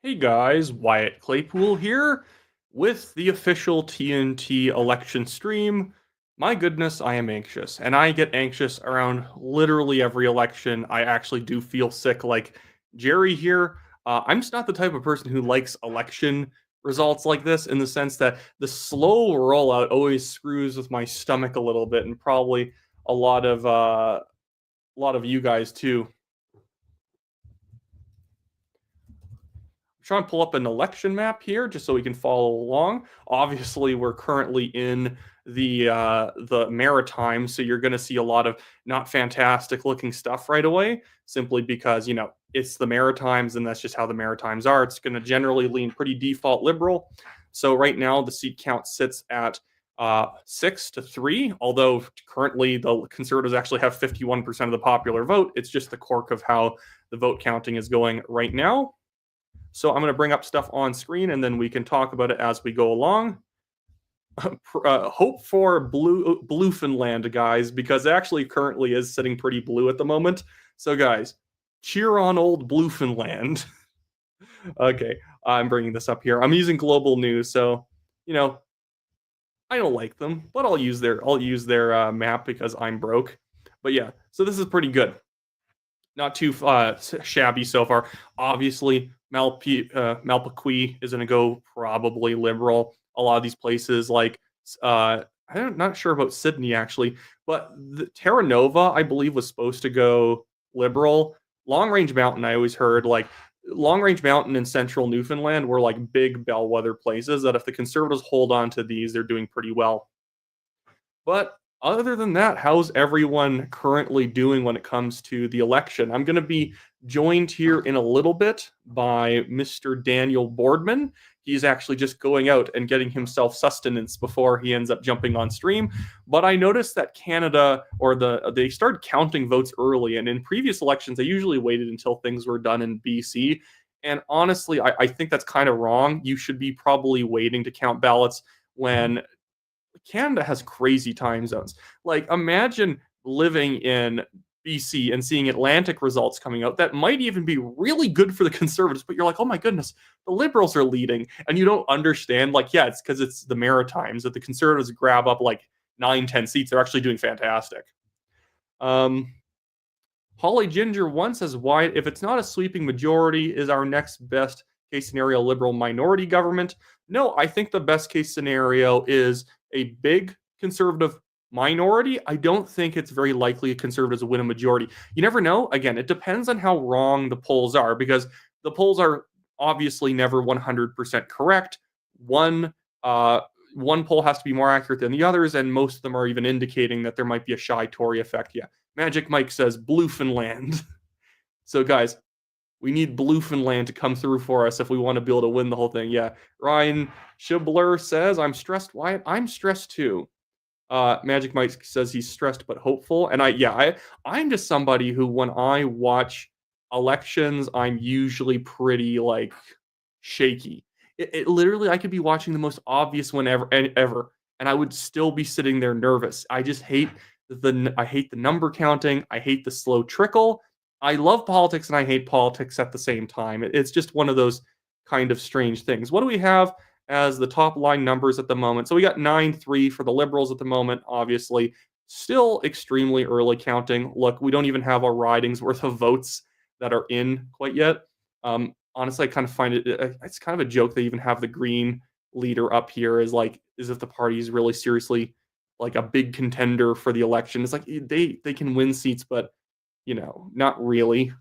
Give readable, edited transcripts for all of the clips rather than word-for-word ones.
Hey guys, Wyatt Claypool here with the official TNT election stream. My goodness, I am anxious, and I get anxious around literally every election. I actually do feel sick, like Jerry here. I'm just not the type of person who likes election results like this, in the sense that the slow rollout always screws with my stomach a little bit, and probably a lot of you guys too. Trying to pull up an election map here just so we can follow along. Obviously, we're currently in the Maritimes, so you're going to see a lot of not fantastic looking stuff right away, simply because it's the Maritimes, and that's just how the Maritimes are. It's going to generally lean pretty default liberal. So right now, the seat count sits at 6-3. Although currently the Conservatives actually have 51% of the popular vote. It's just the quirk of how the vote counting is going right now. So I'm going to bring up stuff on screen, and then we can talk about it as we go along. Hope for Bluefenland, guys, because it actually currently is sitting pretty blue at the moment. So, guys, cheer on old Bluefenland. Okay, I'm bringing this up here. I'm using global news, so you know I don't like them, but I'll use their map because I'm broke. But yeah, so this is pretty good. Not too shabby so far. Obviously, Malpeque is going to go probably liberal. A lot of these places, like I'm not sure about Sydney actually, but Terra Nova, I believe, was supposed to go liberal. Long Range Mountain, I always heard like Long Range Mountain and Central Newfoundland were like big bellwether places that if the Conservatives hold on to these, they're doing pretty well. But other than that, how's everyone currently doing when it comes to the election? I'm going to be joined here in a little bit by Mr. Daniel Boardman. He's actually just going out and getting himself sustenance before he ends up jumping on stream. But I noticed that Canada they started counting votes early, and in previous elections they usually waited until things were done in BC. And honestly, I think that's kind of wrong. You should be probably waiting to count ballots when Canada has crazy time zones. Like, imagine living in BC and seeing Atlantic results coming out that might even be really good for the Conservatives, but you're like, oh my goodness, the Liberals are leading. And you don't understand, like, yeah, it's because it's the Maritimes that the Conservatives grab up like 9, 10 seats. They're actually doing fantastic. Um, Holly Ginger once says, why, if it's not a sweeping majority, is our next best case scenario liberal minority government? No, I think the best case scenario is a big conservative minority. I don't think it's very likely conservatives will win a majority. You never know. Again, it depends on how wrong the polls are, because the polls are obviously never 100% correct. One one poll has to be more accurate than the others, and most of them are even indicating that there might be a shy Tory effect. Yeah, Magic Mike says Bluefenland. So guys, we need Bluefenland to come through for us if we want to be able to win the whole thing. Yeah. Ryan Schibler says, I'm stressed. Why? I'm stressed too. Magic Mike says he's stressed but hopeful. And I'm just somebody who, when I watch elections, I'm usually pretty like shaky. It literally, I could be watching the most obvious one ever, and I would still be sitting there nervous. I hate the number counting. I hate the slow trickle. I love politics and I hate politics at the same time. It's just one of those kind of strange things. What do we have as the top line numbers at the moment? So we got 9-3 for the Liberals at the moment, obviously. Still extremely early counting. Look, we don't even have a riding's worth of votes that are in quite yet. Honestly, I kind of find it's kind of a joke they even have the Green leader up here as if the party is really seriously like a big contender for the election. It's like they can win seats, but not really.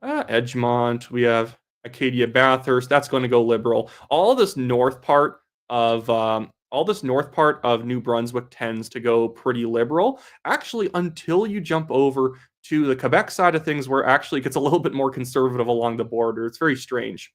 Edgemont, we have Acadia Bathurst. That's going to go liberal. All this north part of New Brunswick tends to go pretty liberal. Actually, until you jump over to the Quebec side of things, where actually it gets a little bit more conservative along the border. It's very strange.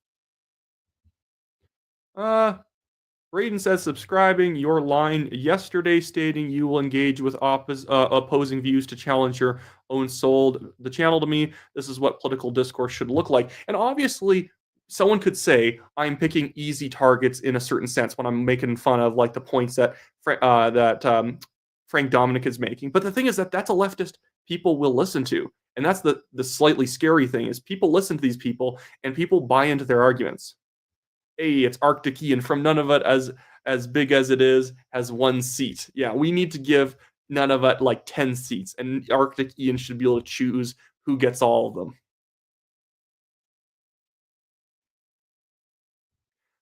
Braden says, subscribing your line yesterday stating you will engage with opposing views to challenge your own sold the channel to me. This is what political discourse should look like. And obviously, someone could say I'm picking easy targets in a certain sense when I'm making fun of like the points that Frank Dominic is making. But the thing is that that's a leftist people will listen to. And that's the slightly scary thing is people listen to these people and people buy into their arguments. Hey, it's Arctic Ian from Nunavut as big as it is has 1 seat. Yeah, we need to give Nunavut like 10 seats, and Arctic Ian should be able to choose who gets all of them.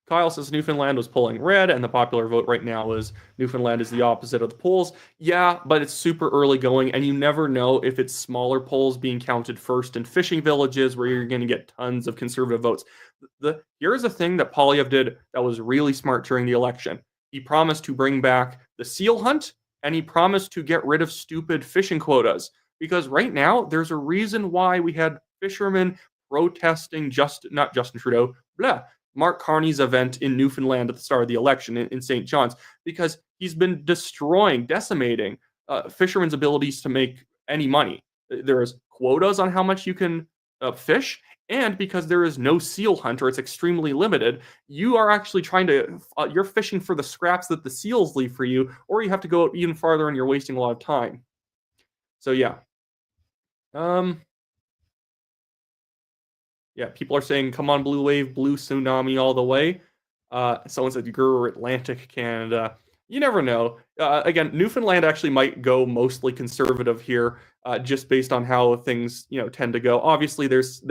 Kyle says Newfoundland was polling red, and the popular vote right now is Newfoundland is the opposite of the polls. Yeah, but it's super early going, and you never know if it's smaller polls being counted first in fishing villages where you're going to get tons of conservative votes. Here's a thing that Polyev did that was really smart during the election. He promised to bring back the seal hunt, and he promised to get rid of stupid fishing quotas. Because right now, there's a reason why we had fishermen protesting not Justin Trudeau, blah, Mark Carney's event in Newfoundland at the start of the election in St. John's, because he's been decimating fishermen's abilities to make any money. There is quotas on how much you can fish, and because there is no seal hunt or it's extremely limited, you are actually you're fishing for the scraps that the seals leave for you, or you have to go out even farther and you're wasting a lot of time. So yeah. Yeah, people are saying, come on, blue wave, blue tsunami all the way. Someone said, grr, Atlantic Canada. You never know. Again, Newfoundland actually might go mostly conservative here, just based on how things, tend to go. Obviously, there's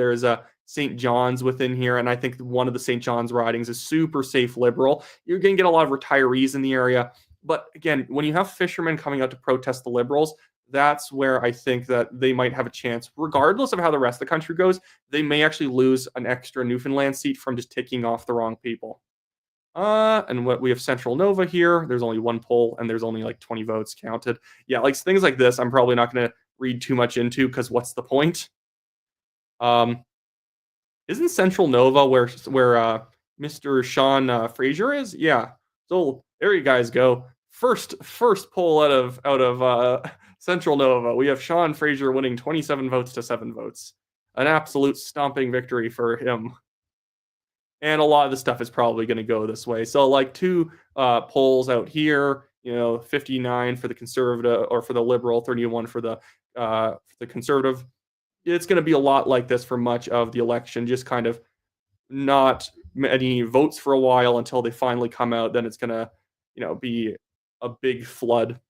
St. John's within here, and I think one of the St. John's ridings is super safe liberal. You're going to get a lot of retirees in the area. But again, when you have fishermen coming out to protest the Liberals, that's where I think that they might have a chance, regardless of how the rest of the country goes. They may actually lose an extra Newfoundland seat from just ticking off the wrong people. And what we have Central Nova here. There's only one poll, and there's only like 20 votes counted. Yeah, like things like this, I'm probably not going to read too much into because what's the point? Isn't Central Nova where Mr. Sean Fraser is? Yeah. So there you guys go. First poll out of Central Nova. We have Sean Fraser winning 27 votes to 7 votes. An absolute stomping victory for him. And a lot of the stuff is probably going to go this way. So like 2 polls out here, 59 for the conservative or for the liberal, 31 for the conservative. It's going to be a lot like this for much of the election, just kind of not many votes for a while until they finally come out. Then it's going to, be a big flood.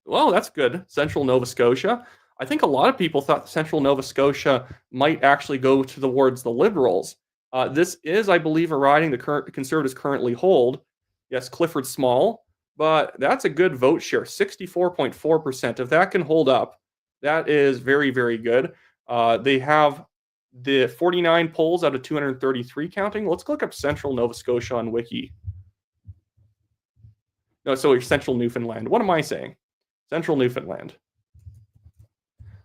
Well, that's good. Central Nova Scotia. I think a lot of people thought Central Nova Scotia might actually go towards the Liberals. This is, I believe, a riding the Conservatives currently hold. Yes, Clifford Small, but that's a good vote share, 64.4%. If that can hold up, that is very, very good. They have the 49 polls out of 233 counting. Let's look up Central Nova Scotia on Wiki. No, so Central Newfoundland. What am I saying? Central Newfoundland.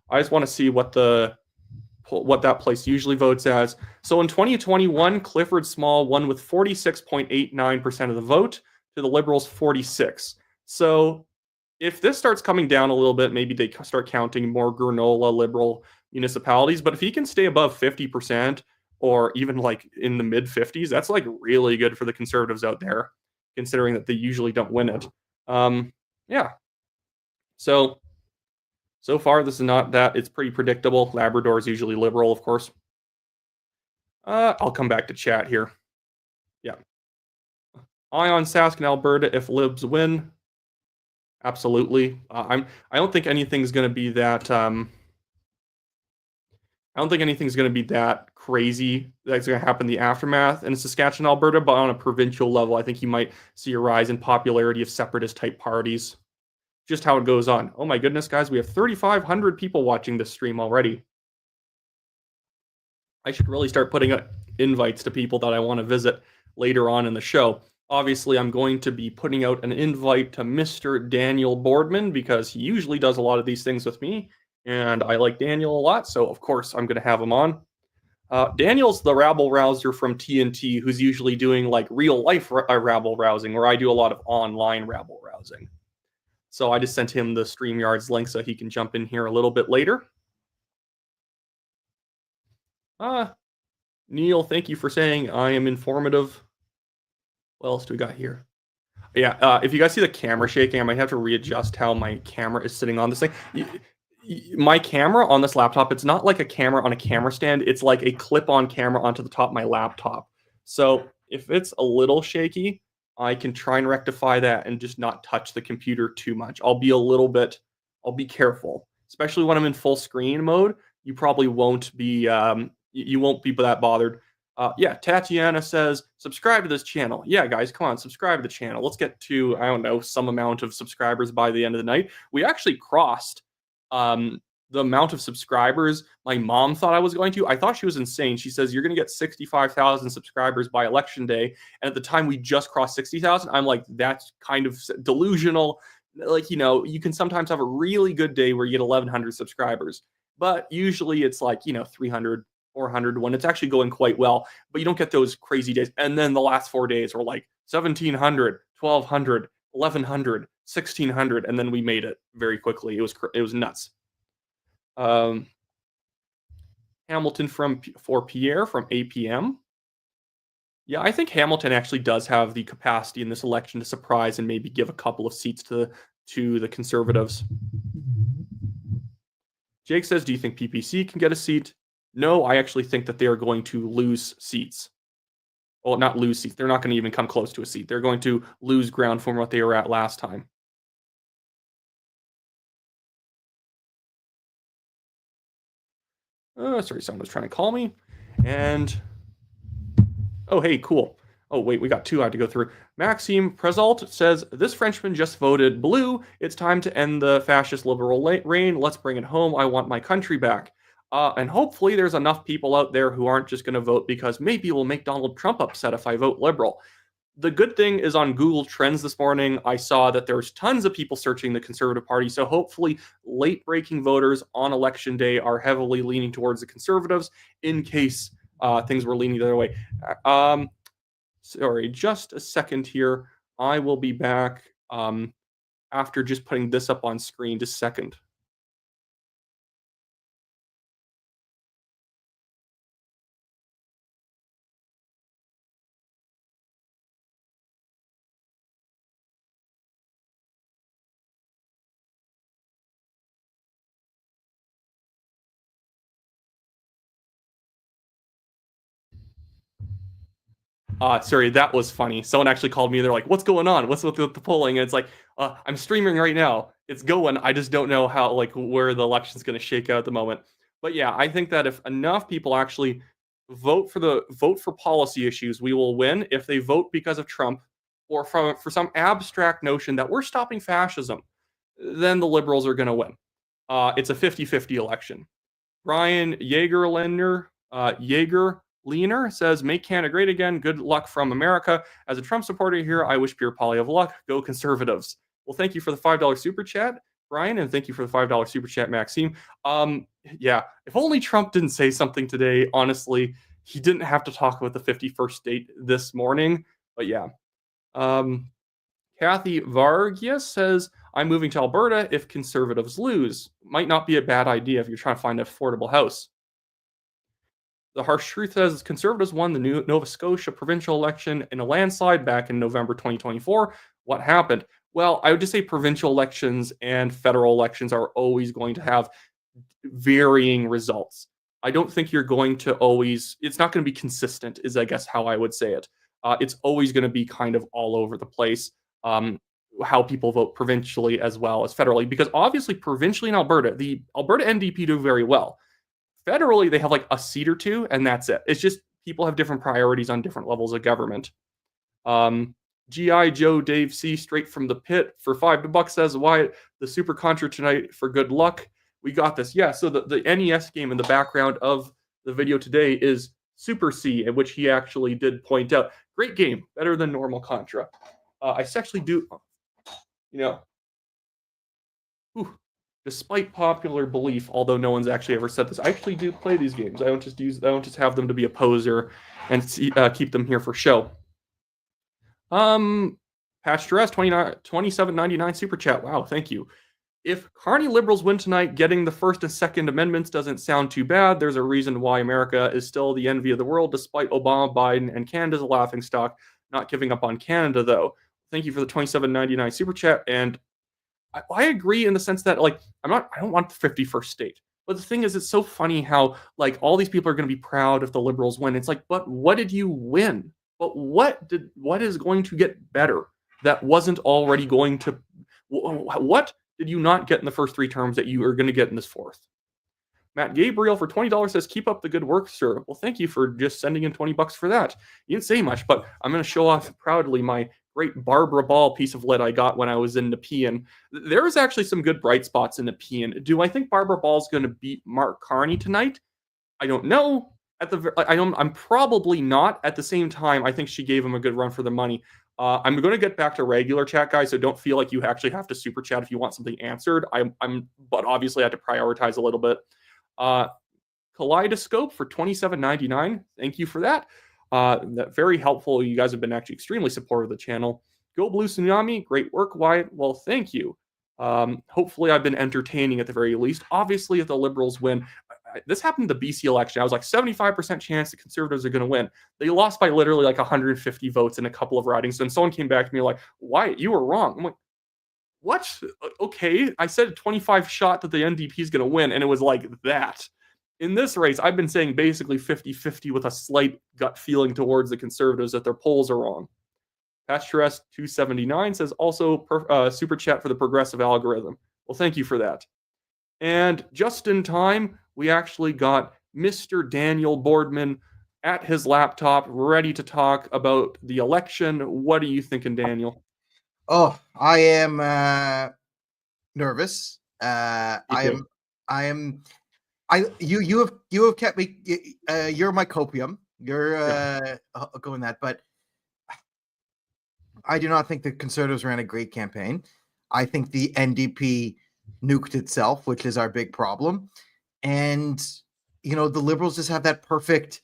I just want to see what that place usually votes as. So in 2021, Clifford Small won with 46.89% of the vote to the Liberals' 46. So if this starts coming down a little bit, maybe they start counting more granola Liberal municipalities. But if he can stay above 50% or even like in the mid 50s, that's like really good for the Conservatives out there, considering that they usually don't win it. Yeah. So far, this is not that. It's pretty predictable. Labrador is usually Liberal, of course. I'll come back to chat here. Yeah. Eye on Sask and Alberta if Libs win. Absolutely. I don't think anything's going to be that. I don't think anything's going to be that crazy that's going to happen in the aftermath in Saskatchewan, Alberta. But on a provincial level, I think you might see a rise in popularity of separatist type parties. Just how it goes on. Oh my goodness, guys, we have 3,500 people watching this stream already. I should really start putting invites to people that I want to visit later on in the show. Obviously, I'm going to be putting out an invite to Mr. Daniel Boardman because he usually does a lot of these things with me, and I like Daniel a lot, so of course I'm going to have him on. Daniel's the rabble rouser from TNT who's usually doing like real life rabble rousing, where I do a lot of online rabble rousing. So I just sent him the StreamYard's link so he can jump in here a little bit later. Neil, thank you for saying I am informative. What else do we got here? Yeah, if you guys see the camera shaking, I might have to readjust how my camera is sitting on this thing. My camera on this laptop, it's not like a camera on a camera stand. It's like a clip-on camera onto the top of my laptop. So if it's a little shaky, I can try and rectify that and just not touch the computer too much. I'll be careful, especially when I'm in full screen mode. You probably won't be, you won't be that bothered. Yeah, Tatiana says, subscribe to this channel. Yeah, guys, come on, subscribe to the channel. Let's get to, I don't know, some amount of subscribers by the end of the night. We actually crossed the amount of subscribers my mom thought I was going to. I thought she was insane. She says, you're going to get 65,000 subscribers by election day. And at the time we just crossed 60,000, I'm like, that's kind of delusional. Like, you can sometimes have a really good day where you get 1,100 subscribers, but usually it's like, 300, 400 when it's actually going quite well, but you don't get those crazy days. And then the last 4 days were like 1,700, 1,200, 1,100, 1,600, and then we made it very quickly. It was nuts. Hamilton for Pierre from APM. Yeah, I think Hamilton actually does have the capacity in this election to surprise and maybe give a couple of seats to the Conservatives. Jake says, do you think PPC can get a seat? No, I actually think that they are going to lose seats. Well, not lose seats. They're not going to even come close to a seat. They're going to lose ground from what they were at last time. Sorry, someone was trying to call me. And, oh, hey, cool. Oh, wait, we got two I had to go through. Maxime Prezalt says, this Frenchman just voted blue. It's time to end the fascist liberal reign. Let's bring it home. I want my country back. And hopefully there's enough people out there who aren't just going to vote because maybe it will make Donald Trump upset if I vote liberal. The good thing is on Google Trends this morning, I saw that there's tons of people searching the Conservative Party. So hopefully late-breaking voters on election day are heavily leaning towards the Conservatives in case things were leaning the other way. Sorry, just a second here. I will be back after just putting this up on screen. Just a second. Sorry, that was funny. Someone actually called me. They're like, "What's going on? What's with the polling?" And it's like, I'm streaming right now. It's going. I just don't know how, like, where the election's going to shake out at the moment. But yeah, I think that if enough people actually vote for policy issues, we will win. If they vote because of Trump or for some abstract notion that we're stopping fascism, then the liberals are going to win. It's a 50-50 election. Ryan Jaeger-Leaner says, make Canada great again. Good luck from America. As a Trump supporter here, I wish Pierre Poilievre luck. Go Conservatives. Well, thank you for the $5 super chat, Brian, and thank you for the $5 super chat, Maxime. Yeah, if only Trump didn't say something today, honestly, he didn't have to talk about the 51st state this morning. But yeah. Kathy Vargas says, I'm moving to Alberta if Conservatives lose. Might not be a bad idea if you're trying to find an affordable house. The harsh truth says Conservatives won the Nova Scotia provincial election in a landslide back in November 2024. What happened? Well, I would just say provincial elections and federal elections are always going to have varying results. I don't think you're going to always, it's not going to be consistent, is I guess how I would say it. It's always going to be kind of all over the place. How people vote provincially as well as federally, because obviously provincially in Alberta, the Alberta NDP do very well. Federally, they have like a seat or two, and that's it. It's just people have different priorities on different levels of government. GI Joe Dave C straight from the pit for $5 says, Wyatt, the super contra tonight for good luck. We got this. Yeah, so the NES game in the background of the video today is Super C, in which he actually did point out, great game, better than normal Contra. I actually do, despite popular belief, although no one's actually ever said this, I actually do play these games. I don't just have them to be a poser and keep them here for show. Patch Dress 27.99 super chat. Wow, thank you. If Carney liberals win tonight, getting the First and Second Amendments doesn't sound too bad. There's a reason why America is still the envy of the world, despite Obama, Biden, and Canada's a laughingstock. Not giving up on Canada, though. Thank you for the 27.99 super chat. And I agree in the sense that like I don't want the 51st state. But the thing is, it's so funny how like all these people are going to be proud if the Liberals win. It's like, but what did you win? But what is going to get better that wasn't already going to? What did you not get in the first 3 terms that you are going to get in this fourth? Matt Gabriel for $20 says, "Keep up the good work, sir." Well, thank you for just sending in $20 for that. You didn't say much, but I'm going to show off proudly my great Barbara Ball piece of lit I got when I was in Nepean. There is actually some good bright spots in Nepean. Do I think Barbara Ball's going to beat Mark Carney tonight? I don't know. I'm probably not. At the same time, I think she gave him a good run for the money. I'm going to get back to regular chat, guys. So don't feel like you actually have to super chat if you want something answered. But obviously I have to prioritize a little bit. Kaleidoscope for $27.99. Thank you for that. That very helpful. You guys have been actually extremely supportive of the channel. Go Blue Tsunami. Great work, Wyatt. Well, thank you. Hopefully I've been entertaining at the very least. Obviously, if the Liberals win, this happened in the BC election. I was like 75% chance the Conservatives are going to win. They lost by literally like 150 votes in a couple of ridings. And someone came back to me like, Wyatt, you were wrong. I'm like, what? Okay, I said a 25 shot that the NDP is going to win, and it was like that. In this race, I've been saying basically 50-50 with a slight gut feeling towards the Conservatives that their polls are wrong. Pastress 279 says also super chat for the progressive algorithm. Well, thank you for that. And just in time, we actually got Mr. Daniel Boardman at his laptop, ready to talk about the election. What are you thinking, Daniel? Oh, I am nervous. You have kept me. You're my copium. You're going that, but I do not think the Conservatives ran a great campaign. I think the NDP nuked itself, which is our big problem. And the Liberals just have that perfect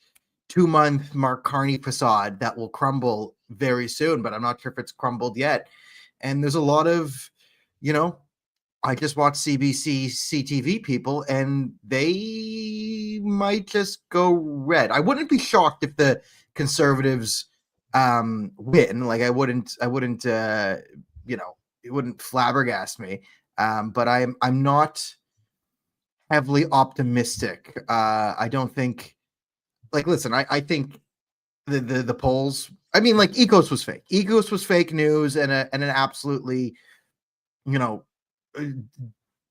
2-month Mark Carney facade that will crumble very soon, but I'm not sure if it's crumbled yet. And there's a lot of, I just watched CBC CTV people, and they might just go red. I wouldn't be shocked if the Conservatives win. Like I wouldn't, it wouldn't flabbergast me. But I'm not heavily optimistic. I don't think. Like, listen, I think the polls. I mean, like, ECOS was fake. ECOS was fake news and an absolutely,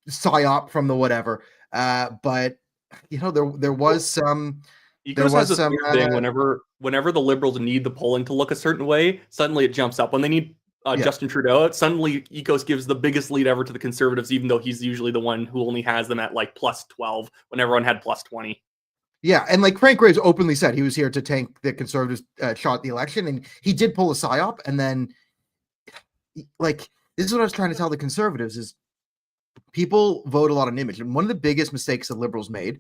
psyop from the whatever. But there was some. ECOS has this weird thing whenever the Liberals need the polling to look a certain way, suddenly it jumps up. When they need Justin Trudeau, suddenly ECOS gives the biggest lead ever to the Conservatives, even though he's usually the one who only has them at like plus 12 when everyone had plus 20. Yeah, and like Frank Graves openly said, he was here to tank the Conservatives shot the election, and he did pull a psyop. And then, like, this is what I was trying to tell the Conservatives is people vote a lot on image. And one of the biggest mistakes the Liberals made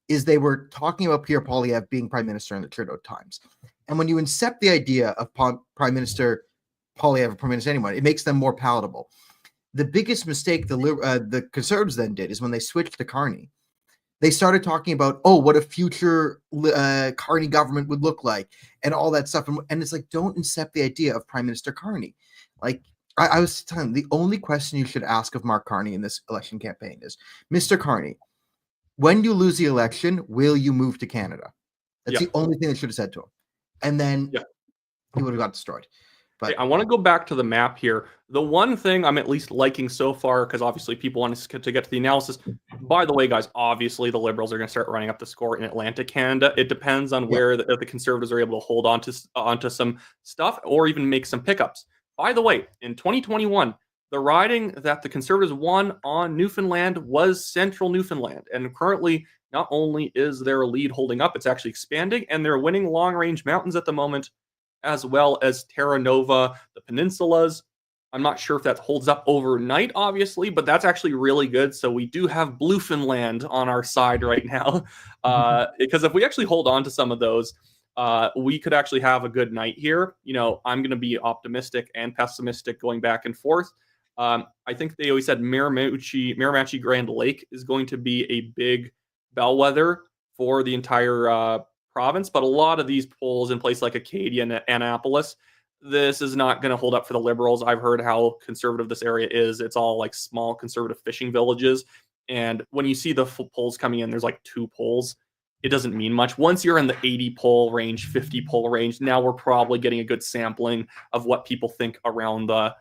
is they were talking about Pierre Poilievre being prime minister in the Trudeau times. And when you incept the idea of Prime Minister Poilievre or Prime Minister anyone, it makes them more palatable. The biggest mistake the Conservatives then did is when they switched to Carney, they started talking about, what a future Carney government would look like and all that stuff. And it's like, don't incept the idea of Prime Minister Carney. Like, I was telling the only question you should ask of Mark Carney in this election campaign is, Mr. Carney, when you lose the election, will you move to Canada? That's the only thing they should have said to him. And then he would have got destroyed. But I want to go back to the map here. The one thing I'm at least liking so far, because obviously people want us to get to the analysis. By the way, guys, obviously the Liberals are going to start running up the score in Atlantic Canada. It depends on where the Conservatives are able to hold onto some stuff or even make some pickups. By the way, in 2021, the riding that the Conservatives won on Newfoundland was Central Newfoundland. And currently, not only is their lead holding up, it's actually expanding, and they're winning long-range mountains at the moment, as well as Terra Nova, the peninsulas. I'm not sure if that holds up overnight, obviously, but that's actually really good. So we do have Bluefenland on our side right now. Because if we actually hold on to some of those, we could actually have a good night here. I'm going to be optimistic and pessimistic going back and forth. I think they always said Miramichi Grand Lake is going to be a big bellwether for the entire province, but a lot of these polls in places like Acadia and Annapolis, this is not going to hold up for the Liberals. I've heard how conservative this area is. It's all like small conservative fishing villages. And when you see the polls coming in, there's like 2 polls. It doesn't mean much. Once you're in the 80 poll range, 50 poll range, now we're probably getting a good sampling of what people think around the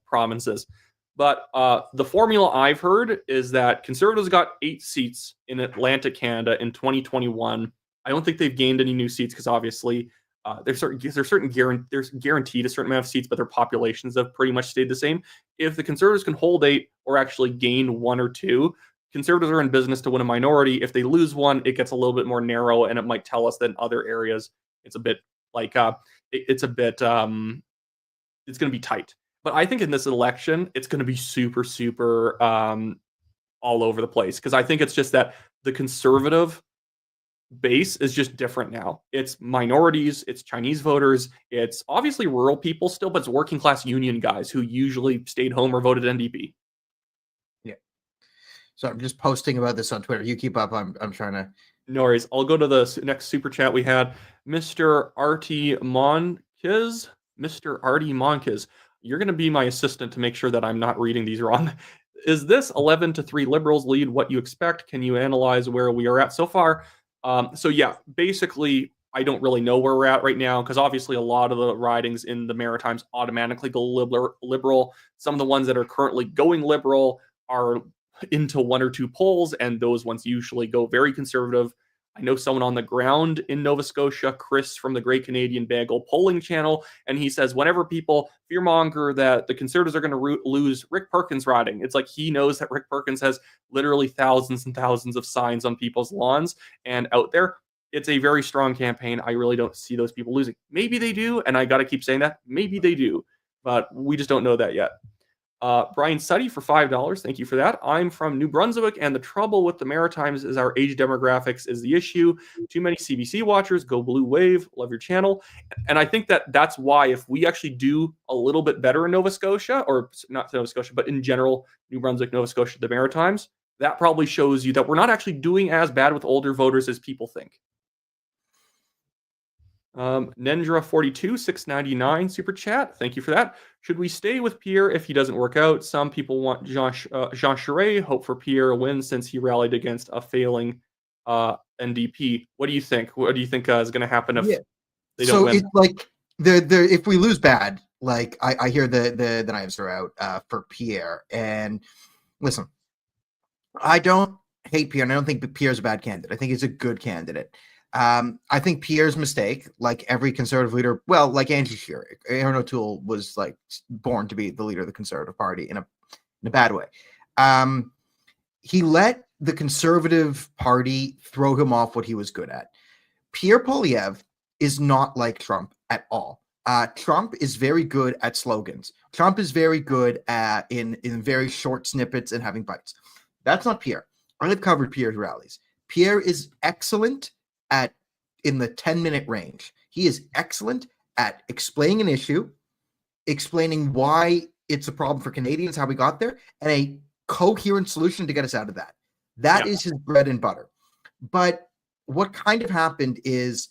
provinces. But the formula I've heard is that Conservatives got 8 seats in Atlantic Canada in 2021. I don't think they've gained any new seats because obviously there's guaranteed a certain amount of seats, but their populations have pretty much stayed the same. If the Conservatives can hold 8 or actually gain 1 or 2, Conservatives are in business to win a minority. If they lose 1, it gets a little bit more narrow, and it might tell us that in other areas it's a bit like it's going to be tight. But I think in this election, it's going to be super, super all over the place because I think it's just that the conservative base is just different now. It's minorities, it's Chinese voters, it's obviously rural people still, but it's working class union guys who usually stayed home or voted NDP. Yeah. So I'm just posting about this on Twitter. You keep up. I'm trying to. No worries. I'll go to the next super chat we had. Mr. Artie Monkiz. Mr. Artie Monkiz. You're going to be my assistant to make sure that I'm not reading these wrong. Is this 11-3 Liberals lead what you expect? Can you analyze where we are at so far? So yeah, basically, I don't really know where we're at right now because obviously a lot of the ridings in the Maritimes automatically go liberal. Some of the ones that are currently going liberal are into 1 or 2 polls, and those ones usually go very conservative. I know someone on the ground in Nova Scotia, Chris from the Great Canadian Bagel polling channel, and he says whenever people fearmonger that the Conservatives are going to lose Rick Perkins' riding, it's like he knows that Rick Perkins has literally thousands and thousands of signs on people's lawns and out there. It's a very strong campaign. I really don't see those people losing. Maybe they do, and I got to keep saying that. Maybe they do, but we just don't know that yet. Brian Suddy for $5. Thank you for that. I'm from New Brunswick, and the trouble with the Maritimes is our age demographics is the issue. Too many CBC watchers. Go Blue Wave. Love your channel. And I think that that's why if we actually do a little bit better in Nova Scotia, or not Nova Scotia, but in general, New Brunswick, Nova Scotia, the Maritimes, that probably shows you that we're not actually doing as bad with older voters as people think. Nendra42, $6.99 super chat. Thank you for that. Should we stay with Pierre if he doesn't work out? Some people want Jean Charest. Hope for Pierre a win since he rallied against a failing NDP. What do you think? What do you think is going to happen if they don't win? So it's like if we lose bad, like I hear the knives are out for Pierre. And listen, I don't hate Pierre, and I don't think Pierre's a bad candidate. I think he's a good candidate. I think Pierre's mistake, like every conservative leader, well, like Andrew Scheer, Aaron O'Toole was like born to be the leader of the Conservative Party in a bad way. He let the Conservative Party throw him off what he was good at. Pierre Poilievre is not like Trump at all. Trump is very good at slogans. Trump is very good at in very short snippets and having bites. That's not Pierre. I have covered Pierre's rallies. Pierre is excellent in the 10-minute range. He is excellent at explaining an issue, explaining why it's a problem for Canadians, how we got there, and a coherent solution to get us out of that. That is his bread and butter. But what kind of happened is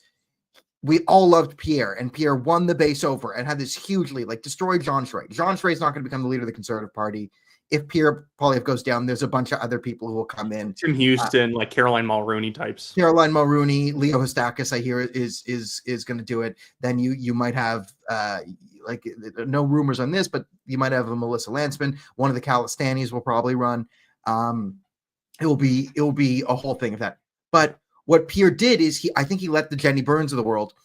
we all loved Pierre, and Pierre won the base over and had this huge lead, like destroyed Jean Charest. Jean Charest is not going to become the leader of the Conservative Party. If Pierre Poilievre goes down, there's a bunch of other people who will come in. Tim Houston, like Caroline Mulroney types. Caroline Mulroney, Leo Hostakis, I hear is going to do it. Then you might have like no rumors on this, but you might have a Melissa Lantsman. One of the Calistanis will probably run. It will be a whole thing of that. But what Pierre did is I think he let the Jenny Burns of the world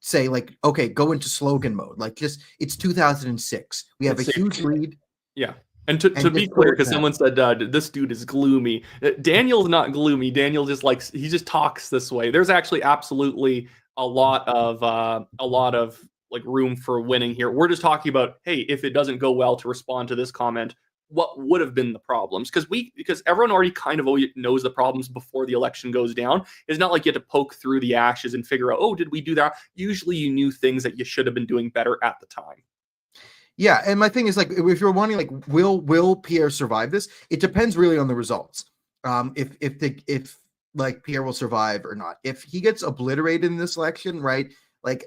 say like, okay, go into slogan mode. Like just it's 2006. We have a huge lead. Yeah. And to be clear, because someone said this dude is gloomy. Daniel's not gloomy. Daniel just he just talks this way. There's actually absolutely a lot of like room for winning here. We're just talking about, hey, if it doesn't go well to respond to this comment, what would have been the problems? Because everyone already kind of knows the problems before the election goes down. It's not like you have to poke through the ashes and figure out, oh, did we do that? Usually you knew things that you should have been doing better at the time. Yeah, and my thing is like if you're wanting like will Pierre survive this? It depends really on the results. If like Pierre will survive or not. If he gets obliterated in this election, right? Like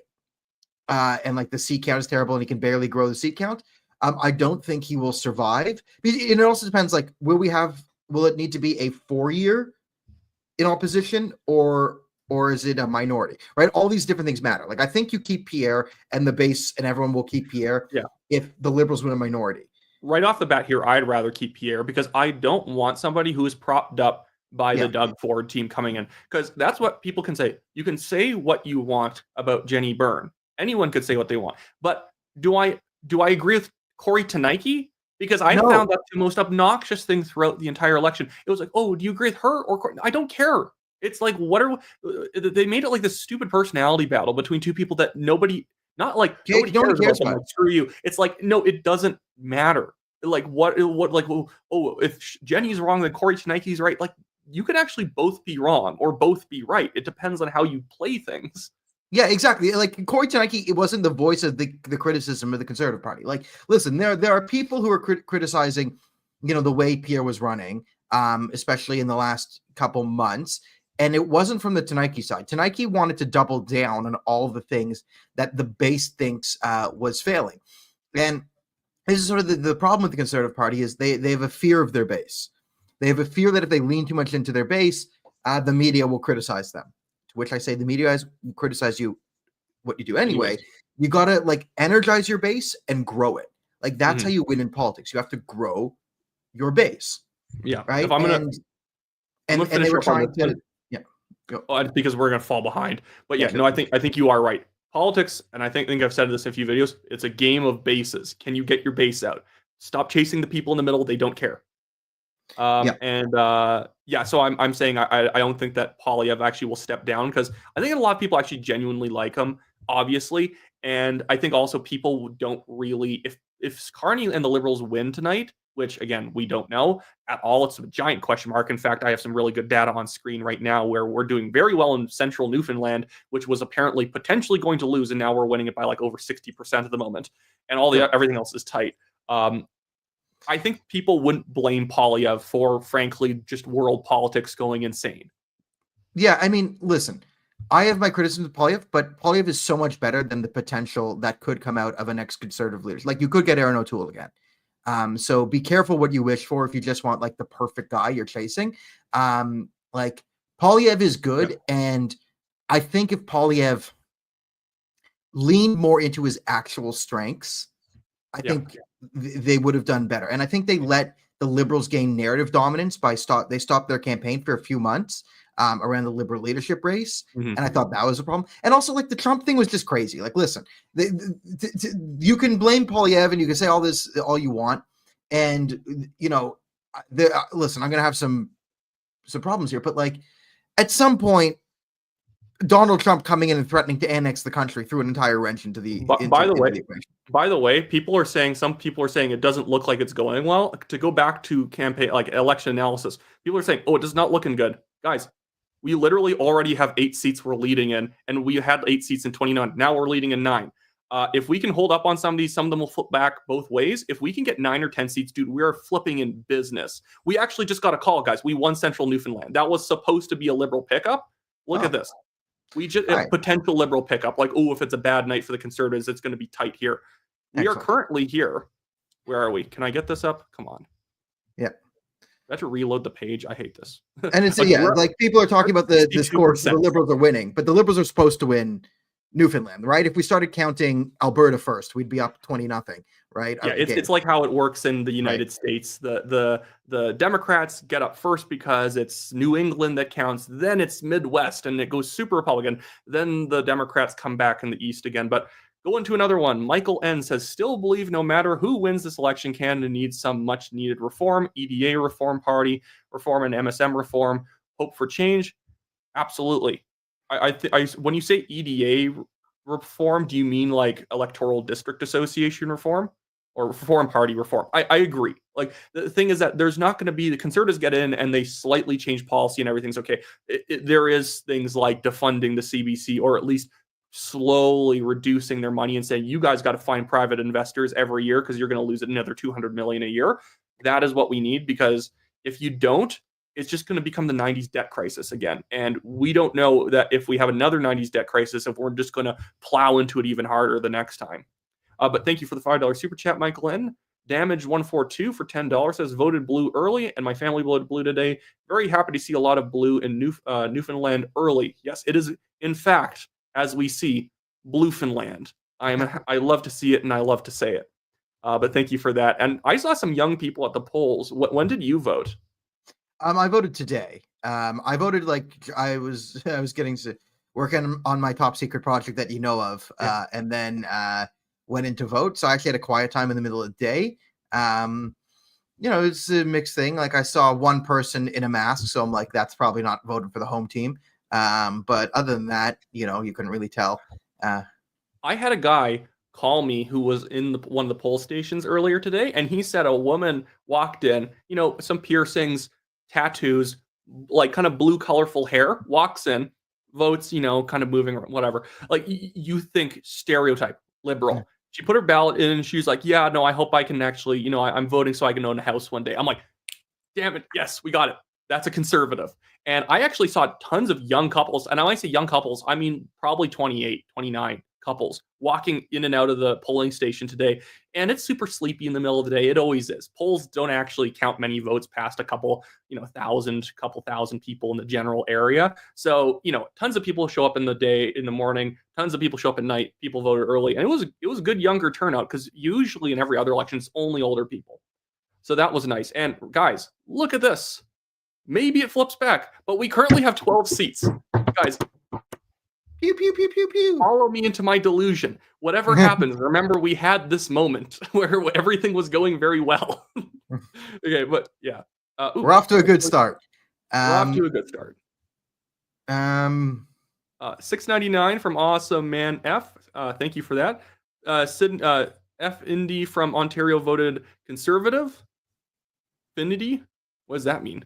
and like the seat count is terrible, and he can barely grow the seat count. I don't think he will survive. And it also depends. Like, will it need to be a 4-year in opposition, or is it a minority? Right? All these different things matter. Like, I think you keep Pierre, and the base, and everyone will keep Pierre. Yeah. If the Liberals win a minority. Right off the bat here, I'd rather keep Pierre because I don't want somebody who is propped up by the Doug Ford team coming in, because that's what people can say. You can say what you want about Jenny Byrne. Anyone could say what they want. But do I agree with Corey Tenike? Because I found that the most obnoxious thing throughout the entire election. It was like, oh, do you agree with her or Corey? I don't care. It's like, they made it like this stupid personality battle between two people that nobody cares about them, like, screw you. It's like, no, it doesn't matter. Like, what like, oh, if Jenny's wrong, then Corey Tenike's right. Like, you could actually both be wrong or both be right. It depends on how you play things. Yeah, exactly. Like, Corey Tenike, it wasn't the voice of the criticism of the Conservative Party. Like, listen, there are people who are criticizing, the way Pierre was running, especially in the last couple months. And it wasn't from the Tenike side. Tenike wanted to double down on all the things that the base thinks was failing. And this is sort of the problem with the Conservative Party is they have a fear of their base. They have a fear that if they lean too much into their base, the media will criticize them. To which I say, the media guys criticize you, what you do anyway. You got to, like, energize your base and grow it. Like, that's how you win in politics. You have to grow your base. Yeah. Right. If I'm gonna, and they were trying to. Because we're going to fall behind. But yeah, no, I think you are right. Politics, and I think I've said this in a few videos, it's a game of bases. Can you get your base out? Stop chasing the people in the middle. They don't care. So I'm saying I don't think that Poilievre actually will step down, because I think a lot of people actually genuinely like him, obviously. And I think also people don't really, if Carney and the Liberals win tonight, which again, we don't know at all. It's a giant question mark. In fact, I have some really good data on screen right now where we're doing very well in central Newfoundland, which was apparently potentially going to lose. And now we're winning it by like over 60% at the moment. And everything else is tight. I think people wouldn't blame Poilievre for, frankly, just world politics going insane. Yeah, I mean, listen, I have my criticisms of Poilievre, but Poilievre is so much better than the potential that could come out of an ex-Conservative leader. Like, you could get Aaron O'Toole again. So be careful what you wish for if you just want, like, the perfect guy you're chasing. Like, Poilievre is good, and I think if Poilievre leaned more into his actual strengths, I think they would have done better. And I think they let the Liberals gain narrative dominance they stopped their campaign for a few months around the Liberal leadership race. And I thought that was a problem. And also, like, the Trump thing was just crazy. Like, listen, you can blame Poilievre and you can say all this, all you want. And, listen, I'm going to have some problems here, but, like, at some point, Donald Trump coming in and threatening to annex the country threw an entire wrench into the. By the way, some people are saying it doesn't look like it's going well. To go back to campaign, like, election analysis, people are saying, oh, it is not looking good. Guys, we literally already have 8 seats we're leading in, and we had 8 seats in 2029. Now we're leading in 9. If we can hold up on some of these, some of them will flip back both ways. If we can get 9 or 10 seats, dude, we are flipping in business. We actually just got a call, guys. We won Central Newfoundland. That was supposed to be a Liberal pickup. Look at this. We just potential Liberal pickup. Like, oh, if it's a bad night for the Conservatives, it's going to be tight here. We are currently here. Where are we? Can I get this up? Come on. Yeah. I have to reload the page. I hate this. And it's like people are talking about the scores. The Liberals are winning, but the Liberals are supposed to win Newfoundland, right? If we started counting Alberta first, we'd be up 20-0, right? Yeah, it's like how it works in the United States. The Democrats get up first because it's New England that counts. Then it's Midwest, and it goes super Republican. Then the Democrats come back in the East again. But going to another one, Michael N says, still believe no matter who wins this election, Canada needs some much needed reform, EDA reform, party reform, and MSM reform. Hope for change. Absolutely. When you say EDA reform, do you mean like electoral district association reform or foreign party reform? I agree. Like, the thing is that there's not going to be, the Conservatives get in and they slightly change policy and everything's okay. There is things like defunding the CBC, or at least slowly reducing their money and saying, you guys got to find private investors every year because you're going to lose another $200 million a year. That is what we need, because if you don't, it's just going to become the 90s debt crisis again. And we don't know that if we have another 90s debt crisis, if we're just going to plow into it even harder the next time. But thank you for the $5 super chat, Michael N. Damage 142 for $10 says voted blue early, and my family voted blue today. Very happy to see a lot of blue in Newfoundland early. Yes, it is, in fact, as we see, Bluefenland. I love to see it, and I love to say it. But thank you for that. And I saw some young people at the polls. When did you vote? I voted today. I voted like I was getting to working on my top secret project that you know of, and then went into vote. So I actually had a quiet time in the middle of the day. It's a mixed thing. Like I saw one person in a mask, so I'm like, that's probably not voting for the home team. But other than that, you couldn't really tell. I had a guy call me who was in one of the poll stations earlier today, and he said a woman walked in, some piercings, tattoos, like kind of blue, colorful hair, walks in, votes, kind of moving around, whatever. Like you think stereotype, liberal. She put her ballot in and she's like, yeah, no, I hope I can actually, I'm voting so I can own a house one day. I'm like, damn it. Yes, we got it. That's a conservative. And I actually saw tons of young couples. And when I say young couples, I mean probably 28, 29 couples walking in and out of the polling station today. And it's super sleepy in the middle of the day. It always is. Polls don't actually count many votes past a couple thousand people in the general area. So, tons of people show up in the day, in the morning, tons of people show up at night. People voted early. And it was a good younger turnout because usually in every other election, it's only older people. So that was nice. And guys, look at this. Maybe it flips back, but we currently have 12 seats. Guys, pew, pew, pew, pew, pew. Follow me into my delusion. Whatever happens, remember we had this moment where everything was going very well. Okay, but yeah. We're off to a good start. $6.99 from Awesome Man F. Thank you for that. Sid, F. Indy from Ontario voted Conservative. Finity? What does that mean?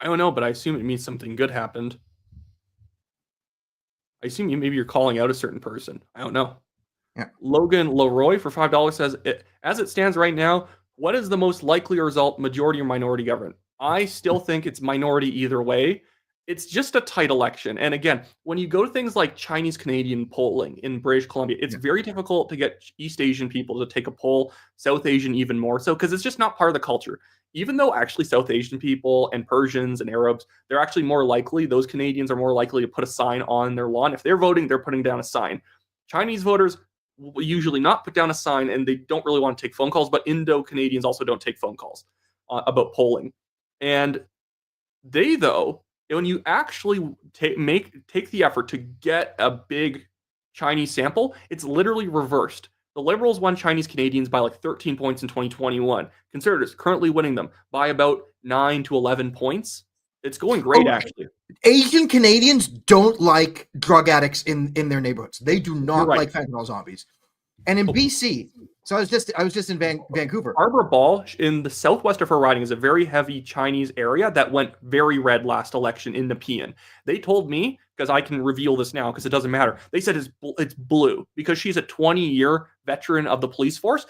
I don't know, but I assume it means something good happened. I assume maybe you're calling out a certain person. I don't know. Yeah. Logan Leroy for $5 says, as it stands right now, what is the most likely result, majority or minority government? I still think it's minority either way. It's just a tight election. And again, when you go to things like Chinese Canadian polling in British Columbia, it's very difficult to get East Asian people to take a poll, South Asian even more so, because it's just not part of the culture. Even though actually South Asian people and Persians and Arabs, they're actually more likely, those Canadians are more likely to put a sign on their lawn. If they're voting, they're putting down a sign. Chinese voters will usually not put down a sign, and they don't really want to take phone calls, but Indo-Canadians also don't take phone calls about polling. And they, though, when you actually take the effort to get a big Chinese sample, it's literally reversed. The Liberals won Chinese Canadians by like 13 points in 2021. Conservatives currently winning them by about 9 to 11 points. It's going great, actually. Asian Canadians don't like drug addicts in their neighborhoods. They do not like fentanyl zombies. And in BC, so I was just in Vancouver. Arbor Ball in the southwest of her riding is a very heavy Chinese area that went very red last election in Nepean. They told me, because I can reveal this now because it doesn't matter. They said it's blue because she's a 20-year veteran of the police force.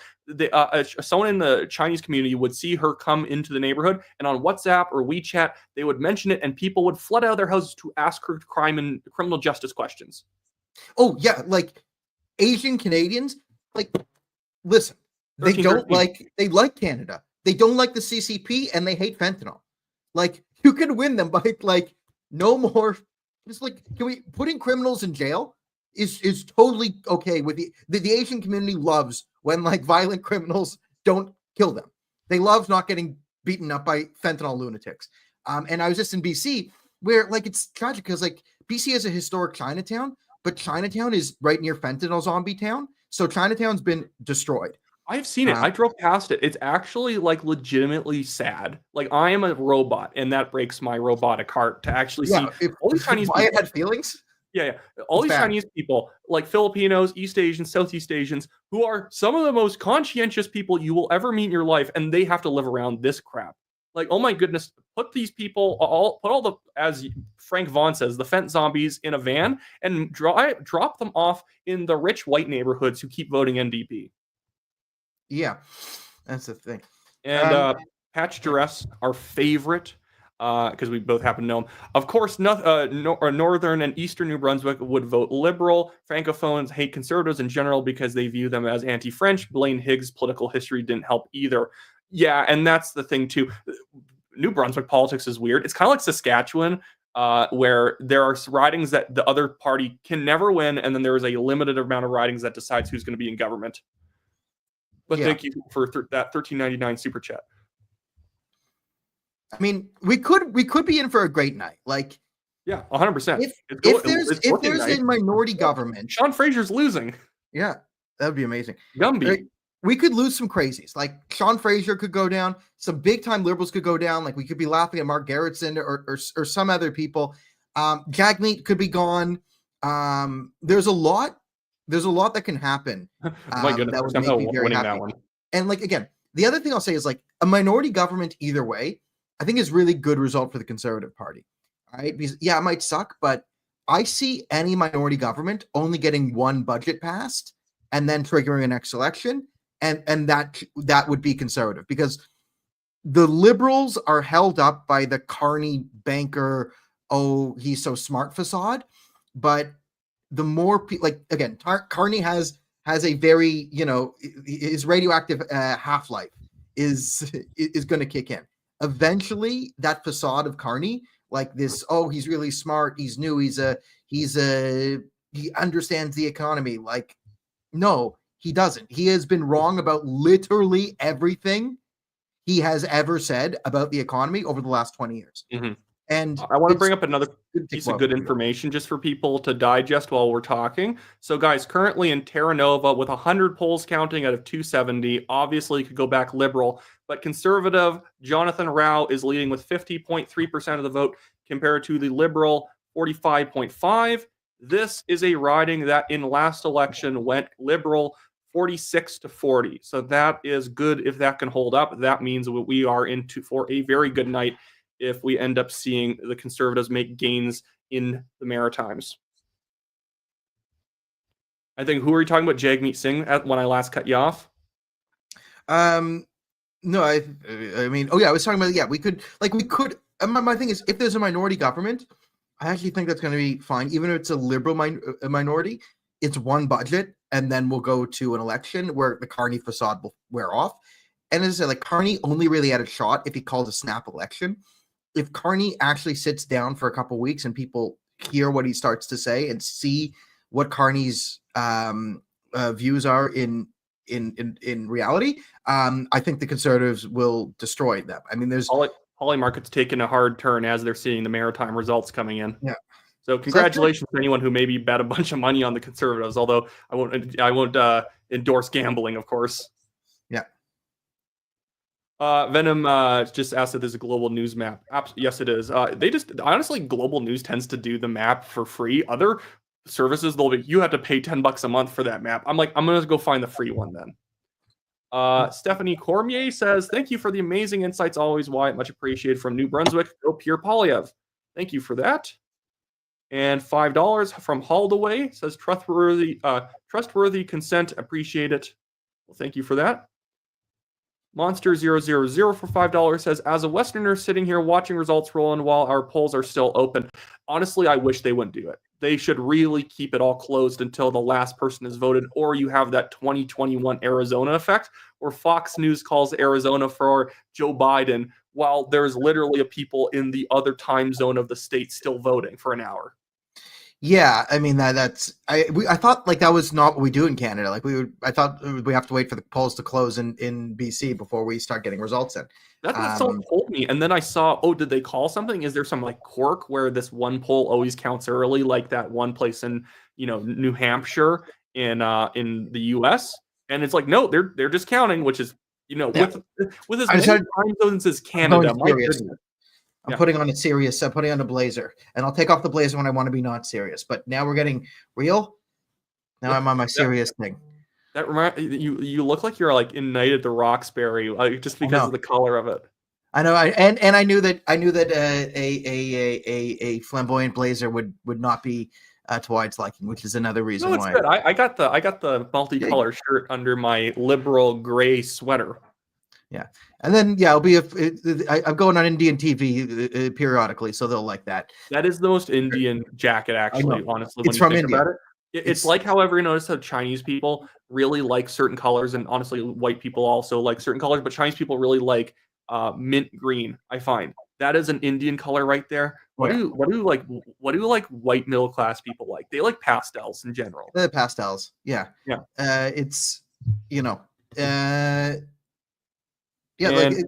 Someone in the Chinese community would see her come into the neighborhood, and on WhatsApp or WeChat, they would mention it, and people would flood out of their houses to ask her crime and criminal justice questions. Oh, yeah, like Asian Canadians, like, listen, they like Canada. They don't like the CCP, and they hate fentanyl. Like, you can win them by, like, no more. It's like, can we putting criminals in jail is totally okay with the Asian community loves when like violent criminals don't kill them. They love not getting beaten up by fentanyl lunatics. And I was just in BC where like it's tragic because like BC is a historic Chinatown, but Chinatown is right near fentanyl zombie town. So Chinatown's been destroyed. I've seen it. I drove past it. It's actually like legitimately sad. Like I am a robot, and that breaks my robotic heart to actually see all these Chinese people. I had feelings. Yeah. All these Chinese people, like Filipinos, East Asians, Southeast Asians, who are some of the most conscientious people you will ever meet in your life, and they have to live around this crap. Like, oh my goodness, put these people put all the, as Frank Vaughn says, the fent zombies in a van and drop them off in the rich white neighborhoods who keep voting NDP. Yeah, that's the thing. And Patch Duress, our favorite, because we both happen to know him. Of course, Northern and Eastern New Brunswick would vote Liberal. Francophones hate Conservatives in general because they view them as anti-French. Blaine Higgs' political history didn't help either. Yeah, and that's the thing too. New Brunswick politics is weird. It's kind of like Saskatchewan, where there are ridings that the other party can never win, and then there is a limited amount of ridings that decides who's going to be in government. But thank you for that $13.99 super chat. I mean, we could be in for a great night. Like, yeah, 100%. If there's a minority government, Sean Fraser's losing. Yeah, that would be amazing. Gumby. We could lose some crazies. Like Sean Fraser could go down. Some big time liberals could go down. Like we could be laughing at Mark Gerritsen or some other people. Jagmeet could be gone. There's a lot that can happen. My goodness, that would make me very happy. That one. And like again, the other thing I'll say is like a minority government either way, I think is really good result for the Conservative Party. All right, because yeah, it might suck, but I see any minority government only getting one budget passed and then triggering a next election. And that would be Conservative because the Liberals are held up by the Carney banker, oh, he's so smart facade. But the more like again, Carney has a very, his radioactive half-life is going to kick in. Eventually, that facade of Carney, like this, oh, he's really smart, he's new, he understands the economy. Like, no. He doesn't. He has been wrong about literally everything he has ever said about the economy over the last 20 years. Mm-hmm. And I want to bring up another piece of good information just for people to digest while we're talking. So, guys, currently in Terra Nova with 100 polls counting out of 270, obviously could go back Liberal, but Conservative Jonathan Rao is leading with 50.3% of the vote compared to the Liberal 45.5%. This is a riding that in last election went Liberal 46-40. So that is good if that can hold up. That means we are into for a very good night if we end up seeing the Conservatives make gains in the Maritimes. I think, who were you talking about, Jagmeet Singh, when I last cut you off? No, I mean, oh yeah, I was talking about, yeah, we could, my thing is, if there's a minority government, I actually think that's going to be fine. Even if it's a liberal minority, it's one budget, and then we'll go to an election where the Carney facade will wear off. And as I said, like Carney only really had a shot if he called a snap election. If Carney actually sits down for a couple of weeks and people hear what he starts to say and see what Carney's views are in reality, I think the Conservatives will destroy them. I mean, there's Holly market's taken a hard turn as they're seeing the Maritime results coming in. Yeah. So congratulations to anyone who maybe bet a bunch of money on the Conservatives, although I won't endorse gambling, of course. Yeah. Venom just asked if there's a global news map. Yes, it is. They just honestly, global news tends to do the map for free. Other services, you have to pay $10 a month for that map. I'm gonna go find the free one then. Stephanie Cormier says, thank you for the amazing insights always, Wyatt. Much appreciated from New Brunswick. Go Pierre Polyev. Thank you for that. And $5 from Holdaway says, trustworthy consent. Appreciate it. Well, thank you for that. Monster000 for $5 says, as a Westerner sitting here watching results roll in while our polls are still open, honestly, I wish they wouldn't do it. They should really keep it all closed until the last person is voted, or you have that 2021 Arizona effect where Fox News calls Arizona for Joe Biden while there's literally a people in the other time zone of the state still voting for an hour. Yeah, I mean I thought like that was not what we do in Canada. Like I thought we have to wait for the polls to close in BC before we start getting results in. That's what someone told me, and then I saw, did they call something? Is there some like quirk where this one poll always counts early, like that one place in New Hampshire in the U.S. And it's like, no, they're just counting, which is with as many time zones as Canada. My goodness. I'm putting on a blazer, and I'll take off the blazer when I want to be not serious. But now we're getting real. Now I'm on my serious thing. That you look like you're like in Night at the Roxbury, just because of the color of it. I know, and I knew that a flamboyant blazer would not be to Wyatt's liking, which is another reason why. Good. I got the multicolored shirt under my liberal gray sweater. Yeah, and then it'll be I'm going on Indian TV periodically, so they'll like that. That is the most Indian jacket, I know. actually, honestly, when It's you from think India. about it. It's like, however, you notice how Chinese people really like certain colors, and honestly, white people also like certain colors, but Chinese people really like mint green. I find that is an Indian color right there. Oh yeah, What do like white middle class people like? They like pastels in general. the pastels. Yeah, Yeah, it's you know, uh, yeah, like and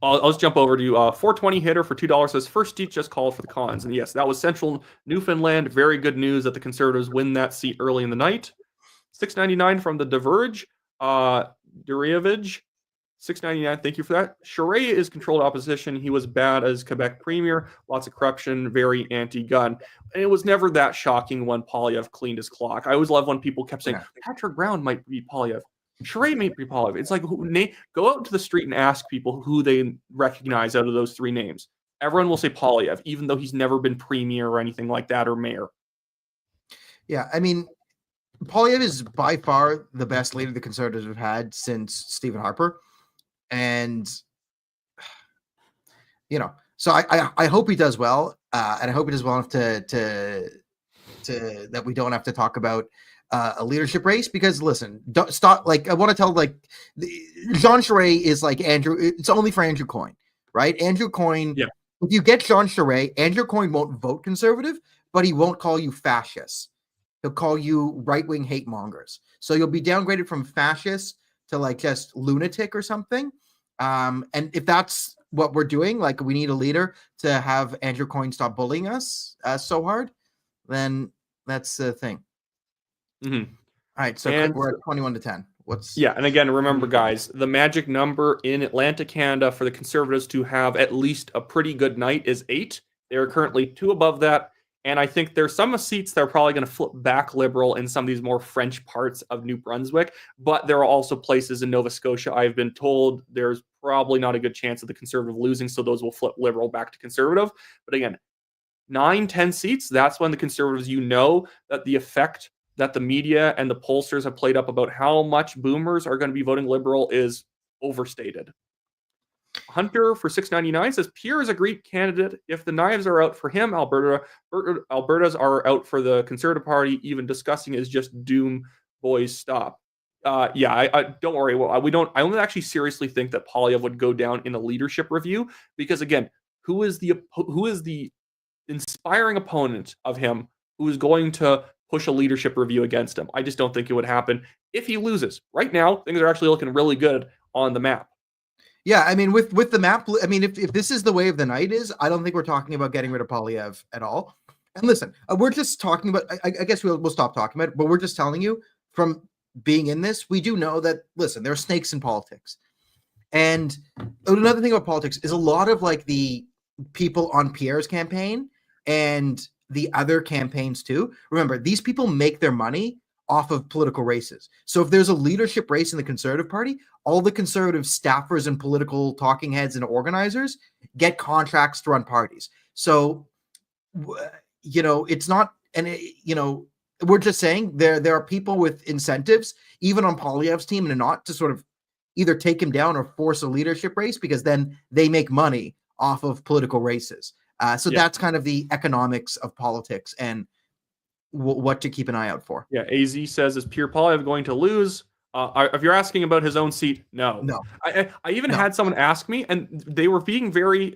I'll just jump over to you. 420 hitter for $2 says first seat just called for the Cons, and yes, that was Central Newfoundland. Very good news that the Conservatives win that seat early in the night. 699 from the Diverge. Durievich, 699. Thank you for that. Charest is controlled opposition. He was bad as Quebec premier. Lots of corruption. Very anti-gun. And it was never that shocking when Polyev cleaned his clock. I always love when people kept saying Patrick Brown might be Polyev. Charest might be Polyev. It's like go out to the street and ask people who they recognize out of those three names. Everyone will say Polyev, even though he's never been premier or anything like that or mayor. Yeah, I mean, Polyev is by far the best leader the Conservatives have had since Stephen Harper, and so I hope he does well, and I hope he does well enough to that we don't have to talk about a leadership race, because listen, don't stop. Like, I want to tell, like, Jean Charest is like Andrew. It's only for Andrew Coyne, right? Andrew Coyne. Yeah. If you get Jean Charest, Andrew Coyne won't vote Conservative, but he won't call you fascists. He'll call you right-wing hate mongers. So you'll be downgraded from fascist to like just lunatic or something. And if that's what we're doing, like, we need a leader to have Andrew Coyne stop bullying us so hard, then that's the thing. Mm-hmm. All right, so we're at 21-10. And again, remember, guys, the magic number in Atlantic, Canada for the Conservatives to have at least a pretty good night is 8. They are currently 2 above that. And I think there's some seats that are probably going to flip back Liberal in some of these more French parts of New Brunswick. But there are also places in Nova Scotia, I've been told, there's probably not a good chance of the Conservative losing. So those will flip Liberal back to Conservative. But again, 9-10 seats, that's when the Conservatives, that the effect that the media and the pollsters have played up about how much boomers are going to be voting Liberal is overstated. Hunter for 699 says Pierre is a great candidate. If the knives are out for him, Alberta's are out for the Conservative Party. Even discussing is just doom. Boys, stop. I don't worry. Well, we don't. I don't actually seriously think that Polyev would go down in a leadership review, because again, who is the inspiring opponent of him who is going to push a leadership review against him? I just don't think it would happen if he loses. Right now, things are actually looking really good on the map. Yeah, I mean, with the map, I mean, if this is the way of the night is, I don't think we're talking about getting rid of Polyev at all. And listen, we're just talking about, I guess we'll stop talking about it, but we're just telling you from being in this, we do know that, listen, there are snakes in politics. And another thing about politics is a lot of like the people on Pierre's campaign and the other campaigns too. Remember, these people make their money off of political races. So if there's a leadership race in the Conservative Party, all the Conservative staffers and political talking heads and organizers get contracts to run parties. So, it's not, and we're just saying there are people with incentives, even on Polyev's team, and not to sort of either take him down or force a leadership race, because then they make money off of political races. That's kind of the economics of politics and what to keep an eye out for. Yeah, AZ says, is Pierre Polyev going to lose? If you're asking about his own seat, no. I even had someone ask me, and they were being very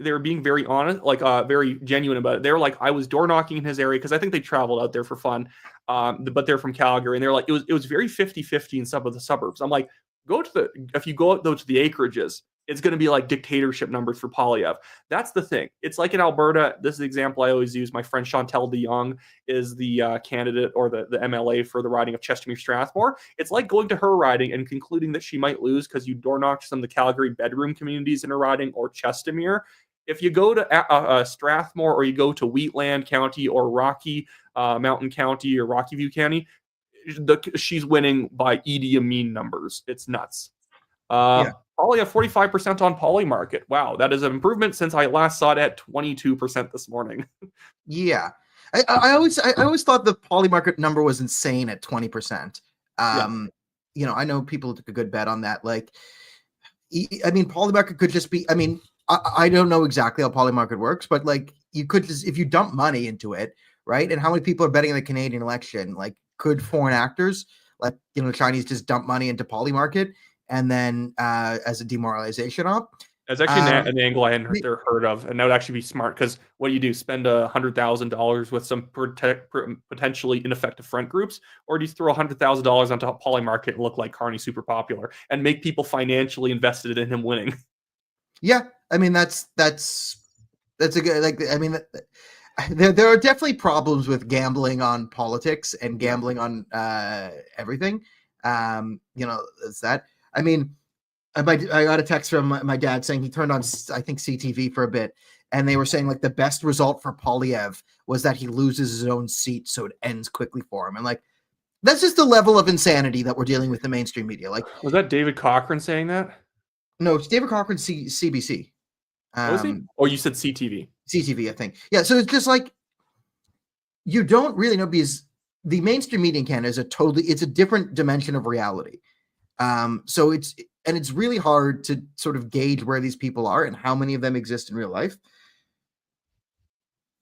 honest, like very genuine about it. They were like, I was door knocking in his area, because I think they traveled out there for fun, but they're from Calgary, and they're like, it was very 50-50 in some of the suburbs. I'm like, if you go out though to the acreages, it's going to be like dictatorship numbers for Polyev. That's the thing. It's like in Alberta. This is the example I always use. My friend Chantal de Jong is the candidate, or the MLA for the riding of Chestermere Strathmore. It's like going to her riding and concluding that she might lose because you door knocked some of the Calgary bedroom communities in her riding, or Chestermere. If you go to Strathmore, or you go to Wheatland County, or Rocky Mountain County, or Rocky View County, she's winning by Idi Amin numbers. It's nuts. Probably a 45% on Poly Market. Wow, that is an improvement since I last saw it at 22% this morning. Yeah, I always thought the Poly Market number was insane at 20%. I know people took a good bet on that. Like, I mean, Polymarket could just be. I mean, I don't know exactly how Polymarket works, but like you could just if you dump money into it, right? And how many people are betting in the Canadian election? Like, could foreign actors, like Chinese, just dump money into Polymarket and then as a demoralization op? It's actually an angle I hadn't heard of, and that would actually be smart because what do? Spend $100,000 with some potentially ineffective front groups, or do you throw $100,000 onto Polymarket and look like Carney's super popular and make people financially invested in him winning? Yeah, I mean that's a good I mean there are definitely problems with gambling on politics and gambling on everything. It's that. I mean, I got a text from my dad saying he turned on I think CTV for a bit, and they were saying like the best result for Polyev was that he loses his own seat, so it ends quickly for him. And like that's just the level of insanity that we're dealing with in the mainstream media. Like, was that David Cochran saying that? No, it's David Cochran, CBC. Was he? Oh, you said CTV. CTV, I think. Yeah, so it's just like you don't really know because the mainstream media in Canada is it's a different dimension of reality. So it's really hard to sort of gauge where these people are and how many of them exist in real life.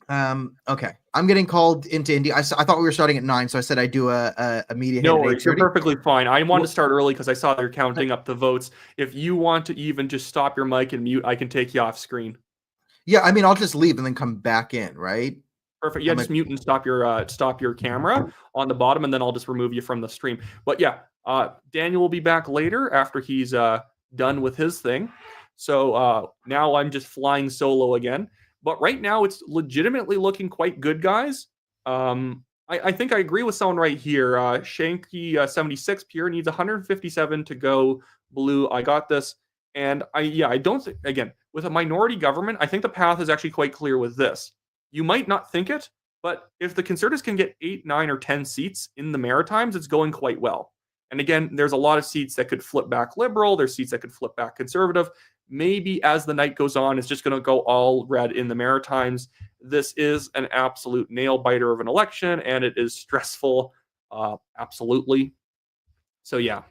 Okay, I'm getting called into India. I thought we were starting at 9, so I said I'd do a media. No worries, you're perfectly fine. I wanted to start early because I saw they're counting up the votes. If you want to even just stop your mic and mute, I can take you off screen. Yeah, I mean, I'll just leave and then come back in, right? Perfect. Yeah, just mute and stop your camera on the bottom, and then I'll just remove you from the stream. But yeah, Daniel will be back later after he's done with his thing. So now I'm just flying solo again. But right now it's legitimately looking quite good, guys. I think I agree with someone right here. Shanky 76 Pure needs 157 to go blue. I got this. And I don't think, again, with a minority government, I think the path is actually quite clear with this. You might not think it, but if the Conservatives can get 8, 9, or 10 seats in the Maritimes, it's going quite well. And again, there's a lot of seats that could flip back Liberal. There's seats that could flip back Conservative. Maybe as the night goes on, it's just going to go all red in the Maritimes. This is an absolute nail biter of an election, and it is stressful, absolutely. So yeah,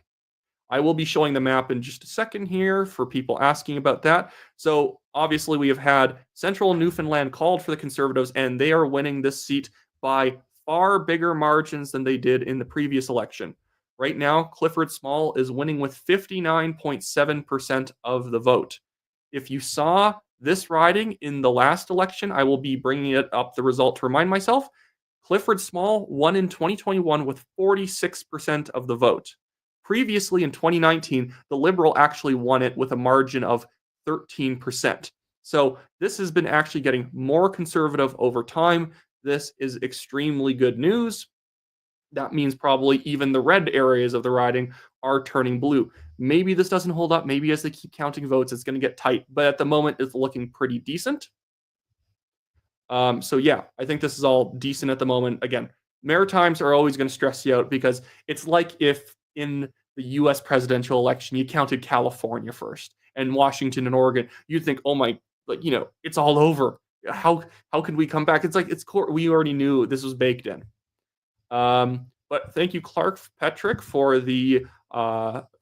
I will be showing the map in just a second here for people asking about that. So obviously we have had Central Newfoundland called for the Conservatives, and they are winning this seat by far bigger margins than they did in the previous election. Right now, Clifford Small is winning with 59.7% of the vote. If you saw this riding in the last election, I will be bringing it up the result to remind myself. Clifford Small won in 2021 with 46% of the vote. Previously in 2019, the Liberal actually won it with a margin of 13%. So this has been actually getting more conservative over time. This is extremely good news. That means probably even the red areas of the riding are turning blue. Maybe this doesn't hold up. Maybe as they keep counting votes, it's going to get tight. But at the moment, it's looking pretty decent. So yeah, I think this is all decent at the moment. Again, Maritimes are always going to stress you out because it's like if in the U.S. presidential election you counted California first and Washington and Oregon, you'd think, oh my, it's all over. How can we come back? It's like we already knew this was baked in. But thank you, Clark Petrick, for the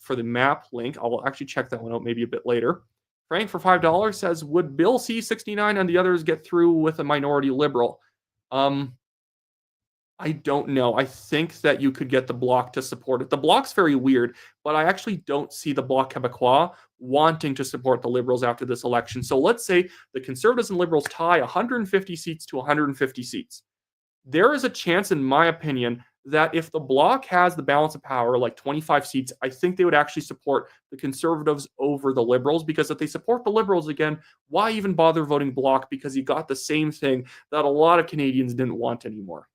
map link. I'll actually check that one out maybe a bit later. Frank for $5 says, would Bill C-69 and the others get through with a minority Liberal? I don't know. I think that you could get the Bloc to support it. The Bloc's very weird, but I actually don't see the Bloc Québécois wanting to support the Liberals after this election. So let's say the Conservatives and Liberals tie 150 seats to 150 seats. There is a chance, in my opinion, that if the Bloc has the balance of power, like 25 seats, I think they would actually support the Conservatives over the Liberals, because if they support the Liberals again, why even bother voting Bloc? Because you got the same thing that a lot of Canadians didn't want anymore.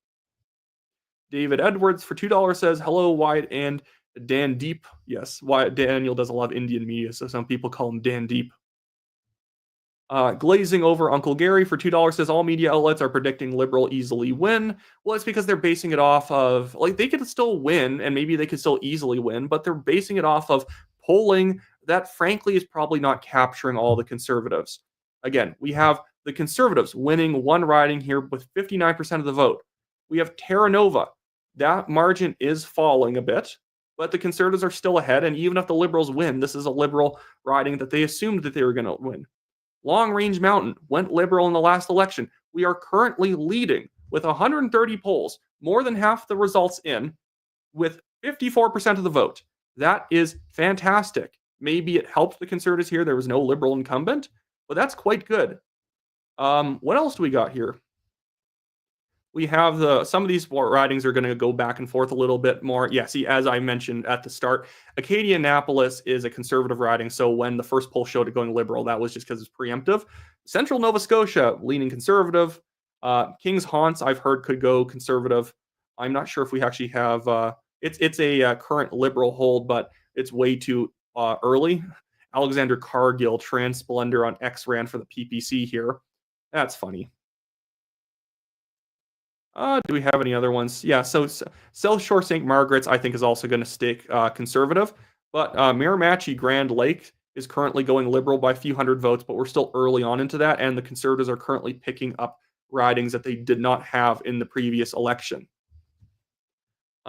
David Edwards for $2 says, hello, Wyatt and Dan Deep. Yes, Wyatt Daniel does a lot of Indian media, so some people call him Dan Deep. Glazing over Uncle Gary for $2 says all media outlets are predicting Liberal easily win. Well, it's because they're basing it off of, they could still win and maybe they could still easily win, but they're basing it off of polling that frankly is probably not capturing all the Conservatives. Again, we have the Conservatives winning one riding here with 59% of the vote. We have Terra Nova. That margin is falling a bit. but the Conservatives are still ahead. And even if the Liberals win, this is a Liberal riding that they assumed that they were going to win. Long Range Mountain went Liberal in the last election. We are currently leading with 130 polls, more than half the results in, with 54% of the vote. That is fantastic. Maybe it helped the Conservatives here. There was no Liberal incumbent, but that's quite good. What else do we got here? We have some of these ridings are going to go back and forth a little bit more. Yeah, see, as I mentioned at the start, Acadia-Annapolis is a Conservative riding. So when the first poll showed it going Liberal, that was just because it's preemptive. Central Nova Scotia, leaning Conservative. Kings Haunts, I've heard, could go Conservative. I'm not sure if we actually have. It's a current Liberal hold, but it's way too early. Alexander Cargill, Transplender on X ran for the PPC here. That's funny. Do we have any other ones? Yeah, so South Shore St. Margaret's, I think, is also going to stay Conservative. But Miramichi Grand Lake is currently going Liberal by a few hundred votes, but we're still early on into that. And the Conservatives are currently picking up ridings that they did not have in the previous election.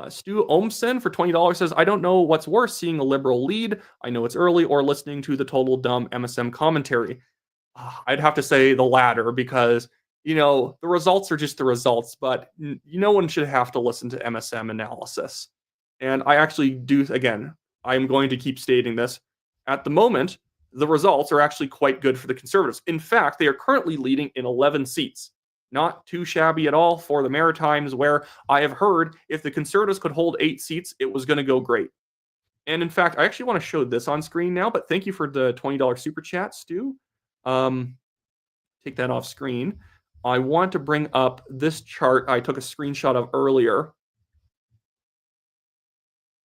Stu Omsen for $20 says, I don't know what's worse, seeing a Liberal lead, I know it's early, or listening to the total dumb MSM commentary. I'd have to say the latter because, the results are just the results, but no one should have to listen to MSM analysis. And I actually do, again, I'm going to keep stating this. At the moment, the results are actually quite good for the Conservatives. In fact, they are currently leading in 11 seats. Not too shabby at all for the Maritimes, where I have heard if the Conservatives could hold 8 seats, it was going to go great. And in fact, I actually want to show this on screen now, but thank you for the $20 super chat, Stu. Take that off screen. I want to bring up this chart I took a screenshot of earlier.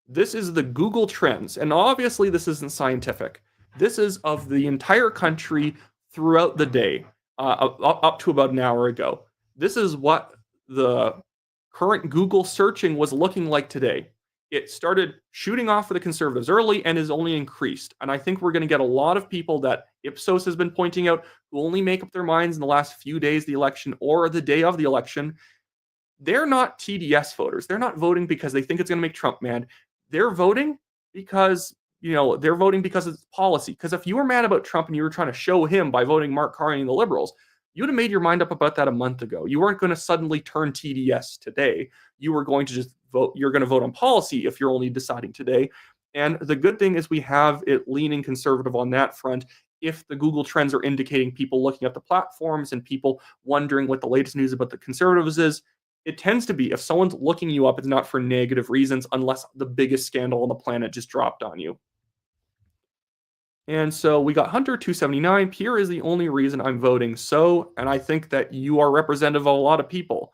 This is the Google Trends, and obviously this isn't scientific. This is of the entire country throughout the day, up to about an hour ago. This is what the current Google searching was looking like today. It started shooting off for the Conservatives early and has only increased. And I think we're going to get a lot of people that Ipsos has been pointing out who only make up their minds in the last few days of the election or the day of the election. They're not TDS voters. They're not voting because they think it's going to make Trump mad. They're voting because, they're voting because of policy. Because if you were mad about Trump and you were trying to show him by voting Mark Carney and the Liberals, you'd have made your mind up about that a month ago. You weren't going to suddenly turn TDS today. You were going to just vote. You're going to vote on policy if you're only deciding today. And the good thing is we have it leaning Conservative on that front. If the Google Trends are indicating people looking at the platforms and people wondering what the latest news about the Conservatives is, it tends to be if someone's looking you up, it's not for negative reasons unless the biggest scandal on the planet just dropped on you. And so we got Hunter 279. Pierre is the only reason I'm voting so, and I think that you are representative of a lot of people.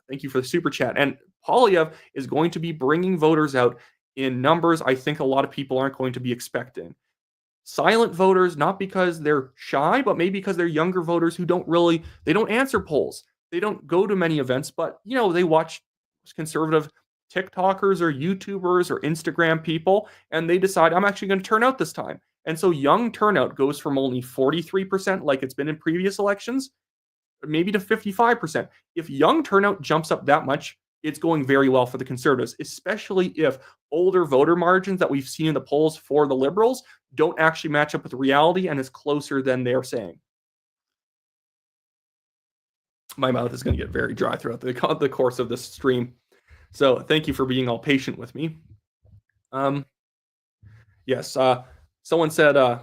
Thank you for the super chat. And Polyev is going to be bringing voters out in numbers I think a lot of people aren't going to be expecting. Silent voters, not because they're shy, but maybe because they're younger voters who they don't answer polls. They don't go to many events, but, they watch conservative TikTokers or YouTubers or Instagram people, and they decide, I'm actually going to turn out this time. And so young turnout goes from only 43%, like it's been in previous elections, maybe to 55%. If young turnout jumps up that much, it's going very well for the Conservatives, especially if older voter margins that we've seen in the polls for the Liberals don't actually match up with reality and is closer than they're saying. My mouth is going to get very dry throughout the course of this stream. So thank you for being all patient with me. Yes, someone said,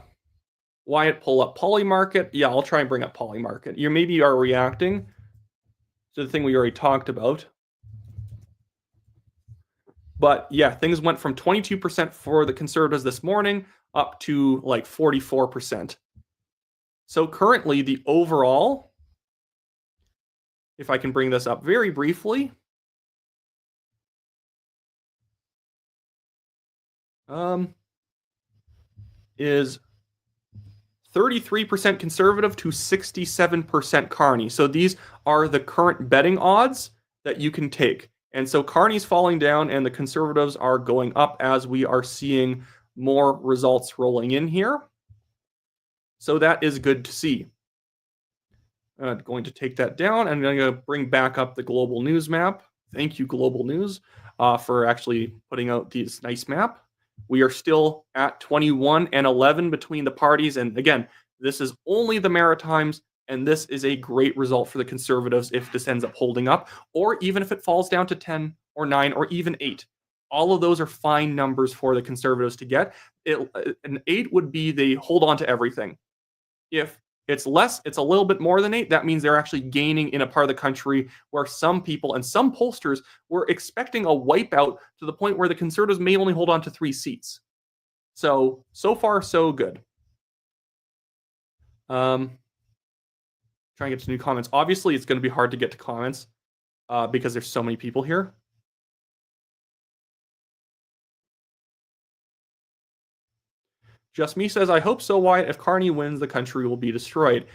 Wyatt, pull up Polymarket. Yeah, I'll try and bring up Polymarket. Maybe you are reacting to the thing we already talked about. But yeah, things went from 22% for the Conservatives this morning up to like 44%. So currently the overall, if I can bring this up very briefly, is 33% Conservative to 67% Carney. So these are the current betting odds that you can take. And so Carney's falling down and the Conservatives are going up as we are seeing more results rolling in here. So that is good to see. I'm going to take that down. I'm going to bring back up the global news map. Thank you, Global News, for actually putting out this nice map. We are still at 21 and 11 between the parties. And again, this is only the Maritimes, and this is a great result for the Conservatives if this ends up holding up, or even if it falls down to 10 or 9 or even 8. All of those are fine numbers for the Conservatives to get. An 8 would be they hold on to everything. If it's less, it's a little bit more than 8. That means they're actually gaining in a part of the country where some people and some pollsters were expecting a wipeout to the point where the Conservatives may only hold on to 3 seats. So far, so good. Trying to get to new comments. Obviously, it's going to be hard to get to comments because there's so many people here. Just Me says, I hope so, Wyatt. If Carney wins, the country will be destroyed.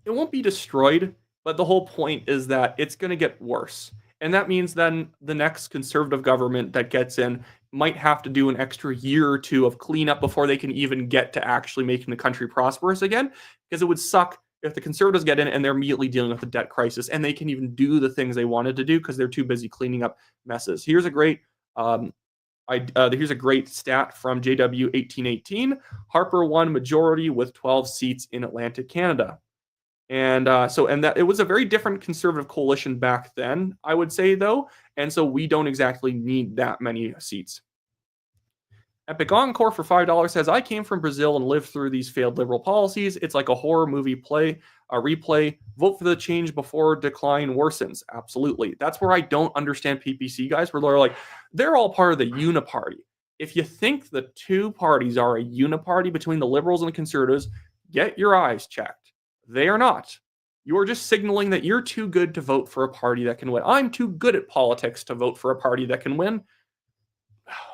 It won't be destroyed, but the whole point is that it's going to get worse. And that means then the next conservative government that gets in might have to do an extra year or 2 of cleanup before they can even get to actually making the country prosperous again. Because it would suck if the Conservatives get in and they're immediately dealing with the debt crisis and they can even do the things they wanted to do because they're too busy cleaning up messes. Here's a great here's a great stat from JW 1818. Harper won majority with 12 seats in Atlantic Canada. And that it was a very different conservative coalition back then, I would say, though. And so we don't exactly need that many seats. Epic Encore for $5 says, I came from Brazil and lived through these failed liberal policies. It's like a horror movie replay. Vote for the change before decline worsens. Absolutely. That's where I don't understand PPC guys, where they're like, they're all part of the uniparty. If you think the two parties are a uniparty between the liberals and the conservatives, get your eyes checked. They are not. You're just signaling that you're too good to vote for a party that can win. I'm too good at politics to vote for a party that can win.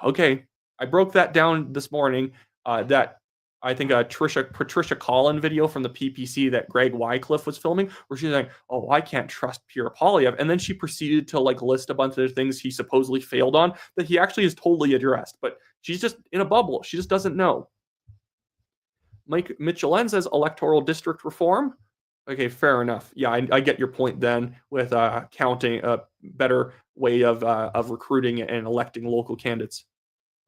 Okay. I broke that down this morning. That I think a Patricia Collin video from the PPC that Greg Wycliffe was filming, where she's like, "Oh, I can't trust Pierre Poilievre," and then she proceeded to list a bunch of the things he supposedly failed on that he actually is totally addressed. But she's just in a bubble. She just doesn't know. Mike Michelin says electoral district reform. Okay, fair enough. Yeah, I get your point then with counting a better way of recruiting and electing local candidates.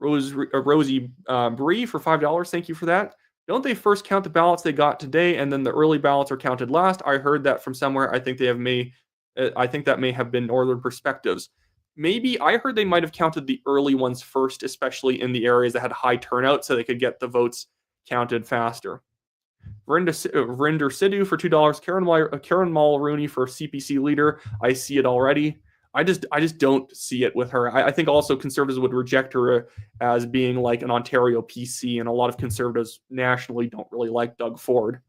Rosie Bree for $5. Thank you for that. Don't they first count the ballots they got today, and then the early ballots are counted last? I heard that from somewhere. I think that may have been Northern Perspectives. Maybe I heard they might have counted the early ones first, especially in the areas that had high turnout, so they could get the votes counted faster. Verinder Sidhu for $2. Karen Mulrooney for CPC leader. I see it already. I just don't see it with her. I think also conservatives would reject her as being like an Ontario PC, and a lot of conservatives nationally don't really like Doug Ford.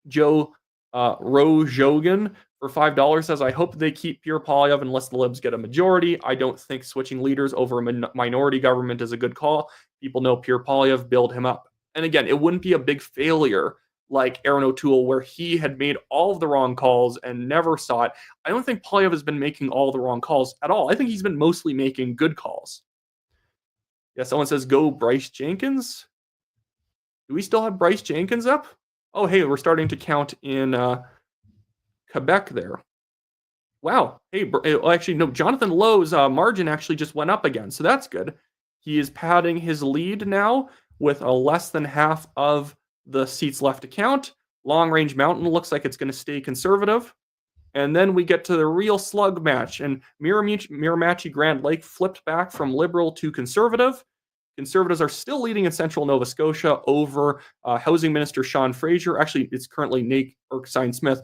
Joe Rojogan for $5 says, I hope they keep Pierre Poilievre unless the Libs get a majority. I don't think switching leaders over a minority government is a good call. People know Pierre Poilievre, build him up. And again, it wouldn't be a big failure like Aaron O'Toole, where he had made all of the wrong calls and never saw it. I don't think Poilievre has been making all the wrong calls at all. I think he's been mostly making good calls. Yeah, someone says, go Bryce Jenkins. Do we still have Bryce Jenkins up? Oh, hey, we're starting to count in Quebec there. Wow. Hey, actually, no, Jonathan Lowe's margin actually just went up again, so that's good. He is padding his lead now with a less than half of the seats left to count. Long Range Mountain looks like it's going to stay conservative. And then we get to the real slug match. And Miramichi Grand Lake flipped back from liberal to conservative. Conservatives are still leading in central Nova Scotia over Housing Minister Sean Fraser. Actually, it's currently Nate Erskine-Smith.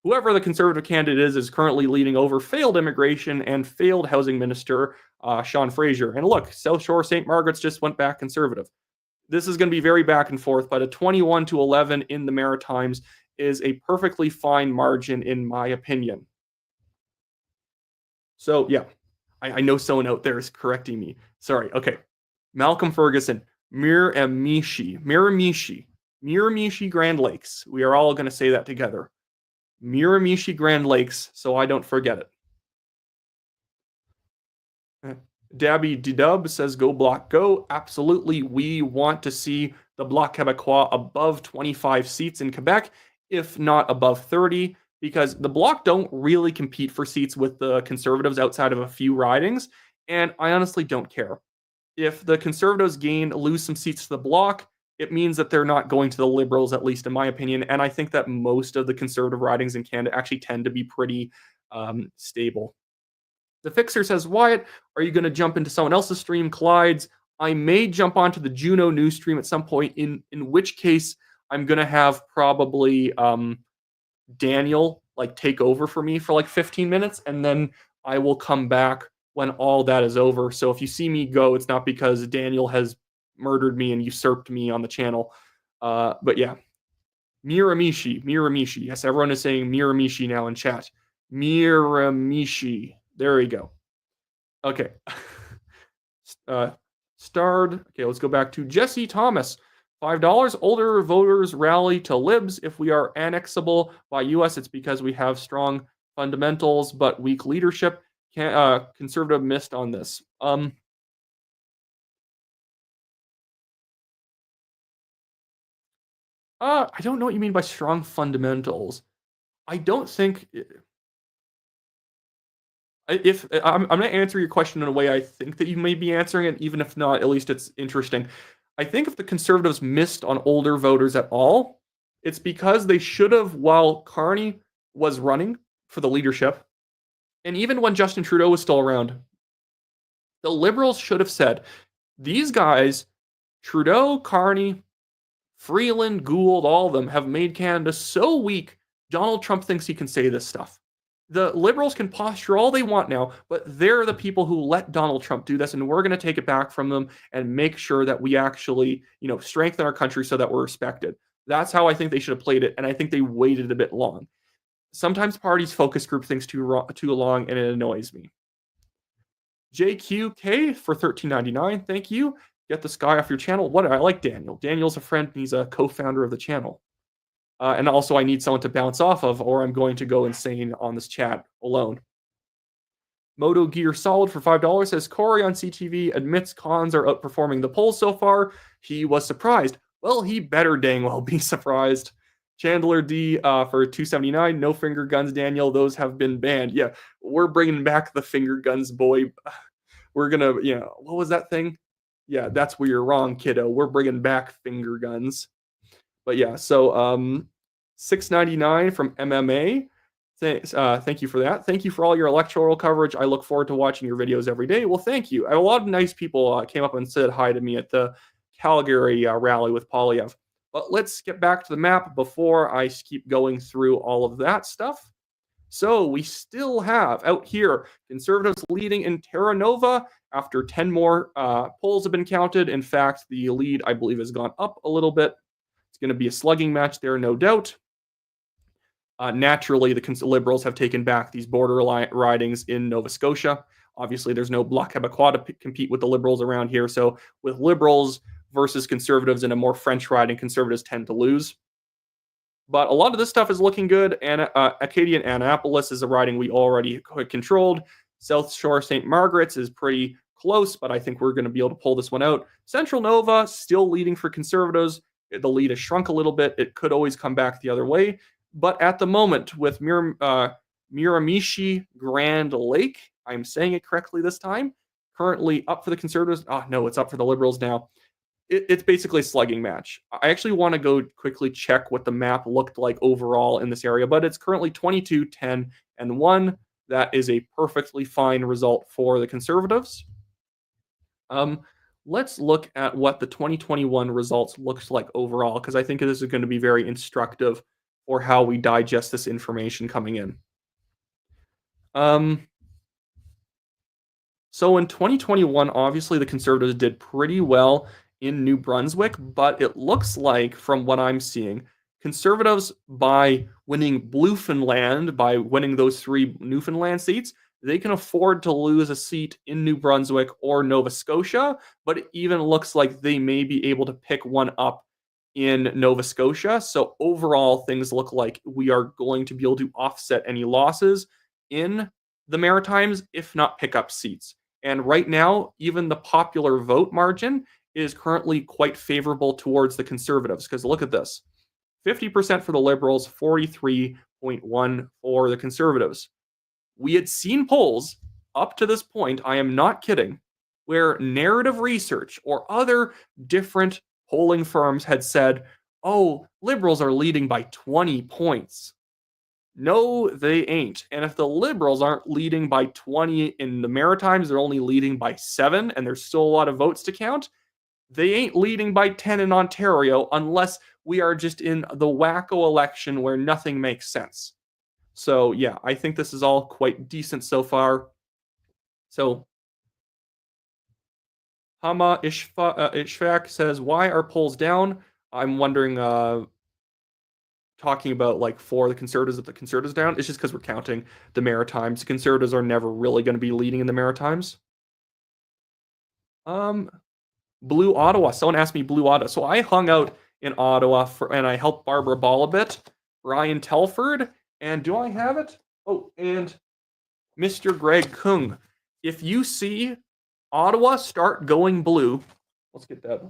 Whoever the conservative candidate is currently leading over failed immigration and failed Housing Minister Sean Fraser. And look, South Shore St. Margaret's just went back conservative. This is going to be very back and forth, but a 21-11 in the Maritimes is a perfectly fine margin, in my opinion. So, yeah, I know someone out there is correcting me. Sorry. Okay. Malcolm Ferguson, Miramichi Grand Lakes. We are all going to say that together. Miramichi Grand Lakes, so I don't forget it. Dabby Dub says, go Bloc go. Absolutely. We want to see the Bloc Québécois above 25 seats in Quebec, if not above 30. because the Bloc don't really compete for seats with the Conservatives outside of a few ridings, and I honestly don't care. If the Conservatives lose some seats to the Bloc, it means that they're not going to the Liberals, at least in my opinion. And I think that most of the Conservative ridings in Canada actually tend to be pretty stable. The Fixer says, Wyatt, are you going to jump into someone else's stream? Collides. I may jump onto the Juno news stream at some point, in which case I'm going to have probably Daniel take over for me for 15 minutes, and then I will come back when all that is over. So if you see me go, it's not because Daniel has murdered me and usurped me on the channel. But yeah, Miramichi. Yes, everyone is saying Miramichi now in chat. Miramichi. There we go. Okay. Starred. Okay, let's go back to Jesse Thomas. $5. Older voters rally to libs. If we are annexable by U.S., it's because we have strong fundamentals but weak leadership. Conservative missed on this. I don't know what you mean by strong fundamentals. I don't think. If I'm going to answer your question in a way I think that you may be answering it, even if not, at least it's interesting. I think if the Conservatives missed on older voters at all, it's because they should have, while Carney was running for the leadership, and even when Justin Trudeau was still around, the Liberals should have said, these guys, Trudeau, Carney, Freeland, Gould, all of them have made Canada so weak, Donald Trump thinks he can say this stuff. The Liberals can posture all they want now, but they're the people who let Donald Trump do this, and we're going to take it back from them and make sure that we actually, strengthen our country so that we're respected. That's how I think they should have played it, and I think they waited a bit long. Sometimes parties focus group things too long, and it annoys me. JQK for $13.99, thank you. Get the sky off your channel. I like Daniel. Daniel's a friend, and he's a co-founder of the channel. And also, I need someone to bounce off of, or I'm going to go insane on this chat alone. Moto Gear Solid for $5 says, Corey on CTV admits cons are outperforming the polls so far. He was surprised. Well, he better dang well be surprised. Chandler D for $2.79. No finger guns, Daniel. Those have been banned. Yeah, we're bringing back the finger guns, boy. We're going to, what was that thing? Yeah, that's where you're wrong, kiddo. We're bringing back finger guns. But yeah, so $6.99 from MMA. Thank you for that. Thank you for all your electoral coverage. I look forward to watching your videos every day. Well, thank you. A lot of nice people came up and said hi to me at the Calgary rally with Polyev. But let's get back to the map before I keep going through all of that stuff. So we still have out here Conservatives leading in Terra Nova after 10 more polls have been counted. In fact, the lead, I believe, has gone up a little bit. It's going to be a slugging match there, no doubt. Naturally, the Liberals have taken back these border ridings in Nova Scotia. Obviously, there's no Bloc Québécois to compete with the Liberals around here. So with Liberals versus Conservatives in a more French riding, Conservatives tend to lose. But a lot of this stuff is looking good. And Acadian Annapolis is a riding we already controlled. South Shore St. Margaret's is pretty close, but I think we're going to be able to pull this one out. Central Nova still leading for Conservatives. The lead has shrunk a little bit. It could always come back the other way. But at the moment, with Miramichi Grand Lake, I'm saying it correctly this time, currently up for the Conservatives. No, it's up for the Liberals now. It's basically a slugging match. I actually want to go quickly check what the map looked like overall in this area, but it's currently 22, 10, and 1. That is a perfectly fine result for the Conservatives. Let's look at what the 2021 results looks like overall, because I think this is going to be very instructive for how we digest this information coming in. So in 2021, obviously the Conservatives did pretty well in New Brunswick, but it looks like, from what I'm seeing, Conservatives, by winning Bluefenland, by winning those 3 Newfoundland seats, they can afford to lose a seat in New Brunswick or Nova Scotia, but it even looks like they may be able to pick one up in Nova Scotia. So overall, things look like we are going to be able to offset any losses in the Maritimes, if not pick up seats. And right now, even the popular vote margin is currently quite favorable towards the Conservatives, because look at this. 50% for the Liberals, 43 0.1 for the Conservatives. We had seen polls up to this point, I am not kidding, where Narrative Research or other different polling firms had said, oh, Liberals are leading by 20 points. No, they ain't. And if the Liberals aren't leading by 20 in the Maritimes, they're only leading by 7, and there's still a lot of votes to count. They ain't leading by 10 in Ontario unless we are just in the wacko election where nothing makes sense. So, yeah, I think this is all quite decent so far. So, Hama Ishfaq says, why are polls down? I'm wondering, talking about like for the Conservatives, if the Conservatives down, it's just because we're counting the Maritimes. The Conservatives are never really going to be leading in the Maritimes. Blue Ottawa. Someone asked me Blue Ottawa. So I hung out in Ottawa and I helped Barbara Ball a bit. Ryan Telford. And do I have it? Oh, and Mr. Greg Kung. If you see Ottawa start going blue, let's get that.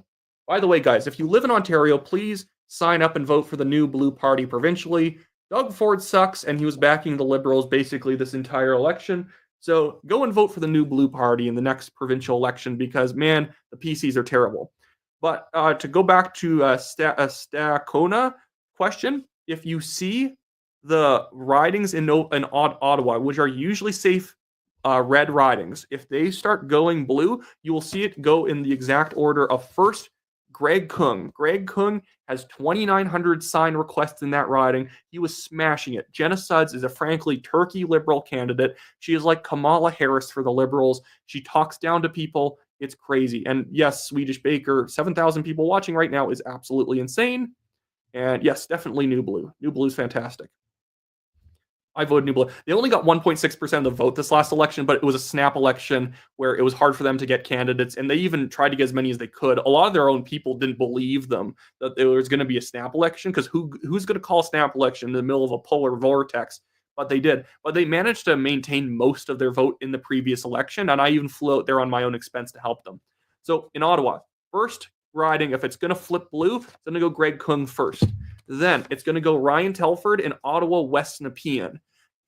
By the way, guys, if you live in Ontario, please sign up and vote for the new Blue Party provincially. Doug Ford sucks, and he was backing the Liberals basically this entire election. So go and vote for the new Blue Party in the next provincial election because, man, the PCs are terrible. But to go back to Stacona question, if you see the ridings in Ottawa, which are usually safe red ridings, if they start going blue, you will see it go in the exact order of first Greg Kung. Greg Kung has 2,900 sign requests in that riding. He was smashing it. Jenna Suds is a frankly turkey Liberal candidate. She is like Kamala Harris for the Liberals. She talks down to people. It's crazy. And yes, Swedish Baker, 7,000 people watching right now is absolutely insane. And yes, definitely New Blue. New Blue is fantastic. I voted New Blue. They only got 1.6% of the vote this last election, but it was a snap election where it was hard for them to get candidates, and they even tried to get as many as they could. A lot of their own people didn't believe them that there was going to be a snap election because who's going to call a snap election in the middle of a polar vortex? But they did. But they managed to maintain most of their vote in the previous election, and I even flew out there on my own expense to help them. So in Ottawa, first riding, if it's going to flip blue, it's going to go Greg Kung first. Then it's going to go Ryan Telford and Ottawa West Nepean.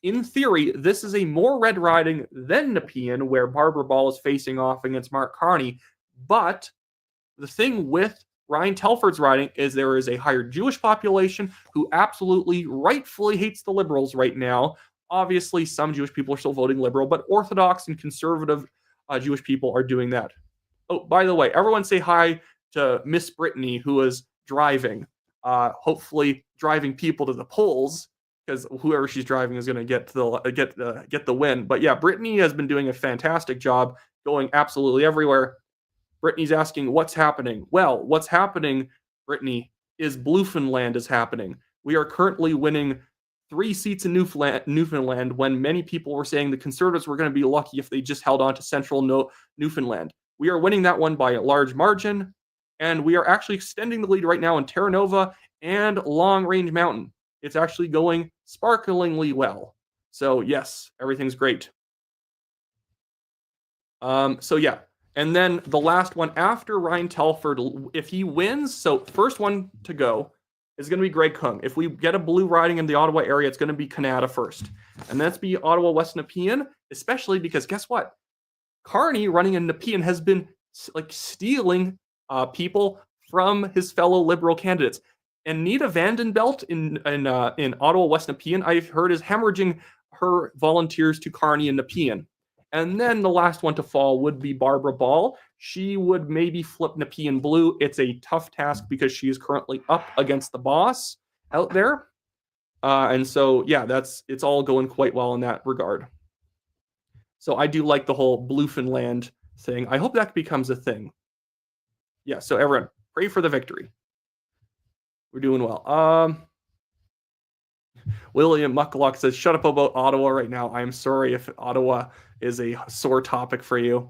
In theory, this is a more red riding than Nepean, where Barbara Ball is facing off against Mark Carney. But the thing with Ryan Telford's riding is there is a higher Jewish population who absolutely rightfully hates the Liberals right now. Obviously, some Jewish people are still voting Liberal, but Orthodox and conservative Jewish people are doing that. Oh, by the way, everyone say hi to Miss Brittany, who is driving. Hopefully driving people to the polls, because whoever she's driving is going to get the win. But yeah, Brittany has been doing a fantastic job, going absolutely everywhere. Brittany's asking, what's happening? Well, what's happening, Brittany, is Bluefenland is happening. We are currently winning 3 seats in Newfoundland when many people were saying the Conservatives were going to be lucky if they just held on to central Newfoundland. We are winning that one by a large margin. And we are actually extending the lead right now in Terra Nova and Long Range Mountain. It's actually going sparklingly well. So yes, everything's great. So yeah. And then the last one after Ryan Telford, if he wins, so first one to go is going to be Greg Kung. If we get a blue riding in the Ottawa area, it's going to be Canada first. And that's be Ottawa West Nepean, especially because guess what? Carney running in Nepean has been like stealing people from his fellow Liberal candidates. And Nita Vandenbelt in Ottawa West Nepean, I've heard, is hemorrhaging her volunteers to Carney and Nepean. And then the last one to fall would be Barbara Ball. She would maybe flip Nepean blue. It's a tough task because she is currently up against the boss out there. And so, yeah, it's all going quite well in that regard. So I do like the whole Bluefenland thing. I hope that becomes a thing. Yeah, so everyone, pray for the victory. We're doing well. William Mucklock says, shut up about Ottawa right now. I'm sorry if Ottawa is a sore topic for you.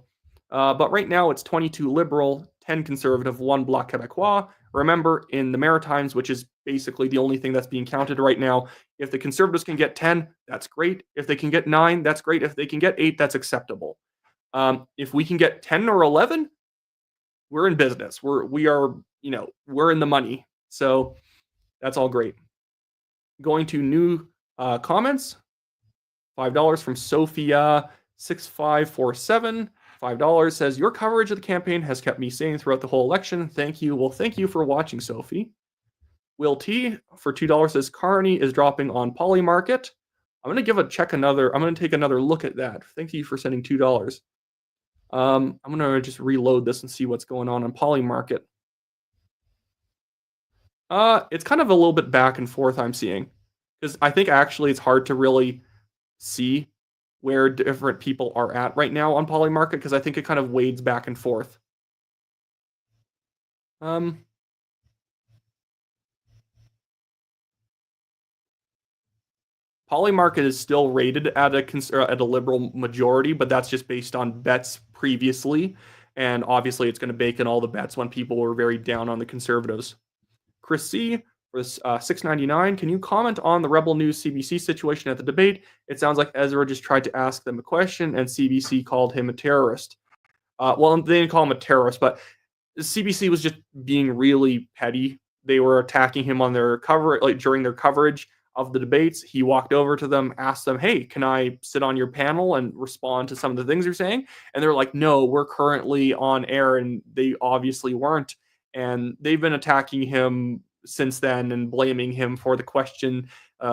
But right now it's 22 Liberal, 10 Conservative, 1 Bloc Québécois. Remember, in the Maritimes, which is basically the only thing that's being counted right now, if the Conservatives can get 10, that's great. If they can get 9, that's great. If they can get 8, that's acceptable. If we can get 10 or 11, we're in business. We're in the money. So that's all great. Going to New Comments? $5 from Sophia6547. $5 says, your coverage of the campaign has kept me sane throughout the whole election. Thank you. Well, thank you for watching, Sophie. Will T for $2 says, Carney is dropping on Polymarket. I'm going to take another look at that. Thank you for sending $2. I'm going to just reload this and see what's going on Polymarket. It's kind of a little bit back and forth I'm seeing. Because I think actually it's hard to really see where different people are at right now on Polymarket, because I think it kind of wades back and forth. Polymarket is still rated at a liberal majority, but that's just based on bets previously, and obviously it's going to bake in all the bets when people were very down on the conservatives. Chris C. was $6.99. Can you comment on the Rebel News CBC situation at the debate? It sounds like Ezra just tried to ask them a question, and CBC called him a terrorist. Well, they didn't call him a terrorist, but CBC was just being really petty. They were attacking him on their cover, like during their coverage of the debates. He walked over to them, asked them, "Hey, can I sit on your panel and respond to some of the things you're saying?" And they're like, "No, we're currently on air," and they obviously weren't. And they've been attacking him since then and blaming him for the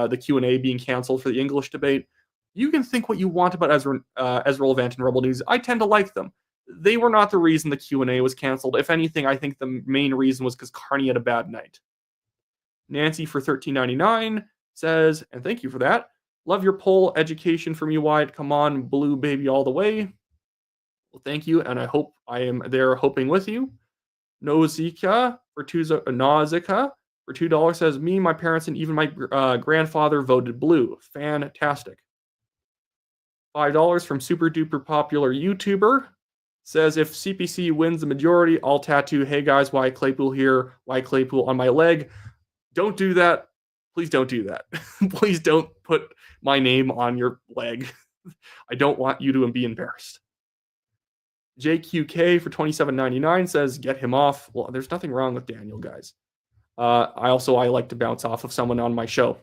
the Q&A being canceled for the English debate. You can think what you want about Ezra Levant and Rebel News. I tend to like them. They were not the reason the Q&A was canceled. If anything, I think the main reason was because Carney had a bad night. Nancy for $13.99 says, and thank you for that, love your poll education from you, Wyatt. Come on, blue baby all the way. Well, thank you, and I hope I am there hoping with you. Nausicaa for $2 says, me, my parents, and even my grandfather voted blue. Fantastic. $5 from super duper popular YouTuber says, if CPC wins the majority, I'll tattoo, hey guys, Wyatt Claypool here, Wyatt Claypool on my leg. Don't do that. Please don't do that. Please don't put my name on your leg. I don't want you to be embarrassed. JQK for $27.99 says, get him off. Well, there's nothing wrong with Daniel, guys. I like to bounce off of someone on my show.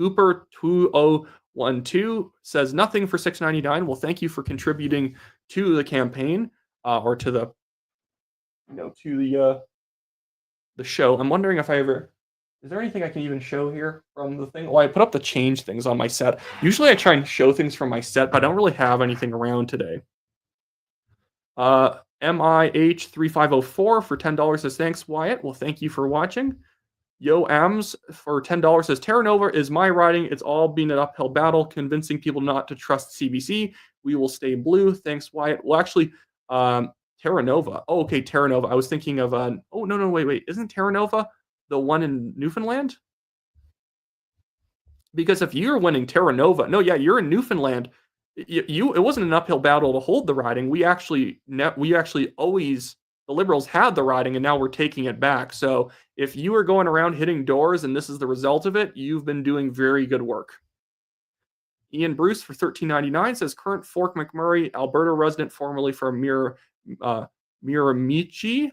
Cooper2012 says, nothing for $6.99. Well, thank you for contributing to the campaign, or to the show. I'm wondering if is there anything I can even show here from the thing? Well, I put up the change things on my set. Usually I try and show things from my set, but I don't really have anything around today. MIH3504 for $10 says, thanks, Wyatt. Well, thank you for watching. Yo Ams for $10 says, Terra Nova is my riding. It's all been an uphill battle, convincing people not to trust CBC. We will stay blue. Thanks, Wyatt. Well, actually, Terra Nova. Oh, okay, Terra Nova. I was thinking of oh, no, wait. Isn't Terra Nova the one in Newfoundland? Because if you're winning Terra Nova, no, yeah, you're in Newfoundland. It wasn't an uphill battle to hold the riding. We actually always, the Liberals had the riding, and now we're taking it back. So if you are going around hitting doors and this is the result of it, you've been doing very good work. Ian Bruce for $13.99 says, current Fort McMurray, Alberta resident, formerly from Miramichi.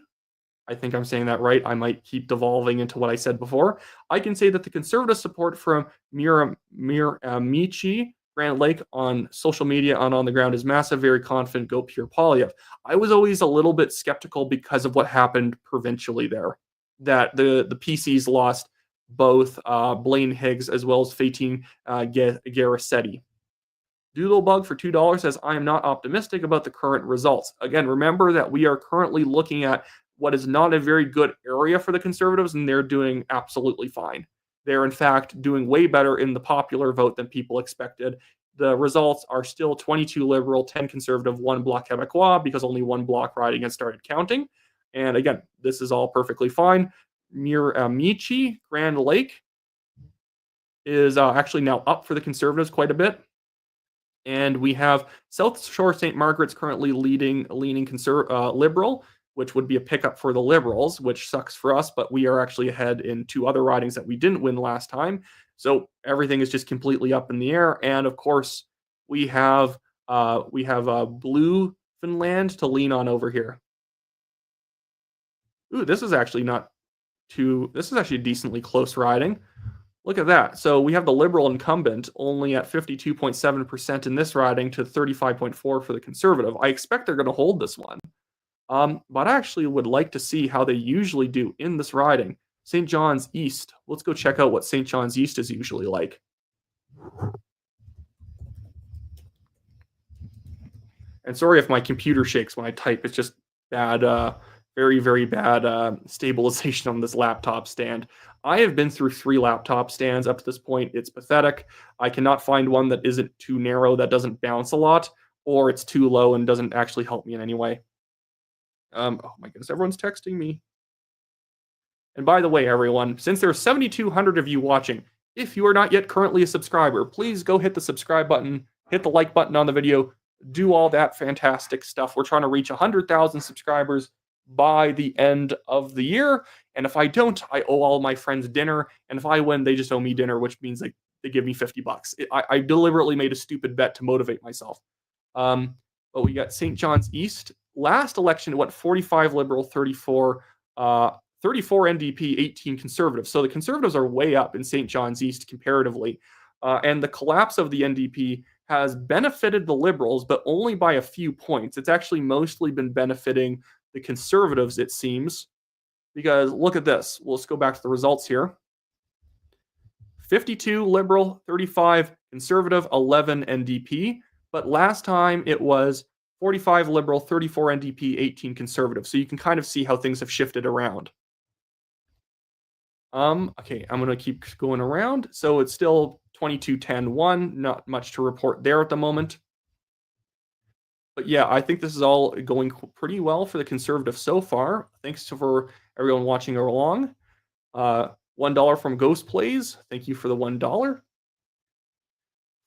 I think I'm saying that right. I might keep devolving into what I said before. I can say that the conservative support from Miramichi, Grand Lake, on social media and on the ground is massive. Very confident. Go Pure Polyev. I was always a little bit skeptical because of what happened provincially there. That the PCs lost both Blaine Higgs as well as Fatine Garisetti. Doodlebug for $2 says, I am not optimistic about the current results. Again, remember that we are currently looking at what is not a very good area for the Conservatives, and they're doing absolutely fine. They're, in fact, doing way better in the popular vote than people expected. The results are still 22 Liberal, 10 Conservative, 1 Bloc Québécois, because only one bloc riding had started counting. And again, this is all perfectly fine. Miramichi, Grand Lake, is actually now up for the Conservatives quite a bit. And we have South Shore St. Margaret's currently leaning Liberal, which would be a pickup for the Liberals, which sucks for us, but we are actually ahead in 2 other ridings that we didn't win last time. So everything is just completely up in the air. And of course, we have blue Finland to lean on over here. Ooh, this is actually a decently close riding. Look at that. So we have the Liberal incumbent only at 52.7% in this riding to 35.4 for the Conservative. I expect they're going to hold this one. But I actually would like to see how they usually do in this riding. St. John's East. Let's go check out what St. John's East is usually like. And sorry if my computer shakes when I type. It's just bad, very, very bad stabilization on this laptop stand. I have been through 3 laptop stands up to this point. It's pathetic. I cannot find one that isn't too narrow, that doesn't bounce a lot, or it's too low and doesn't actually help me in any way. Oh my goodness, everyone's texting me. And by the way, everyone, since there's 7,200 of you watching, if you are not yet currently a subscriber, please go hit the subscribe button, hit the like button on the video, do all that fantastic stuff. We're trying to reach 100,000 subscribers by the end of the year. And if I don't, I owe all my friends dinner. And if I win, they just owe me dinner, which means like they give me $50. I deliberately made a stupid bet to motivate myself. But we got St. John's East. Last election, what, 45 Liberal, 34 NDP, 18 Conservative. So the Conservatives are way up in St. John's East comparatively. And the collapse of the NDP has benefited the Liberals, but only by a few points. It's actually mostly been benefiting the Conservatives, it seems. Because look at this. Let's go back to the results here. 52 Liberal, 35 Conservative, 11 NDP. But last time it was 45 Liberal, 34 NDP, 18 Conservative. So you can kind of see how things have shifted around. Okay, I'm going to keep going around. So it's still 22-10-1. Not much to report there at the moment. But yeah, I think this is all going pretty well for the Conservative so far. Thanks for everyone watching along. $1 from Ghost Plays. Thank you for the $1.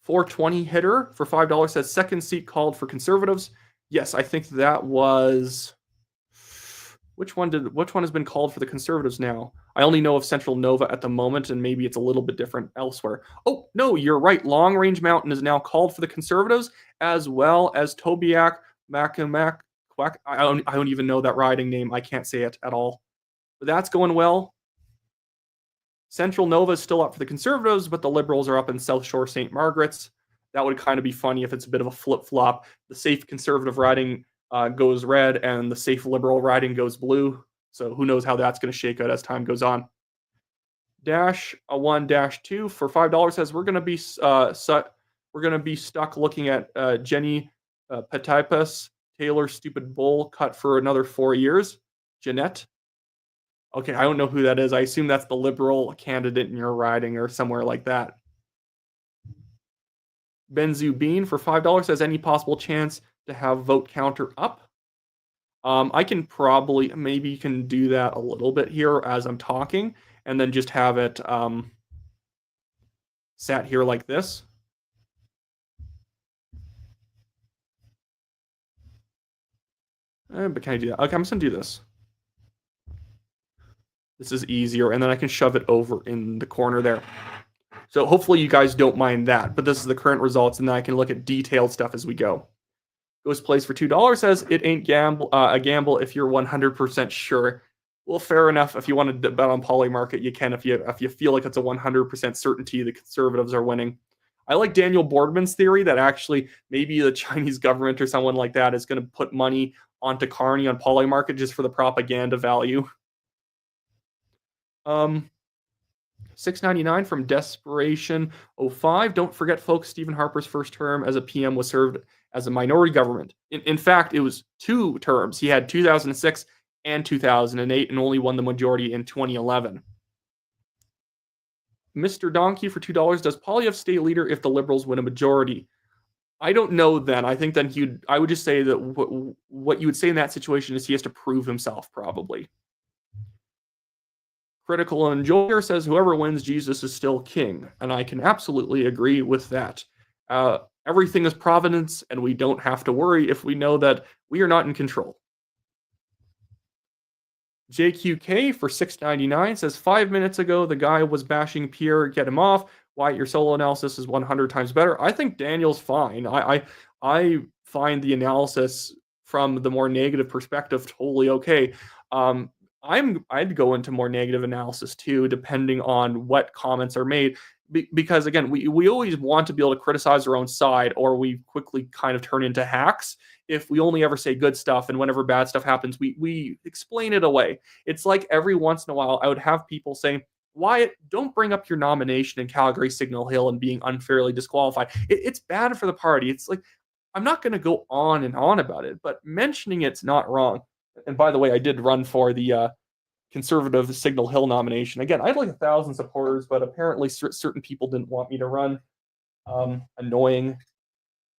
420 hitter for $5 says second seat called for Conservatives. Yes, I think that was... Which one has been called for the Conservatives now? I only know of Central Nova at the moment, and maybe it's a little bit different elsewhere. Oh, no, you're right. Long Range Mountain is now called for the Conservatives, as well as Tobiac, Mackamack, Quack. I don't even know that riding name. I can't say it at all. But that's going well. Central Nova is still up for the Conservatives, but the Liberals are up in South Shore St. Margaret's. That would kind of be funny if it's a bit of a flip-flop. The safe Conservative riding goes red, and the safe Liberal riding goes blue. So who knows how that's going to shake out as time goes on. -1-2 for $5 says we're going to be stuck looking at Jenny Petipas, Taylor Stupid Bull cut for another 4 years. Jeanette. Okay, I don't know who that is. I assume that's the Liberal candidate in your riding or somewhere like that. Benzu Bean for $5 says any possible chance to have vote counter up. I can probably maybe can do that a little bit here as I'm talking, and then just have it sat here like this. But can I do that? Okay, I'm just gonna do this. This is easier, and then I can shove it over in the corner there. So hopefully you guys don't mind that, but this is the current results, and then I can look at detailed stuff as we go. Ghost Plays for $2 says it ain't a gamble if you're 100% sure. Well, fair enough. If you want to bet on Polymarket, you can. If you feel like it's a 100% certainty the Conservatives are winning. I like Daniel Boardman's theory that actually maybe the Chinese government or someone like that is going to put money onto Carney on Polymarket just for the propaganda value. $6.99 from Desperation05. Don't forget, folks, Stephen Harper's first term as a PM was served as a minority government. In fact, it was 2 terms. He had 2006 and 2008 and only won the majority in 2011. Mr. Donkey for $2. Does Poilievre stay leader if the Liberals win a majority? I don't know then. I think then I would just say that what you would say in that situation is he has to prove himself, probably. Critical Enjoyer says whoever wins, Jesus is still king. And I can absolutely agree with that. Everything is providence, and we don't have to worry if we know that we are not in control. JQK for $6.99 says 5 minutes ago the guy was bashing Pierre, get him off. Wyatt, your solo analysis is 100 times better. I think Daniel's fine. I find the analysis from the more negative perspective totally okay. I'd go into more negative analysis too, depending on what comments are made. Because again, we always want to be able to criticize our own side, or we quickly kind of turn into hacks if we only ever say good stuff, and whenever bad stuff happens, we explain it away. It's like every once in a while, I would have people saying, Wyatt, don't bring up your nomination in Calgary Signal Hill and being unfairly disqualified. It's bad for the party. It's like, I'm not going to go on and on about it, but mentioning it's not wrong. And by the way, I did run for the conservative Signal Hill nomination. Again, I had like 1,000 supporters, but apparently certain people didn't want me to run. Annoying.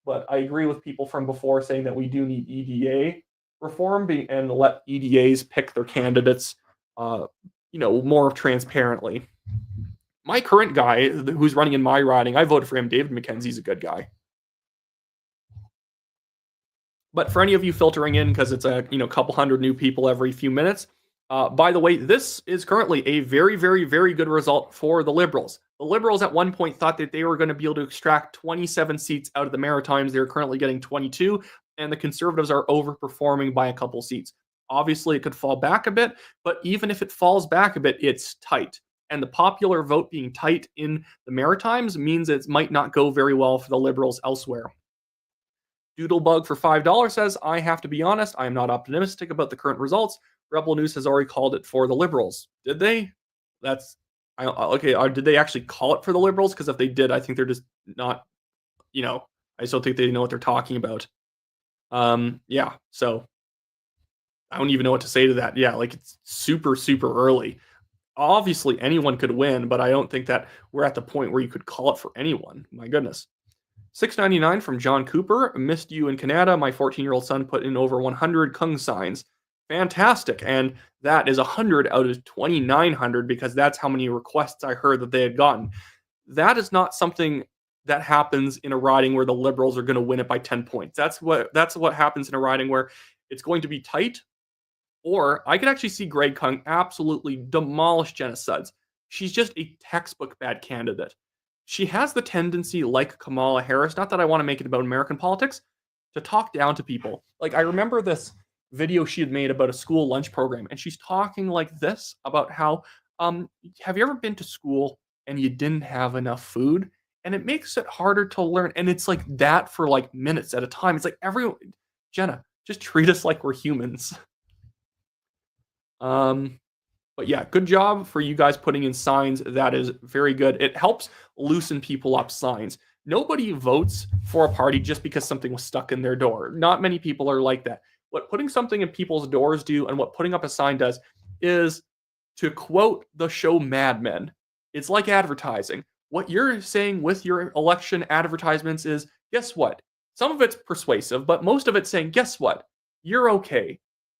But I agree with people from before saying that we do need EDA reform and let EDAs pick their candidates, more transparently. My current guy who's running in my riding, I voted for him. David McKenzie's a good guy. But for any of you filtering in, because it's a couple hundred new people every few minutes, by the way, this is currently a very, very, very good result for the Liberals. The Liberals at one point thought that they were going to be able to extract 27 seats out of the Maritimes. They're currently getting 22, and the Conservatives are overperforming by a couple seats. Obviously, it could fall back a bit, but even if it falls back a bit, it's tight. And the popular vote being tight in the Maritimes means it might not go very well for the Liberals elsewhere. Doodlebug for $5 says, I have to be honest, I am not optimistic about the current results. Rebel News has already called it for the Liberals. Did they? Okay. Did they actually call it for the Liberals? Because if they did, I think they're just not, I still think they know what they're talking about. Yeah, so I don't even know what to say to that. Yeah, like it's super, super early. Obviously, anyone could win, but I don't think that we're at the point where you could call it for anyone. My goodness. $6.99 from John Cooper. Missed you in Canada. My 14-year-old son put in over 100 Kung signs. Fantastic. And that is 100 out of 2,900 because that's how many requests I heard that they had gotten. That is not something that happens in a riding where the Liberals are going to win it by 10 points. That's what happens in a riding where it's going to be tight. Or I could actually see Greg Kung absolutely demolish Jenna Suds. She's just a textbook bad candidate. She has the tendency, like Kamala Harris, not that I want to make it about American politics, to talk down to people. Like, I remember this video she had made about a school lunch program, and she's talking like this about how, have you ever been to school and you didn't have enough food? And it makes it harder to learn. And it's like that for like minutes at a time. It's like Jenna, just treat us like we're humans. But yeah, good job for you guys putting in signs. That is very good. It helps loosen people up. Signs. Nobody votes for a party just because something was stuck in their door. Not many people are like that. What putting something in people's doors do and what putting up a sign does is, to quote the show Mad Men, it's like advertising. What you're saying with your election advertisements is, guess what? Some of it's persuasive, but most of it's saying, guess what? You're okay.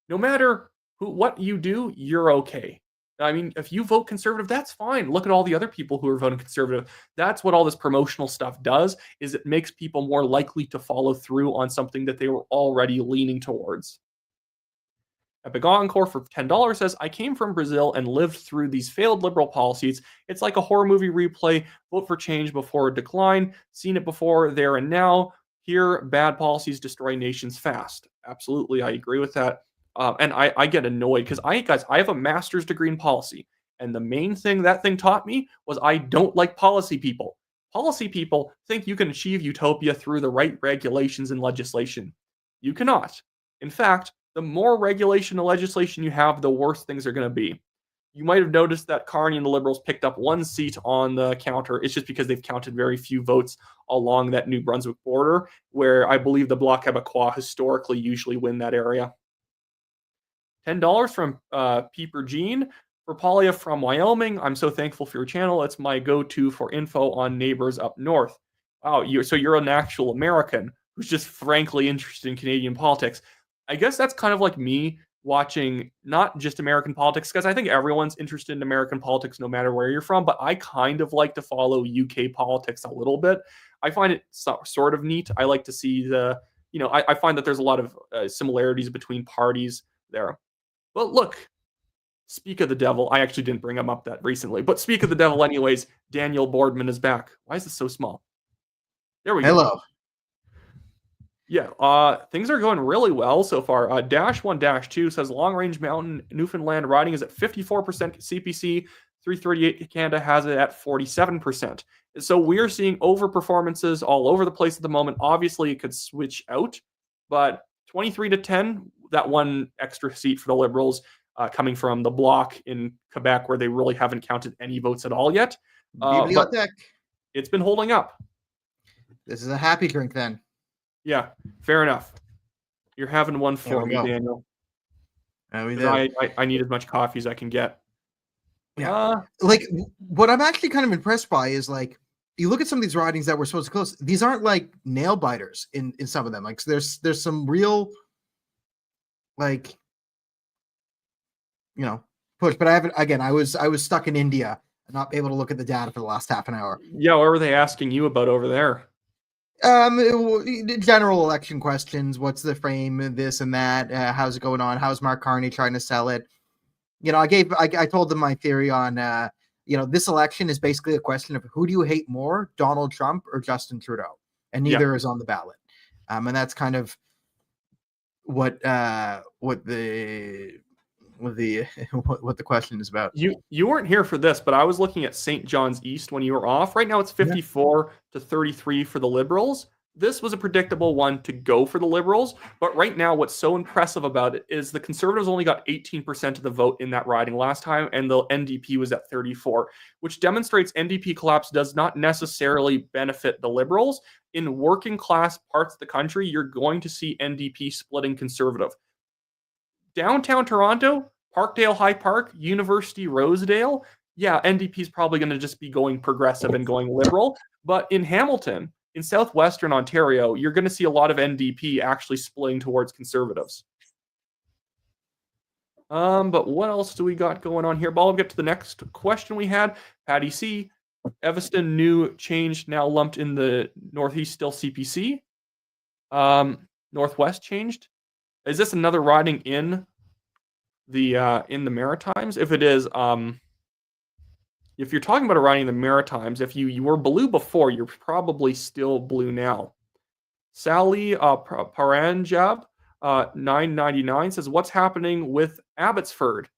No matter what you do, you're okay. I mean, if you vote conservative, that's fine. Look at all the other people who are voting conservative. That's what all this promotional stuff does, is it makes people more likely to follow through on something that they were already leaning towards. Epic Encore for $10 says, I came from Brazil and lived through these failed liberal policies. It's like a horror movie replay. Vote for change before decline. Seen it before, there and now. Here, bad policies destroy nations fast. Absolutely, I agree with that. And I get annoyed because I have a master's degree in policy. And the main thing that thing taught me was I don't like policy people. Policy people think you can achieve utopia through the right regulations and legislation. You cannot. In fact, the more regulation and legislation you have, the worse things are going to be. You might have noticed that Carney and the Liberals picked up one seat on the counter. It's just because they've counted very few votes along that New Brunswick border, where I believe the Bloc Québécois historically usually win that area. $10 from Peeper Jean. For Palia from Wyoming, I'm so thankful for your channel. It's my go-to for info on neighbors up north. Wow, so you're an actual American who's just frankly interested in Canadian politics. I guess that's kind of like me watching not just American politics, because I think everyone's interested in American politics no matter where you're from, but I kind of like to follow UK politics a little bit. I find it sort of neat. I like to see I find that there's a lot of similarities between parties there. Well, look, speak of the devil. I actually didn't bring him up that recently, but speak of the devil anyways. Daniel Boardman is back. Why is this so small? There we go. Hello. Yeah, things are going really well so far. Dash 1 Dash 2 says long range mountain Newfoundland riding is at 54% CPC. 338 Canada has it at 47%. So we're seeing over performances all over the place at the moment. Obviously, it could switch out, but 23-10, that one extra seat for the Liberals coming from the bloc in Quebec, where they really haven't counted any votes at all yet. But Bibliothèque. it's been holding up. This is a happy drink then. Yeah, fair enough. You're having one for me, go. Daniel. We do. I need as much coffee as I can get. Yeah. Like what I'm actually kind of impressed by is like you look at some of these ridings that were supposed to close. These aren't like nail biters in some of them. Like there's some real like push. But I haven't. Again, I was stuck in India and not able to look at the data for the last half an hour. Yeah, what were they asking you about over there? General election questions. What's the frame? This and that. How's it going on? How's Mark Carney trying to sell it? I told them my theory on, this election is basically a question of who do you hate more, Donald Trump or Justin Trudeau? And neither is on the ballot. And that's kind of what the question is about. You weren't here for this, but I was looking at St. John's East when you were off. Right now it's 54-33 for the Liberals. This was a predictable one to go for the Liberals, but right now what's so impressive about it is the Conservatives only got 18% of the vote in that riding last time, and the NDP was at 34%, which demonstrates NDP collapse does not necessarily benefit the Liberals. In working class parts of the country, you're going to see NDP splitting Conservative. Downtown Toronto, Parkdale High Park, University Rosedale, yeah, NDP is probably going to just be going progressive and going liberal, but in Hamilton, in southwestern Ontario, you're going to see a lot of NDP actually splitting towards Conservatives. But what else do we got going on here? But I'll get to the next question we had. Patty C. Evanston, new change, now lumped in the Northeast, still CPC. Northwest changed. Is this another riding in the Maritimes? If it is, if you're talking about a riding in the Maritimes, if you were blue before, you're probably still blue now. Sally Paranjab, 999 says, what's happening with Abbotsford?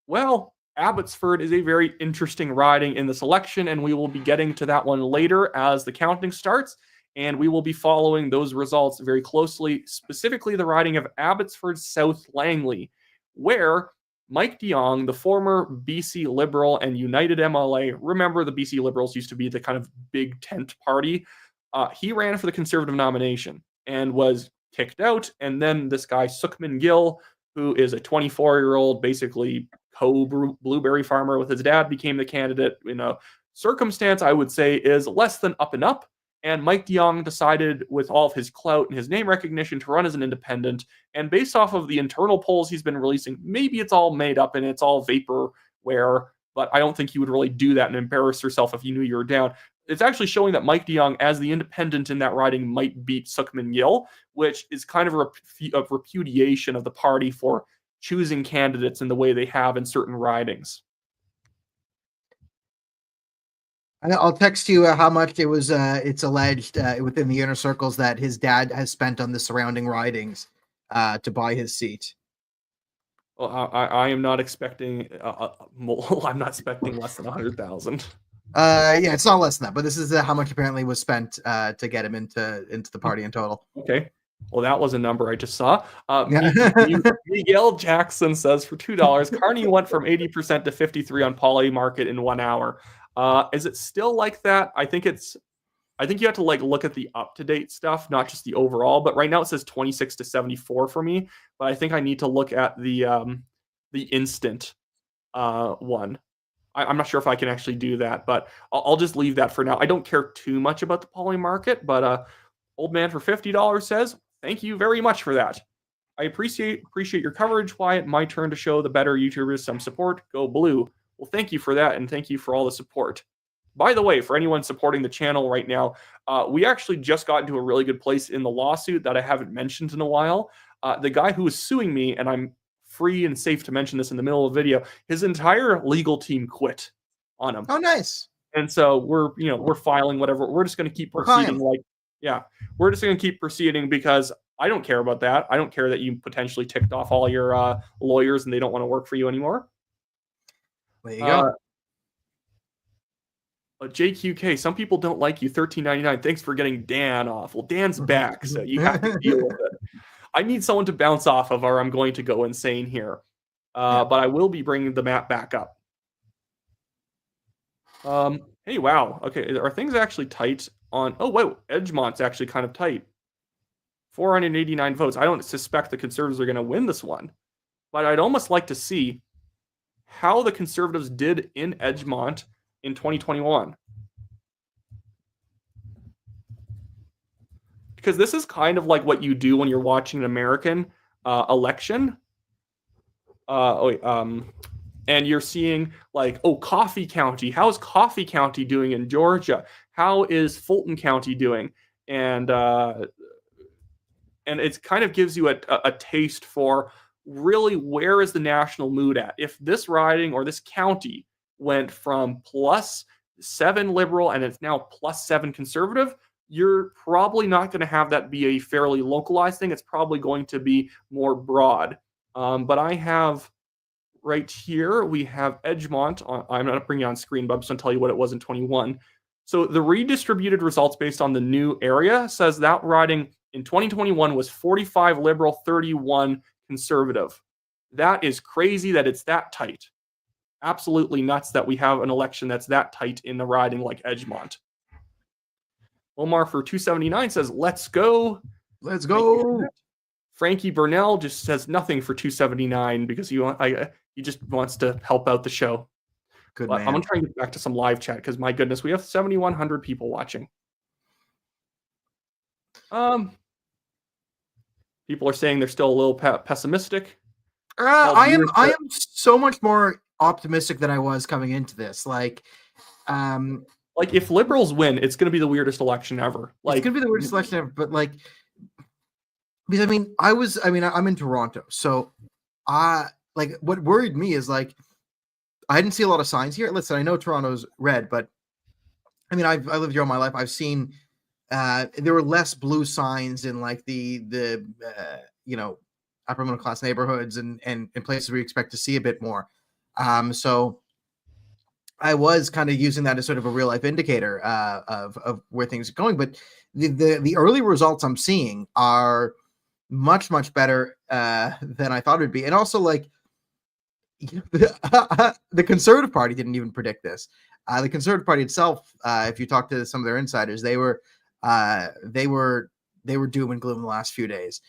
Well, Abbotsford is a very interesting riding in this election, and we will be getting to that one later as the counting starts, and we will be following those results very closely, specifically the riding of Abbotsford South Langley, where Mike de Jong, the former BC Liberal and United MLA, remember the BC Liberals used to be the kind of big tent party, he ran for the Conservative nomination and was kicked out. And then this guy, Sukhman Gill, who is a 24-year-old, basically co-blueberry farmer with his dad, became the candidate in a circumstance I would say is less than up and up. And Mike de Jong decided, with all of his clout and his name recognition, to run as an independent. And based off of the internal polls he's been releasing, maybe it's all made up and it's all vaporware, but I don't think he would really do that and embarrass herself if he knew you were down. It's actually showing that Mike de Jong, as the independent in that riding, might beat Sukhman Gill, which is kind of a repudiation of the party for choosing candidates in the way they have in certain ridings. I'll text you how much it was. It's alleged within the inner circles that his dad has spent on the surrounding ridings to buy his seat. Well, I am not expecting. I'm not expecting less than 100,000. Yeah, it's not less than that, but this is how much apparently was spent to get him into the party in total. Okay. Well, that was a number I just saw. Miguel Jackson says for $2, Carney went from 80% to 53% on Poly Market in 1 hour. Is it still like that? I think you have to look at the up-to-date stuff, not just the overall. But right now it says 26 to 74 for me. But I think I need to look at the instant one. I'm not sure if I can actually do that, but I'll just leave that for now. I don't care too much about the Poly Market, but Old Man for $50 says, thank you very much for that. I appreciate your coverage, Wyatt. My turn to show the better YouTubers some support. Go blue. Well, thank you for that, and thank you for all the support. By the way, for anyone supporting the channel right now, we actually just got into a really good place in the lawsuit that I haven't mentioned in a while. The guy who was suing me, and I'm free and safe to mention this in the middle of the video, his entire legal team quit on him. Oh, nice. And so we're filing whatever. We're just going to keep proceeding Yeah, we're just going to keep proceeding because I don't care about that. I don't care that you potentially ticked off all your lawyers and they don't want to work for you anymore. There you Uh, go. JQK, some people don't like you. 13.99. Thanks for getting Dan off. Well, Dan's back, so you have to deal with it. I need someone to bounce off of, or I'm going to go insane here. But I will be bringing the map back up. Hey, wow. Okay, are things actually tight on? Oh, wait, Edgemont's actually kind of tight. 489 votes. I don't suspect the Conservatives are going to win this one, but I'd almost like to see how the Conservatives did in Edgemont in 2021. Because this is kind of like what you do when you're watching an American election. And you're seeing like, oh, Coffee County. How's Coffee County doing in Georgia? How is Fulton County doing? And it kind of gives you a taste for really where is the national mood at. If this riding or this county went from +7 liberal and it's now +7 conservative, you're probably not going to have that be a fairly localized thing. It's probably going to be more broad. But I have right here, we have Edgemont. I'm not bringing it on screen, but I'm just going to tell you what it was in 21. So the redistributed results based on the new area says that riding in 2021 was 45 liberal, 31 conservative. That is crazy that it's that tight. Absolutely nuts that we have an election that's that tight in the riding like Edgemont. Omar for 279 says, let's go. Let's go. Frankie Burnell just says nothing for 279 because he just wants to help out the show. Good But man. I'm going to try and get back to some live chat because, my goodness, we have 7,100 people watching. People are saying they're still a little pessimistic. I am so much more optimistic than I was coming into this. Like if liberals win, it's going to be the weirdest election ever. It's going to be the weirdest election ever. But like, because I'm in Toronto, so what worried me is like I didn't see a lot of signs here. Listen, I know Toronto's red, but I mean I lived here all my life. I've seen there were less blue signs in like the upper middle class neighborhoods and places where you expect to see a bit more. So I was kind of using that as sort of a real life indicator of where things are going. But the early results I'm seeing are much better than I thought it would be. And also like the Conservative Party didn't even predict this. The Conservative Party itself, if you talk to some of their insiders, they were doom and gloom the last few days.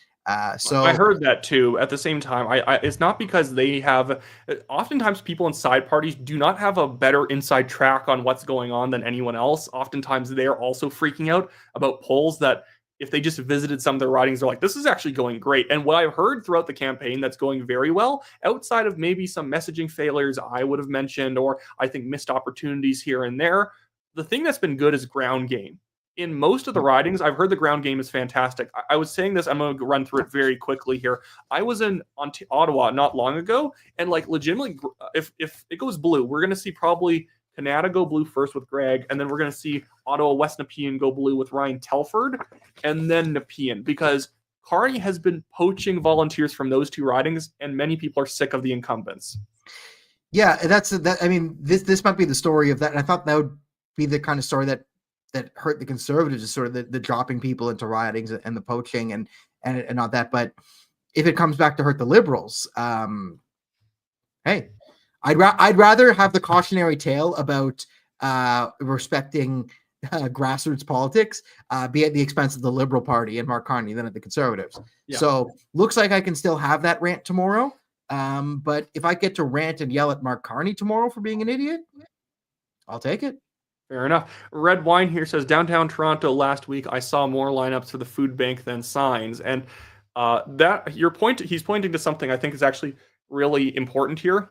So I heard that too. At the same time, it's not because they have. Oftentimes, people inside parties do not have a better inside track on what's going on than anyone else. Oftentimes, they're also freaking out about polls that, if they just visited some of their ridings, they're like, "This is actually going great." And what I've heard throughout the campaign that's going very well, outside of maybe some messaging failures I would have mentioned, or I think missed opportunities here and there, the thing that's been good is ground game. In most of the ridings, I've heard the ground game is fantastic. I was saying this, I'm going to run through it very quickly here. I was in Ottawa not long ago, and like legitimately, if it goes blue, we're going to see probably Canada go blue first with Greg, and then we're going to see Ottawa West Nepean go blue with Ryan Telford, and then Nepean, because Carney has been poaching volunteers from those two ridings, and many people are sick of the incumbents. Yeah, I mean, this might be the story of that, and I thought that would be the kind of story that hurt the Conservatives, is sort of the dropping people into ridings and the poaching and not that. But if it comes back to hurt the Liberals, hey, I'd rather have the cautionary tale about respecting grassroots politics be at the expense of the Liberal Party and Mark Carney than at the Conservatives. Yeah. So looks like I can still have that rant tomorrow. But if I get to rant and yell at Mark Carney tomorrow for being an idiot, I'll take it. Fair enough. Red Wine here says, downtown Toronto last week, I saw more lineups for the food bank than signs. And he's pointing to something I think is actually really important here.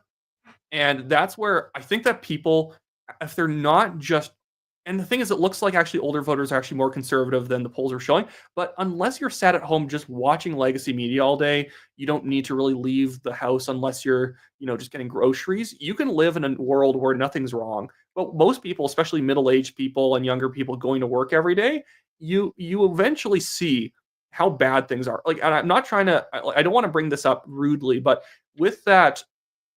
And that's where I think that people, if they're not just, and the thing is, it looks like actually older voters are actually more conservative than the polls are showing. But unless you're sat at home just watching legacy media all day, you don't need to really leave the house unless you're, just getting groceries. You can live in a world where nothing's wrong. But most people, especially middle-aged people and younger people going to work every day, you eventually see how bad things are. Like, and I'm not trying to, I don't want to bring this up rudely, but with that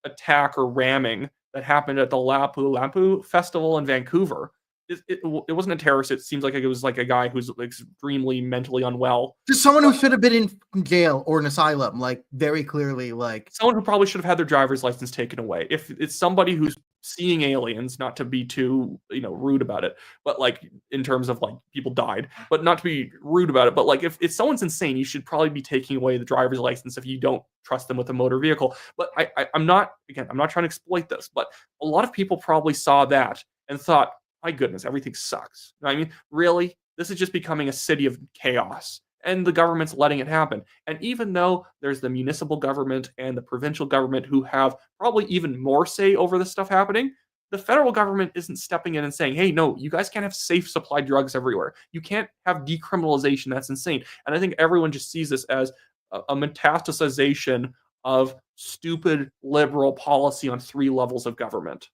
attack or ramming that happened at the Lapu Lapu Festival in Vancouver, it wasn't a terrorist. It seems like it was like a guy who's extremely mentally unwell. Just someone who should have been in jail or an asylum, like very clearly, like Someone who probably should have had their driver's license taken away. If it's somebody who's seeing aliens, not to be too rude about it, but like in terms of like people died, but not to be rude about it, but like if someone's insane, you should probably be taking away the driver's license if you don't trust them with a motor vehicle. But I'm not trying to exploit this, but a lot of people probably saw that and thought, my goodness, everything sucks. I mean, really, this is just becoming a city of chaos. And the government's letting it happen. And even though there's the municipal government and the provincial government who have probably even more say over this stuff happening, the federal government isn't stepping in and saying, hey, no, you guys can't have safe supply drugs everywhere. You can't have decriminalization. That's insane. And I think everyone just sees this as a metastasization of stupid liberal policy on 3 levels of government.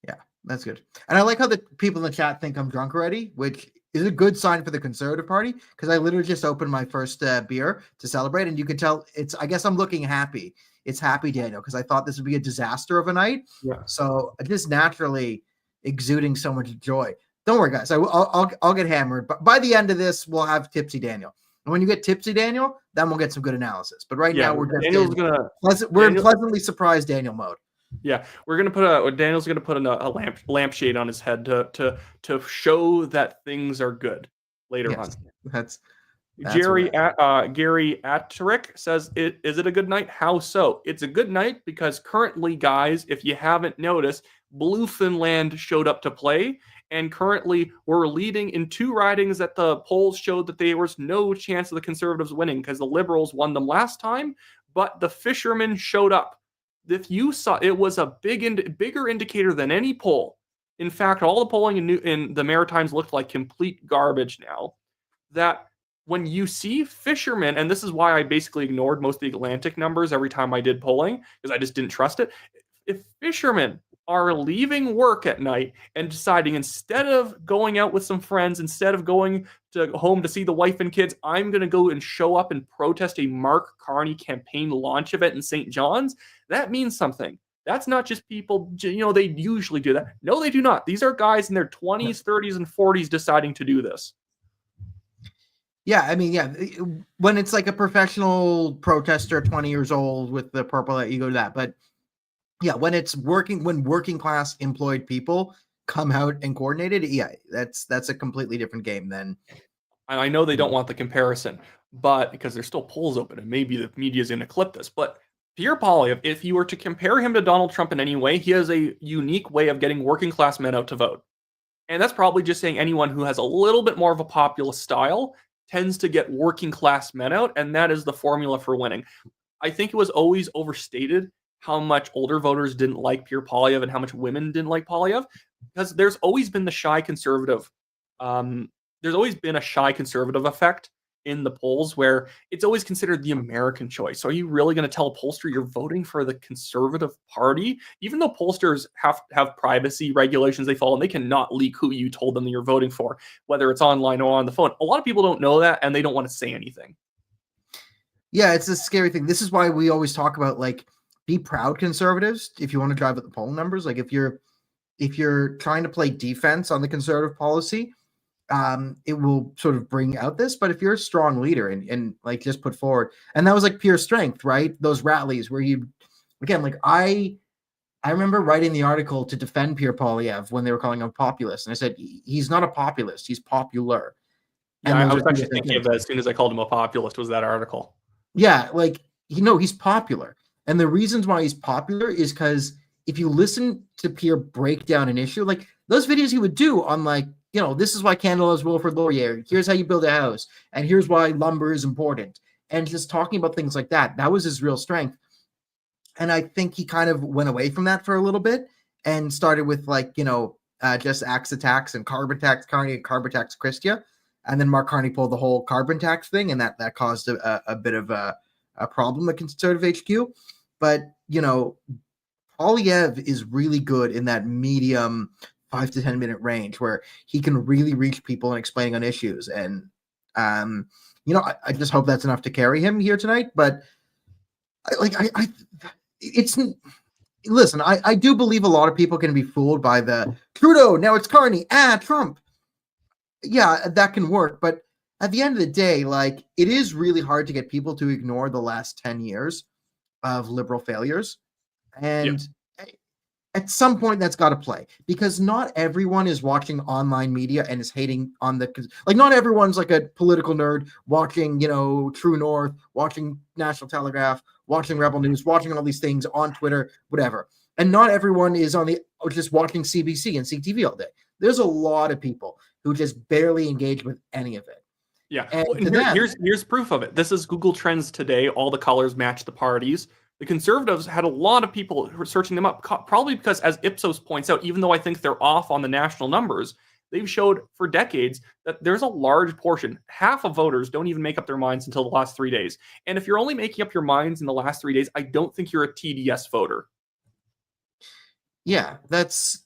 Yeah, that's good. And I like how the people in the chat think I'm drunk already, which is a good sign for the Conservative Party, because I literally just opened my first beer to celebrate, and you can tell I guess I'm looking happy. It's happy, Daniel, because I thought this would be a disaster of a night. Yeah. So just naturally exuding so much joy. Don't worry, guys. I'll get hammered, but by the end of this, we'll have Tipsy Daniel. And when you get Tipsy Daniel, then we'll get some good analysis. But right now, we're in pleasantly surprised Daniel mode. Yeah, Daniel's gonna put a lampshade on his head to show that things are good later on. That's Gary Atterick says, is it a good night? How so? It's a good night because currently, guys, if you haven't noticed, Bluefenland showed up to play, and currently we're leading in 2 ridings that the polls showed that there was no chance of the Conservatives winning because the Liberals won them last time, but the fishermen showed up. If you saw, it was a bigger indicator than any poll. In fact, all the polling in the Maritimes looked like complete garbage now. That when you see fishermen, and this is why I basically ignored most of the Atlantic numbers every time I did polling, because I just didn't trust it. If fishermen are leaving work at night and deciding, instead of going out with some friends, instead of going to home to see the wife and kids, I'm going to go and show up and protest a Mark Carney campaign launch event in St. John's, that means something. That's not just people, they usually do that. No, they do not. These are guys in their 20s, 30s, and 40s deciding to do this. Yeah, I mean, yeah, when it's like a professional protester, 20 years old with the purple, you go to that. But yeah, when working class employed people come out and coordinate it, yeah, that's a completely different game than. I know they don't want the comparison, but because there's still polls open and maybe the media's going to clip this, but Pierre Poilievre, if you were to compare him to Donald Trump in any way, he has a unique way of getting working class men out to vote. And that's probably just saying anyone who has a little bit more of a populist style tends to get working class men out, and that is the formula for winning. I think it was always overstated how much older voters didn't like Pierre Poilievre and how much women didn't like Poilievre, because there's always been the shy conservative. There's always been a shy conservative effect in the polls where it's always considered the American choice. So are you really going to tell a pollster you're voting for the Conservative Party? Even though pollsters have privacy regulations they follow, and they cannot leak who you told them that you're voting for, whether it's online or on the phone. A lot of people don't know that, and they don't want to say anything. Yeah, it's a scary thing. This is why we always talk about, like, be proud conservatives if you want to drive up the poll numbers. Like, if you're trying to play defense on the conservative policy, it will sort of bring out this. But if you're a strong leader and like just put forward, and that was like pure strength, right? Those rallies where you, again, like I remember writing the article to defend Pierre Poilievre when they were calling him a populist, and I said he's not a populist, he's popular. Yeah, I was actually thinking of that as soon as I called him a populist was that article. Yeah, like he's popular, and the reasons why he's popular is because if you listen to Pierre break down an issue, like those videos he would do on like, this is why Canada loves Wilfrid Laurier. Here's how you build a house. And here's why lumber is important. And just talking about things like that, that was his real strength. And I think he kind of went away from that for a little bit and started with like, just axe attacks and carbon tax Carney and carbon tax Christia. And then Mark Carney pulled the whole carbon tax thing. And that caused a bit of a problem at Conservative HQ. But, Polyev is really good in that medium 5 to 10 minute range where he can really reach people and explaining on issues. And I just hope that's enough to carry him here tonight. But it's listen. I do believe a lot of people can be fooled by the Trudeau. Now it's Carney. Trump. Yeah, that can work. But at the end of the day, like, it is really hard to get people to ignore the last 10 years of liberal failures. And at some point that's got to play, because not everyone is watching online media and is hating on not everyone's like a political nerd watching, True North, watching National Telegraph, watching Rebel News, watching all these things on Twitter, whatever. And not everyone is just watching CBC and CTV all day. There's a lot of people who just barely engage with any of it. Yeah. Here's proof of it. This is Google Trends today. All the colors match the parties. The Conservatives had a lot of people searching them up, probably because, as Ipsos points out, even though I think they're off on the national numbers, they've showed for decades that there's a large portion, half of voters don't even make up their minds until the last 3 days. And if you're only making up your minds in the last 3 days, I don't think you're a TDS voter. Yeah, that is.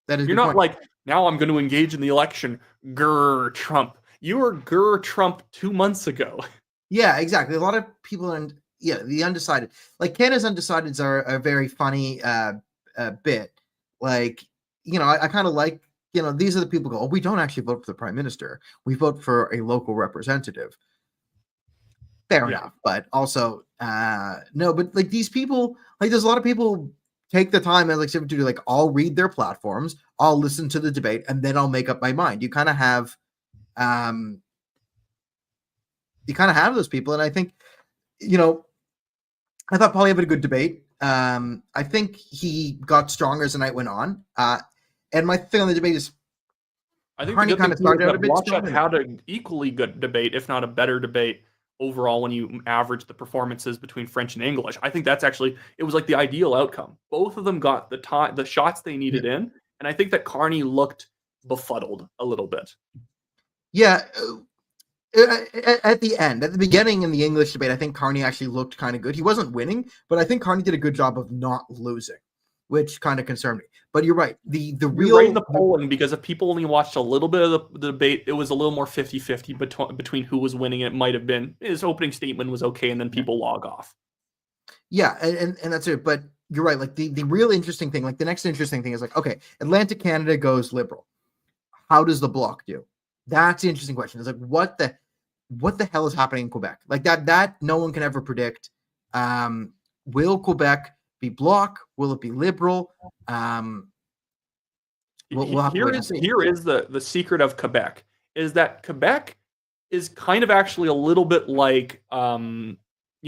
You're not like, now I'm going to engage in the election. Grr, Trump. You were grr Trump 2 months ago. Yeah, exactly. A lot of people the undecided, like Canada's undecideds are a very funny bit. Like, I kind of like, these are the people who go, oh, we don't actually vote for the prime minister. We vote for a local representative. Fair enough. But also, no, but like these people, like there's a lot of people take the time and to do, like, I'll read their platforms, I'll listen to the debate, and then I'll make up my mind. You kind of have those people. And I think, I thought Polyev had a good debate. I think he got stronger as the night went on. And my thing on the debate is, I think Carney kind of started out a bit stronger. Had an equally good debate, if not a better debate overall, when you average the performances between French and English. I think that's actually, it was like the ideal outcome. Both of them got the shots they needed in, and I think that Carney looked befuddled a little bit. Yeah. At the beginning in the English debate, I think Carney actually looked kind of good. He wasn't winning, but I think Carney did a good job of not losing, which kind of concerned me. But you're right. You're right in the polling, because if people only watched a little bit of the debate, it was a little more 50-50 between who was winning. It might have been his opening statement was okay, and then people log off. Yeah, and that's it. But you're right. Like the real interesting thing, like the next interesting thing is like, okay, Atlantic Canada goes Liberal. How does the Bloc do? That's the interesting question. It's like, what the hell is happening in Quebec? Like that no one can ever predict. Will Quebec be Bloc? Will it be Liberal? Here is the secret of Quebec, is that Quebec is kind of actually a little bit like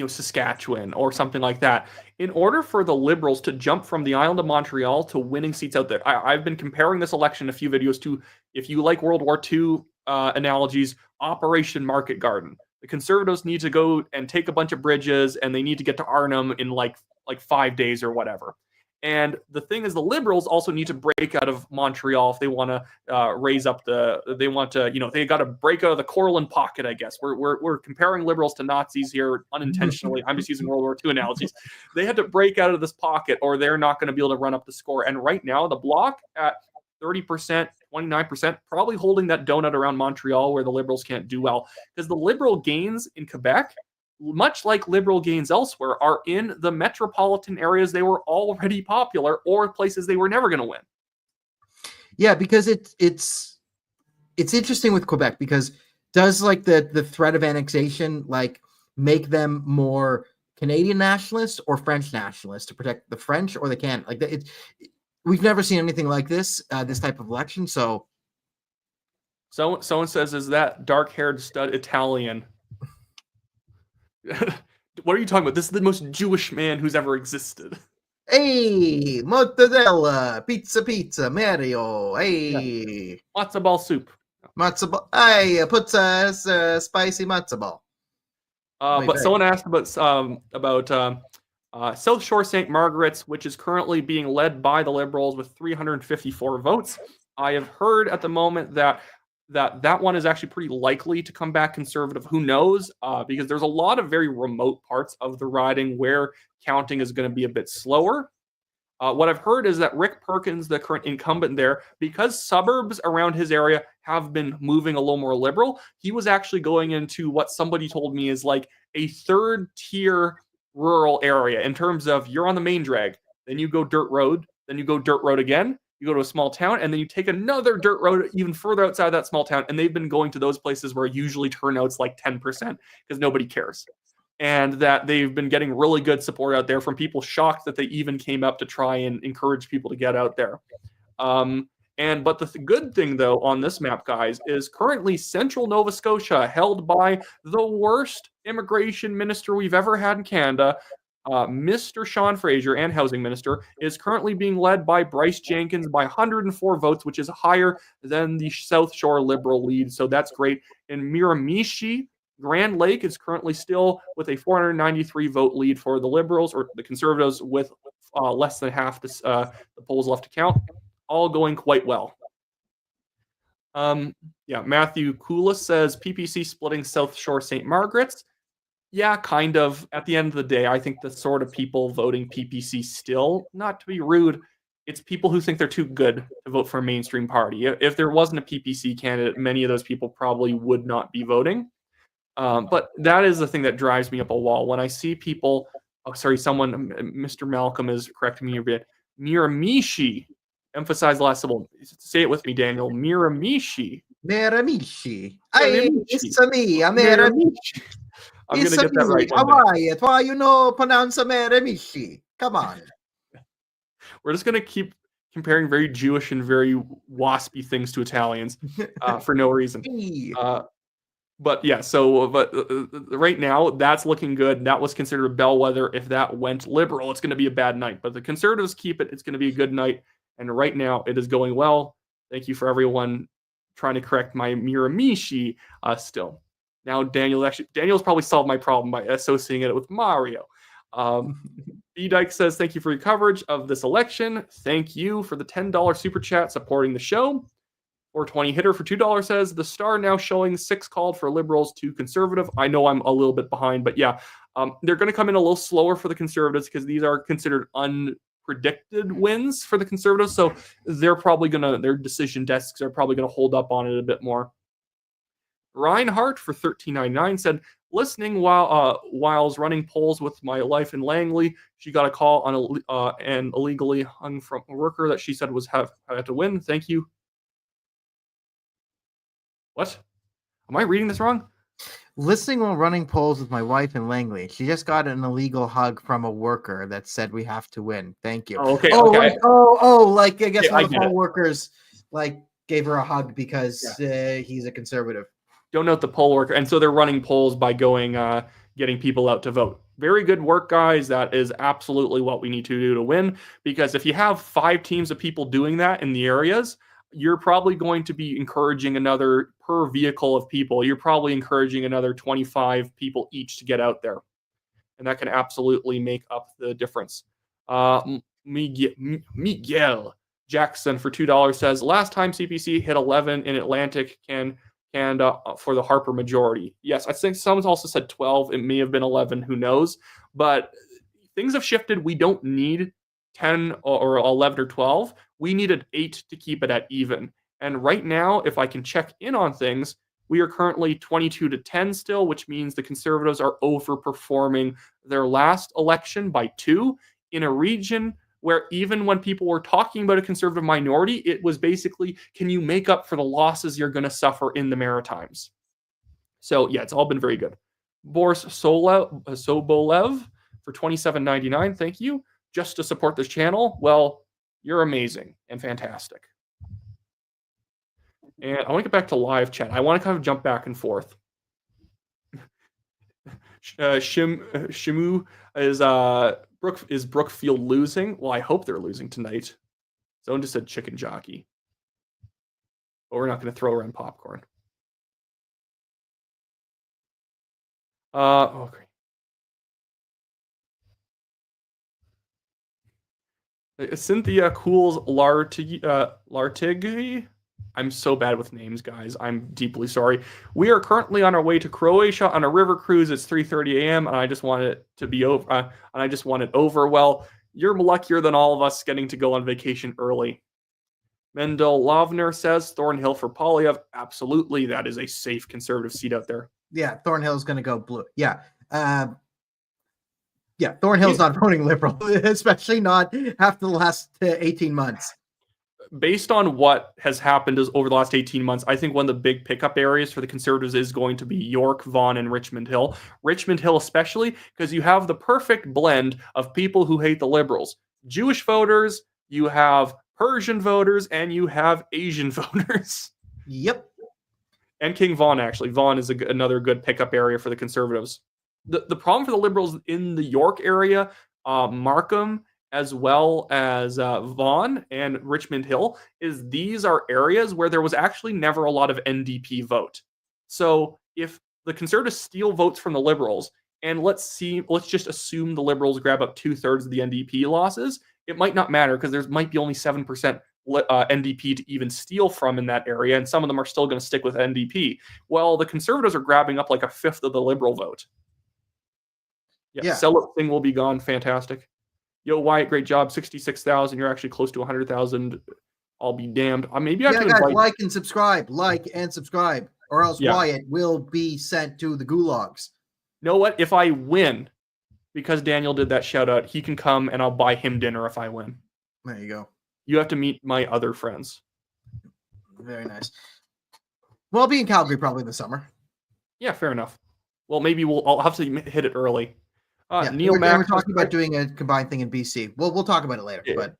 Saskatchewan or something like that. In order for the Liberals to jump from the island of Montreal to winning seats out there, I've been comparing this election in a few videos to, if you like World War II analogies, Operation Market Garden. The Conservatives need to go and take a bunch of bridges, and they need to get to Arnhem in like 5 days or whatever. And the thing is, the Liberals also need to break out of Montreal if they want to raise up they got to break out of the Corlin pocket, I guess. We're comparing Liberals to Nazis here unintentionally. I'm just using World War II analogies. They had to break out of this pocket, or they're not going to be able to run up the score. And right now, the Bloc at 30%, 29%, probably holding that donut around Montreal, where the Liberals can't do well. Because the Liberal gains in Quebec, much like Liberal gains elsewhere, are in the metropolitan areas they were already popular, or places they were never going to win. Yeah, because it's interesting with Quebec, because does like the threat of annexation like make them more Canadian nationalists or French nationalists to protect the French or the Can? Like we've never seen anything like this type of election. So someone says, is that dark-haired stud Italian? What are you talking about? This is the most Jewish man who's ever existed. Hey, mozzarella, pizza, Mario. Hey, yeah. Matzo ball soup. Matzo ball. Hey, put spicy matzo ball. Someone asked about South Shore St. Margaret's, which is currently being led by the Liberals with 354 votes. I have heard at the moment that that one is actually pretty likely to come back conservative. Who knows? Because there's a lot of very remote parts of the riding where counting is going to be a bit slower. What I've heard is that Rick Perkins, the current incumbent there, because suburbs around his area have been moving a little more liberal, he was actually going into what somebody told me is like a third tier rural area in terms of you're on the main drag, then you go dirt road, then you go dirt road again, you go to a small town, and then you take another dirt road even further outside that small town. And they've been going to those places where usually turnout's like 10% because nobody cares. And that they've been getting really good support out there from people shocked that they even came up to try and encourage people to get out there. But the good thing, though, on this map, guys, is currently central Nova Scotia, held by the worst immigration minister we've ever had in Canada, Mr. Sean Fraser, and housing minister, is currently being led by Bryce Jenkins by 104 votes, which is higher than the South Shore Liberal lead. So that's great. In Miramichi, Grand Lake is currently still with a 493 vote lead for the Liberals, or the Conservatives, with less than half the polls left to count. All going quite well. Matthew Koulis says PPC splitting South Shore St. Margaret's. Yeah, kind of. At the end of the day, I think the sort of people voting PPC still, not to be rude, it's people who think they're too good to vote for a mainstream party. If there wasn't a PPC candidate, many of those people probably would not be voting. But that is the thing that drives me up a wall. When I see people, Mr. Malcolm is correcting me a bit. Miramichi, emphasize the last syllable. Say it with me, Daniel. Miramichi. Miramichi. It's me, Miramichi. I'm going to get that right. How are you? Why you know pronounce Miramichi? Come on. We're just going to keep comparing very Jewish and very waspy things to Italians for no reason. But right now, that's looking good. That was considered a bellwether. If that went liberal, it's going to be a bad night. But the Conservatives keep it. It's going to be a good night. And right now, it is going well. Thank you for everyone trying to correct my Miramichi still. Now, Daniel's probably solved my problem by associating it with Mario. B. Dyke says, thank you for your coverage of this election. Thank you for the $10 super chat supporting the show. 420 hitter for $2 says, the Star now showing 6 called for Liberals, 2 Conservative. I know I'm a little bit behind, but yeah, they're going to come in a little slower for the Conservatives because these are considered unpredicted wins for the Conservatives. So they're probably their decision desks are probably going to hold up on it a bit more. Reinhardt for $13.99 said, listening while's running polls with my wife in Langley, she got a call on an illegally hung from a worker that she said had to win. Thank you. What? Am I reading this wrong? Listening while running polls with my wife in Langley. She just got an illegal hug from a worker that said we have to win. Thank you. Oh, okay. Like I guess one of the poll workers gave her a hug because he's a conservative. Don't note the poll worker. And so they're running polls by getting people out to vote. Very good work, guys. That is absolutely what we need to do to win. Because if you have 5 teams of people doing that in the areas, you're probably going to be encouraging another per vehicle of people. You're probably encouraging another 25 people each to get out there. And that can absolutely make up the difference. Miguel Jackson for $2 says, last time CPC hit 11 in Atlantic and for the Harper majority. Yes, I think someone also said 12. It may have been 11. Who knows? But things have shifted. We don't need 10 or 11 or 12. We needed 8 to keep it at even. And right now, if I can check in on things, we are currently 22-10 still, which means the Conservatives are overperforming their last election by 2 in a region where even when people were talking about a Conservative minority, it was basically, can you make up for the losses you're going to suffer in the Maritimes? So yeah, it's all been very good. Boris Sobolev for $27.99. Thank you. Just to support this channel. Well, you're amazing and fantastic. And I want to get back to live chat. I want to kind of jump back and forth. Shimu is Brookfield losing? Well, I hope they're losing tonight. Someone just said chicken jockey. But we're not going to throw around popcorn. Okay. Cynthia Cools Lartigue. I'm so bad with names, guys. I'm deeply sorry. We are currently on our way to Croatia on a river cruise. It's 3:30 a.m. and I just want it to be over. And I just want it over. Well, you're luckier than all of us getting to go on vacation early. Mendel Lovner says Thornhill for Polyev. Absolutely, that is a safe conservative seat out there. Yeah, Thornhill's going to go blue. Yeah. Yeah, Thornhill's not voting liberal, especially not after the last 18 months. Based on what has happened over the last 18 months, I think one of the big pickup areas for the Conservatives is going to be York, Vaughan, and Richmond Hill. Richmond Hill especially, because you have the perfect blend of people who hate the Liberals. Jewish voters, you have Persian voters, and you have Asian voters. Yep. And King Vaughan, actually. Vaughan is another good pickup area for the Conservatives. The problem for the Liberals in the York area, Markham, as well as Vaughan and Richmond Hill, is these are areas where there was actually never a lot of NDP vote. So if the Conservatives steal votes from the Liberals, and let's just assume the Liberals grab up 2/3 of the NDP losses, it might not matter because there might be only 7% NDP to even steal from in that area, and some of them are still going to stick with NDP. Well, the Conservatives are grabbing up like 1/5 of the Liberal vote. Yeah. Sell it thing will be gone. Fantastic. Yo, Wyatt, great job. 66,000. You're actually close to 100,000. I'll be damned. Maybe I can guys, invite... like and subscribe, or else Wyatt will be sent to the gulags. You know what? If I win, because Daniel did that shout out, he can come and I'll buy him dinner if I win. There you go. You have to meet my other friends. Very nice. Well, I'll be in Calgary probably in the summer. Yeah, fair enough. Well, maybe I'll have to hit it early. Neil Max, we're talking about doing a combined thing in BC. We'll talk about it later. Yeah. But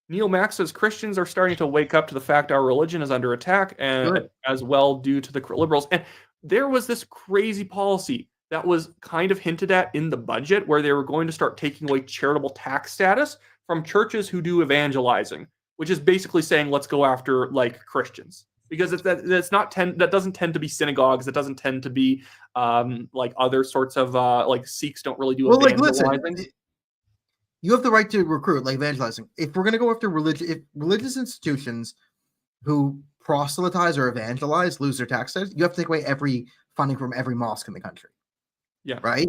Neil Max says Christians are starting to wake up to the fact our religion is under attack, and as well due to the Liberals. And there was this crazy policy that was kind of hinted at in the budget where they were going to start taking away charitable tax status from churches who do evangelizing, which is basically saying let's go after like Christians. Because that doesn't tend to be synagogues. It doesn't tend to be like other sorts of like Sikhs don't really do evangelizing. Like, listen, you have the right to recruit, like evangelizing. If we're going to go after religious institutions who proselytize or evangelize lose their tax status, you have to take away every funding from every mosque in the country. Yeah. Right.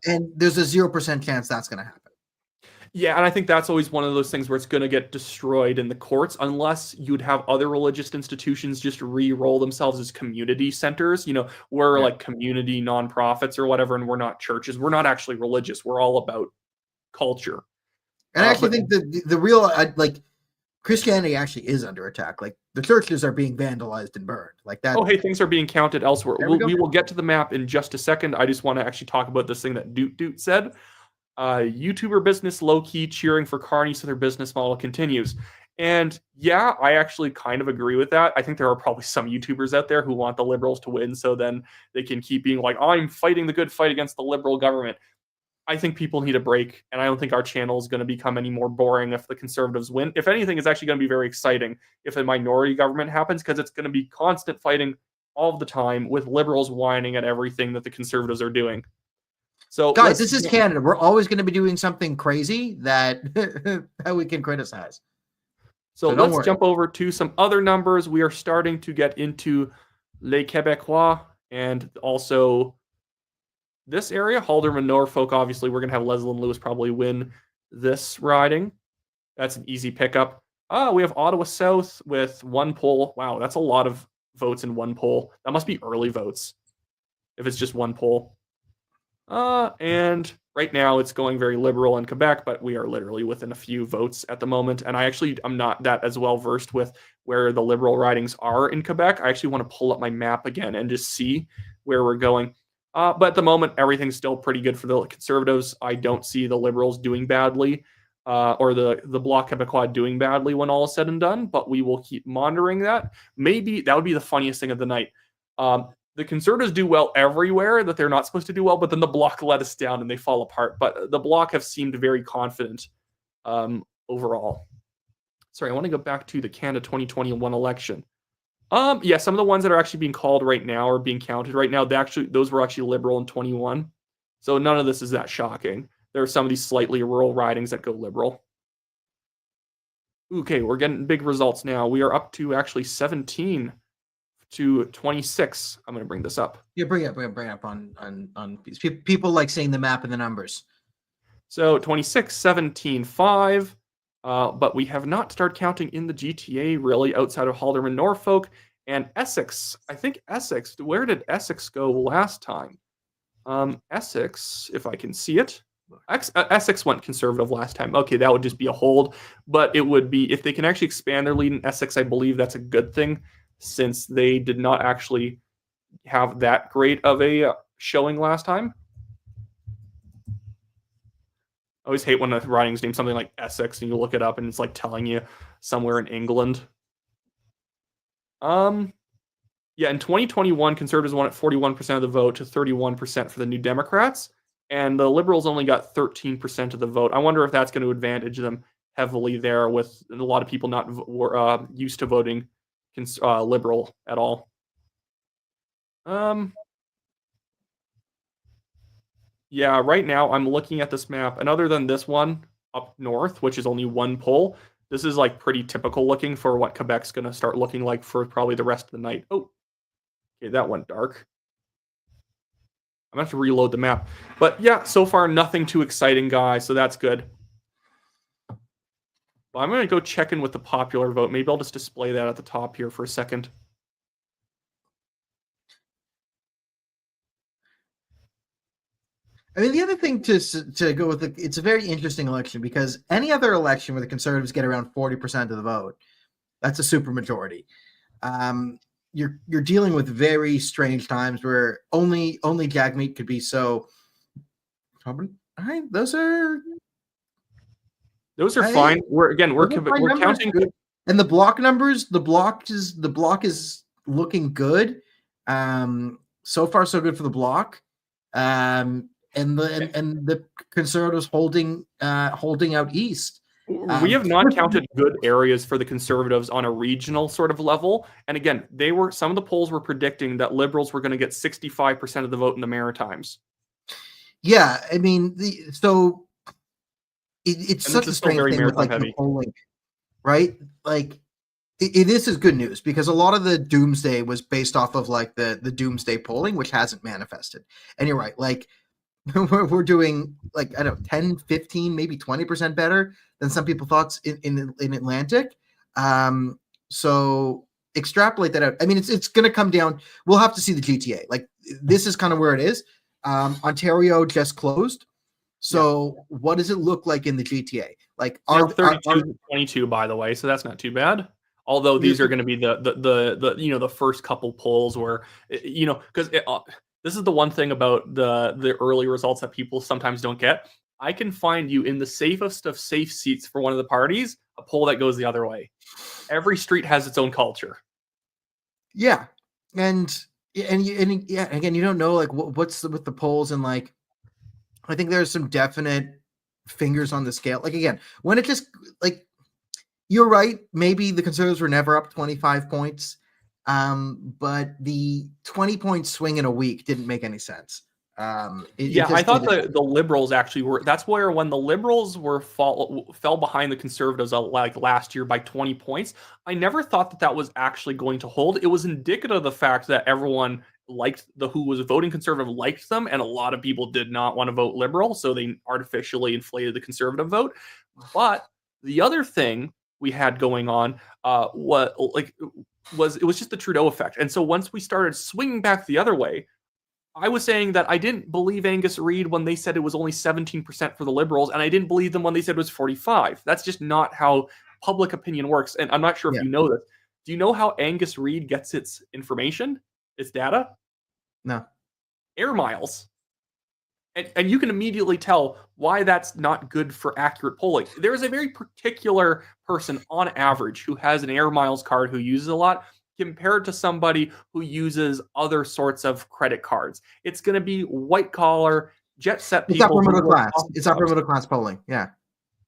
And there's a 0% chance that's going to happen. Yeah, and I think that's always one of those things where it's going to get destroyed in the courts unless you'd have other religious institutions just re-roll themselves as community centers. We're like community nonprofits or whatever, and we're not churches. We're not actually religious. We're all about culture. And I actually think the real like Christianity actually is under attack. Like the churches are being vandalized and burned like that. Oh, hey, things are being counted elsewhere. We will get to the map in just a second. I just want to actually talk about this thing that Doot said. YouTuber business low-key cheering for Carney so their business model continues. And yeah, I actually kind of agree with that. I think there are probably some YouTubers out there who want the Liberals to win so then they can keep being like, I'm fighting the good fight against the Liberal government. I think people need a break, and I don't think our channel is going to become any more boring if the Conservatives win. If anything, it's actually going to be very exciting if a minority government happens because it's going to be constant fighting all the time with Liberals whining at everything that the Conservatives are doing. So, guys, this is Canada. We're always going to be doing something crazy that we can criticize. So let's jump over to some other numbers. We are starting to get into Les Québécois and also this area, Halderman, Norfolk. Obviously, we're going to have Leslie and Lewis probably win this riding. That's an easy pickup. We have Ottawa South with one poll. Wow, that's a lot of votes in one poll. That must be early votes if it's just one poll. And right now it's going very liberal in Quebec, but we are literally within a few votes at the moment. And I'm not that as well versed with where the liberal ridings are in Quebec. I actually want to pull up my map again and just see where we're going. But at the moment, everything's still pretty good for the Conservatives. I don't see the Liberals doing badly, or the Bloc Québécois doing badly when all is said and done, but we will keep monitoring that. Maybe that would be the funniest thing of the night. The Conservatives do well everywhere that they're not supposed to do well, but then the Bloc let us down and they fall apart. But the Bloc have seemed very confident overall. Sorry, I want to go back to the Canada 2021 election. Yeah, some of the ones that are actually being called right now or being counted right now, those were actually Liberal in 21. So none of this is that shocking. There are some of these slightly rural ridings that go Liberal. Okay, we're getting big results now. We are up to actually 17 to 26. I'm going to bring this up. Yeah, bring it up on people like seeing the map and the numbers. So 26, 17, 5. But we have not started counting in the GTA really outside of Halderman, Norfolk, and Essex. I think Essex. Where did Essex go last time? Essex, if I can see it. Essex went conservative last time. Okay, that would just be a hold. But it would be, if they can actually expand their lead in Essex, I believe that's a good thing, since they did not actually have that great of a showing last time. I always hate when the riding's named something like Essex and you look it up and it's like telling you somewhere in England. Yeah, in 2021, Conservatives won at 41% of the vote to 31% for the New Democrats, and the Liberals only got 13% of the vote. I wonder if that's going to advantage them heavily there, with a lot of people not used to voting Liberal at all. Yeah, right now I'm looking at this map, and other than this one up north, which is only one poll, this is like pretty typical looking for what Quebec's going to start looking like for probably the rest of the night. Oh, okay, that went dark. I'm going to have to reload the map. But yeah, so far nothing too exciting, guys, so that's good. Well, I'm going to go check in with the popular vote. Maybe I'll just display that at the top here for a second. I mean, the other thing to go with it's a very interesting election, because any other election where the Conservatives get around 40% of the vote, that's a supermajority. You're dealing with very strange times where only Jagmeet could be so. All right, those are fine. We're counting. And the block numbers, the block is looking good. So far so good for the block. And the Conservatives holding out east. We have not counted good areas for the Conservatives on a regional sort of level. And again, some of the polls were predicting that Liberals were going to get 65% of the vote in the Maritimes. Yeah, I mean, it's such a strange thing with like the polling, right? Like, this is good news, because a lot of the doomsday was based off of like the doomsday polling, which hasn't manifested. And you're right, like we're doing like, I don't know, 10, 15, maybe 20% better than some people thought in Atlantic. So extrapolate that out. I mean, it's going to come down. We'll have to see the GTA. Like, this is kind of where it is. Ontario just closed. So what does it look like in the GTA? Like, are 32-22, by the way, so that's not too bad. Although these are going to be the first couple polls where, because this is the one thing about the early results that people sometimes don't get. I can find you in the safest of safe seats for one of the parties a poll that goes the other way. Every street has its own culture. Yeah, and again, you don't know like what's with the polls, and like I think there's some definite fingers on the scale. Like, again, when it just like, you're right, maybe the Conservatives were never up 25 points. But the 20-point swing in a week didn't make any sense. I thought the Liberals actually were. That's where, when the Liberals fell behind the Conservatives like last year by 20 points, I never thought that was actually going to hold. It was indicative of the fact that everyone liked who was voting Conservative liked them, and a lot of people did not want to vote Liberal, so they artificially inflated the Conservative vote. But the other thing we had going on was just the Trudeau effect. And so once we started swinging back the other way, I was saying that I didn't believe Angus Reid when they said it was only 17% for the Liberals, and I didn't believe them when they said it was 45. That's just not how public opinion works. And I'm not sure if you know this. Do you know how Angus Reid gets its information, its data? No. Air miles. And you can immediately tell why that's not good for accurate polling. There is a very particular person on average who has an air miles card who uses a lot, compared to somebody who uses other sorts of credit cards. It's going to be white collar, jet set people. It's upper middle class. It's upper middle class polling. Yeah.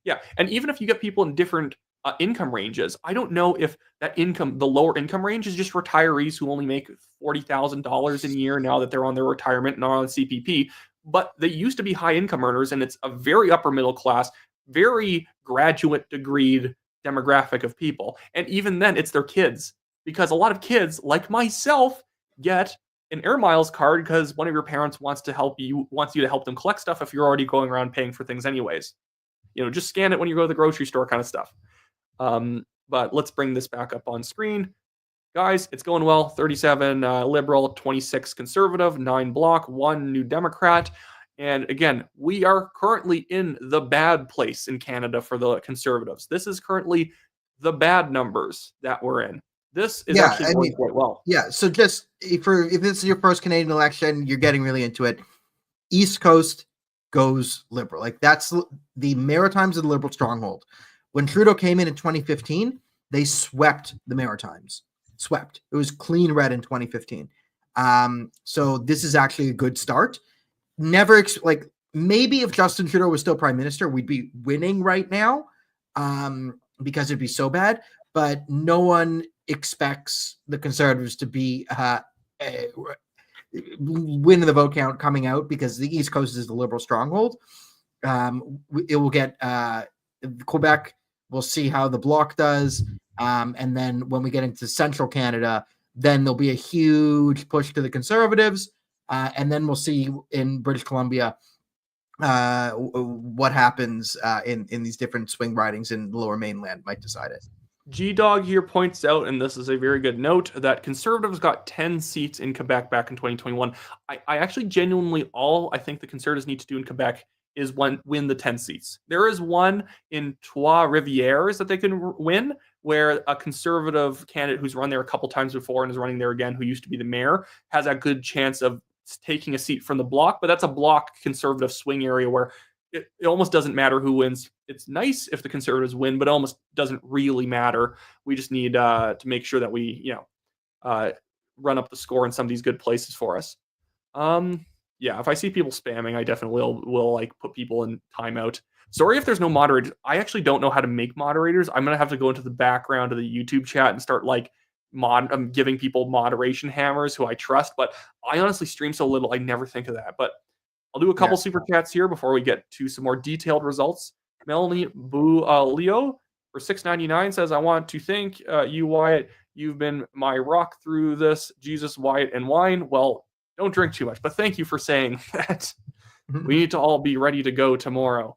Yeah. And even if you get people in different income ranges, I don't know if that income, the lower income range, is just retirees who only make $40,000 a year now that they're on their retirement and on CPP. But they used to be high income earners, and it's a very upper middle class, very graduate degreed demographic of people. And even then, it's their kids. Because a lot of kids, like myself, get an Air Miles card because one of your parents wants you to help them collect stuff if you're already going around paying for things anyways. Just scan it when you go to the grocery store kind of stuff. But let's bring this back up on screen. Guys, it's going well. 37 Liberal, 26 Conservative, 9 Bloc, 1 New Democrat. And again, we are currently in the bad place in Canada for the Conservatives. This is currently the bad numbers that we're in. This is actually going quite well. Yeah, so just if this is your first Canadian election, you're getting really into it. East Coast goes Liberal. Like, that's the Maritimes of the Liberal stronghold. When Trudeau came in 2015, they swept the Maritimes. Swept. It was clean red in 2015. So this is actually a good start. Maybe if Justin Trudeau was still prime minister, we'd be winning right now, because it'd be so bad. But no one expects the Conservatives to be win the vote count coming out, because the East Coast is the Liberal stronghold. It will get Quebec. We'll see how the Bloc does. And then when we get into central Canada, then there'll be a huge push to the Conservatives. And then we'll see in British Columbia what happens in these different swing ridings in the Lower Mainland might decide it. G-Dog here points out, and this is a very good note, that Conservatives got 10 seats in Quebec back in 2021. I actually genuinely, all I think the Conservatives need to do in Quebec is win the 10 seats. There is one in Trois-Rivières that they can win, where a Conservative candidate who's run there a couple times before and is running there again, who used to be the mayor, has a good chance of taking a seat from the Bloc. But that's a Bloc Conservative swing area where it almost doesn't matter who wins. It's nice if the Conservatives win, but it almost doesn't really matter. We just need to make sure that we, run up the score in some of these good places for us. Yeah, if I see people spamming, I definitely will put people in timeout. Sorry if there's no moderators. I actually don't know how to make moderators. I'm gonna have to go into the background of the YouTube chat and start giving people moderation hammers who I trust. But I honestly stream so little, I never think of that. But I'll do a couple super chats here before we get to some more detailed results. Melanie Leo for $6.99 says, "I want to thank you, Wyatt. You've been my rock through this. Jesus, Wyatt, and wine." Well, don't drink too much, but thank you for saying that. We need to all be ready to go tomorrow.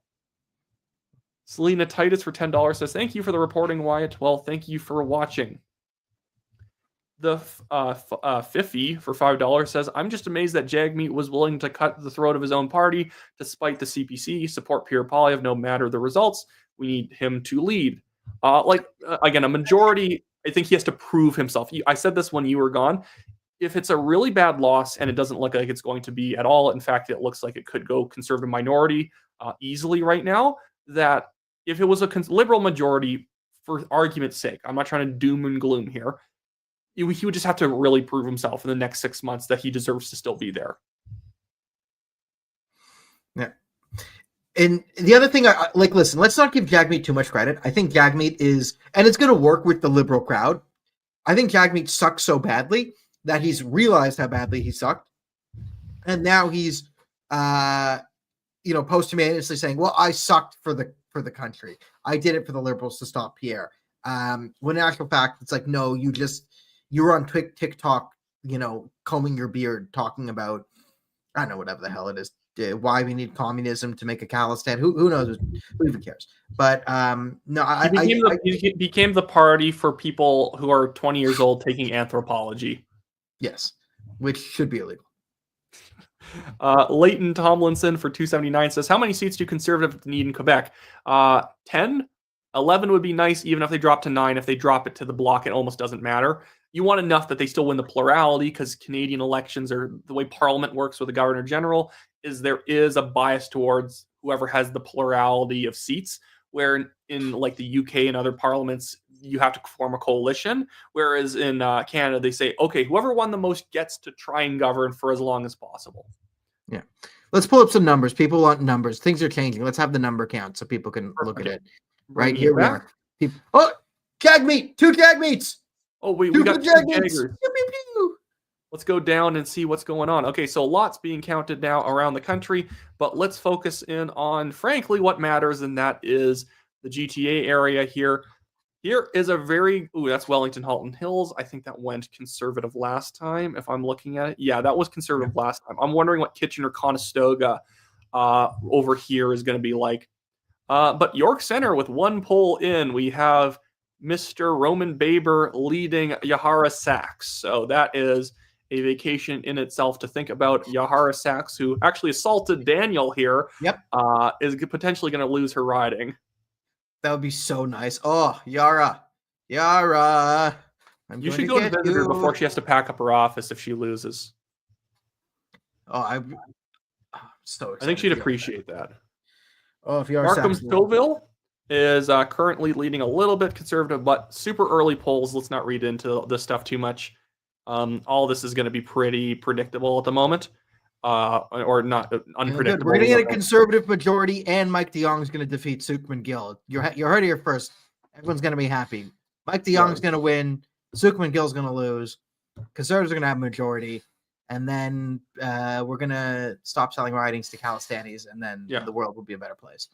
Selena Titus for $10 says, "Thank you for the reporting, Wyatt." Well, thank you for watching. The Fiffy for $5 says, "I'm just amazed that Jagmeet was willing to cut the throat of his own party despite the CPC. Support Pierre Poilievre no matter the results. We need him to lead." Again, a majority, I think he has to prove himself. I said this when you were gone. If it's a really bad loss and it doesn't look like it's going to be at all, in fact, it looks like it could go Conservative minority easily right now, that if it was a Liberal majority, for argument's sake, I'm not trying to doom and gloom here, he would just have to really prove himself in the next 6 months that he deserves to still be there. Yeah. And the other thing, listen, let's not give Jagmeet too much credit. I think Jagmeet is, and it's going to work with the Liberal crowd. I think Jagmeet sucks so badly that he's realized how badly he sucked. And now he's, posthumously saying, well, I sucked for the country. I did it for the Liberals to stop Pierre. When in actual fact, it's like, no, you're on TikTok, combing your beard, talking about, I don't know, whatever the hell it is, why we need communism to make a Khalistan. Who knows? Who even cares? But no, he became the party for people who are 20 years old taking anthropology. Yes, which should be illegal. Leighton Tomlinson for $2.79 says, "How many seats do Conservatives need in Quebec? 10? 11 would be nice, even if they drop to 9. If they drop it to the Bloc, it almost doesn't matter. You want enough that they still win the plurality, because Canadian elections, or the way Parliament works with the Governor General, is there is a bias towards whoever has the plurality of seats, where in like the UK and other parliaments, you have to form a coalition, whereas in Canada, they say, okay, whoever won the most gets to try and govern for as long as possible." Yeah. Let's pull up some numbers. People want numbers. Things are changing. Let's have the number count so people can look at it. Right here we are. Jagmeet! 2 Jagmeets! Oh, we got 2 Jaggers. Let's go down and see what's going on. Okay, so lots being counted now around the country, but let's focus in on, frankly, what matters, and that is the GTA area here. Here is a very, that's Wellington Halton Hills. I think that went conservative last time, if I'm looking at it. Yeah, that was conservative last time. I'm wondering what Kitchener-Conestoga over here is going to be like. But York Center with one poll in, we have Mr. Roman Baber leading Yahara Sachs. So that is a vacation in itself to think about. Yahara Sachs, who actually assaulted Daniel here, is potentially going to lose her riding. That would be so nice. Oh, Yara. You should go and visit her before she has to pack up her office if she loses. Oh, I'm so excited. I think she'd appreciate that. Oh, if Yara Markham Stouffville is currently leading a little bit conservative, but super early polls. Let's not read into this stuff too much. All this is going to be pretty predictable at the moment. Or not unpredictable. We're going to get a conservative majority, and Mike DeYoung is going to defeat Sukhman Gill. You heard it here first. Everyone's going to be happy. Mike DeYoung's going to win. Sukhman Gill's going to lose. Conservatives are going to have a majority, and then we're going to stop selling ridings to Calistanis, and then the world will be a better place.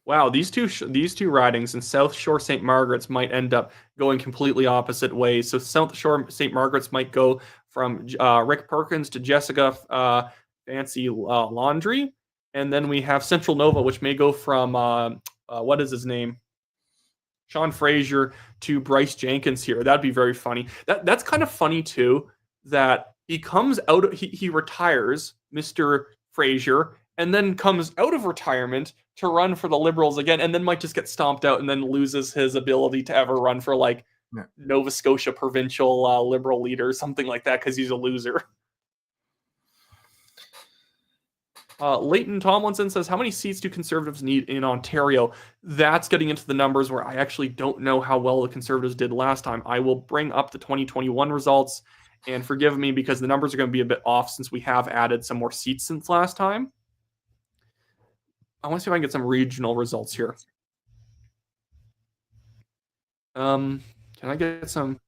Wow, these two ridings in South Shore St. Margaret's might end up going completely opposite ways. So South Shore St. Margaret's might go from Rick Perkins to Jessica Fancy Laundry, and then we have Central Nova, which may go from what is his name, Sean Fraser to Bryce Jenkins here. That'd be very funny. That's kind of funny too. That he comes out, he retires, Mr. Fraser, and then comes out of retirement to run for the Liberals again, and then might just get stomped out, and then loses his ability to ever run for like Nova Scotia provincial Liberal leader, something like that, because he's a loser. Leighton Tomlinson says, how many seats do Conservatives need in Ontario? That's getting into the numbers where I actually don't know how well the Conservatives did last time. I will bring up the 2021 results, and forgive me because the numbers are going to be a bit off since we have added some more seats since last time. I want to see if I can get some regional results here. Can I get some?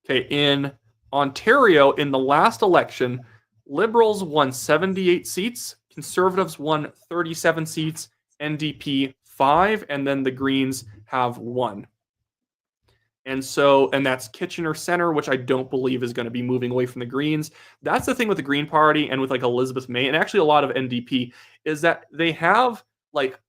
Okay, in Ontario, in the last election, Liberals won 78 seats, Conservatives won 37 seats, NDP 5, and then the Greens have 1. And that's Kitchener Center, which I don't believe is going to be moving away from the Greens. That's the thing with the Green Party and with like Elizabeth May, and actually a lot of NDP, is that they have like,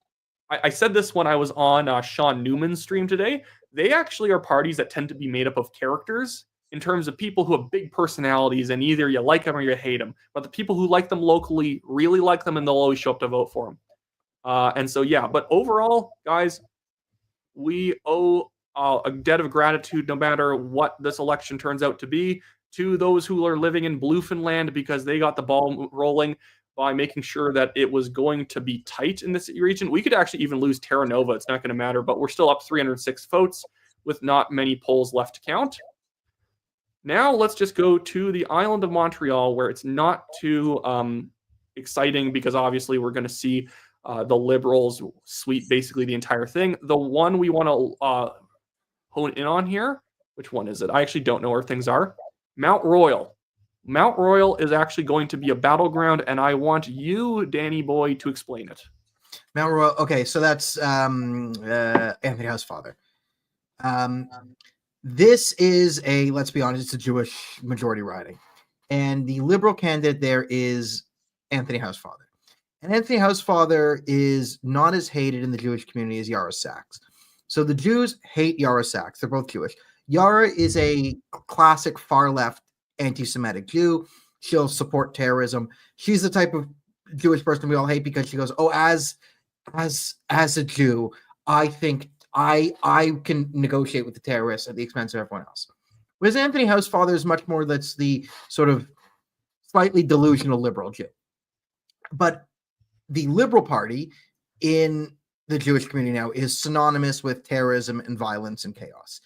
I said this when I was on Sean Newman's stream today, they actually are parties that tend to be made up of characters in terms of people who have big personalities, and either you like them or you hate them. But the people who like them locally really like them, and they'll always show up to vote for them. But overall, guys, we owe a debt of gratitude, no matter what this election turns out to be, to those who are living in Bluefenland, because they got the ball rolling by making sure that it was going to be tight in this region. We could actually even lose Terra Nova. It's not going to matter, but we're still up 306 votes with not many polls left to count. Now let's just go to the island of Montreal, where it's not too exciting, because obviously we're going to see the Liberals sweep basically the entire thing. The one we want to hone in on here, which one is it? I actually don't know where things are. Mount Royal. Mount Royal is actually going to be a battleground, and I want you, Danny Boy, to explain it. Mount Royal. Okay, so that's Anthony Housefather. This is let's be honest, it's a Jewish majority riding. And the Liberal candidate there is Anthony Housefather. And Anthony Housefather is not as hated in the Jewish community as Yara Sachs. So the Jews hate Yara Sachs. They're both Jewish. Yara is a classic far-left anti-Semitic Jew. She'll support terrorism. She's the type of Jewish person we all hate, because she goes, oh, as a Jew, I think I can negotiate with the terrorists at the expense of everyone else. Whereas Anthony Housefather is much more, that's the sort of slightly delusional liberal Jew. But the Liberal Party in the Jewish community now is synonymous with terrorism and violence and chaos.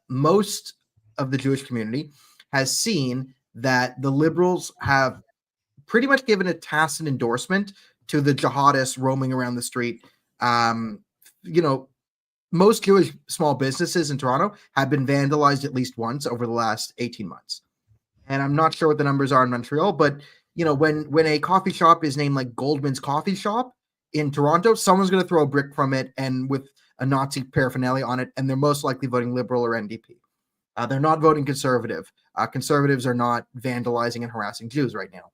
Most of the Jewish community has seen that the Liberals have pretty much given a tacit endorsement to the jihadists roaming around the street. Most Jewish small businesses in Toronto have been vandalized at least once over the last 18 months. And I'm not sure what the numbers are in Montreal, but when a coffee shop is named like Goldman's Coffee Shop in Toronto, someone's going to throw a brick from it, and with a Nazi paraphernalia on it, and they're most likely voting Liberal or NDP. They're not voting Conservative. Conservatives are not vandalizing and harassing Jews right now.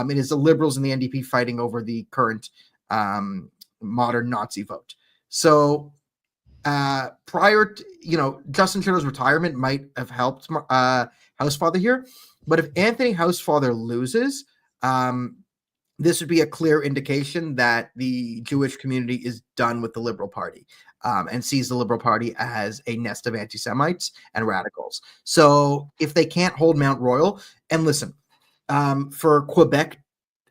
It is the Liberals and the NDP fighting over the current modern Nazi vote. So prior to, Justin Trudeau's retirement might have helped Housefather here, but if Anthony Housefather loses, this would be a clear indication that the Jewish community is done with the Liberal Party and sees the Liberal Party as a nest of anti-Semites and radicals. So if they can't hold Mount Royal, and listen, for Quebec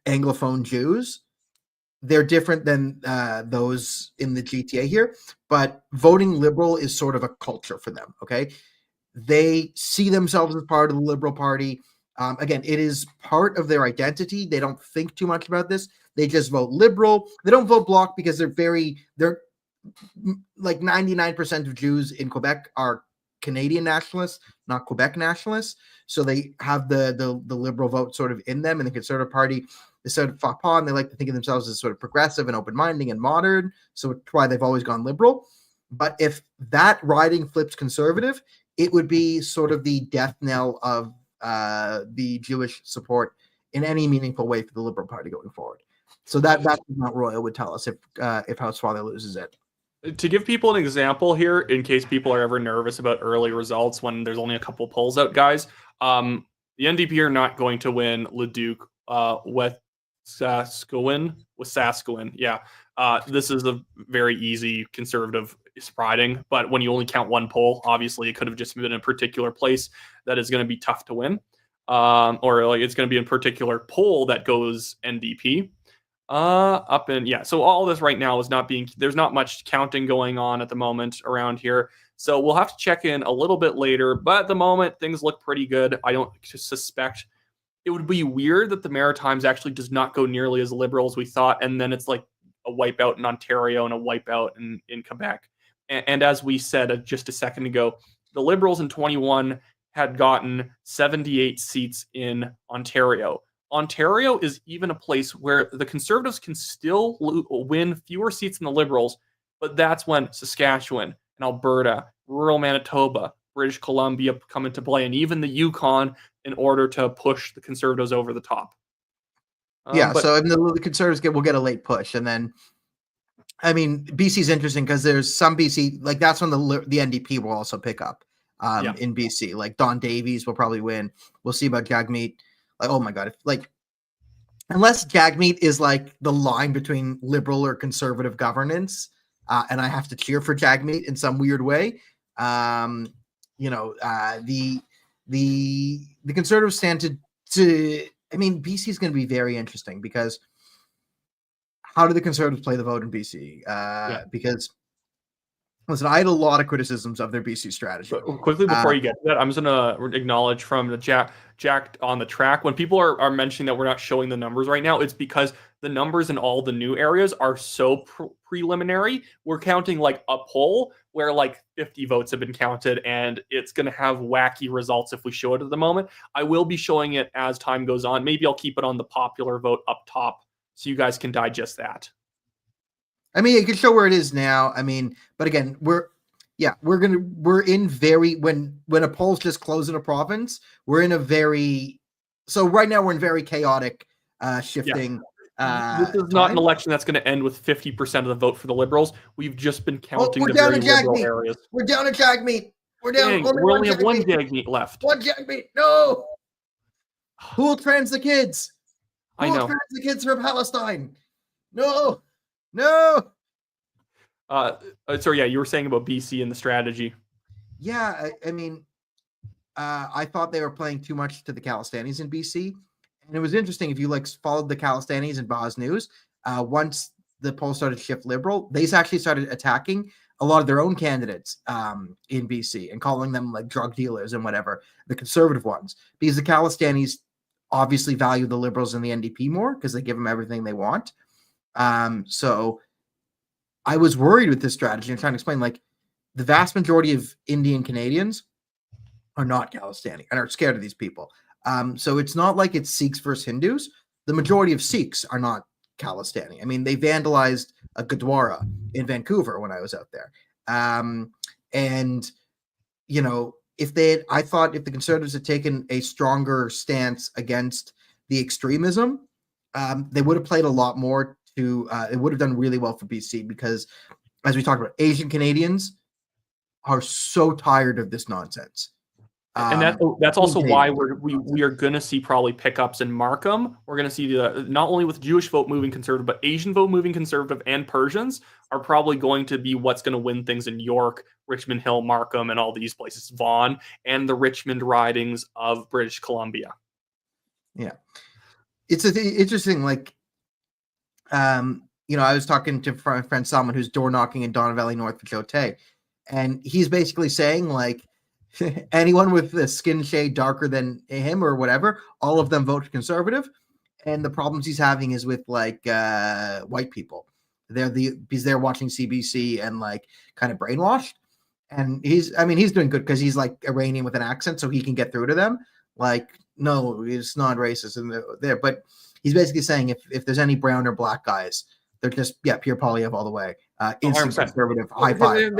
Anglophone Jews, they're different than those in the GTA here, but voting Liberal is sort of a culture for them, okay? They see themselves as part of the Liberal Party. Again, it is part of their identity. They don't think too much about this. They just vote Liberal. They don't vote Bloc because they're like 99% of Jews in Quebec are Canadian nationalists, not Quebec nationalists. So they have the Liberal vote sort of in them, and the Conservative Party is sort of faux pas, and they like to think of themselves as sort of progressive and open-minded and modern. So it's why they've always gone Liberal. But if that riding flips Conservative, it would be sort of the death knell of the Jewish support in any meaningful way for the Liberal Party going forward. So that's what Mount Royal would tell us if Housefather loses it. To give people an example here, in case people are ever nervous about early results when there's only a couple polls out, guys, the NDP are not going to win Leduc with Saskatchewan. Yeah. This is a very easy conservative riding, but when you only count one poll, obviously it could have just been a particular place that is going to be tough to win, or like it's going to be a particular poll that goes NDP. So all this right now is there's not much counting going on at the moment around here. So we'll have to check in a little bit later, but at the moment things look pretty good. I don't suspect it would be weird that the Maritimes actually does not go nearly as liberal as we thought. And then it's like a wipeout in Ontario and a wipeout in Quebec. And as we said just a second ago, the Liberals in 21 had gotten 78 seats in Ontario. Ontario is even a place where the Conservatives can still win fewer seats than the Liberals, but that's when Saskatchewan and Alberta, rural Manitoba, British Columbia come into play, and even the Yukon in order to push the Conservatives over the top. So the Conservatives will get a late push, and then, I mean, BC is interesting because there's some BC, like that's when the NDP will also pick up in BC. Like Don Davies will probably win. We'll see about Jagmeet. Like, oh my God, unless Jagmeet is like the line between liberal or conservative governance, and I have to cheer for Jagmeet in some weird way. The Conservatives stand to. I mean, BC is going to be very interesting because how do the Conservatives play the vote in BC? Because listen, I had a lot of criticisms of their BC strategy. But quickly before you get to that, I'm just going to acknowledge from the Jack on the track. When people are mentioning that we're not showing the numbers right now, it's because the numbers in all the new areas are so preliminary. We're counting like a poll where like 50 votes have been counted, and it's going to have wacky results if we show it at the moment. I will be showing it as time goes on. Maybe I'll keep it on the popular vote up top so you guys can digest that. I mean, it can show where it is now. I mean, but again, when a poll's just closed in a province, we're in a very, so right now we're in very chaotic shifting. This is not an election that's going to end with 50% of the vote for the Liberals. We've just been counting the very liberal areas. We're down to Jagmeet. We're down. Dang, we only have one Jagmeet left. One Jagmeet. No. Who will trans the kids? I know. Trans the kids from Palestine. No. Sorry, you were saying about BC and the strategy. Yeah, I mean, I thought they were playing too much to the Calistanis in BC, and it was interesting if you followed the Calistanis in Boz News. Once the polls started to shift liberal, they actually started attacking a lot of their own candidates in BC and calling them like drug dealers and whatever, the conservative ones, because the Calistanis obviously value the Liberals and the NDP more because they give them everything they want. So I was worried with this strategy. I'm trying to explain, like, the vast majority of Indian Canadians are not Calistani and are scared of these people. So it's not like it's Sikhs versus Hindus. The majority of Sikhs are not Calistani. I mean, they vandalized a Gurdwara in Vancouver when I was out there. And if I thought if the Conservatives had taken a stronger stance against the extremism, they would have played a lot more to. It would have done really well for BC because, as we talked about, Asian Canadians are so tired of this nonsense. And that's also why we are going to see probably pickups in Markham. We're going to see not only with Jewish vote moving conservative, but Asian vote moving conservative, and Persians are probably going to be what's going to win things in York, Richmond Hill, Markham, and all these places, Vaughan, and the Richmond ridings of British Columbia. Yeah, it's interesting. Like, I was talking to friend Salman, who's door knocking in Don Valley North for Chote, and he's basically saying like, anyone with the skin shade darker than him or whatever, all of them vote conservative. And the problems he's having is with like white people. Because they're watching CBC and like kind of brainwashed. And he's doing good because he's like Iranian with an accent, so he can get through to them. Like, no, it's not racist and there. But he's basically saying if there's any brown or black guys, they're just Pierre Poilievre all the way. Instant conservative, high five.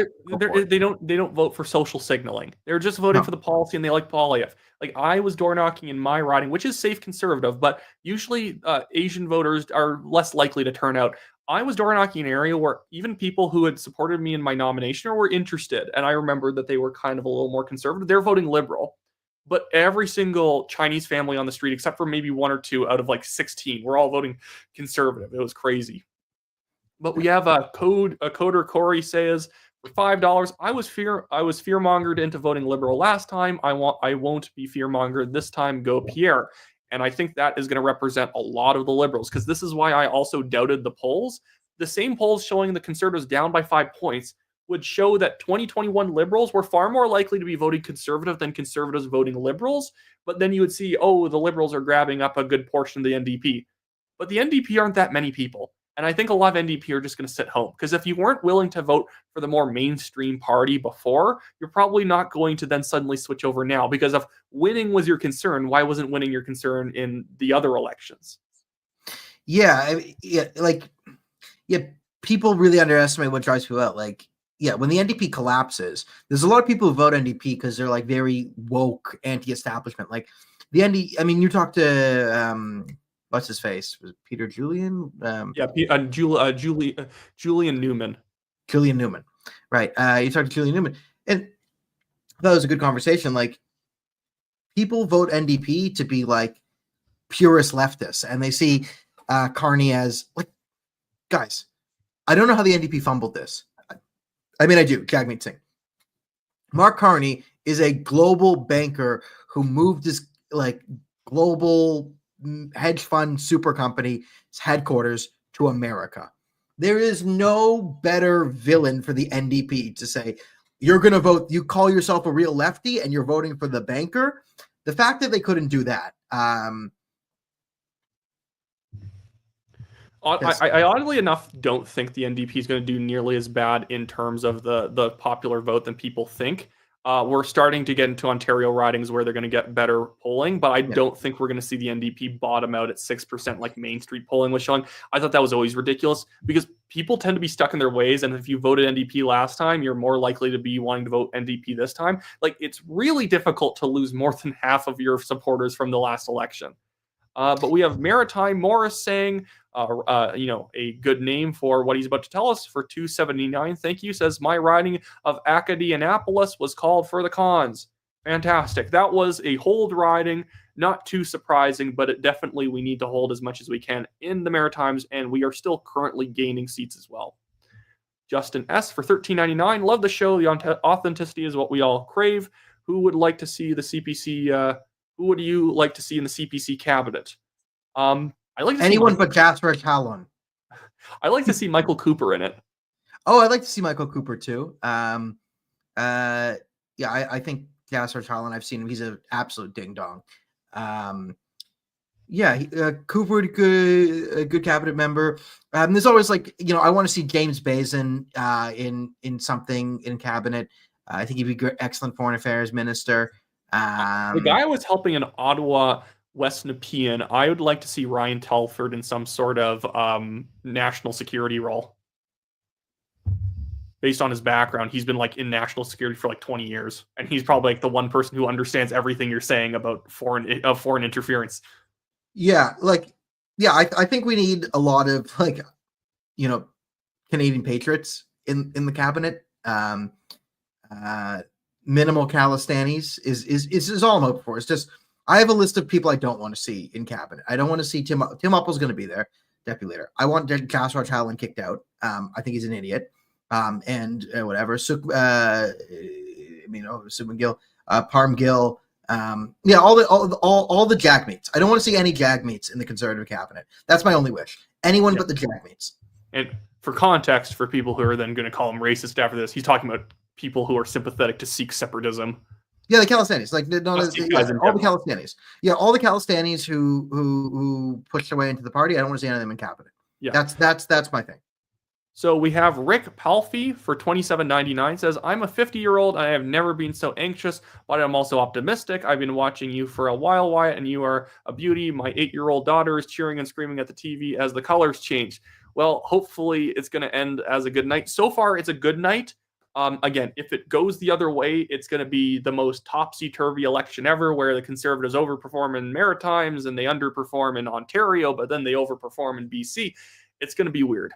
They don't vote for social signaling. They're just voting for the policy, and they like Poilievre. Like, I was door knocking in my riding, which is safe conservative, but usually Asian voters are less likely to turn out. I was door knocking in an area where even people who had supported me in my nomination or were interested, and I remembered that they were kind of a little more conservative. They're voting liberal. But every single Chinese family on the street, except for maybe one or two out of like 16, we're all voting conservative. It was crazy. But we have a coder Corey says for $5, I was fearmongered into voting liberal last time. I won't be fearmongered this time. Go Pierre. And I think that is going to represent a lot of the liberals, because this is why I also doubted the polls. The same polls showing the Conservatives down by 5 points would show that 2021 liberals were far more likely to be voting conservative than conservatives voting liberals. But then you would see, oh, the liberals are grabbing up a good portion of the NDP. But the NDP aren't that many people. And I think a lot of NDP are just going to sit home, because if you weren't willing to vote for the more mainstream party before, you're probably not going to then suddenly switch over now, because if winning was your concern, why wasn't winning your concern in the other elections? People really underestimate what drives people out. Like, when the NDP collapses, there's a lot of people who vote NDP because they're like very woke, anti-establishment. Like the you talk to what's his face? Was it Peter Julian? Julian Newman. Julian Newman, right? You talked to Julian Newman, and that was a good conversation. Like, people vote NDP to be like purist leftists, and they see Carney as like, guys, I don't know how the NDP fumbled this. I do. Jagmeet Singh. Mark Carney is a global banker who moved his like global hedge fund super company's headquarters to America. There is no better villain for the NDP to say, you're going to vote, you call yourself a real lefty and you're voting for the banker. The fact that they couldn't do that. I oddly enough don't think the NDP is going to do nearly as bad in terms of the popular vote than people think. We're starting to get into Ontario ridings where they're going to get better polling, but I don't think we're going to see the NDP bottom out at 6% like Main Street polling was showing. I thought that was always ridiculous, because people tend to be stuck in their ways, and if you voted NDP last time, you're more likely to be wanting to vote NDP this time. Like, it's really difficult to lose more than half of your supporters from the last election. But we have Maritime Morris saying, a good name for what he's about to tell us for $2.79. Thank you. Says, my riding of Acadianapolis was called for the cons. Fantastic. That was a hold riding. Not too surprising, but it definitely we need to hold as much as we can in the Maritimes, and we are still currently gaining seats as well. Justin S. for $13.99. Love the show. The authenticity is what we all crave. Who would like to see the CPC? Who would you like to see in the CPC cabinet? I like to anyone but Jasper Talon. I like to see Michael Cooper in it. Oh, I'd like to see Michael Cooper too. I think Jasper Talon, I've seen him. He's an absolute ding dong. Cooper, a good cabinet member. There's always like, I want to see James Bazin in something in cabinet. I think he'd be excellent foreign affairs minister. The guy was helping in Ottawa, West Nepean. I would like to see Ryan Telford in some sort of national security role. based on his background, he's been like in national security for like 20 years, and he's probably like the one person who understands everything you're saying about foreign interference. Yeah, I think we need a lot of Canadian patriots in the cabinet. Minimal Calistanis is all I'm hoping for. It's just I have a list of people I don't want to see in cabinet. I don't want to see Tim Upple's going to be there, deputy leader. I want Joshua Challen kicked out. I think he's an idiot. And whatever. Subman Gill, Parm Gill. All the jagmeets. I don't want to see any jagmeets in the Conservative cabinet. That's my only wish. Anyone but the jagmeets. And for context, for people who are then going to call him racist after this, he's talking about people who are sympathetic to Sikh separatism. Yeah, the Calistanis, all the Calistanis. Yeah, all the Calistanis who pushed their way into the party. I don't want to see any of them in cabinet. Yeah, that's my thing. So we have Rick Palfy for $27.99 says, I'm a 50-year-old and I have never been so anxious, but I'm also optimistic. I've been watching you for a while, Wyatt, and you are a beauty. My 8-year-old daughter is cheering and screaming at the TV as the colors change. Well, hopefully it's going to end as a good night. So far, it's a good night. Again, if it goes the other way, it's going to be the most topsy-turvy election ever, where the Conservatives overperform in Maritimes and they underperform in Ontario, but then they overperform in BC. It's going to be weird.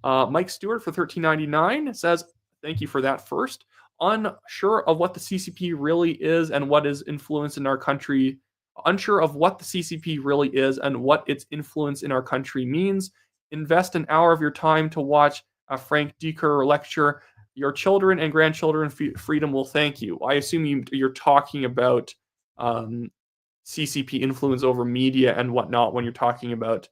Mike Stewart for $13.99 says, thank you for that first. Unsure of what the CCP really is and what is influence in our country. Unsure of what the CCP really is and what its influence in our country means. Invest an hour of your time to watch a Frank Dicker lecture. Your children and grandchildren freedom will thank you. I assume you're talking about CCP influence over media and whatnot when you're talking about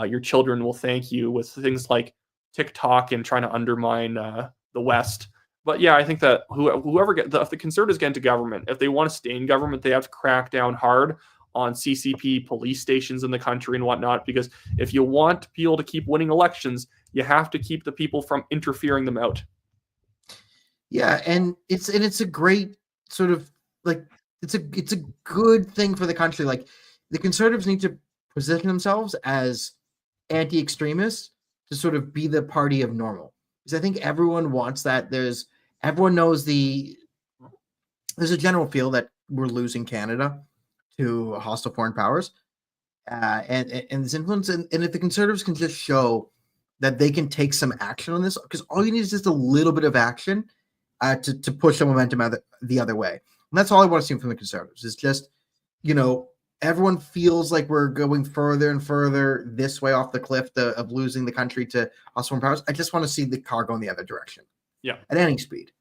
your children will thank you with things like TikTok and trying to undermine the West. But yeah, I think that if the Conservatives get into government, if they want to stay in government, they have to crack down hard on CCP police stations in the country and whatnot, because if you want people to keep winning elections, you have to keep the people from interfering them out. Yeah, and it's a great sort of it's a good thing for the country. Like, the Conservatives need to position themselves as anti-extremists to sort of be the party of normal, because I think everyone wants that. Everyone knows there's a general feel that we're losing Canada to hostile foreign powers, and this influence. And if the Conservatives can just show that they can take some action on this, because all you need is just a little bit of action to push the momentum out the other way. And that's all I want to see from the Conservatives. Is just, everyone feels like we're going further and further this way off the cliff of losing the country to hostile foreign powers. I just want to see the car go in the other direction. Yeah. At any speed.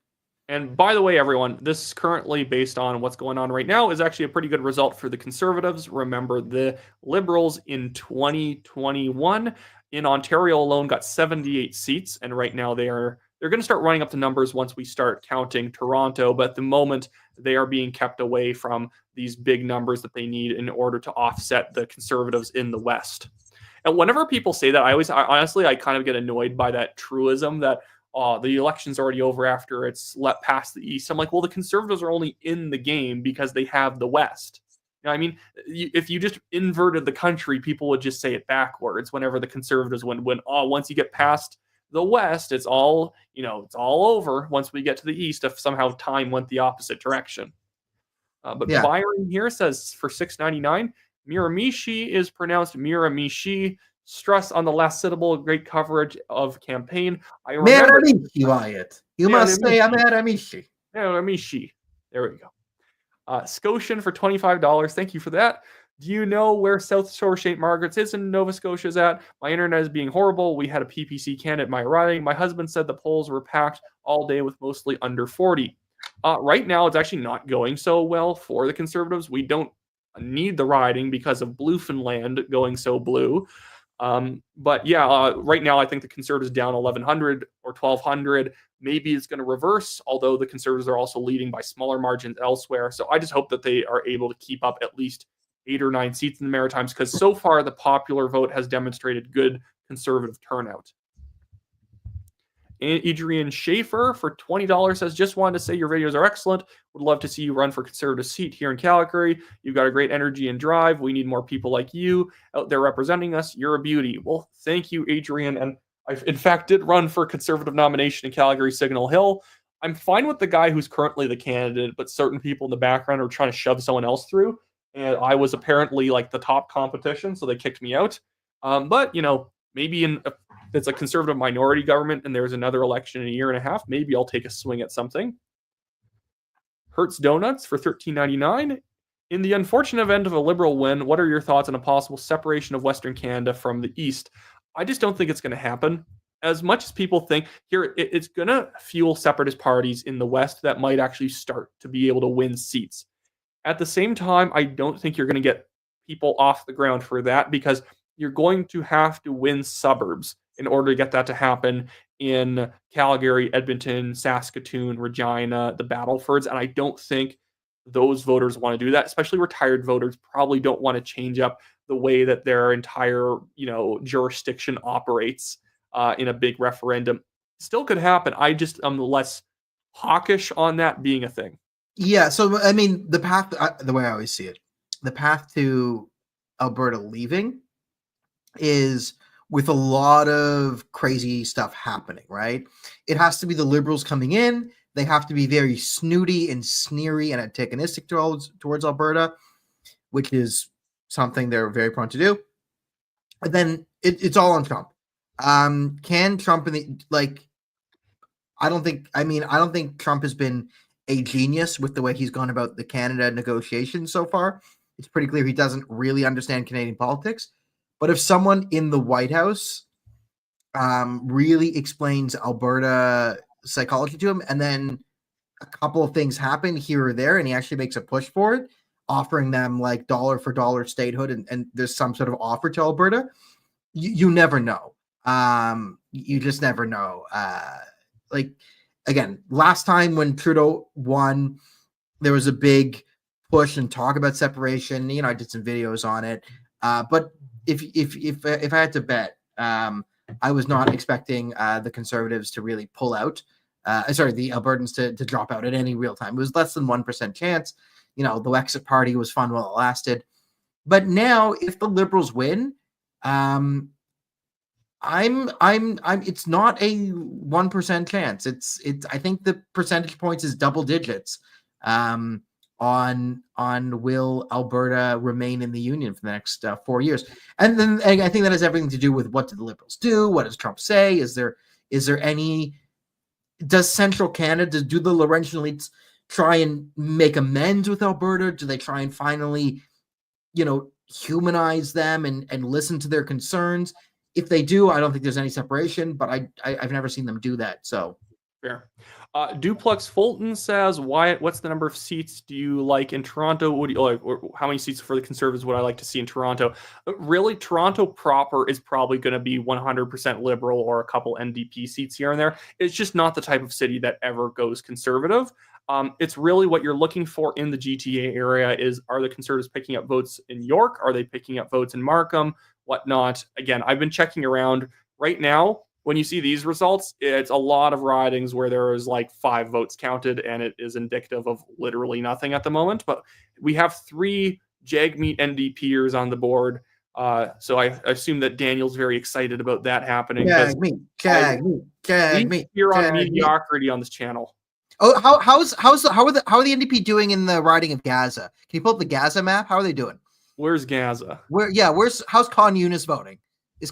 And by the way, everyone, this is currently based on what's going on right now is actually a pretty good result for the Conservatives. Remember, the Liberals in 2021 in Ontario alone got 78 seats, and right now they're going to start running up the numbers once we start counting Toronto, but at the moment they are being kept away from these big numbers that they need in order to offset the Conservatives in the West. And whenever people say that, I kind of get annoyed by that truism that the election's already over after it's let past the East. I'm like, well, the Conservatives are only in the game because they have the West. I mean, if you just inverted the country, people would just say it backwards whenever the Conservatives win. Once you get past the West, it's all over once we get to the East, if somehow time went the opposite direction. But yeah. Byron here says for $6.99, Miramichi is pronounced Miramichi. Stress on the last syllable, great coverage of campaign. I remember Miramichi, Wyatt. You must say Miramichi. Miramichi. There we go. Scotian for $25. Thank you for that. Do you know where South Shore St. Margaret's is in Nova Scotia is at? My internet is being horrible. We had a PPC candidate at my riding. My husband said the polls were packed all day with mostly under 40. Right now, it's actually not going so well for the Conservatives. We don't need the riding because of Bluefenland going so blue. But yeah, right now I think the Conservatives down 1,100 or 1,200. Maybe it's going to reverse, although the Conservatives are also leading by smaller margins elsewhere. So I just hope that they are able to keep up at least 8 or 9 seats in the Maritimes, because so far the popular vote has demonstrated good Conservative turnout. And Adrian Schaefer for $20 says, just wanted to say your videos are excellent. Would love to see you run for Conservative seat here in Calgary. You've got a great energy and drive. We need more people like you out there representing us. You're a beauty. Well, thank you, Adrian. And I, in fact, did run for conservative nomination in Calgary Signal Hill. I'm fine with the guy who's currently the candidate, but certain people in the background are trying to shove someone else through. And I was apparently like the top competition, so they kicked me out. But maybe if it's a conservative minority government and there's another election in a year and a half, maybe I'll take a swing at something. Hertz Donuts for $13.99. In the unfortunate event of a Liberal win, what are your thoughts on a possible separation of Western Canada from the East? I just don't think it's going to happen. As much as people think here, it's going to fuel separatist parties in the West that might actually start to be able to win seats. At the same time, I don't think you're going to get people off the ground for that because you're going to have to win suburbs in order to get that to happen in Calgary, Edmonton, Saskatoon, Regina, the Battlefords. And I don't think those voters want to do that, especially retired voters probably don't want to change up the way that their entire, jurisdiction operates in a big referendum. Still could happen. I just am less hawkish on that being a thing. Yeah, so I mean, the path, the way I always see it, the path to Alberta leaving is with a lot of crazy stuff happening, right? It has to be the Liberals coming in. They have to be very snooty and sneery and antagonistic towards Alberta, which is something they're very prone to do. And then it's all on Trump. Can Trump I don't think Trump has been a genius with the way he's gone about the Canada negotiations so far. It's pretty clear he doesn't really understand Canadian politics. But if someone in the White House really explains Alberta psychology to him, and then a couple of things happen here or there, and he actually makes a push for it, offering them like dollar for dollar statehood, and there's some sort of offer to Alberta, you never know. You just never know. Again, last time when Trudeau won, there was a big push and talk about separation. I did some videos on it. But if I had to bet, I was not expecting the Conservatives to really pull out. The Albertans to drop out at any real time. It was less than 1% chance. The exit party was fun while it lasted. But now, if the Liberals win, it's not a 1% chance. I think the percentage points is double digits on will Alberta remain in the Union for the next 4 years. And then I think that has everything to do with what do the Liberals do? What does Trump say? Does Central Canada, do the Laurentian elites try and make amends with Alberta? Do they try and finally, humanize them and listen to their concerns? If they do, I don't think there's any separation, but I've never seen them do that. So fair. Duplex Fulton says, Wyatt, what's the number of seats do you like in Toronto? Would you like, or how many seats for the Conservatives would I like to see in Toronto? Really, Toronto proper is probably going to be 100% Liberal or a couple NDP seats here and there. It's just not the type of city that ever goes Conservative. It's really what you're looking for in the GTA area is, are the Conservatives picking up votes in York? Are they picking up votes in Markham? Whatnot. Again, I've been checking around right now. When you see these results, it's a lot of ridings where there is like 5 votes counted, and it is indicative of literally nothing at the moment. But we have 3 Jagmeet NDPers on the board. So I assume that Daniel's very excited about that happening. Jagmeet. You're on mediocrity on this channel. Oh, how are the NDP doing in the riding of Gaza? Can you pull up the Gaza map? How are they doing? Where's Gaza? How's Con Eunice voting? Does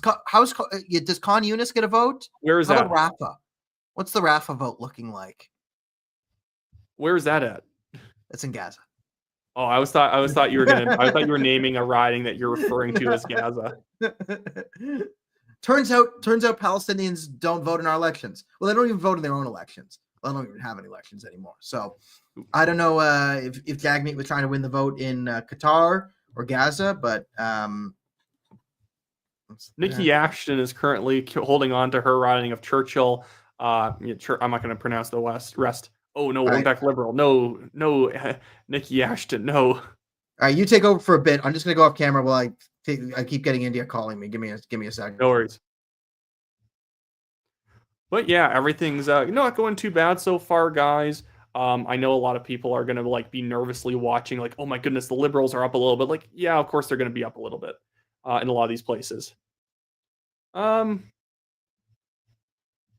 Con Eunice get a vote? Where is that? How about Rafa? What's the Rafa vote looking like? Where is that at? It's in Gaza. Oh, I thought you were naming a riding that you're referring to as Gaza. Turns out Palestinians don't vote in our elections. Well, they don't even vote in their own elections. Well, they don't even have any elections anymore. So I don't know if Jagmeet was trying to win the vote in Qatar or Gaza, but Nikki Ashton is currently holding on to her riding of Churchill. I'm not going to pronounce the rest. Oh no, we're back Liberal. No, Nikki Ashton. No. All right, you take over for a bit. I'm just going to go off camera while I keep getting India calling me. Give me a second. No worries. But yeah, everything's not going too bad so far, guys. I know a lot of people are going to be nervously watching, like, oh my goodness, the Liberals are up a little bit. Like, yeah, of course they're going to be up a little bit in a lot of these places.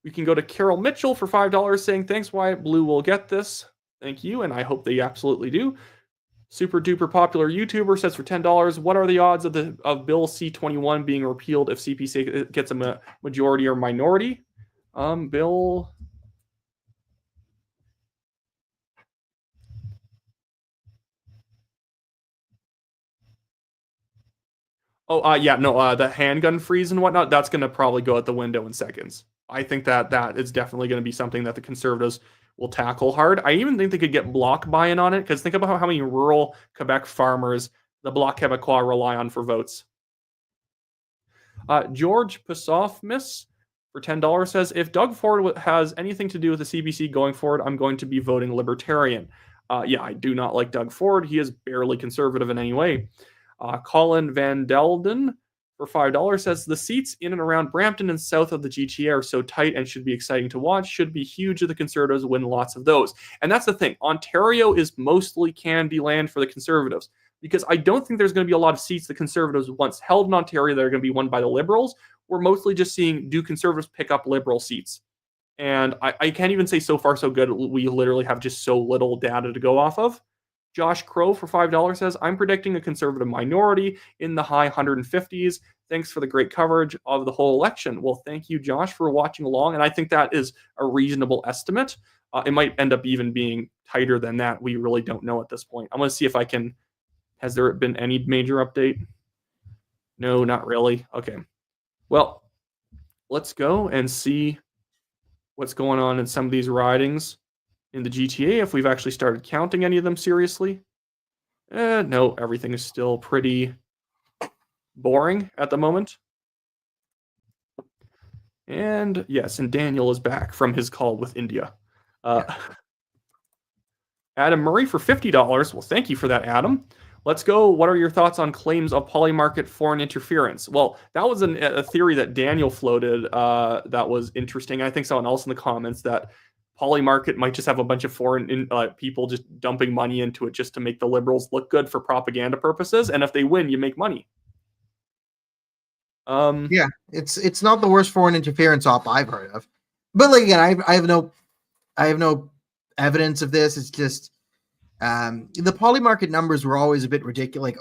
We can go to Carol Mitchell for $5 saying, thanks, Wyatt. Blue will get this. Thank you, and I hope they absolutely do. Super duper popular YouTuber says for $10, what are the odds of Bill C-21 being repealed if CPC gets a majority or minority? Bill. The handgun freeze and whatnot, that's going to probably go out the window in seconds. I think that is definitely going to be something that the Conservatives will tackle hard. I even think they could get Bloc buy-in on it, because think about how many rural Quebec farmers the Bloc Québécois rely on for votes. George Pasofmis for $10 says, if Doug Ford has anything to do with the CBC going forward, I'm going to be voting Libertarian. I do not like Doug Ford. He is barely conservative in any way. Colin Van Delden for $5 says, the seats in and around Brampton and south of the GTA are so tight and should be exciting to watch. Should be huge if the Conservatives win lots of those. And that's the thing. Ontario is mostly can-be land for the Conservatives, because I don't think there's going to be a lot of seats the Conservatives once held in Ontario that are going to be won by the Liberals. We're mostly just seeing, do Conservatives pick up Liberal seats? And I can't even say so far so good. We literally have just so little data to go off of. Josh Crow for $5 says, I'm predicting a Conservative minority in the high 150s. Thanks for the great coverage of the whole election. Well, thank you, Josh, for watching along. And I think that is a reasonable estimate. It might end up even being tighter than that. We really don't know at this point. I'm going to see if I can. Has there been any major update? No, not really. Okay. Well, let's go and see what's going on in some of these ridings in the GTA, if we've actually started counting any of them seriously. No, everything is still pretty boring at the moment. And yes, and Daniel is back from his call with India. Adam Murray for $50. Well, thank you for that, Adam. Let's go. What are your thoughts on claims of polymarket foreign interference? Well, that was a theory that Daniel floated that was interesting. I think someone else in the comments that polymarket might just have a bunch of foreign people just dumping money into it just to make the Liberals look good for propaganda purposes. And if they win, you make money. Yeah, it's not the worst foreign interference op I've heard of. But like again, I have no evidence of this. It's just the polymarket numbers were always a bit ridiculous.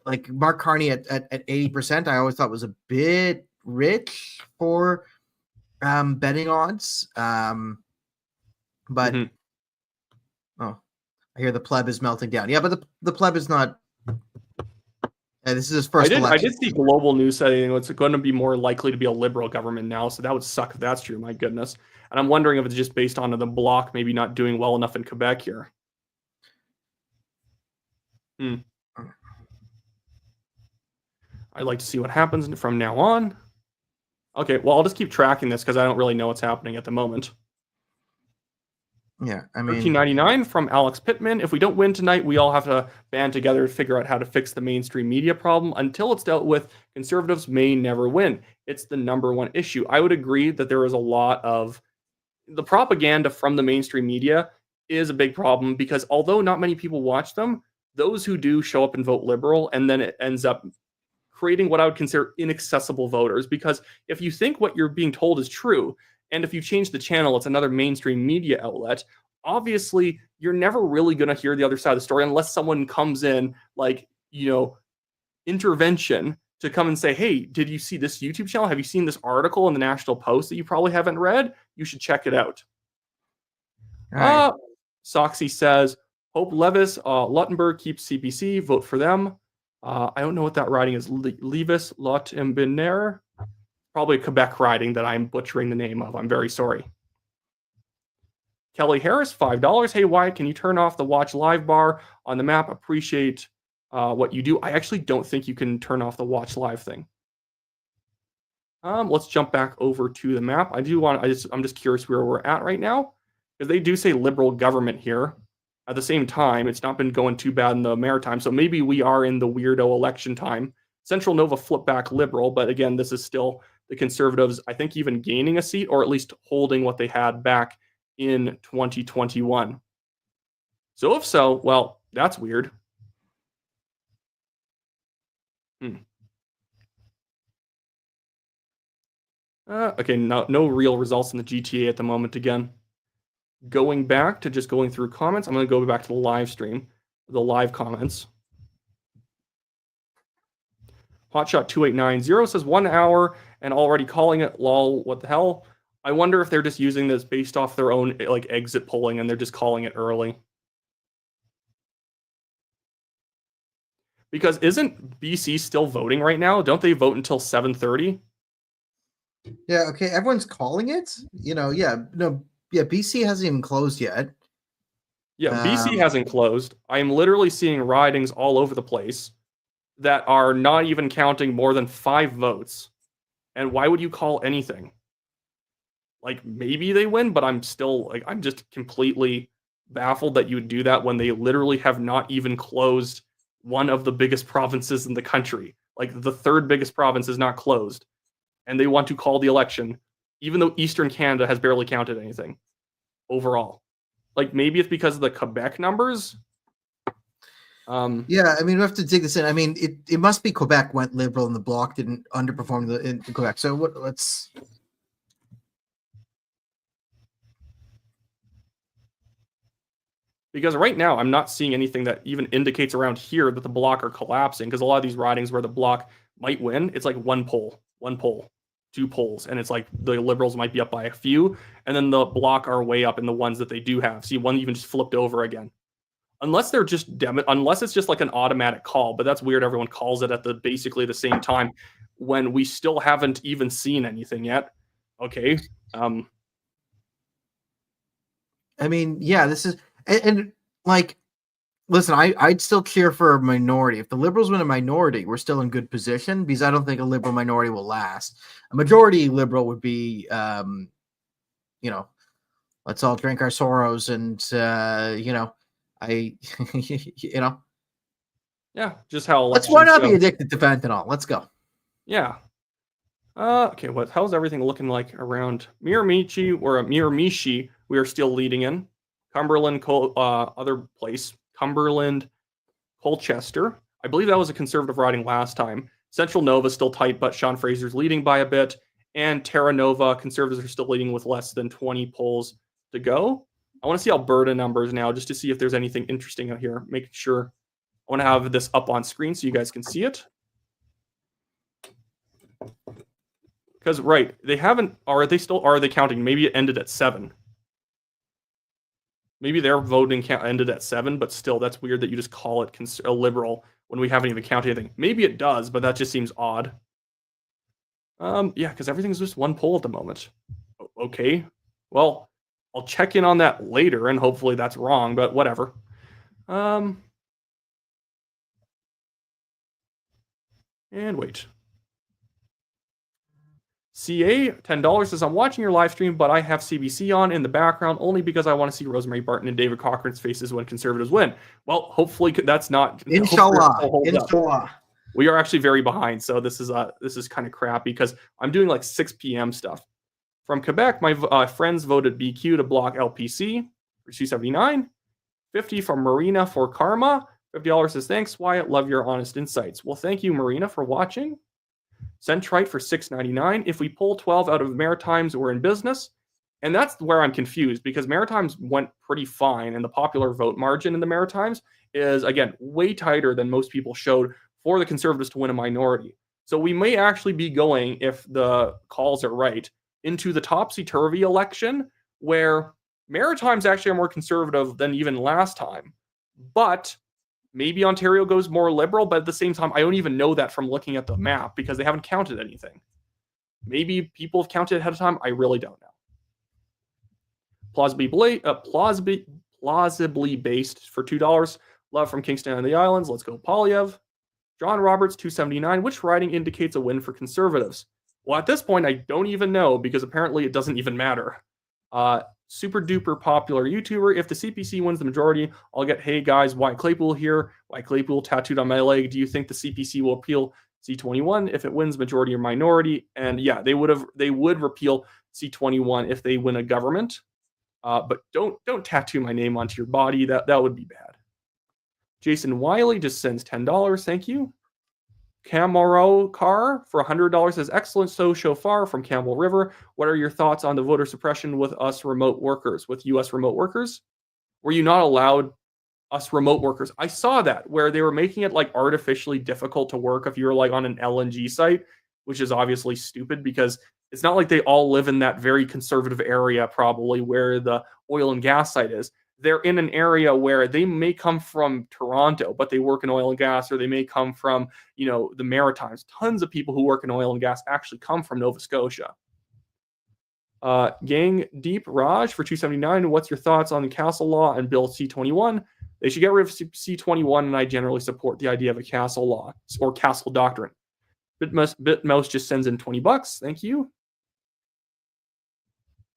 Like Mark Carney at 80%, I always thought was a bit rich for betting odds. But oh, I hear the pleb is melting down. Yeah, but the pleb is not. This is his first election. I did see Global News saying it's going to be more likely to be a Liberal government now, so that would suck if that's true. My goodness. And I'm wondering if it's just based on the Bloc maybe not doing well enough in Quebec here. I'd like to see what happens from now on. Okay, well, I'll just keep tracking this because I don't really know what's happening at the moment. Yeah, I mean, $13.99 from Alex Pittman. If we don't win tonight, we all have to band together to figure out how to fix the mainstream media problem. Until it's dealt with, Conservatives may never win. It's the number one issue. I would agree that there is a lot of the propaganda from the mainstream media is a big problem, because although not many people watch them, those who do show up and vote Liberal, and then it ends up creating what I would consider inaccessible voters. Because if you think what you're being told is true, and if you change the channel, it's another mainstream media outlet, obviously you're never really going to hear the other side of the story unless someone comes in, like, intervention to come and say, hey, did you see this YouTube channel? Have you seen this article in the National Post that you probably haven't read? You should check it out. Right. Soxy says, Hope Levis, Luttenberg keeps CPC, vote for them. I don't know what that riding is. Levis Lottenbiner. Probably a Quebec riding that I'm butchering the name of. I'm very sorry. Kelly Harris, $5. Hey, Wyatt, can you turn off the watch live bar on the map? Appreciate what you do. I actually don't think you can turn off the watch live thing. Let's jump back over to the map. I'm just curious where we're at right now, because they do say Liberal government here. At the same time, it's not been going too bad in the Maritimes, so maybe we are in the weirdo election time. Central Nova flipped back Liberal, but again, this is still the Conservatives, I think, even gaining a seat, or at least holding what they had back in 2021. So if so, well, that's weird. Okay, no real results in the GTA at the moment again. Going back to just going through comments, I'm going to go back to the live stream, the live comments. Hotshot2890 says 1 hour and already calling it lol. What the hell? I wonder if they're just using this based off their own like exit polling and they're just calling it early. Because isn't BC still voting right now? Don't they vote until 7:30? Yeah, okay, everyone's calling it. BC hasn't even closed yet. Yeah, BC hasn't closed. I am literally seeing ridings all over the place that are not even counting more than 5 votes. And why would you call anything? Like maybe they win, but I'm still like I'm just completely baffled that you would do that when they literally have not even closed one of the biggest provinces in the country. Like the third biggest province is not closed. And they want to call the election, even though Eastern Canada has barely counted anything overall. Like maybe it's because of the Quebec numbers. Yeah, I mean, we have to dig this in. I mean, it must be Quebec went liberal and the Bloc didn't underperform in Quebec. So let's. Because right now I'm not seeing anything that even indicates around here that the Bloc are collapsing. Because a lot of these ridings where the Bloc might win, it's like one poll, 2 polls, and it's like the Liberals might be up by a few, and then the Bloc are way up in the ones that they do have. See, one even just flipped over again. Unless they're just unless it's just like an automatic call, but that's weird. Everyone calls it at basically the same time when we still haven't even seen anything yet. Okay. I mean, yeah, this is and like, listen, I'd still cheer for a minority. If the Liberals win a minority, we're still in good position because I don't think a Liberal minority will last. A majority Liberal would be, let's all drink our sorrows and Yeah, just how let's why not be addicted to fentanyl. Let's go. Yeah. Okay, how's everything looking like around Miramichi or Miramichi? We are still leading in. Cumberland, other place, Cumberland, Colchester. I believe that was a conservative riding last time. Central Nova still tight, but Sean Fraser's leading by a bit. And Terra Nova, conservatives are still leading with less than 20 polls to go. I want to see Alberta numbers now just to see if there's anything interesting out here. Making sure I want to have this up on screen so you guys can see it. Because, right, they haven't, are they counting? Maybe it ended at 7. Maybe their voting count ended at 7, but still, that's weird that you just call it a liberal when we haven't even counted anything. Maybe it does, but that just seems odd. Yeah, because everything's just one poll at the moment. Okay, well, I'll check in on that later, and hopefully that's wrong, but whatever. And wait. CA, $10 says, I'm watching your live stream, but I have CBC on in the background only because I want to see Rosemary Barton and David Cochrane's faces when conservatives win. Well, hopefully that's not. Inshallah. Inshallah. We are actually very behind, so this is kind of crappy because I'm doing like 6 p.m. stuff. From Quebec, my friends voted BQ to block LPC for 279. 50 from Marina for Karma. $50 says, thanks, Wyatt. Love your honest insights. Well, thank you, Marina, for watching. Centrite for $6.99. If we pull 12 out of Maritimes, we're in business. And that's where I'm confused because Maritimes went pretty fine, and the popular vote margin in the Maritimes is, again, way tighter than most people showed for the Conservatives to win a minority. So we may actually be going, if the calls are right, into the topsy-turvy election where Maritimes actually are more conservative than even last time. But maybe Ontario goes more liberal, but at the same time, I don't even know that from looking at the map because they haven't counted anything. Maybe people have counted ahead of time. I really don't know. Plausibly based for $2. Love from Kingston and the Islands. Let's go, Polyev. John Roberts, $2.79. Which riding indicates a win for Conservatives? Well, at this point, I don't even know because apparently it doesn't even matter. Super duper popular YouTuber. If the CPC wins the majority, I'll get, hey guys, Wyatt Claypool here. Wyatt Claypool tattooed on my leg. Do you think the CPC will repeal C21 if it wins majority or minority? And yeah, they would repeal C21 if they win a government. But don't tattoo my name onto your body. That would be bad. Jason Wiley just sends $10. Thank you. Camaro car for $100 says, excellent so far from Campbell River. What are your thoughts on the voter suppression with us remote workers, with U.S. remote workers? Were you not allowed us remote workers? I saw that where they were making it like artificially difficult to work if you were like on an LNG site, which is obviously stupid because it's not like they all live in that very conservative area, probably where the oil and gas site is. They're in an area where they may come from Toronto, but they work in oil and gas, or they may come from, the Maritimes. Tons of people who work in oil and gas actually come from Nova Scotia. Gang Deep Raj for 279. What's your thoughts on the Castle Law and Bill C-21? They should get rid of C-21, and I generally support the idea of a Castle Law or Castle Doctrine. Bitmouse just sends in $20. Thank you.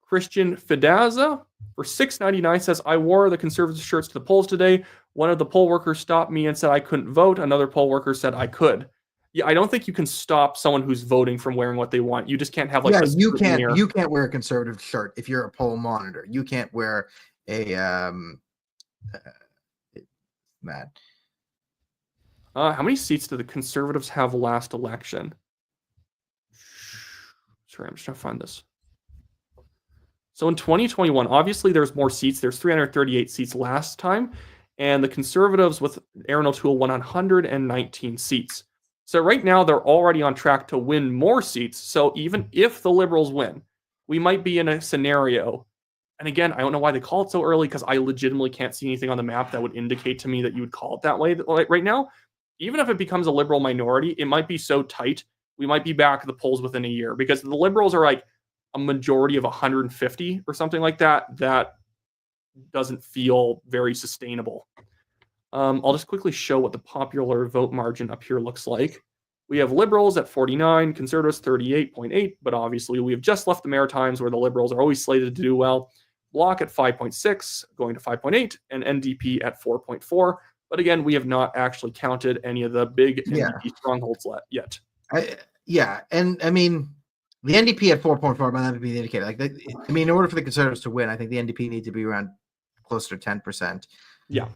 Christian Fidaza for $6.99 says, I wore the conservative shirts to the polls today. One of the poll workers stopped me and said I couldn't vote. Another poll worker said I could. Yeah, I don't think you can stop someone who's voting from wearing what they want. You just can't have you can't wear a conservative shirt if you're a poll monitor. You can't wear a Matt. How many seats did the Conservatives have last election? Sorry, I'm just trying to find this. So in 2021, obviously there's more seats. There's 338 seats last time, and the Conservatives with Aaron O'Toole won 119 seats. So right now they're already on track to win more seats. So even if the Liberals win, we might be in a scenario. And again, I don't know why they call it so early, because I legitimately can't see anything on the map that would indicate to me that you would call it that way. Right now, even if it becomes a Liberal minority, it might be so tight, we might be back at the polls within a year, because the Liberals are like a majority of 150 or something like that. That doesn't feel very sustainable. I'll just quickly show what the popular vote margin up here looks like. We have Liberals at 49, Conservatives 38.8, but obviously we have just left the Maritimes where the Liberals are always slated to do well. Bloc at 5.6, going to 5.8, and NDP at 4.4. But again, we have not actually counted any of the big NDP strongholds yet. And I mean, the NDP at 4.4 might not be the indicator. In order for the Conservatives to win, I think the NDP need to be around closer to 10%. Yeah.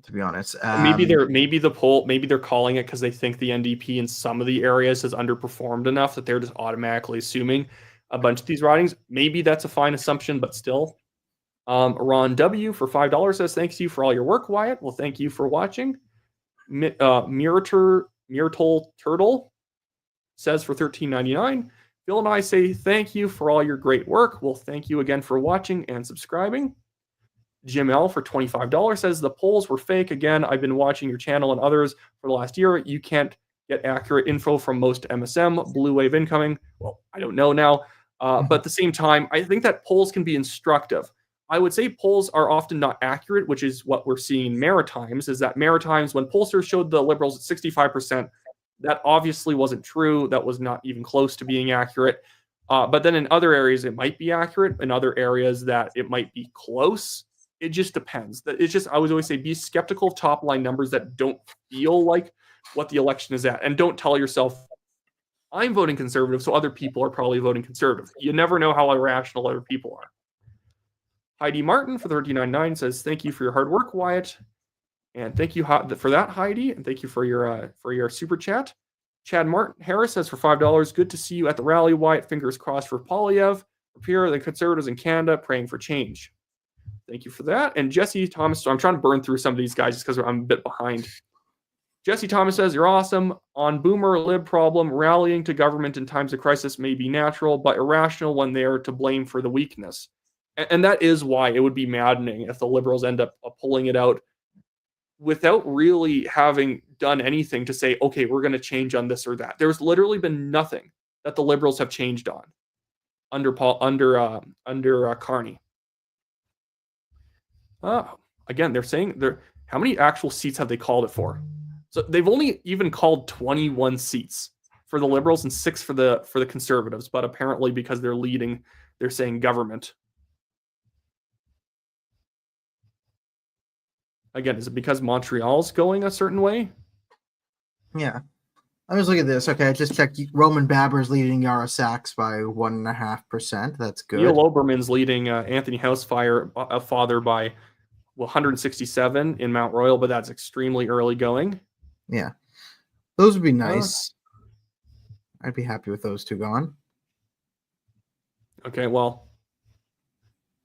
To be honest, maybe they're calling it because they think the NDP in some of the areas has underperformed enough that they're just automatically assuming a bunch of these ridings. Maybe that's a fine assumption, but still. Ron W for $5 says, thanks to you for all your work, Wyatt. Well, thank you for watching. Myrtle Turtle says for $13.99. Bill and I say thank you for all your great work. Well, thank you again for watching and subscribing. Jim L for $25 says the polls were fake. Again, I've been watching your channel and others for the last year. You can't get accurate info from most MSM. Blue wave incoming. Well, I don't know now. But at the same time, I think that polls can be instructive. I would say polls are often not accurate, which is what we're seeing in Maritimes, is that Maritimes, when pollsters showed the Liberals at 65%, that obviously wasn't true. That was not even close to being accurate. But then in other areas, it might be accurate. In other areas that it might be close. It just depends. I would always say be skeptical of top line numbers that don't feel like what the election is at. And don't tell yourself, I'm voting conservative, so other people are probably voting conservative. You never know how irrational other people are. Heidi Martin for $39.9 says, thank you for your hard work, Wyatt. And thank you for that, Heidi. And thank you for your super chat. Chad Martin Harris says for $5, good to see you at the rally, Wyatt. Fingers crossed for Polyev. Here, the Conservatives in Canada praying for change. Thank you for that. And Jesse Thomas, so I'm trying to burn through some of these guys just because I'm a bit behind. Jesse Thomas says, you're awesome. On boomer lib problem, rallying to government in times of crisis may be natural, but irrational when they are to blame for the weakness. And that is why it would be maddening if the Liberals end up pulling it out without really having done anything to say, okay, we're going to change on this or that. There's literally been nothing that the Liberals have changed on under Carney. Again, they're saying how many actual seats have they called it for? So they've only even called 21 seats for the Liberals and 6 for the Conservatives, but apparently because they're leading, they're saying government. Again, is it because Montreal's going a certain way? Yeah. I'm just looking at this. Okay, I just checked. Roman Baber's leading Yara Sachs by 1.5%. That's good. Neil Oberman's leading Anthony Father by 167 in Mount Royal, but that's extremely early going. Yeah. Those would be nice. I'd be happy with those two gone. Okay, well.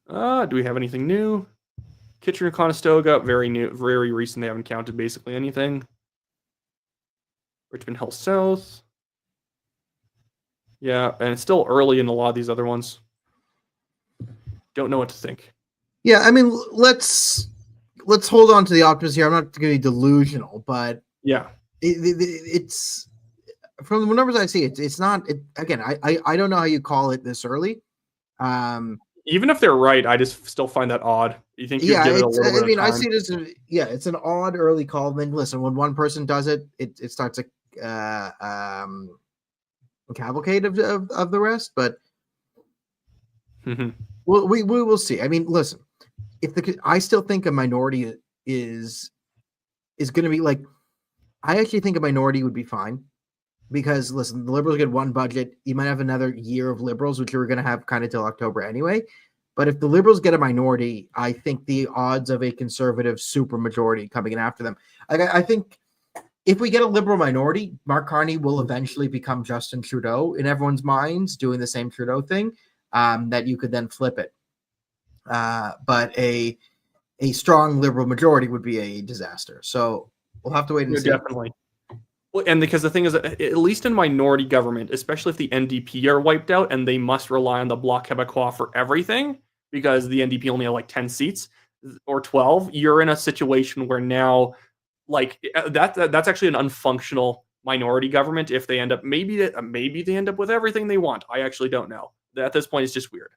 Do we have anything new? Kitchener-Conestoga, very new, very recent. They haven't counted basically anything. Richmond Hill South. Yeah, and it's still early in a lot of these other ones. Don't know what to think. Yeah, I mean, let's hold on to the optimism here. I'm not going to be delusional, but yeah, it's from the numbers I see. It's not. Again, I don't know how you call it this early. Even if they're right, I just still find that odd. You think you'd give it a little bit of time? I see it as it's an odd early call. Then listen, when one person does it, it starts a cavalcade of the rest. But well, we will see. I mean, listen, I still think a minority is going to be like. I actually think a minority would be fine. Because listen, the Liberals get one budget. You might have another year of Liberals, which you're going to have kind of till October anyway. But if the Liberals get a minority, I think the odds of a Conservative supermajority coming in after them. I think if we get a Liberal minority, Mark Carney will eventually become Justin Trudeau in everyone's minds, doing the same Trudeau thing. That you could then flip it. But a strong Liberal majority would be a disaster. So we'll have to wait and see. Definitely. Well, and because the thing is, at least in minority government, especially if the NDP are wiped out and they must rely on the Bloc Québécois for everything, because the NDP only have like 10 seats or 12, you're in a situation where now, like that's actually an unfunctional minority government. If they end up, maybe they end up with everything they want. I actually don't know. At this point, it's just weird.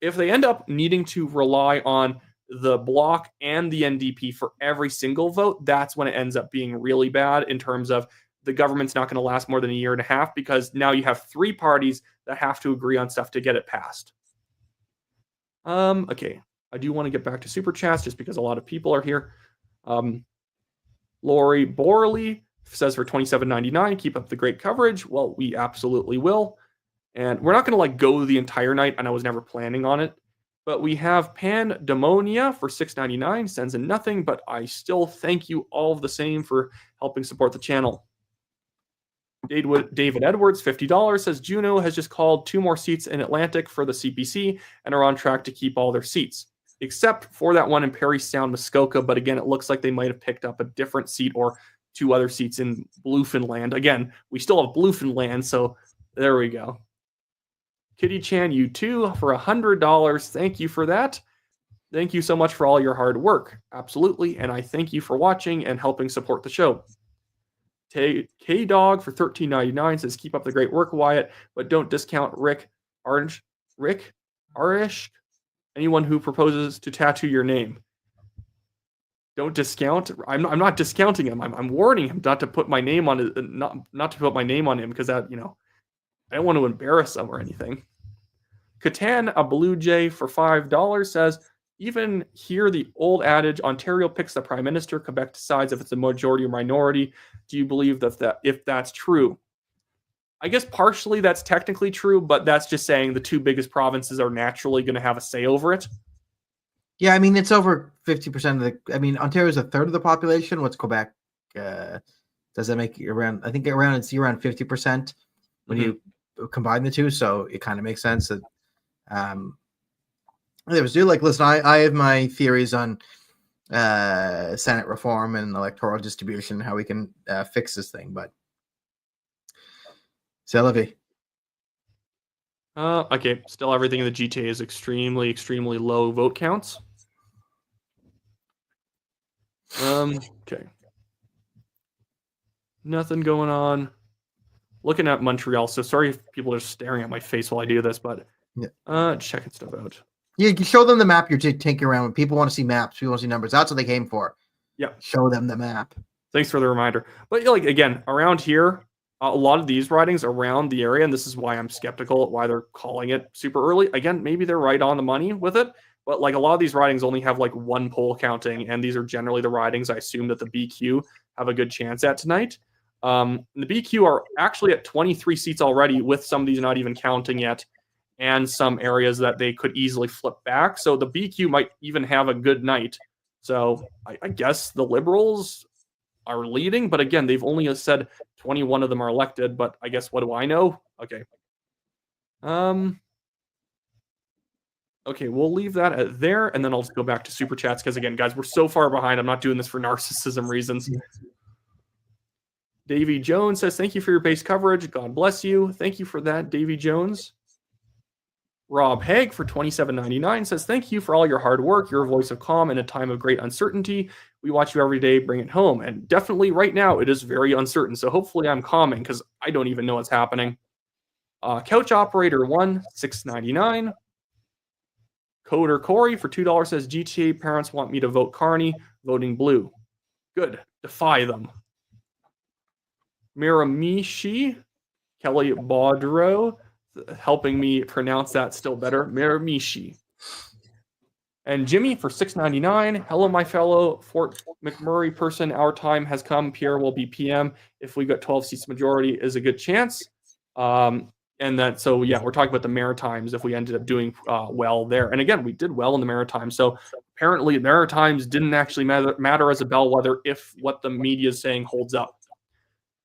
If they end up needing to rely on the Bloc and the NDP for every single vote, that's when it ends up being really bad in terms of the government's not going to last more than a year and a half, because now you have three parties that have to agree on stuff to get it passed. Okay. I do want to get back to Super Chats just because a lot of people are here. Lori Borley says for $27.99, keep up the great coverage. Well, we absolutely will. And we're not going to like go the entire night, and I was never planning on it. But we have Pandemonia for $6.99, sends in nothing, but I still thank you all the same for helping support the channel. David Edwards, $50, says Juneau has just called 2 more seats in Atlantic for the CPC and are on track to keep all their seats, except for that one in Parry Sound, Muskoka. But again, it looks like they might have picked up a different seat or 2 other seats in Bluefenland. Again, we still have Bluefenland, so there we go. Kitty Chan, you too, for $100. Thank you for that. Thank you so much for all your hard work. Absolutely. And I thank you for watching and helping support the show. K-Dog for $13.99 says, keep up the great work, Wyatt, but don't discount Rick Arish, anyone who proposes to tattoo your name. Don't discount. I'm not discounting him. I'm warning him not to put my name on it, not to put my name on him, because that, I don't want to embarrass him or anything. Catan, a Blue Jay for $5 says, even here the old adage, Ontario picks the Prime Minister, Quebec decides if it's a majority or minority. Do you believe that if that's true? I guess partially that's technically true, but that's just saying the 2 biggest provinces are naturally going to have a say over it. Yeah, I mean, it's over 50% of the. I mean, Ontario is a third of the population. What's Quebec? Does that make around? I think it's around 50% when you combine the two. So it kind of makes sense that. Listen, I have my theories on Senate reform and electoral distribution, how we can fix this thing, but c'est la vie. Okay, still everything in the GTA is extremely, extremely low vote counts. Okay. Nothing going on. Looking at Montreal, so sorry if people are staring at my face while I do this, but checking stuff out. Yeah, you can show them the map you're taking around. When people want to see maps, people want to see numbers. That's what they came for. Yeah. Show them the map. Thanks for the reminder. But again, around here, a lot of these ridings around the area, and this is why I'm skeptical at why they're calling it super early. Again, maybe they're right on the money with it, but a lot of these ridings only have 1 poll counting, and these are generally the ridings I assume that the BQ have a good chance at tonight. The BQ are actually at 23 seats already, with some of these not even counting yet, and some areas that they could easily flip back. So the BQ might even have a good night. So I guess the Liberals are leading, but again, they've only said 21 of them are elected, but I guess what do I know? Okay. Okay, we'll leave that at there, and then I'll just go back to super chats because again, guys, we're so far behind. I'm not doing this for narcissism reasons. Davy Jones says, thank you for your base coverage. God bless you. Thank you for that, Davy Jones. Rob Haig for $27.99 says, thank you for all your hard work. You're a voice of calm in a time of great uncertainty. We watch you every day. Bring it home. And definitely right now, it is very uncertain. So hopefully I'm calming because I don't even know what's happening. Couch Operator 1, $6.99. Coder Corey for $2 says, GTA parents want me to vote Carney. Voting blue. Good. Defy them. Miramichi, Kelly Baudreau, helping me pronounce that still better. Miramichi. And Jimmy for $6.99. Hello, my fellow Fort McMurray person. Our time has come. Pierre will be PM. If we got 12 seats majority, is a good chance. And that, so yeah, we're talking about the Maritimes if we ended up doing well there. And again, we did well in the Maritimes. So apparently, Maritimes didn't actually matter as a bellwether if what the media is saying holds up.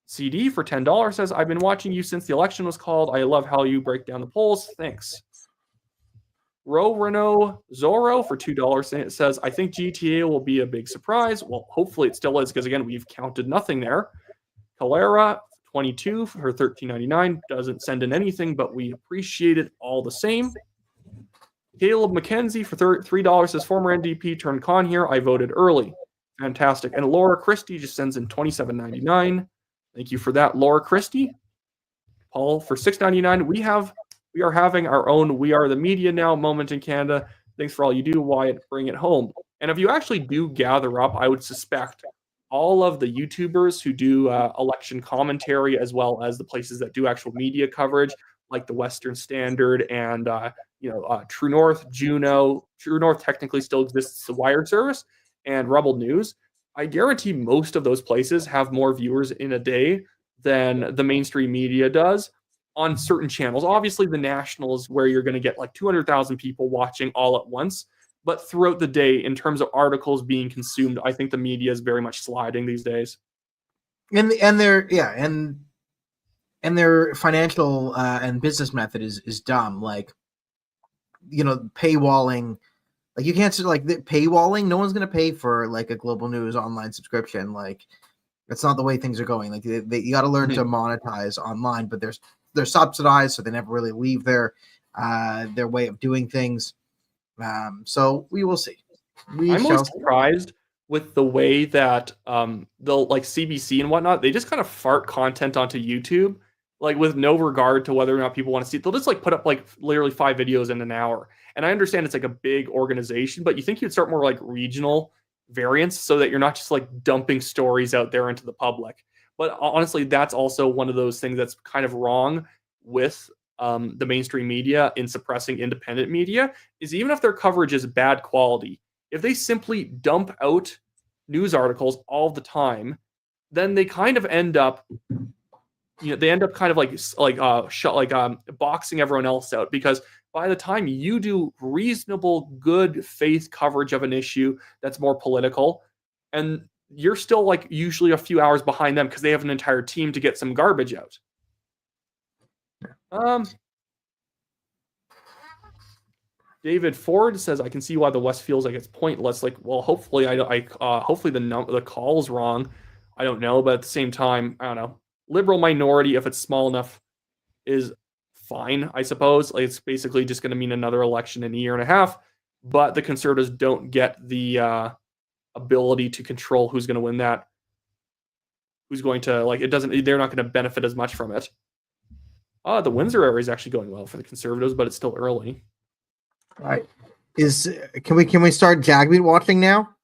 CD for $10 says, I've been watching you since the election was called. I love how you break down the polls. Thanks. Renault Zorro for $2 says, I think GTA will be a big surprise. Well, hopefully it still is because, again, we've counted nothing there. Calera, 22 for $13.99. Doesn't send in anything, but we appreciate it all the same. Caleb McKenzie for $3 says, former NDP turned con here. I voted early. Fantastic. And Laura Christie just sends in $27.99. Thank you for that, Laura Christie. Paul for $6.99. We are having our own We Are the Media Now moment in Canada. Thanks for all you do, Wyatt. Bring it home. And if you actually do gather up, I would suspect all of the YouTubers who do election commentary, as well as the places that do actual media coverage, like the Western Standard and True North, Juno. True North technically still exists as a wire service, and Rebel News. I guarantee most of those places have more viewers in a day than the mainstream media does on certain channels. Obviously, the national is where you're going to get like 200,000 people watching all at once. But throughout the day, in terms of articles being consumed, I think the media is very much sliding these days. And their financial and business method is dumb. Like, paywalling. Like, you can't like paywalling. No one's going to pay for like a Global News online subscription. Like, that's not the way things are going. Like, you got to learn to monetize online, but they're subsidized, so they never really leave their way of doing things. So we will see. I'm most surprised with the way that they'll like CBC and whatnot. They just kind of fart content onto YouTube, like with no regard to whether or not people want to see it. They'll just like put up like literally 5 videos in an hour. And I understand it's like a big organization, but you think you'd start more like regional variants so that you're not just like dumping stories out there into the public. But honestly, that's also one of those things that's kind of wrong with the mainstream media in suppressing independent media, is even if their coverage is bad quality, if they simply dump out news articles all the time, then they kind of end up, they end up kind of boxing everyone else out, because by the time you do reasonable, good faith coverage of an issue that's more political, and you're still like usually a few hours behind them because they have an entire team to get some garbage out. David Ford says, I can see why the West feels like it's pointless. Like, well, hopefully hopefully the call is wrong. I don't know, but at the same time, I don't know. Liberal minority, if it's small enough, is fine, I suppose. Like, it's basically just going to mean another election in a year and a half, but the Conservatives don't get the ability to control who's going to win that. Who's going to, like, it doesn't, they're not going to benefit as much from it. The Windsor area is actually going well for the Conservatives, but it's still early. All right. Can we start Jagmeet watching now?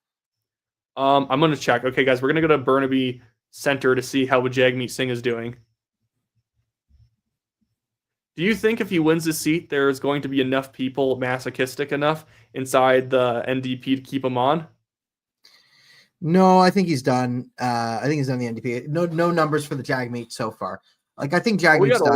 I'm going to check. Okay, guys, we're going to go to Burnaby Center to see how Jagmeet Singh is doing. Do you think if he wins the seat, there's going to be enough people masochistic enough inside the NDP to keep him on? No, I think he's done. I think he's done the NDP. No numbers for the Jagmeet so far. Like, I think Jagmeet's done.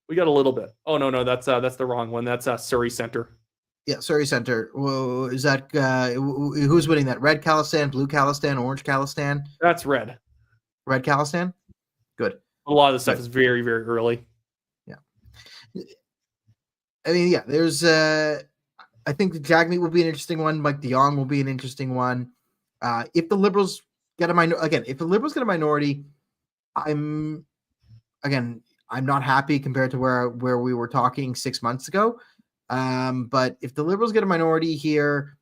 We got a little bit. Oh no, that's the wrong one. That's Surrey Center. Yeah, Surrey Center. Whoa, is that who's winning that? Red Khalistan, blue Khalistan, orange Khalistan? That's red. Red Khalistan? Good. A lot of the stuff Good. is very, very early. Yeah. I mean, yeah, there's I think the Jagmeet will be an interesting one. Mike DeYoung will be an interesting one. If the Liberals get a minority, I'm not happy compared to where we were talking 6 months ago. But if the Liberals get a minority here,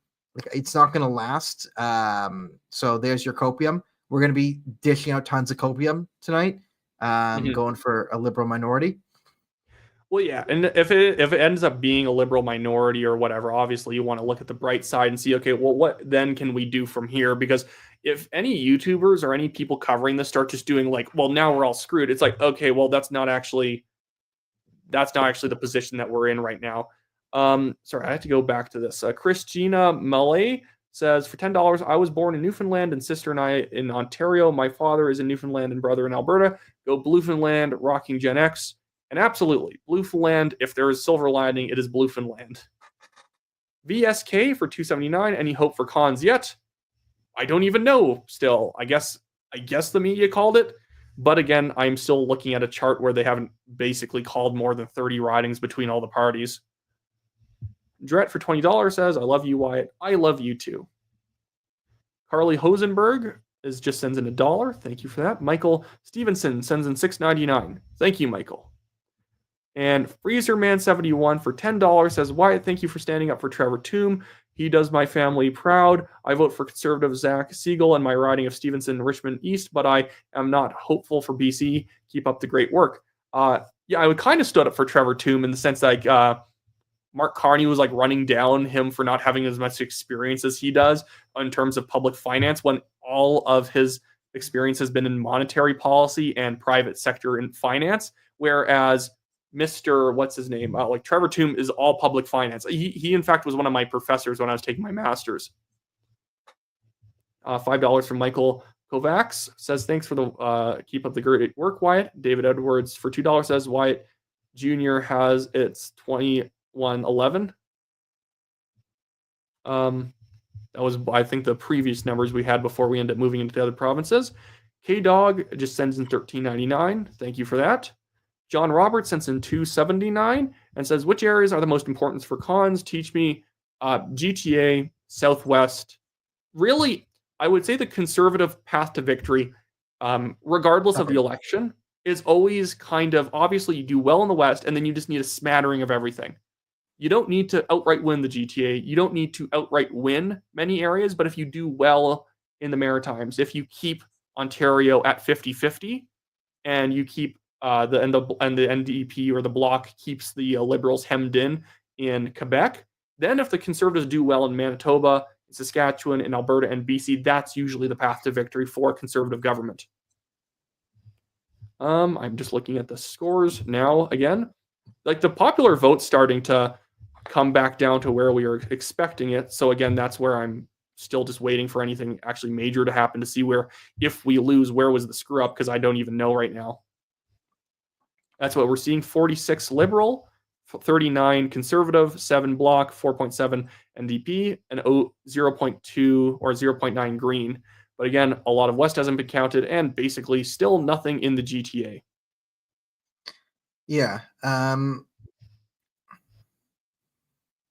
it's not going to last. So there's your copium. We're going to be dishing out tons of copium tonight, going for a Liberal minority. Well, yeah, and if it ends up being a liberal minority or whatever, obviously you want to look at the bright side and see, okay, well, what then can we do from here? Because if any YouTubers or any people covering this start just doing like, well, now we're all screwed, it's like, okay, well, that's not actually the position that we're in right now. Sorry, I have to go back to this. Christina Malay says, for $10, I was born in Newfoundland and sister and I in Ontario. My father is in Newfoundland and brother in Alberta. Go Bluefoundland, rocking Gen X. And absolutely, Bluefoundland, if there is silver lining, it is Bluefoundland. VSK for $2.79. Any hope for cons yet? I don't even know still. I guess the media called it. But again, I'm still looking at a chart where they haven't basically called more than 30 ridings between all the parties. Dret for $20 says, I love you, Wyatt. I love you too. Carly Hosenberg just sends in $1. Thank you for that. Michael Stevenson sends in $6.99. Thank you, Michael. And FreezerMan71 for $10 says, Wyatt, thank you for standing up for Trevor Tombe. He does my family proud. I vote for Conservative Zach Siegel and my riding of Stevenson and Richmond East, but I am not hopeful for BC. Keep up the great work. Yeah, I would kind of stood up for Trevor Tombe in the sense that Mark Carney was like running down him for not having as much experience as he does in terms of public finance when all of his experience has been in monetary policy and private sector in finance, whereas Mr. What's his name? Like Trevor Tombe is all public finance. He in fact was one of my professors when I was taking my master's. $5 from Michael Kovacs says, thanks for the keep up the great work, Wyatt. David Edwards for $2 says, Wyatt Jr. has its 2111. That was, I think, the previous numbers we had before we ended up moving into the other provinces. K-Dog just sends in $13.99. Thank you for that. John Roberts sends in $2.79 and says, which areas are the most important for cons? Teach me. GTA, Southwest. Really, I would say the conservative path to victory, regardless of the election, is always kind of, obviously you do well in the West, and then you just need a smattering of everything. You don't need to outright win the GTA. You don't need to outright win many areas, but if you do well in the Maritimes, if you keep Ontario at 50-50, and you keep the NDP or the Bloc keeps the Liberals hemmed in Quebec, then if the Conservatives do well in Manitoba, Saskatchewan, in Alberta, and BC, that's usually the path to victory for a Conservative government. I'm just looking at the scores now again. Like the popular vote's starting to come back down to where we were expecting it. So again, that's where I'm still just waiting for anything actually major to happen to see where, if we lose, where was the screw up, because I don't even know right now. That's what we're seeing. 46 Liberal, 39 Conservative, 7 Bloc, 4.7 NDP, and 0.2 or 0.9 Green. But again, a lot of West hasn't been counted, and basically still nothing in the GTA. Yeah.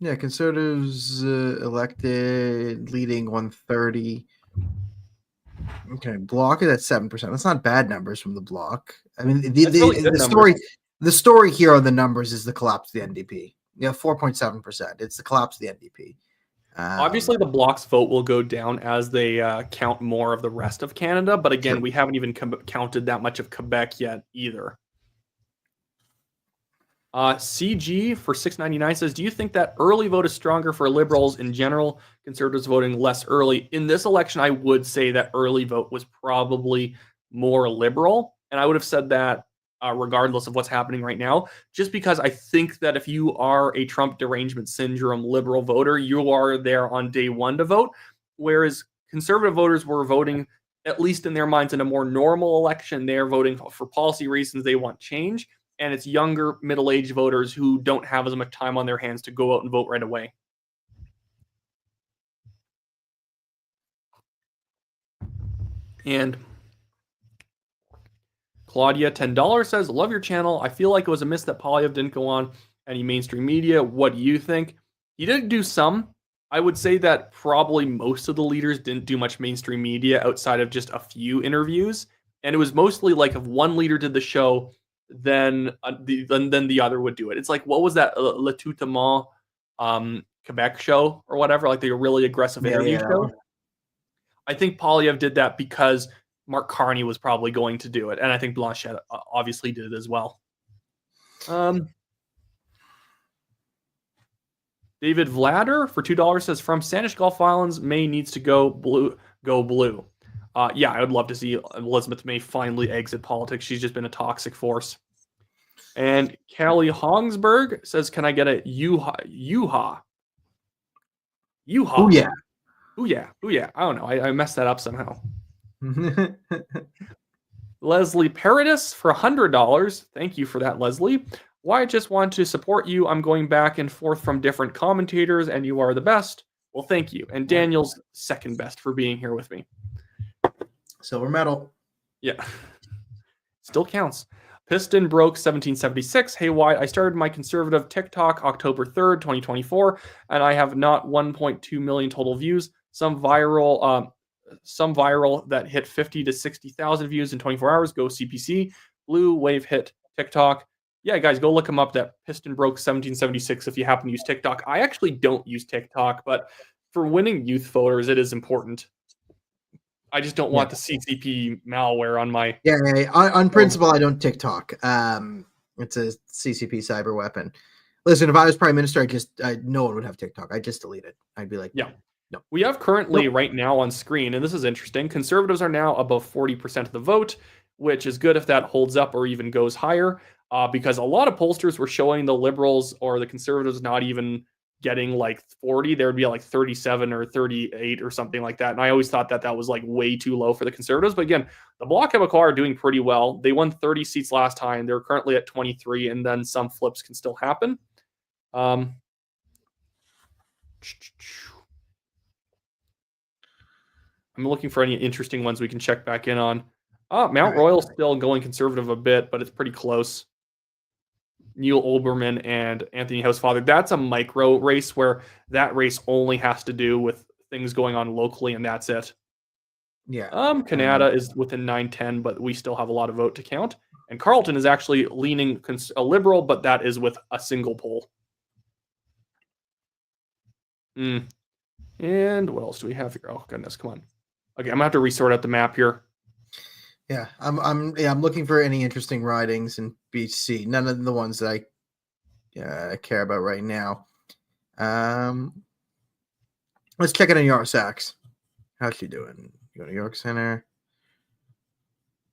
Yeah, Conservatives elected leading 130. Okay, Bloc is at 7%. That's not bad numbers from the Bloc. I mean, the story here on the numbers is the collapse of the NDP. Yeah, 4.7%. It's the collapse of the NDP. Obviously, the Bloc's vote will go down as they count more of the rest of Canada. But again, we haven't even counted that much of Quebec yet either. CG for $6.99 says, do you think that early vote is stronger for Liberals in general, Conservatives voting less early? In this election, I would say that early vote was probably more Liberal. And I would have said that regardless of what's happening right now, just because I think that if you are a Trump derangement syndrome Liberal voter, you are there on day one to vote. Whereas Conservative voters were voting, at least in their minds, in a more normal election. They're voting for policy reasons. They want change. And it's younger, middle-aged voters who don't have as much time on their hands to go out and vote right away. And Claudia, $10 says, love your channel. I feel like it was a miss that Polyev didn't go on any mainstream media. What do you think? He did do some. I would say that probably most of the leaders didn't do much mainstream media outside of just a few interviews. And it was mostly like if one leader did the show, then the other would do it. It's like, what was that Le Tout Quebec show or whatever, like the really aggressive interview show? I think Polyev did that because Mark Carney was probably going to do it, and I think Blanchette obviously did it as well. David Vlader for $2 says, from Sanish Gulf Islands, May needs to go blue. Go blue. Yeah, I would love to see Elizabeth May finally exit politics. She's just been a toxic force. And Callie Hongsberg says, can I get a Yuha? Oh yeah. Oh yeah. Oh yeah. I don't know. I messed that up somehow. Leslie Paradis for $100. Thank you for that, Leslie. Why I just want to support you. I'm going back and forth from different commentators, and you are the best. Well, thank you. And Daniel's second best for being here with me. Silver medal. Yeah. Still counts. Piston broke 1776. Hey, Wyatt, I started my conservative TikTok October 3rd, 2024, and I have not 1.2 million total views. Some viral that hit 50 to 60,000 views in 24 hours. Go CPC. Blue Wave hit TikTok. Yeah, guys, go look them up. That Piston broke 1776 if you happen to use TikTok. I actually don't use TikTok, but for winning youth voters, it is important. I just don't want the CCP malware on my... Yeah, on principle, I don't TikTok. It's a CCP cyber weapon. Listen, if I was prime minister, no one would have TikTok. I'd just delete it. I'd be like, yeah. No. We have currently right now on screen, and this is interesting, conservatives are now above 40% of the vote, which is good if that holds up or even goes higher, because a lot of pollsters were showing the liberals or the conservatives not even getting like 40. There would be like 37 or 38 or something like that. And I always thought that that was like way too low for the conservatives. But again, the Bloc Québécois are doing pretty well. They won 30 seats last time. They're currently at 23, and then some flips can still happen. I'm looking for any interesting ones we can check back in on. Mount Royal's still going conservative a bit, but it's pretty close. Neil Olbermann and Anthony Housefather. That's a micro race where that race only has to do with things going on locally, and that's it. Yeah. Canada is within 9-10, but we still have a lot of vote to count. And Carleton is actually leaning a liberal, but that is with a single poll. And what else do we have here? Oh goodness, come on. Okay, I'm gonna have to resort out the map here. Yeah, I'm looking for any interesting ridings in BC. None of the ones that I care about right now. Let's check it on York Sax. How's she doing? You go to York Center.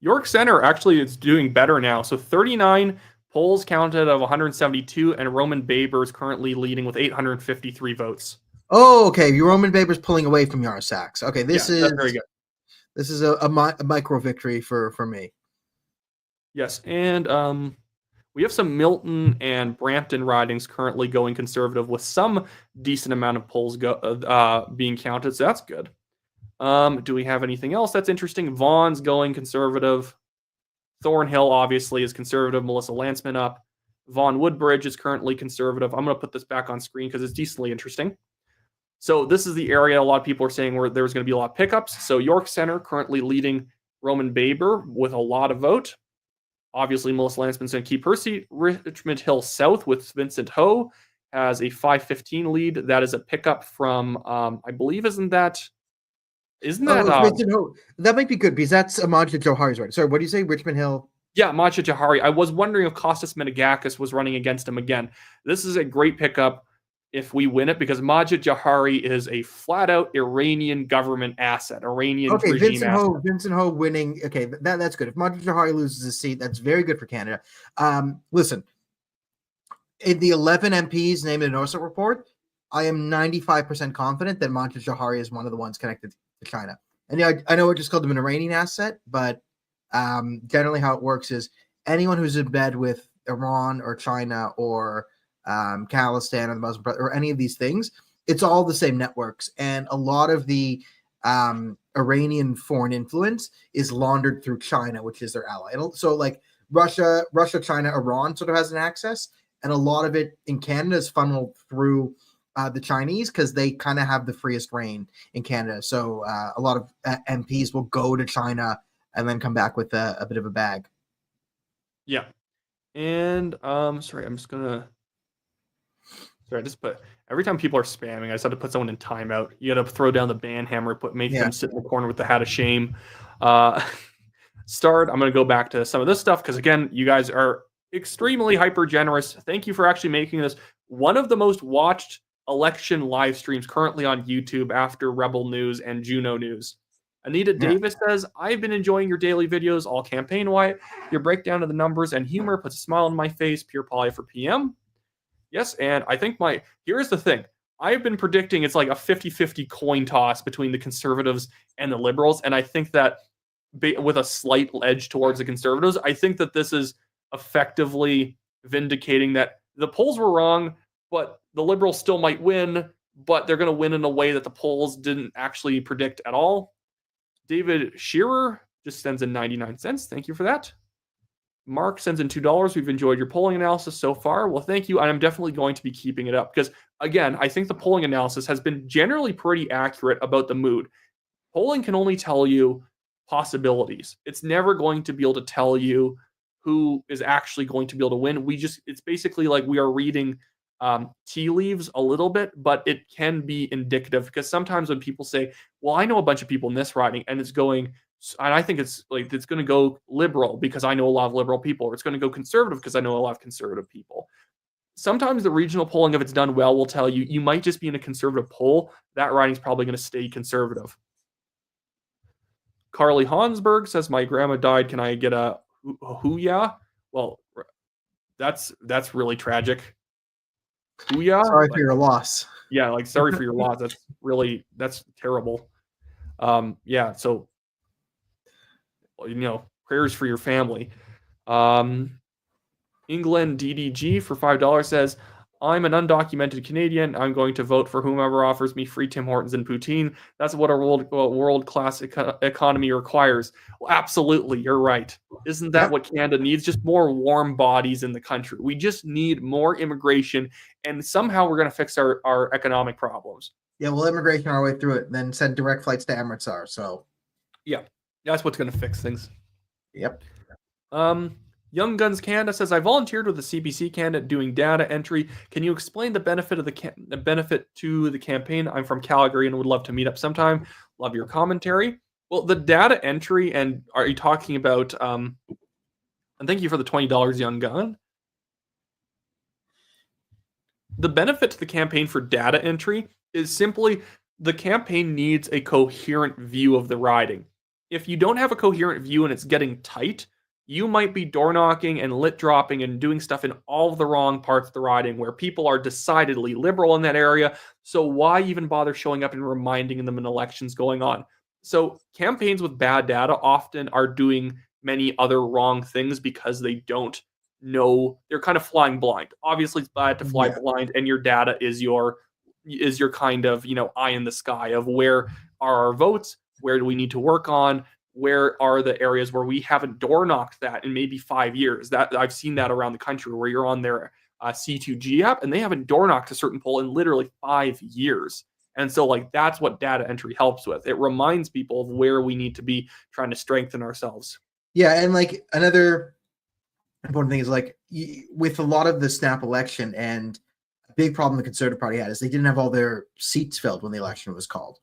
York Center actually is doing better now. So 39 polls counted of 172, and Roman Baber is currently leading with 853 votes. Oh, okay. Roman Baber's pulling away from York Sax. Okay, this is very good. This is a micro victory for me. Yes, and we have some Milton and Brampton ridings currently going conservative with some decent amount of polls being counted, so that's good. Do we have anything else that's interesting? Vaughan's going conservative. Thornhill obviously is conservative. Melissa Lanceman up. Vaughan Woodbridge is currently conservative. I'm going to put this back on screen because it's decently interesting. So this is the area a lot of people are saying where there's going to be a lot of pickups. So York Center currently leading Roman Baber with a lot of vote. Obviously, Melissa Lanceman's going to keep her seat. Richmond Hill South with Vincent Ho has a 515 lead. That is a pickup from, I believe, isn't that? Vincent Ho? That might be good because that's Majid Johari's right. Sorry, what do you say? Richmond Hill? Yeah, Majid Johari. I was wondering if Kostas Menegakis was running against him again. This is a great pickup if we win it, because Majid Johari is a flat-out Iranian government asset, Iranian regime asset. Vincent Ho winning. Okay, that's good. If Majid Johari loses a seat, that's very good for Canada. Listen, in the 11 MPs named in the Norset report, I am 95% confident that Majid Johari is one of the ones connected to China. And I know it just called him an Iranian asset, but generally how it works is anyone who's in bed with Iran or China or Khalistan or the Muslim or any of these things, it's all the same networks. And a lot of the Iranian foreign influence is laundered through China, which is their ally. So like Russia, China, Iran sort of has an access, and a lot of it in Canada is funneled through the Chinese because they kind of have the freest reign in Canada. So a lot of MPs will go to China and then come back with a bit of a bag. Yeah. And sorry, I'm just gonna sorry, I just put every time people are spamming, I just had to put someone in timeout. You gotta throw down the ban hammer, make them sit in the corner with the hat of shame. Start. I'm gonna go back to some of this stuff because again, you guys are extremely hyper generous. Thank you for actually making this one of the most watched election live streams currently on YouTube after Rebel News and Juno News. Anita Davis says, I've been enjoying your daily videos all campaign wide. Your breakdown of the numbers and humor puts a smile on my face. Pure Poly for PM. Yes, and I think here's the thing. I've been predicting it's like a 50-50 coin toss between the conservatives and the liberals, and I think that with a slight edge towards the conservatives, I think that this is effectively vindicating that the polls were wrong, but the liberals still might win, but they're going to win in a way that the polls didn't actually predict at all. David Shearer just sends in 99 cents. Thank you for that. Mark sends in $2. We've enjoyed your polling analysis so far. Well, thank you. And I'm definitely going to be keeping it up because, again, I think the polling analysis has been generally pretty accurate about the mood. Polling can only tell you possibilities. It's never going to be able to tell you who is actually going to be able to win. It's basically like we are reading tea leaves a little bit, but it can be indicative because sometimes when people say, well, I know a bunch of people in this riding and it's going, and I think it's like, it's going to go liberal because I know a lot of liberal people, or it's going to go conservative because I know a lot of conservative people. Sometimes the regional polling, if it's done well, will tell you, you might just be in a conservative poll. That riding's probably going to stay conservative. Carly Hansberg says, my grandma died. Can I get a hoo-ya? Well, that's really tragic. Hoo-ya? Sorry for your loss. Yeah, like sorry for your loss. That's terrible. Yeah, so prayers for your family. England DDG for $5 says, I'm an undocumented Canadian. I'm going to vote for whomever offers me free Tim Hortons and poutine. That's what a world-class economy requires. Well, absolutely, you're right. Isn't that what Canada needs? Just more warm bodies in the country. We just need more immigration, and somehow we're going to fix our economic problems. Yeah, we'll immigration our way through it, and then send direct flights to Amritsar. So, yeah, that's what's going to fix things. Yep. Young Guns Canada says, I volunteered with the CBC Canada doing data entry. Can you explain the benefit of the benefit to the campaign? I'm from Calgary and would love to meet up sometime. Love your commentary. Well, the data entry, and are you talking about, and thank you for the $20, Young Gun. The benefit to the campaign for data entry is simply the campaign needs a coherent view of the riding. If you don't have a coherent view and it's getting tight, you might be door knocking and lit dropping and doing stuff in all of the wrong parts of the riding where people are decidedly liberal in that area. So why even bother showing up and reminding them in elections going on? So campaigns with bad data often are doing many other wrong things because they don't know. They're kind of flying blind. Obviously, it's bad to fly blind, and your data is your kind of eye in the sky of where are our votes, where do we need to work on. Where are the areas where we haven't door knocked that in maybe 5 years? That I've seen that around the country where you're on their C2G app and they haven't door knocked a certain poll in literally 5 years. And so that's what data entry helps with. It reminds people of where we need to be trying to strengthen ourselves. Yeah, and another important thing is with a lot of the snap election, and a big problem the Conservative Party had is they didn't have all their seats filled when the election was called.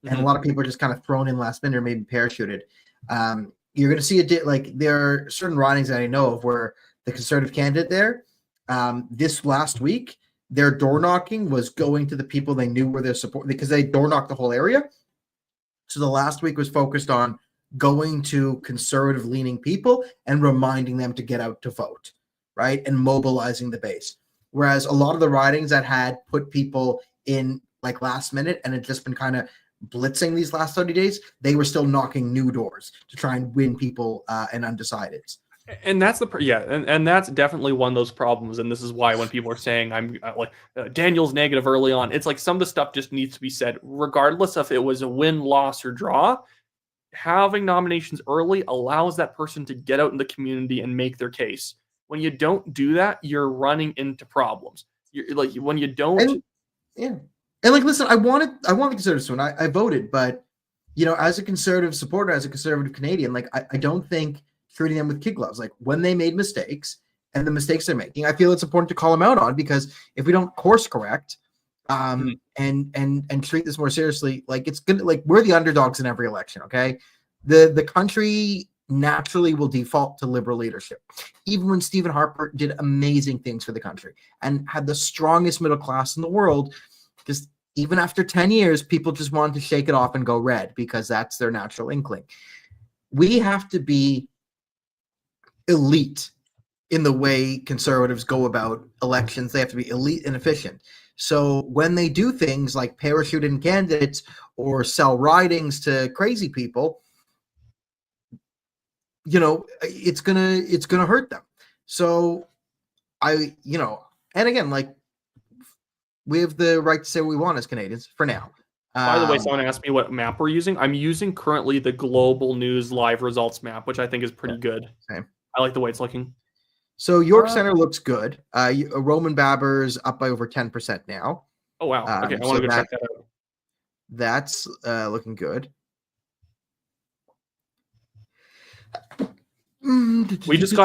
And a lot of people are just kind of thrown in last minute or maybe parachuted. You're going to see there are certain ridings that I know of where the Conservative candidate there, this last week, their door knocking was going to the people they knew were their support because they door knocked the whole area. So the last week was focused on going to conservative leaning people and reminding them to get out to vote, right? And mobilizing the base. Whereas a lot of the ridings that had put people in last minute and had just been kind of blitzing these last 30 days, they were still knocking new doors to try and win people and undecideds. And that's and that's definitely one of those problems. And this is why when people are saying I'm Daniel's negative early on, it's some of the stuff just needs to be said, regardless if it was a win, loss, or draw. having nominations early allows that person to get out in the community and make their case. When you don't do that, you're running into problems. You're like when you don't. And yeah, and like, listen, I want the Conservatives to win. I voted, but as a conservative supporter, as a conservative Canadian, like I don't think treating them with kid gloves. Like when they made mistakes and the mistakes they're making, I feel it's important to call them out on, because if we don't course correct, and treat this more seriously, like it's gonna, like, we're the underdogs in every election. Okay, the country naturally will default to liberal leadership. Even when Stephen Harper did amazing things for the country and had the strongest middle class in the world, just even after 10 years, people just wanted to shake it off and go red because that's their natural inkling. We have to be elite in the way conservatives go about elections. They have to be elite and efficient. So when they do things like parachute in candidates or sell ridings to crazy people, it's gonna hurt them. So and again, like, we have the right to say what we want as Canadians for now. By the way, someone asked me what map we're using. I'm using currently the Global News live results map, which I think is pretty good. Same. I like the way it's looking. So York Center looks good. Roman Baber's up by over 10% now. Oh, wow. Okay, I want to go check that out. That's looking good. We just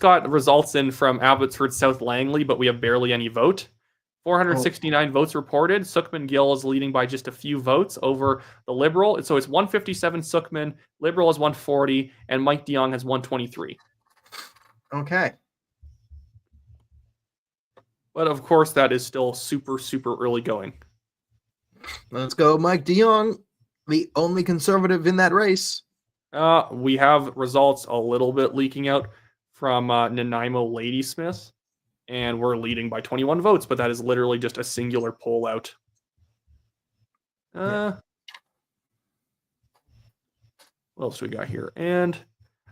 got results in from Abbotsford South Langley, but we have barely any vote. 469 votes reported. Sukhman Gill is leading by just a few votes over the Liberal. So it's 157 Sukhman, Liberal is 140, and Mike de Jong has 123. Okay. But of course, that is still super, super early going. Let's go, Mike de Jong, the only conservative in that race. We have results a little bit leaking out from Nanaimo Ladysmith, and we're leading by 21 votes, but that is literally just a singular poll out. What else do we got here? And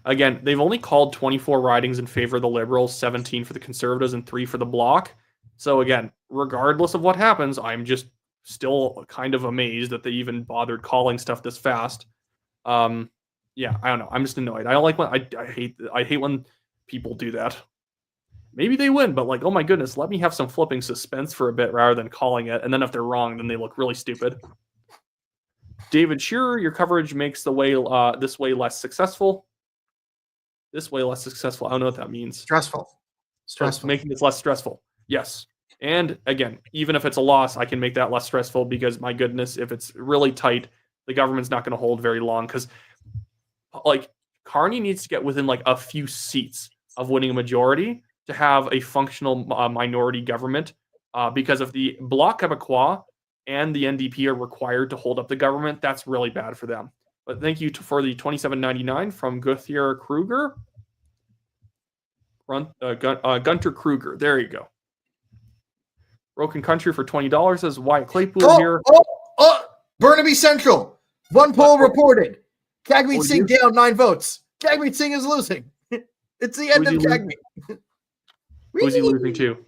again, they've only called 24 ridings in favor of the Liberals, 17 for the Conservatives, and 3 for the Bloc. So again, regardless of what happens, I'm just still kind of amazed that they even bothered calling stuff this fast. Yeah, I don't know. I'm just annoyed. I don't like when I hate when people do that. Maybe they win, but like, oh my goodness, let me have some flipping suspense for a bit rather than calling it. And then if they're wrong, then they look really stupid. David Shearer, your coverage makes the way this way less successful. This way less successful. I don't know what that means. Stressful. Making it less stressful. Yes. And again, even if it's a loss, I can make that less stressful because my goodness, if it's really tight, the government's not going to hold very long because like Carney needs to get within like a few seats of winning a majority to have a functional minority government because if the Bloc Québécois and the NDP are required to hold up the government, that's really bad for them. But thank you for the $27.99 from Gunther Kruger. Gunter Kruger. There you go. Broken Country for $20 as Wyatt Claypool here. Burnaby Central. One poll reported. Jagmeet Singh down 9 votes. Jagmeet Singh is losing. It's the end of Jagmeet. Who's he losing to?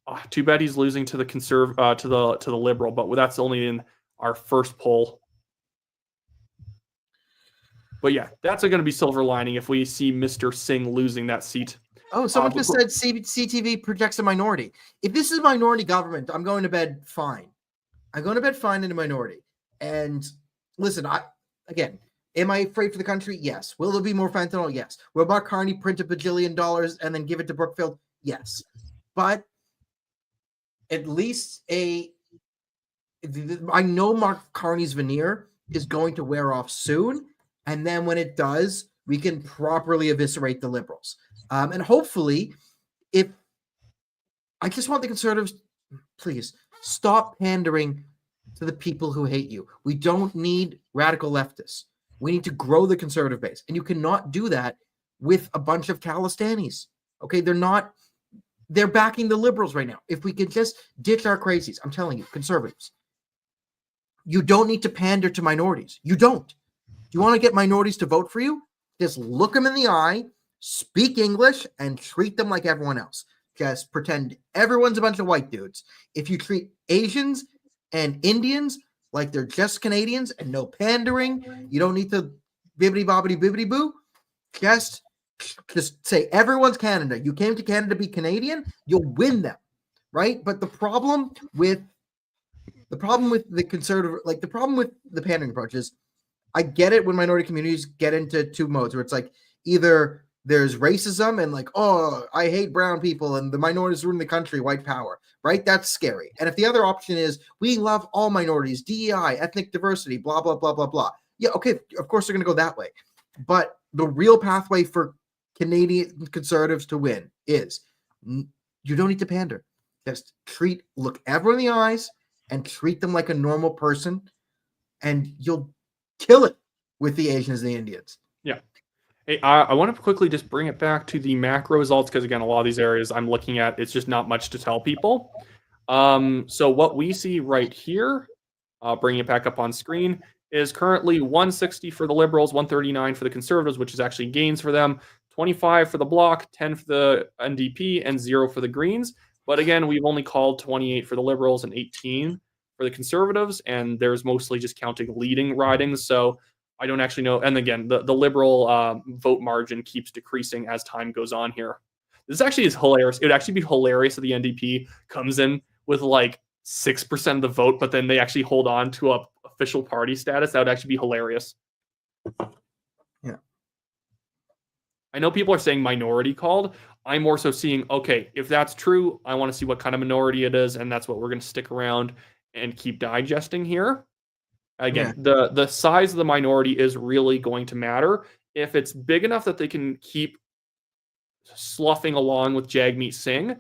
Oh, too bad he's losing to the to the Liberal, but that's only in our first poll. But yeah, that's going to be silver lining if we see Mr. Singh losing that seat. Oh, someone just said CTV projects a minority. If this is minority government, I'm going to bed fine. I'm going to bed fine in a minority. And listen, am I afraid for the country? Yes. Will there be more fentanyl? Yes. Will Mark Carney print $1 bajillion and then give it to Brookfield? Yes. But at least I know Mark Carney's veneer is going to wear off soon. And then when it does, we can properly eviscerate the Liberals. And hopefully, I just want the Conservatives, please stop pandering to the people who hate you. We don't need radical leftists. We need to grow the Conservative base. And you cannot do that with a bunch of Khalistanis. Okay, they're backing the Liberals right now. If we could just ditch our crazies, I'm telling you, Conservatives, you don't need to pander to minorities. You don't. Do you want to get minorities to vote for you? Just look them in the eye, speak English, and treat them like everyone else. Just pretend everyone's a bunch of white dudes. If you treat Asians and Indians like they're just Canadians and no pandering. You don't need to bibbity bobbity bibbity boo. Just say everyone's Canada. You came to Canada to be Canadian, you'll win them, right? But the problem with the conservative, like the problem with the pandering approach is, I get it when minority communities get into two modes where it's like either there's racism and like, oh, I hate brown people and the minorities ruin the country, white power, right? That's scary. And if the other option is we love all minorities, DEI, ethnic diversity, blah, blah, blah, blah, blah. Yeah, okay, of course they're going to go that way. But the real pathway for Canadian conservatives to win is you don't need to pander. Just look everyone in the eyes and treat them like a normal person, and you'll kill it with the Asians and the Indians. Yeah. Hey, I want to quickly just bring it back to the macro results because, again, a lot of these areas I'm looking at, it's just not much to tell people. So what we see right here, bringing it back up on screen, is currently 160 for the Liberals, 139 for the Conservatives, which is actually gains for them, 25 for the Bloc, 10 for the NDP, and 0 for the Greens. But again, we've only called 28 for the Liberals and 18 for the Conservatives, and there's mostly just counting leading ridings. So I don't actually know. And again, the Liberal vote margin keeps decreasing as time goes on here. This actually is hilarious. It would actually be hilarious if the NDP comes in with like 6% of the vote, but then they actually hold on to a official party status. That would actually be hilarious. Yeah. I know people are saying minority called. I'm more so seeing, okay, if that's true, I want to see what kind of minority it is, and that's what we're going to stick around and keep digesting here. Again, the size of the minority is really going to matter. If it's big enough that they can keep sloughing along with Jagmeet Singh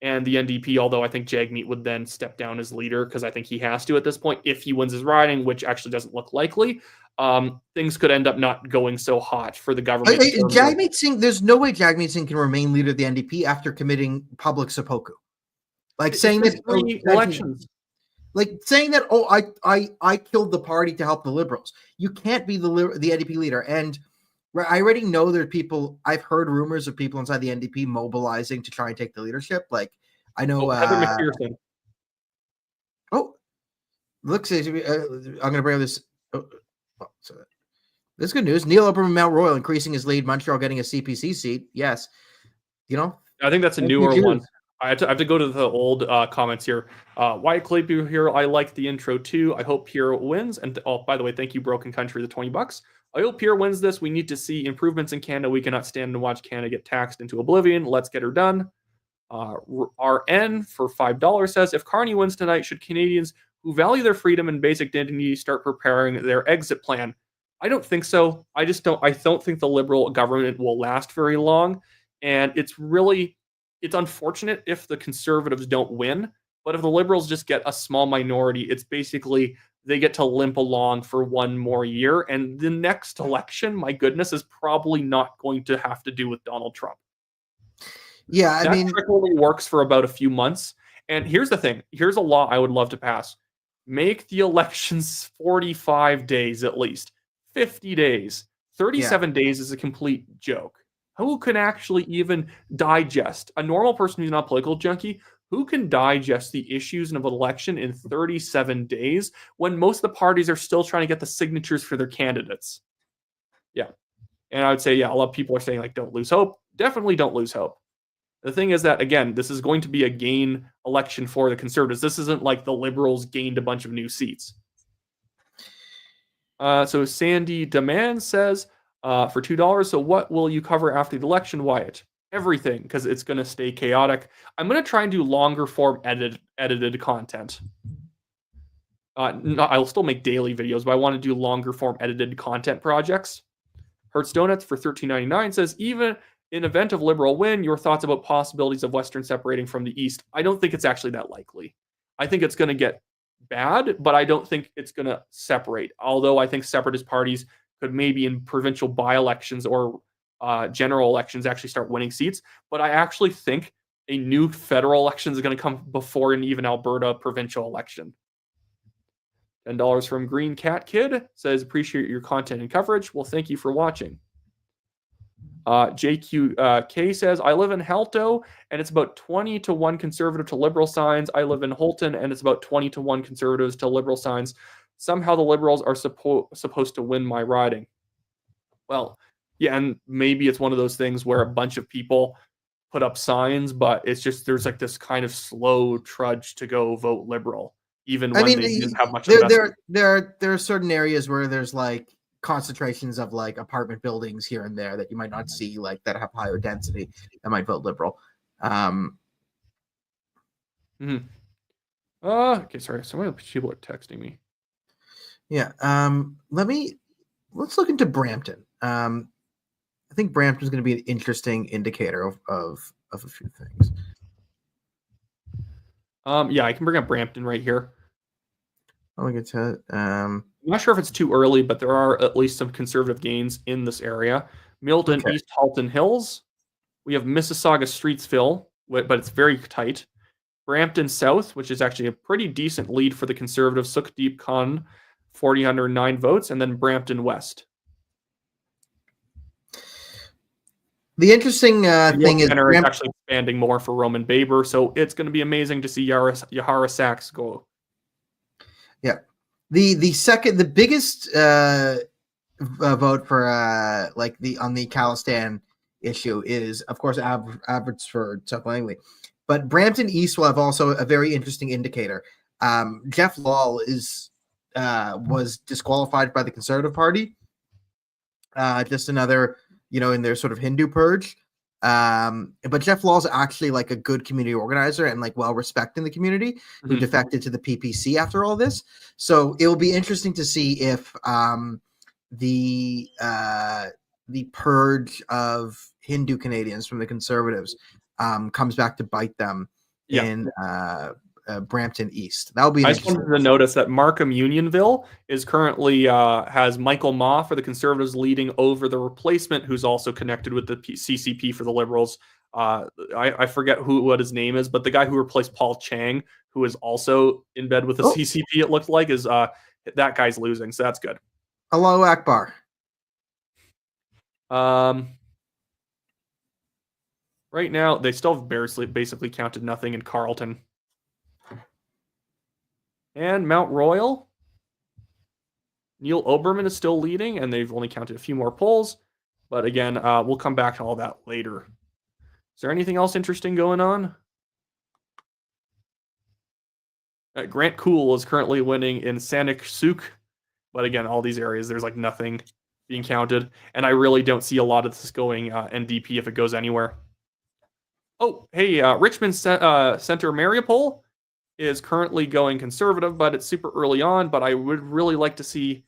and the NDP, although I think Jagmeet would then step down as leader because I think he has to at this point if he wins his riding, which actually doesn't look likely. Things could end up not going so hot for the government. Jagmeet Singh, there's no way Jagmeet Singh can remain leader of the NDP after committing public seppuku. Like saying that elections. Like saying that, I killed the party to help the Liberals. You can't be the NDP leader. And I already know there are people, I've heard rumors of people inside the NDP mobilizing to try and take the leadership. Like, I know Heather McPherson. Looks, I'm going to bring up this. So this is good news. Neil Oberman Mount Royal increasing his lead. Montreal getting a CPC seat. Yes. I think that's a newer one. I have to go to the old comments here. Wyatt Claypool here. I like the intro too. I hope Pierre wins. And by the way, thank you, Broken Country, the $20. I hope Pierre wins this. We need to see improvements in Canada. We cannot stand and watch Canada get taxed into oblivion. Let's get her done. RN for $5 says, if Carney wins tonight, should Canadians who value their freedom and basic dignity start preparing their exit plan? I don't think so. I don't think the Liberal government will last very long. And it's unfortunate if the Conservatives don't win, but if the Liberals just get a small minority, it's basically they get to limp along for one more year. And the next election, my goodness, is probably not going to have to do with Donald Trump. Yeah, that trick only works for about a few months. And here's the thing. Here's a law I would love to pass. Make the elections 45 days at least. 50 days. 37 days is a complete joke. Who can actually even digest? A normal person who's not a political junkie, who can digest the issues of an election in 37 days when most of the parties are still trying to get the signatures for their candidates? Yeah. And I would say, a lot of people are saying, like, don't lose hope. Definitely don't lose hope. The thing is that, again, this is going to be a gain election for the Conservatives. This isn't like the Liberals gained a bunch of new seats. So Sandy Demand says, for $2, so what will you cover after the election, Wyatt? Everything, because it's going to stay chaotic. I'm going to try and do longer form edited content. I'll still make daily videos, but I want to do longer form edited content projects. Hertz Donuts for $13.99 says, even in event of Liberal win, your thoughts about possibilities of Western separating from the East? I don't think it's actually that likely. I think it's going to get bad, but I don't think it's going to separate. Although I think separatist parties could maybe in provincial by-elections or general elections actually start winning seats. But I actually think a new federal election is going to come before an even Alberta provincial election. $10 from Green Cat Kid says, appreciate your content and coverage. Well, thank you for watching. JQK says, I live in Halto and it's about 20-1 conservative to liberal signs. I live in Holton and it's about 20-1 conservatives to liberal signs. Somehow the Liberals are supposed to win my riding. Well, yeah, and maybe it's one of those things where a bunch of people put up signs, but it's just there's like this kind of slow trudge to go vote Liberal, even I when mean, they didn't have much there investment. are certain areas where there's like concentrations of like apartment buildings here and there that you might not see, like that have higher density that might vote Liberal. Okay, sorry. Some of the people are texting me. Yeah. Let's look into Brampton. I think Brampton is going to be an interesting indicator of a few things. Yeah, I can bring up Brampton right here. I'll get to it. I'm not sure if it's too early, but there are at least some conservative gains in this area. Milton, Okay. East Halton Hills. We have Mississauga Streetsville, but it's very tight. Brampton South, which is actually a pretty decent lead for the conservative Sukdeep Khan, 409 votes, and then Brampton West. The interesting thing is Center is actually expanding more for Roman Baber, so it's going to be amazing to see Yahara Sachs go. Yeah, the biggest vote for like on the Khalistan issue is of course Abbotsford, South Langley, but Brampton East will have also a very interesting indicator. Jeff Lawal was disqualified by the Conservative Party. Just another, in their sort of Hindu purge. But Jeff Lawal's actually like a good community organizer and like well respected in the community who defected to the PPC after all this. So it will be interesting to see if the purge of Hindu Canadians from the Conservatives comes back to bite them in Brampton East. That will be. I just wanted to notice that Markham Unionville is currently has Michael Ma for the Conservatives leading over the replacement, who's also connected with the CCP for the Liberals. I forget what his name is, but the guy who replaced Paul Chang, who is also in bed with the CCP, it looked like, is that guy's losing, so that's good. Allahu Akbar. Right now, they still have basically counted nothing in Carleton. And Mount Royal, Neil Oberman is still leading, and they've only counted a few more polls. But again, we'll come back to all that later. Is there anything else interesting going on? Grant Cool is currently winning in Sanik Suk. But again, all these areas, there's like nothing being counted. And I really don't see a lot of this going NDP if it goes anywhere. Oh, hey, Richmond Center Mariupol is currently going Conservative, but it's super early on. But I would really like to see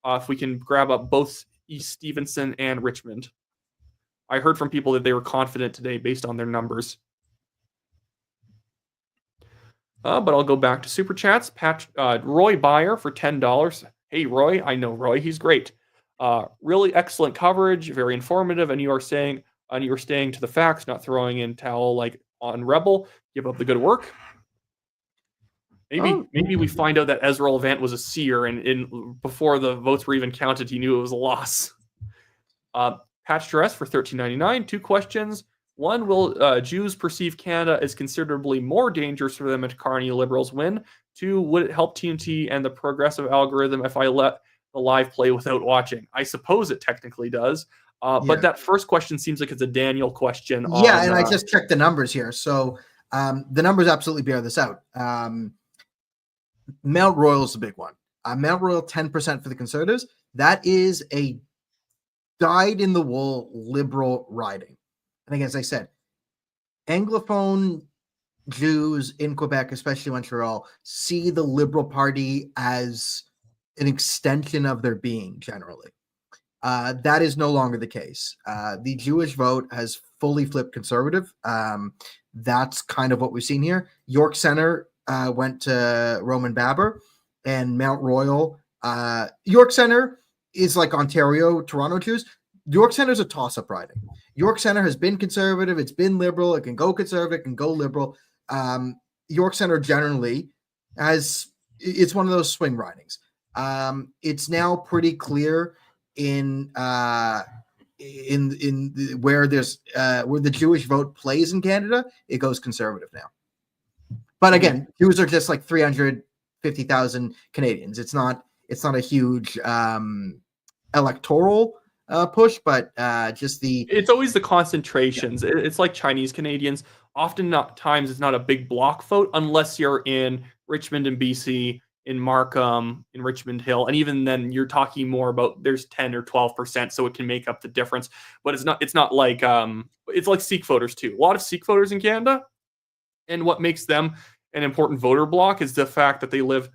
if we can grab up both East Stevenson and Richmond. I heard from people that they were confident today based on their numbers. But I'll go back to Super Chats. Roy Byer for $10. Hey, Roy. I know Roy. He's great. Really excellent coverage, very informative, and you are staying to the facts, not throwing in towel like on Rebel. Give up the good work. Maybe we find out that Ezra Levant was a seer, and before the votes were even counted, he knew it was a loss. Patch Dress for $13.99. 2 questions. One, will Jews perceive Canada as considerably more dangerous for them if Carney Liberals win? 2, would it help TNT and the progressive algorithm if I let the live play without watching? I suppose it technically does. But that first question seems like it's a Daniel question. Yeah, and I just checked the numbers here. So the numbers absolutely bear this out. Mount Royal is the big one. Mount Royal, 10% for the Conservatives. That is a dyed-in-the-wool liberal riding. And again, as I said, Anglophone Jews in Quebec, especially Montreal, see the Liberal Party as an extension of their being generally. That is no longer the case. The Jewish vote has fully flipped Conservative. That's kind of what we've seen here. York Centre went to Roman Baber, and Mount Royal. York Centre is like Ontario, Toronto Jews. York Centre is a toss-up riding. York Centre has been Conservative. It's been Liberal. It can go Conservative. It can go Liberal. York Centre generally it's one of those swing ridings. It's now pretty clear in where the Jewish vote plays in Canada, it goes Conservative now. But again, Jews are just like 350,000 Canadians. It's not it's not a huge electoral push, but just the It's always the concentrations. It's like Chinese Canadians. Often, not times it's not a big block vote unless you're in Richmond and BC, in Markham, in Richmond Hill, and even then you're talking more about there's 10 or 12%, so it can make up the difference. But it's not. It's not like it's like Sikh voters too. A lot of Sikh voters in Canada, and what makes them an important voter block is the fact that they live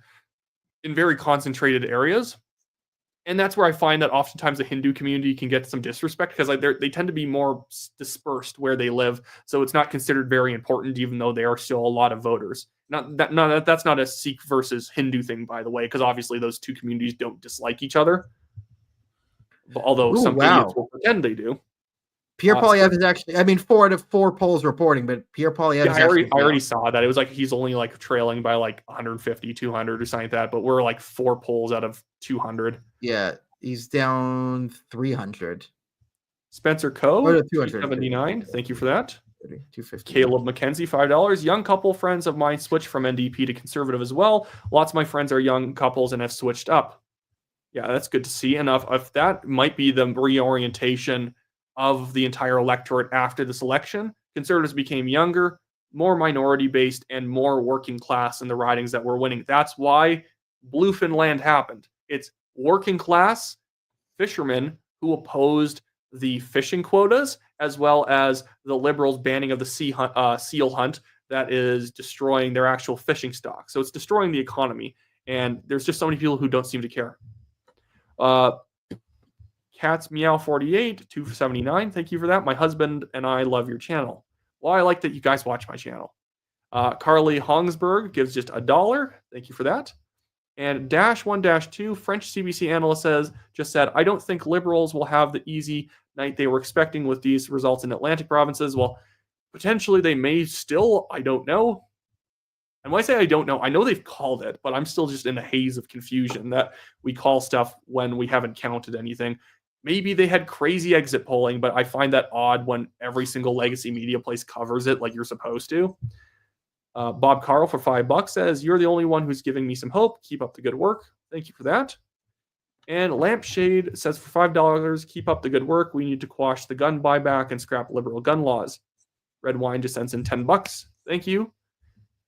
in very concentrated areas. And that's where I find that oftentimes the Hindu community can get some disrespect because like they tend to be more dispersed where they live, so it's not considered very important, even though there are still a lot of voters. That's not a Sikh versus Hindu thing, by the way, because obviously those two communities don't dislike each other. Although some idiots will pretend they do. Pierre Poilievre is actually, I mean, 4 out of 4 polls reporting, but Pierre Poilievre yeah, I already saw that. It was like he's only like trailing by like 150, 200 or something like that, but we're like 4 polls out of 200. Yeah, he's down 300. Spencer Coe, 279. Thank you for that. 250. Caleb McKenzie, $5. Young couple friends of mine switched from NDP to Conservative as well. Lots of my friends are young couples and have switched up. Yeah, that's good to see. And if that might be the reorientation of the entire electorate after this election, Conservatives became younger, more minority-based, and more working class in the ridings that were winning. That's why Bluefin happened. It's working class fishermen who opposed the fishing quotas, as well as the Liberals' banning of the seal hunt that is destroying their actual fishing stock. So it's destroying the economy, and there's just so many people who don't seem to care. Cats Meow 48, 279. Thank you for that. My husband and I love your channel. Well, I like that you guys watch my channel. Carly Hongsberg gives just $1. Thank you for that. And -1-2, French CBC analyst just said, I don't think Liberals will have the easy night they were expecting with these results in Atlantic provinces. Well, potentially they may still, I don't know. And when I say I don't know, I know they've called it, but I'm still just in a haze of confusion that we call stuff when we haven't counted anything. Maybe they had crazy exit polling, but I find that odd when every single legacy media place covers it like you're supposed to. Bob Carl for $5 says, you're the only one who's giving me some hope. Keep up the good work. Thank you for that. And Lampshade says for $5, keep up the good work. We need to quash the gun buyback and scrap liberal gun laws. Red Wine just sends in $10. Thank you.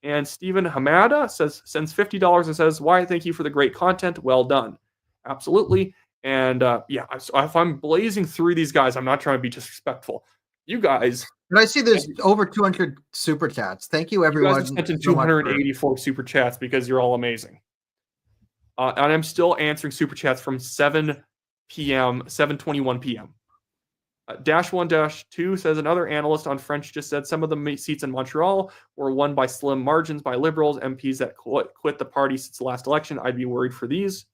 And Stephen Hamada sends $50 and says, Wyatt, thank you for the great content. Well done. Absolutely. And yeah, if I'm blazing through these guys, I'm not trying to be disrespectful. You guys. But I see there's over 200 super chats. Thank you, everyone. You guys have sent in 284 super chats because you're all amazing. And I'm still answering super chats from 7 p.m., 7:21 p.m. -1-2 says another analyst on French just said some of the seats in Montreal were won by slim margins by Liberals, MPs that quit the party since the last election. I'd be worried for these.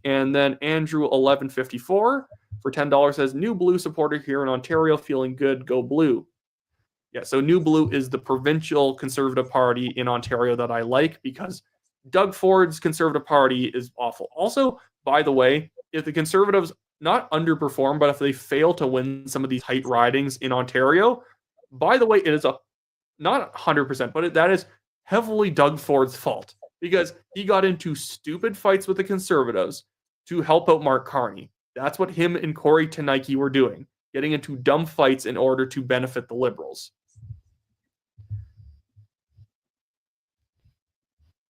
And then Andrew 1154 for $10 says new blue supporter here in Ontario feeling good, go blue. Yeah, so New Blue is the provincial Conservative Party in Ontario that I like because Doug Ford's Conservative Party is awful. Also, by the way, if the Conservatives not underperform, but if they fail to win some of these tight ridings in Ontario, by the way, it is not 100%, but that is heavily Doug Ford's fault because he got into stupid fights with the Conservatives to help out Mark Carney. That's what him and Corey Tenike were doing, getting into dumb fights in order to benefit the Liberals.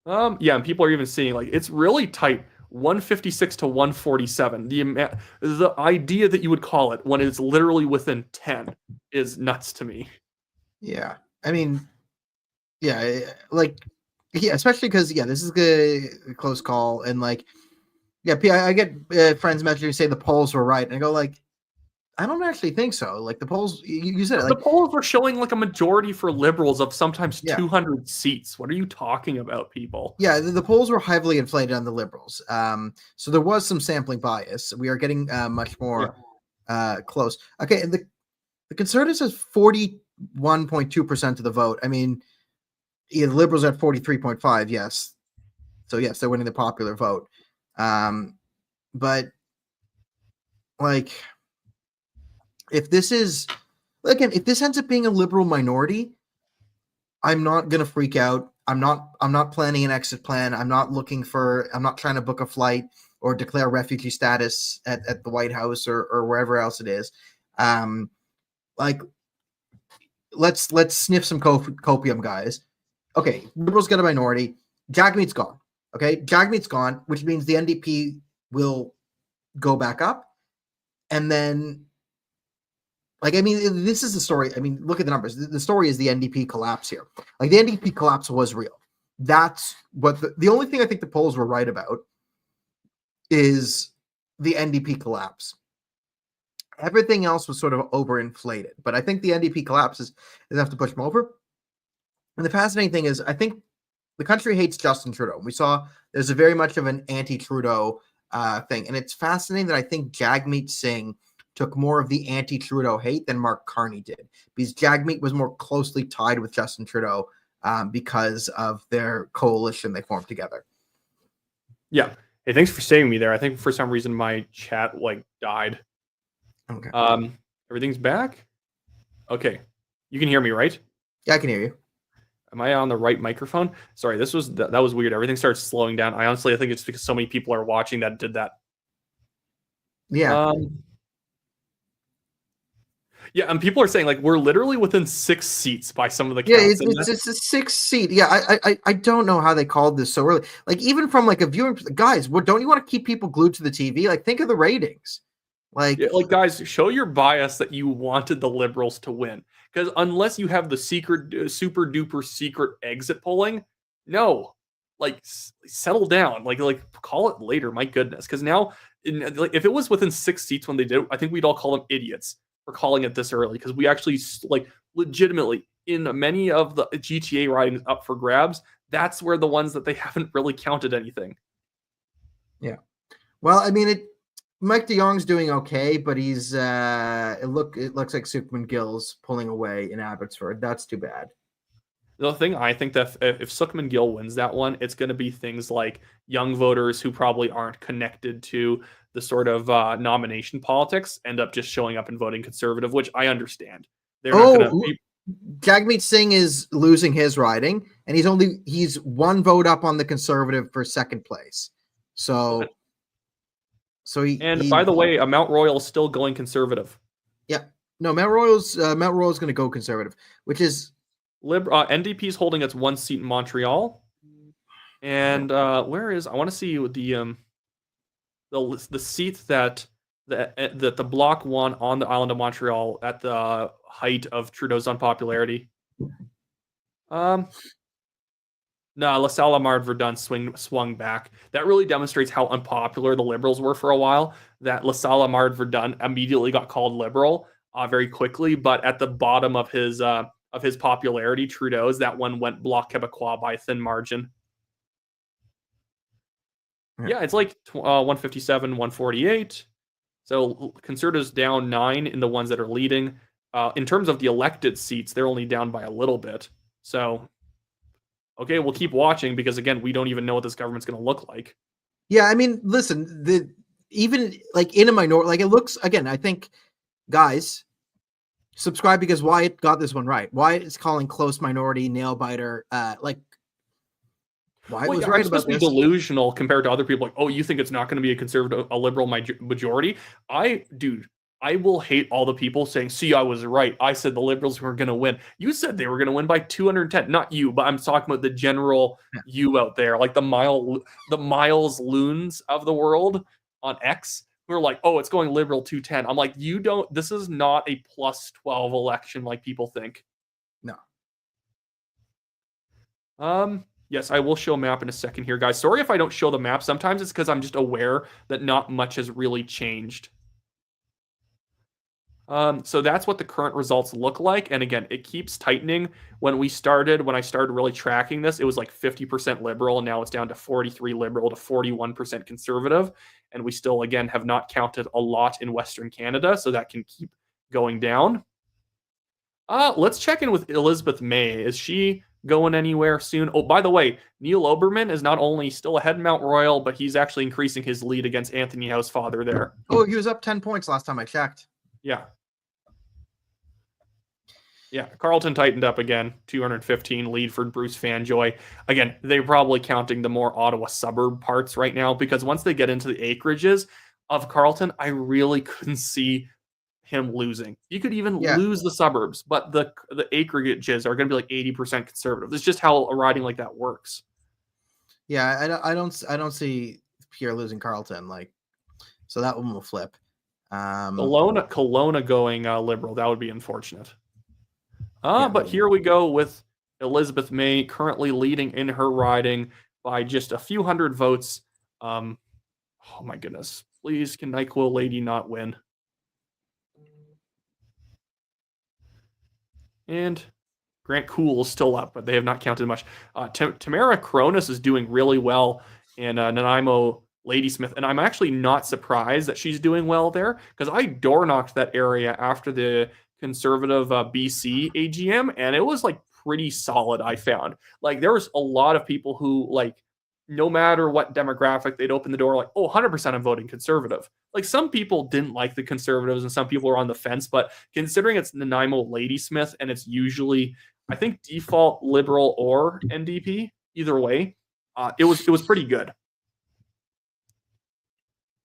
Yeah, and people are even seeing like it's really tight, 156 to 147. The idea that you would call it when it's literally within 10 is nuts to me. Yeah, I mean, yeah, like, yeah, especially because this is a close call, and like, yeah, I get friends messaging say the polls were right, and I go like, I don't actually think so. Like the polls, you said it. The like, polls were showing like a majority for Liberals of sometimes 200 seats. What are you talking about, people? Yeah, the polls were heavily inflated on the Liberals. So there was some sampling bias. We are getting much more close. Okay, and the Conservatives has 41.2% of the vote. I mean, the Liberals are at 43.5. Yes, so yes, they're winning the popular vote. But like, if this ends up being a Liberal minority, I'm not gonna freak out. I'm not planning an exit plan. I'm not trying to book a flight or declare refugee status at the White House or wherever else it is. Like let's sniff some copium, guys. Okay, Liberals get a minority. Jagmeet's gone. Okay, Jagmeet's gone, which means the NDP will go back up. And then, like, I mean, this is the story. I mean, look at the numbers. The story is the NDP collapse here. Like, the NDP collapse was real. That's what the only thing I think the polls were right about is the NDP collapse. Everything else was sort of overinflated. But I think the NDP collapse is enough to push them over. And the fascinating thing is, I think the country hates Justin Trudeau. We saw there's a very much of an anti-Trudeau thing. And it's fascinating that I think Jagmeet Singh took more of the anti-Trudeau hate than Mark Carney did, because Jagmeet was more closely tied with Justin Trudeau because of their coalition they formed together. Yeah. Hey, thanks for saving me there. I think for some reason my chat died. Okay. Everything's back? Okay. You can hear me, right? Yeah, I can hear you. Am I on the right microphone? Sorry, that was weird. Everything started slowing down. I think it's because so many people are watching that did that. Yeah. Yeah, and people are saying we're literally within 6 seats by some of the counts. Yeah, it's a 6 seat. Yeah, I don't know how they called this so early. Even from a viewing, guys, don't you want to keep people glued to the TV? Think of the ratings. Guys, show your bias that you wanted the Liberals to win, because unless you have the secret, super duper secret exit polling, no, settle down. Call it later. My goodness, because now, if it was within 6 seats when they did, I think we'd all call them idiots for calling it this early, because we actually legitimately in many of the GTA ridings up for grabs, that's where the ones that they haven't really counted anything. Yeah, well, I mean Mike de Jong's doing okay, but he's it looks like Sukhman Gill's pulling away in Abbotsford. That's too bad. The thing I think that if Sukhman Gill wins that one, it's going to be things like young voters who probably aren't connected to the sort of nomination politics end up just showing up and voting Conservative, which I understand. They're not going to. Jagmeet Singh is losing his riding, and he's one vote up on the Conservative for second place. So by the way, Mount Royal is still going Conservative. Yeah, no, Mount Royal's going to go Conservative, which is NDP is holding its 1 seat in Montreal, and I want to see the seat that the Bloc won on the island of Montreal at the height of Trudeau's unpopularity. No, LaSalle-Lamar-Verdun swung back. That really demonstrates how unpopular the Liberals were for a while. That LaSalle-Lamar-Verdun immediately got called Liberal very quickly, but at the bottom of his popularity, Trudeau's, that one went Bloc Québécois by a thin margin. Yeah, it's 157, 148. So Conservatives down 9 in the ones that are leading. In terms of the elected seats, they're only down by a little bit. So, okay, we'll keep watching, because again, we don't even know what this government's going to look like. Yeah, I mean, listen, even in a minority, it looks, again, I think, guys, subscribe, because Wyatt got this one right. Wyatt is calling close minority nail biter. Wyatt was right about this. Delusional compared to other people. You think it's not going to be a liberal majority? I will hate all the people saying, see, I was right. I said the Liberals were going to win. You said they were going to win by 210. Not you, but I'm talking about the general you out there, the Miles Loons of the world on X, who are it's going Liberal 210. I'm this is not a plus 12 election like people think. No. Yes, I will show a map in a second here, guys. Sorry if I don't show the map. Sometimes it's because I'm just aware that not much has really changed. So that's what the current results look like. And again, it keeps tightening. When I started really tracking this, it was 50% Liberal. And now it's down to 43 Liberal to 41% Conservative. And we still, again, have not counted a lot in Western Canada. So that can keep going down. Let's check in with Elizabeth May. Is she going anywhere soon? Oh, by the way, Neil Oberman is not only still ahead in Mount Royal, but he's actually increasing his lead against Anthony Housefather there. Oh, he was up 10 points last time I checked. Yeah. Yeah, Carlton tightened up again, 215 lead for Bruce Fanjoy. Again, they're probably counting the more Ottawa suburb parts right now because once they get into the acreages of Carlton, I really couldn't see him losing. You could even Yeah, lose the suburbs, but the acreages are going to be like 80% conservative. It's just how a riding like that works. yeah. I don't see Pierre losing Carlton. Like, so that one will flip. Kelowna going Liberal. That would be unfortunate. Yeah, But here we go with Elizabeth May currently leading in her riding by just a few hundred votes. Oh my goodness. Please, can NyQuil Lady not win? And Grant Cool is still up, but they have not counted much. Tamara Cronus is doing really well in Nanaimo Ladysmith, and I'm actually not surprised that she's doing well there because I door knocked that area after the conservative BC AGM, and it was like pretty solid. I found like there was a lot of people who like no matter what demographic, they'd open the door like, oh, 100% I'm voting conservative. Like some people didn't like the conservatives and some people were on the fence, but considering it's Nanaimo Ladysmith and it's usually, I think, default liberal or NDP, either way, it was pretty good.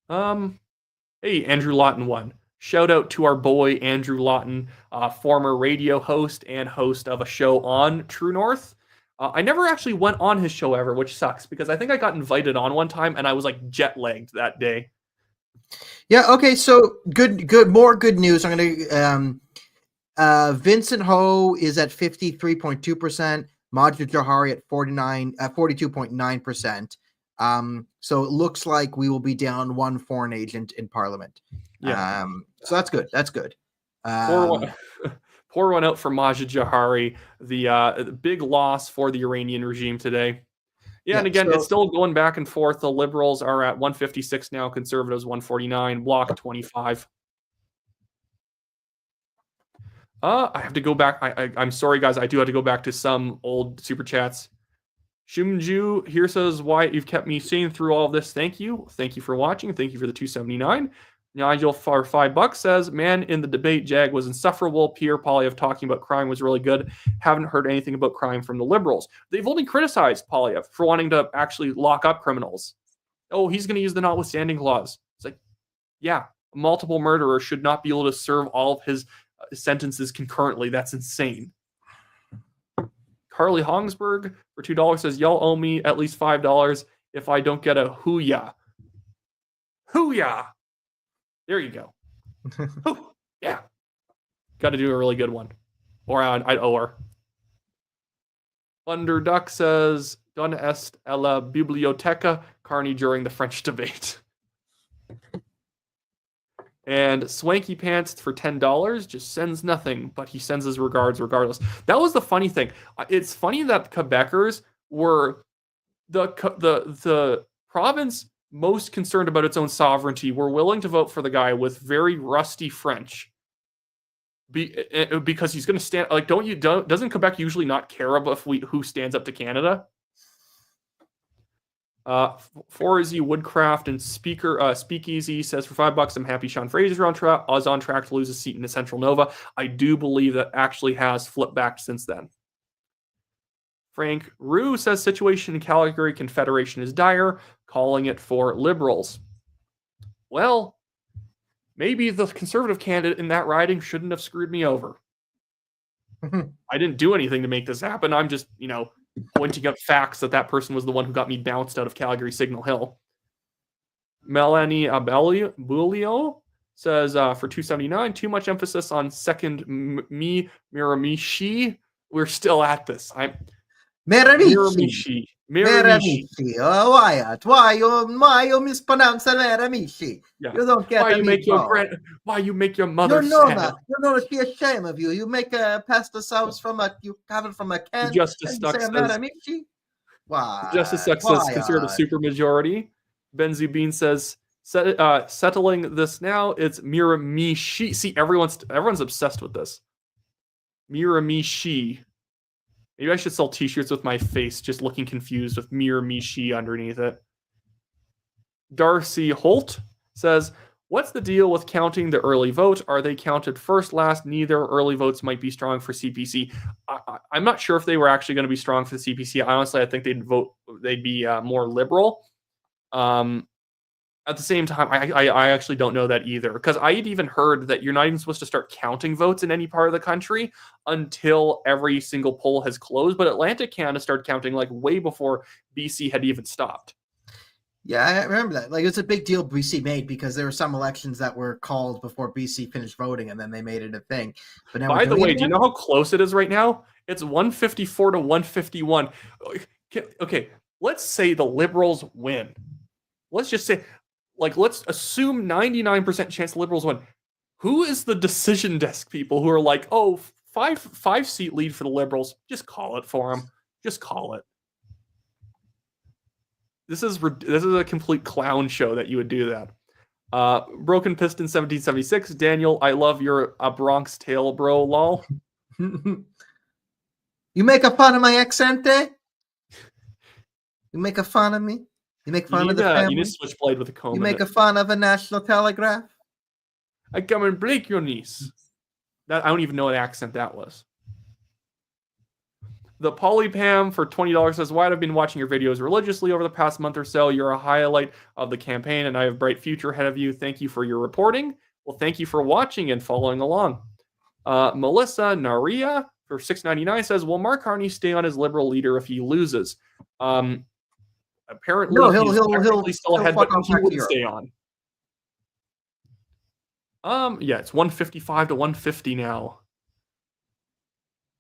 Hey, Andrew Lawton won. Shout out to our boy Andrew Lawton, former radio host and host of a show on True North. I never actually went on his show ever, which sucks because I think I got invited on one time and I was like jet lagged that day. Yeah. Okay. So good. More good news. I'm gonna. Vincent Ho is at 53.2%. Majid Johari at 42.9%. So it looks like we will be down one foreign agent in Parliament. Yeah. So that's good. That's good. Pour one out for Majid Johari, the big loss for the Iranian regime today. Yeah, and again, it's still going back and forth. The Liberals are at 156 now, Conservatives 149, Bloc 25. I have to go back. I'm sorry, guys. I do have to go back to some old super chats. Shumju here says, Wyatt, you've kept me sane through all of this. Thank you. Thank you for watching. Thank you for the 279. Nigel for $5 says, man, in the debate, Jag was insufferable. Pierre Poilievre talking about crime was really good. Haven't heard anything about crime from the Liberals. They've only criticized Poilievre for wanting to actually lock up criminals. Oh, he's going to use the notwithstanding clause. It's like, yeah, a multiple murderer should not be able to serve all of his sentences concurrently. That's insane. Carly Hongsberg for $2 says, y'all owe me at least $5 if I don't get a hooyah. Hooyah. There you go. Ooh, yeah. Got to do a really good one. Or I'd owe her. Thunder Duck says, Donna est a la biblioteca Carney during the French debate. And Swanky Pants for $10 just sends nothing, but he sends his regards regardless. That was the funny thing. It's funny that Quebecers were the province most concerned about its own sovereignty were willing to vote for the guy with very rusty French. Because he's going to stand like doesn't Quebec usually not care about who stands up to Canada? Forzy Woodcraft and Speakeasy says for $5, I'm happy Sean Fraser is on track to lose a seat in the Central Nova. I do believe that actually has flipped back since then. Frank Rue says situation in Calgary Confederation is dire, calling it for Liberals. Well, maybe the Conservative candidate in that riding shouldn't have screwed me over. I didn't do anything to make this happen. I'm just, pointing out facts that person was the one who got me bounced out of Calgary Signal Hill. Melanie Abulio says for $2.79, too much emphasis on second Miramichi. We're still at this. Miramichi. Oh, why you mispronounce Miramichi? Yeah. You don't get why you make your mother sad. You know she ashamed of you. You make a pasta sauce from a can. Justice Duck says Miramichi. Why? Justice Duck says conservative supermajority. Benzie Bean says settling this now. It's Miramichi. See, everyone's obsessed with this. Miramichi. Maybe I should sell t-shirts with my face just looking confused with Miramichi underneath it. Darcy Holt says, What's the deal with counting the early vote? Are they counted first, last? Neither. Early votes might be strong for CPC. I'm not sure if they were actually going to be strong for the CPC. Honestly, I think they'd be more liberal. At the same time, I actually don't know that either, because I had even heard that you're not even supposed to start counting votes in any part of the country until every single poll has closed. But Atlantic Canada started counting like way before BC had even stopped. Yeah, I remember that. Like, it's a big deal BC made because there were some elections that were called before BC finished voting, and then they made it a thing. But now, By the way, do you know how close it is right now? It's 154 to 151. Okay, let's say the Liberals win. Let's just say, like, let's assume 99% chance Liberals win. Who is the decision desk people who are like, oh, five seat lead for the Liberals? Just call it for them. Just call it. This is a complete clown show that you would do that. Broken Piston 1776. Daniel, I love your Bronx tail, bro. Lol. You make a fun of my accent, eh? You make a fun of me. You make fun of the family. You need to switchblade with a comb. You make a fun of a National Telegraph. I come and break your knees. I don't even know what accent that was. The Polypam for $20 says, Wyatt, I've been watching your videos religiously over the past month or so. You're a highlight of the campaign, and I have a bright future ahead of you. Thank you for your reporting. Well, thank you for watching and following along. Melissa Naria for $6.99 says, will Mark Carney stay on as Liberal leader if he loses? Apparently, no, he'll still ahead, but he wouldn't stay on. Yeah, it's 155 to 150 now.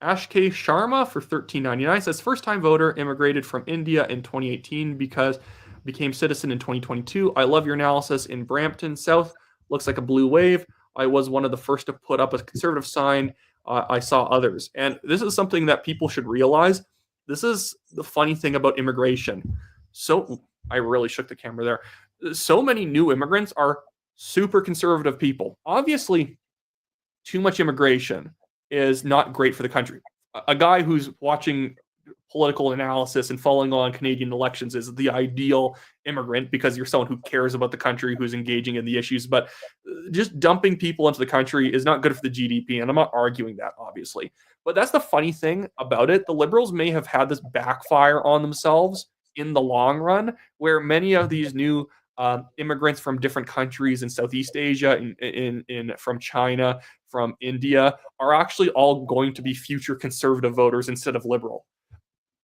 Ash K. Sharma for $13.99 says, first-time voter, immigrated from India in 2018 because became citizen in 2022. I love your analysis in Brampton South. Looks like a blue wave. I was one of the first to put up a conservative sign. I saw others. And this is something that people should realize. This is the funny thing about immigration. So I really shook the camera there. So many new immigrants are super conservative people. Obviously, too much immigration is not great for the country. A guy who's watching political analysis and following on Canadian elections is the ideal immigrant because you're someone who cares about the country, who's engaging in the issues. But just dumping people into the country is not good for the GDP, and I'm not arguing that, obviously. But that's the funny thing about it. The Liberals may have had this backfire on themselves in the long run, where many of these new immigrants from different countries in Southeast Asia, from China, from India, are actually all going to be future conservative voters instead of liberal.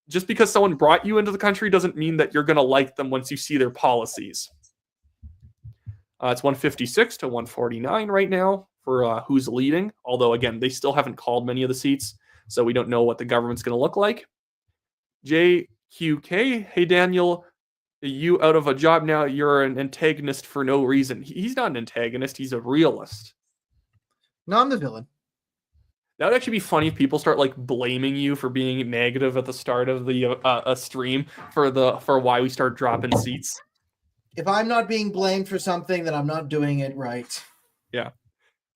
Just because someone brought you into the country doesn't mean that you're going to like them once you see their policies. It's 156 to 149 right now for who's leading. Although, again, they still haven't called many of the seats, so we don't know what the government's going to look like. JQK, hey, Daniel, you out of a job now, you're an antagonist for no reason. He's not an antagonist, he's a realist. No, I'm the villain. That would actually be funny if people start like blaming you for being negative at the start of the stream for why we start dropping seats. If I'm not being blamed for something, then I'm not doing it right. Yeah.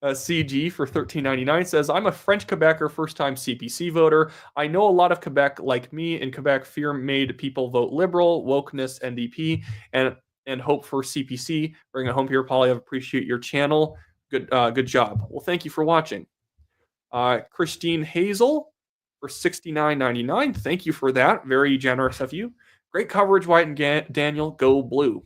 CG for $13.99 says, I'm a French Quebecer, first-time CPC voter. I know a lot of Quebec, like me, in Quebec, fear made people vote Liberal, wokeness, NDP, and hope for CPC. Bring it home here, Polly. I appreciate your channel. Good job. Well, thank you for watching. Christine Hazel for $69.99. Thank you for that. Very generous of you. Great coverage, Wyatt and Daniel. Go blue.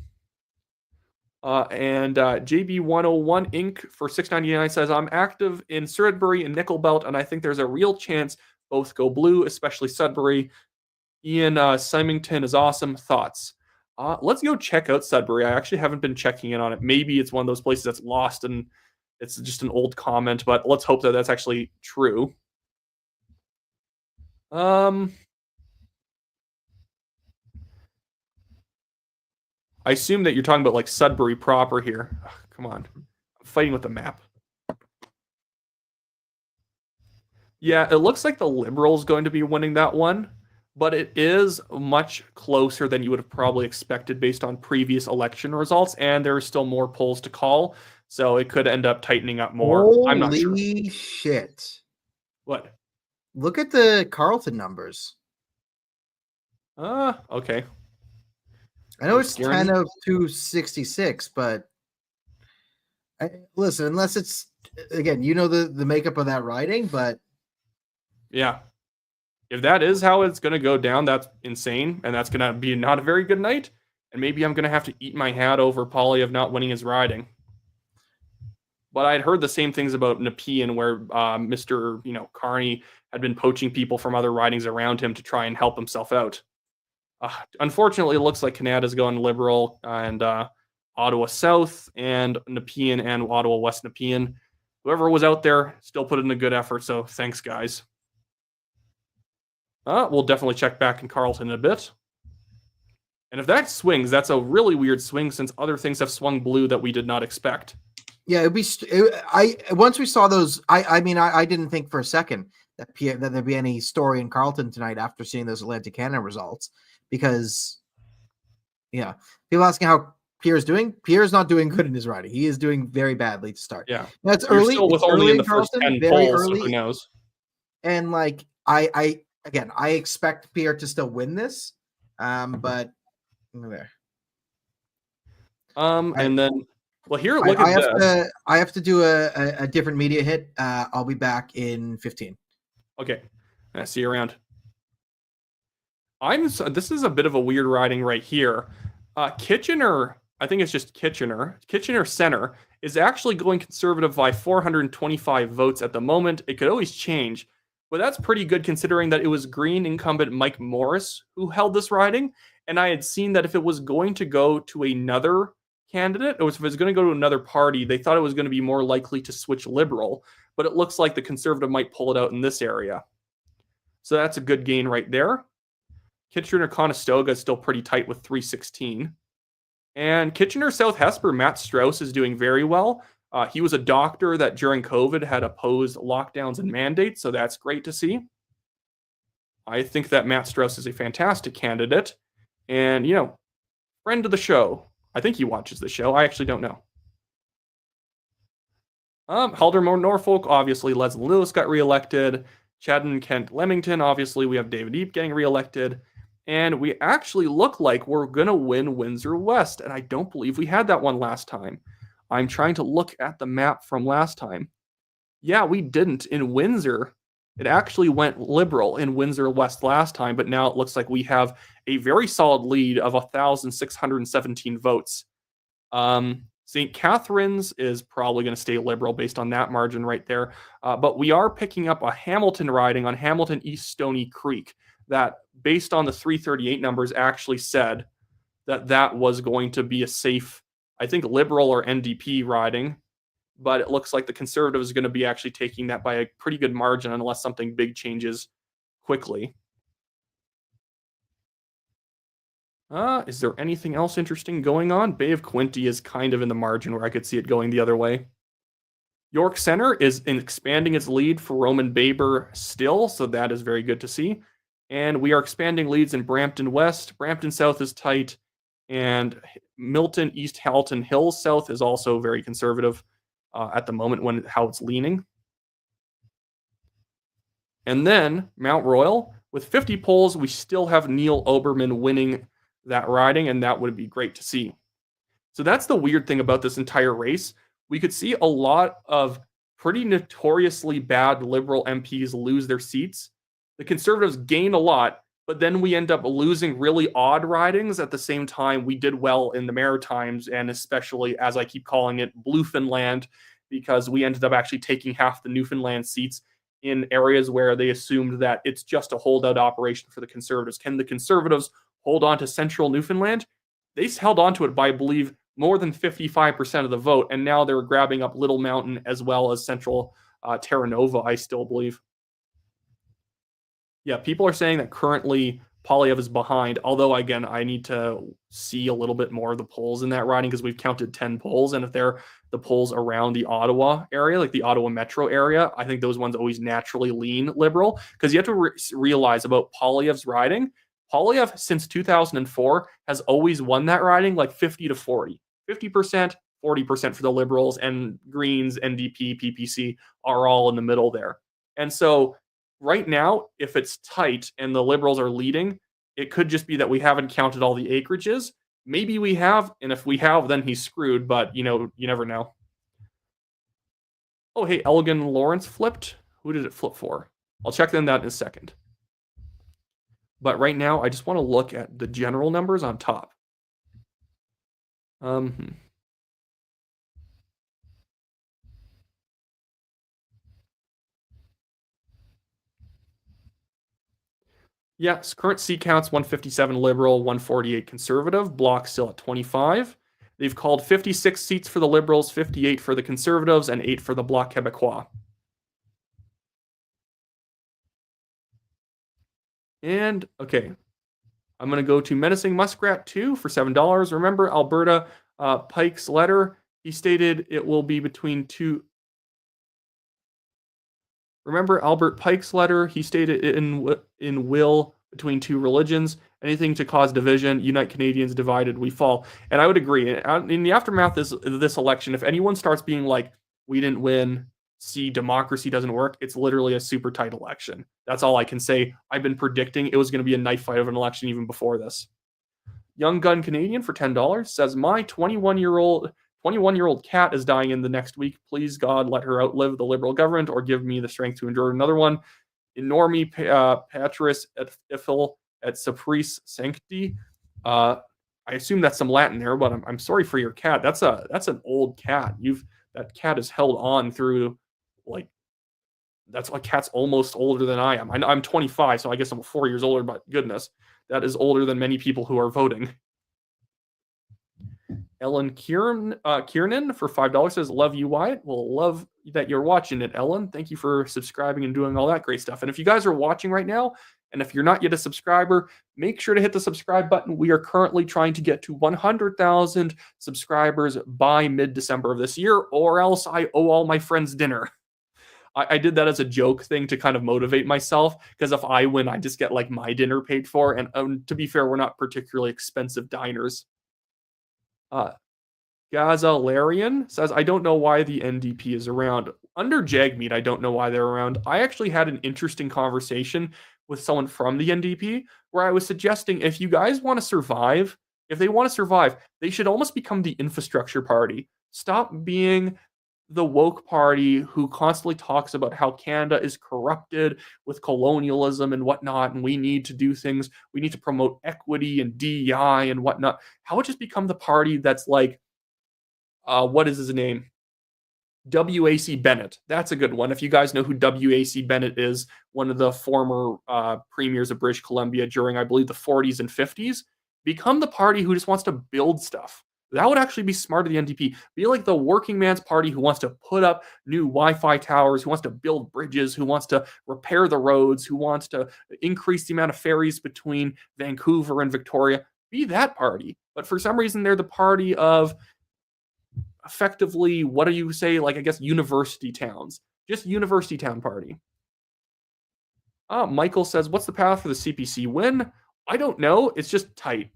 And JB101 Inc. for $6.99 says, I'm active in Sudbury and Nickel Belt, and I think there's a real chance both go blue, especially Sudbury. Ian Symington is awesome. Thoughts? Let's go check out Sudbury. I actually haven't been checking in on it. Maybe it's one of those places that's lost and it's just an old comment, but let's hope that that's actually true. I assume that you're talking about like Sudbury proper here. Ugh, come on. I'm fighting with the map. Yeah, it looks like the Liberals going to be winning that one, but it is much closer than you would have probably expected based on previous election results, and there are still more polls to call, so it could end up tightening up more. Holy I'm not sure. Shit. What? Look at the Carleton numbers. Okay. I know it's 10 of 266, but Listen, unless it's again, you know the makeup of that riding, but Yeah. If that is how it's going to go down, that's insane. And that's going to be not a very good night. And maybe I'm going to have to eat my hat over Polyev not winning his riding. But I'd heard the same things about Nepean, where Mr. Carney had been poaching people from other ridings around him to try and help himself out. Unfortunately, it looks like Canada's going Liberal and Ottawa South and Nepean and Ottawa West Nepean. Whoever was out there still put in a good effort, so thanks, guys. We'll definitely check back in Carleton in a bit. And if that swings, that's a really weird swing since other things have swung blue that we did not expect. Yeah, once we saw those, I mean, I didn't think for a second that there'd be any story in Carleton tonight after seeing those Atlantic Canada results, because yeah, people asking how Pierre's doing. Pierre's not doing good in his riding. He is doing very badly to start. Yeah, that's early. Still with only in the first 10 polls, so who knows? And like I expect Pierre to still win this, but there. And then. Well, here, look at this. I have to do a different media hit. I'll be back in 15. Okay. I see you around. This is a bit of a weird riding right here. Kitchener, I think it's just Kitchener Center is actually going conservative by 425 votes at the moment. It could always change, but that's pretty good considering that it was Green incumbent Mike Morris who held this riding. And I had seen that if it was going to go to another candidate, or if it was going to go to another party, they thought it was going to be more likely to switch Liberal, but it looks like the Conservative might pull it out in this area. So that's a good gain right there. Kitchener-Conestoga is still pretty tight with 316. And Kitchener South Hesper, Matt Strauss is doing very well. He was a doctor that during COVID had opposed lockdowns and mandates, so that's great to see. I think that Matt Strauss is a fantastic candidate. And, friend of the show. I think he watches the show. I actually don't know. Haldermore Norfolk, obviously Leslie Lewis got reelected. Chadden Kent Leamington, obviously we have David Eap getting reelected. And we actually look like we're going to win Windsor West. And I don't believe we had that one last time. I'm trying to look at the map from last time. Yeah, we didn't. In Windsor, it actually went Liberal in Windsor West last time, but now it looks like we have a very solid lead of 1,617 votes. St. Catharines is probably going to stay Liberal based on that margin right there. But we are picking up a Hamilton riding on Hamilton East Stony Creek that, based on the 338 numbers, actually said that was going to be a safe, I think, Liberal or NDP riding. But it looks like the Conservatives is going to be actually taking that by a pretty good margin unless something big changes quickly. Is there anything else interesting going on? Bay of Quinte is kind of in the margin where I could see it going the other way. York Center is expanding its lead for Roman Baber still, so that is very good to see. And we are expanding leads in Brampton West. Brampton South is tight, and Milton East Halton Hills South is also very conservative at the moment how it's leaning. And then Mount Royal, with 50 polls, we still have Neil Oberman winning that riding, and that would be great to see. So that's the weird thing about this entire race. We could see a lot of pretty notoriously bad Liberal MPs lose their seats. The Conservatives gain a lot, but then we end up losing really odd ridings. At the same time, we did well in the Maritimes, and especially, as I keep calling it, Bluefinland, because we ended up actually taking half the Newfoundland seats in areas where they assumed that it's just a holdout operation for the Conservatives. Can the Conservatives hold on to central Newfoundland? They held on to it by, I believe, more than 55% of the vote, and now they're grabbing up Little Mountain as well as central Terra Nova, I still believe. Yeah, people are saying that currently Polyev is behind, although, again, I need to see a little bit more of the polls in that riding because we've counted 10 polls, and if they're the polls around the Ottawa area, like the Ottawa metro area, I think those ones always naturally lean Liberal, because you have to realize about Polyev's riding. Polyev, since 2004, has always won that riding like 50 to 40. 50%, 40% for the Liberals, and Greens, NDP, PPC are all in the middle there. And so right now, if it's tight and the Liberals are leading, it could just be that we haven't counted all the acreages. Maybe we have, and if we have, then he's screwed, but you never know. Oh, hey, Elgin Lawrence flipped. Who did it flip for? I'll check that in a second. But right now, I just want to look at the general numbers on top. Yes, current seat counts 157 Liberal, 148 Conservative. Bloc still at 25. They've called 56 seats for the Liberals, 58 for the Conservatives, and 8 for the Bloc Québécois. And, okay, I'm going to go to Menacing Muskrat 2 for $7. Remember, Alberta Pike's letter, he stated it will be between two. Remember Albert Pike's letter, he stated in will between two religions, anything to cause division, unite Canadians, divided we fall. And I would agree. In the aftermath of this election, if anyone starts being like, we didn't win, see, democracy doesn't work, it's literally a super tight election. That's all I can say. I've been predicting it was going to be a knife fight of an election even before this. Young Gun Canadian for $10 says, my 21-year-old cat is dying in the next week. Please, God, let her outlive the Liberal government or give me the strength to endure another one. Enormi Patris et Ifil et Sapris Sancti. I assume that's some Latin there, but I'm sorry for your cat. That's an old cat. That cat has held on through, like, that's why cat's almost older than I am. I'm 25, so I guess I'm 4 years older, but goodness, that is older than many people who are voting. Ellen Kiernan for $5 says, love you, Wyatt. Well, love that you're watching it, Ellen. Thank you for subscribing and doing all that great stuff. And if you guys are watching right now, and if you're not yet a subscriber, make sure to hit the subscribe button. We are currently trying to get to 100,000 subscribers by mid-December of this year, or else I owe all my friends dinner. I did that as a joke thing to kind of motivate myself, because if I win, I just get like my dinner paid for. And to be fair, we're not particularly expensive diners. Gazalarian says, I don't know why the NDP is around. Under Jagmeet, I don't know why they're around. I actually had an interesting conversation with someone from the NDP where I was suggesting if you guys want to survive, they should almost become the infrastructure party. Stop being the woke party who constantly talks about how Canada is corrupted with colonialism and whatnot, and we need to do things. We need to promote equity and DEI and whatnot. How would just become the party that's like, what is his name? W.A.C. Bennett. That's a good one. If you guys know who W.A.C. Bennett is, one of the former premiers of British Columbia during, I believe, the 40s and 50s, become the party who just wants to build stuff. That would actually be smart of the NDP. Be like the working man's party who wants to put up new Wi-Fi towers, who wants to build bridges, who wants to repair the roads, who wants to increase the amount of ferries between Vancouver and Victoria. Be that party. But for some reason, they're the party of effectively, what do you say, like, I guess, university towns. Just university town party. Michael says, what's the path for the CPC win? I don't know. It's just tight.